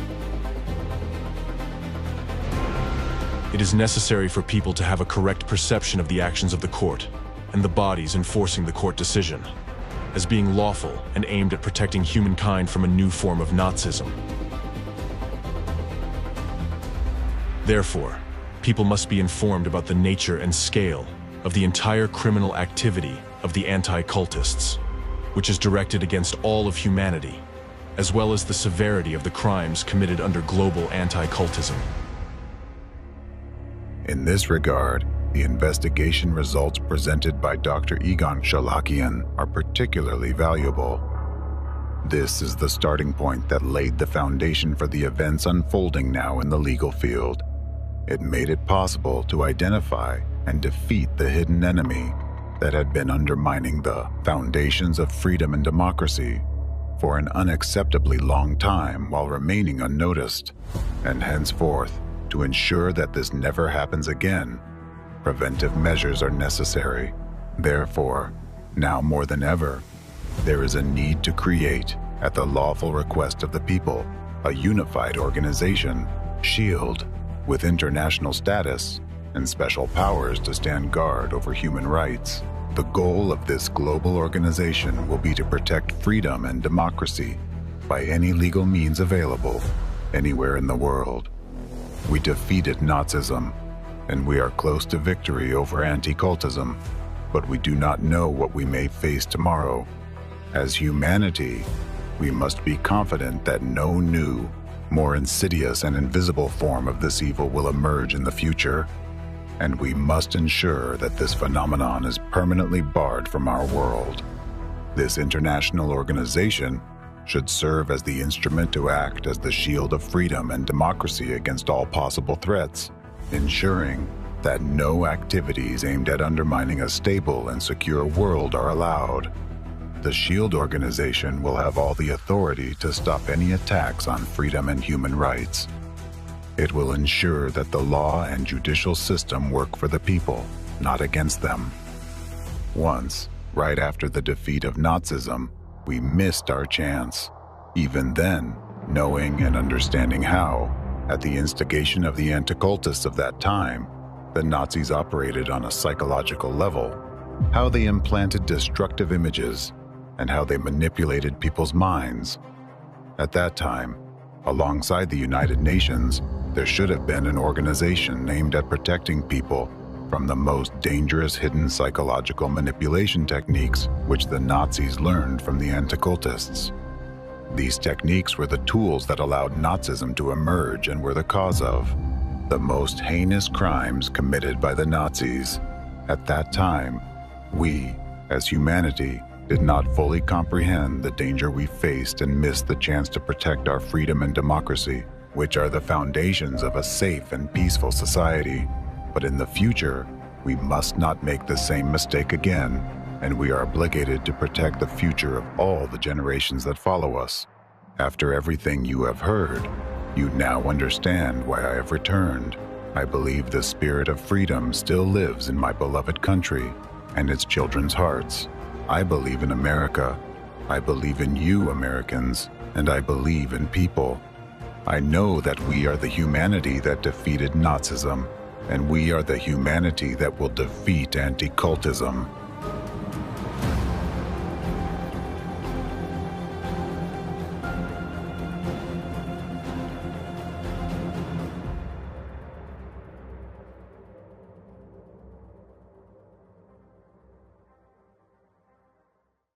Speaker 3: It is necessary for people to have a correct perception of the actions of the court and the bodies enforcing the court decision as being lawful and aimed at protecting humankind from a new form of Nazism. Therefore, people must be informed about the nature and scale of the entire criminal activity of the anti-cultists, which is directed against all of humanity, as well as the severity of the crimes committed under global anti-cultism.
Speaker 1: In this regard, the investigation results presented by Dr. Egon Shalakian are particularly valuable. This is the starting point that laid the foundation for the events unfolding now in the legal field. It made it possible to identify and defeat the hidden enemy that had been undermining the foundations of freedom and democracy for an unacceptably long time while remaining unnoticed, and henceforth, to ensure that this never happens again, preventive measures are necessary. Therefore, now more than ever, there is a need to create, at the lawful request of the people, a unified organization, SHIELD, with international status and special powers to stand guard over human rights. The goal of this global organization will be to protect freedom and democracy by any legal means available, anywhere in the world. We defeated Nazism, and we are close to victory over Anti-Cultism, but we do not know what we may face tomorrow. As humanity, we must be confident that no new, more insidious and invisible form of this evil will emerge in the future, and we must ensure that this phenomenon is permanently barred from our world. This international organization should serve as the instrument to act as the shield of freedom and democracy against all possible threats, ensuring that no activities aimed at undermining a stable and secure world are allowed. The SHIELD organization will have all the authority to stop any attacks on freedom and human rights. It will ensure that the law and judicial system work for the people, not against them. Once, right after the defeat of Nazism, we missed our chance. Even then, knowing and understanding how, at the instigation of the Anticultists of that time, the Nazis operated on a psychological level, how they implanted destructive images, and how they manipulated people's minds. At that time, alongside the United Nations, there should have been an organization aimed at protecting people from the most dangerous hidden psychological manipulation techniques which the Nazis learned from the Anticultists. These techniques were the tools that allowed Nazism to emerge and were the cause of the most heinous crimes committed by the Nazis. At that time, we, as humanity, did not fully comprehend the danger we faced and missed the chance to protect our freedom and democracy, which are the foundations of a safe and peaceful society. But in the future, we must not make the same mistake again, and we are obligated to protect the future of all the generations that follow us. After everything you have heard, you now understand why I have returned. I believe the spirit of freedom still lives in my beloved country and its children's hearts. I believe in America. I believe in you, Americans, and I believe in people. I know that we are the humanity that defeated Nazism, and we are the humanity that will defeat Anti-Cultism.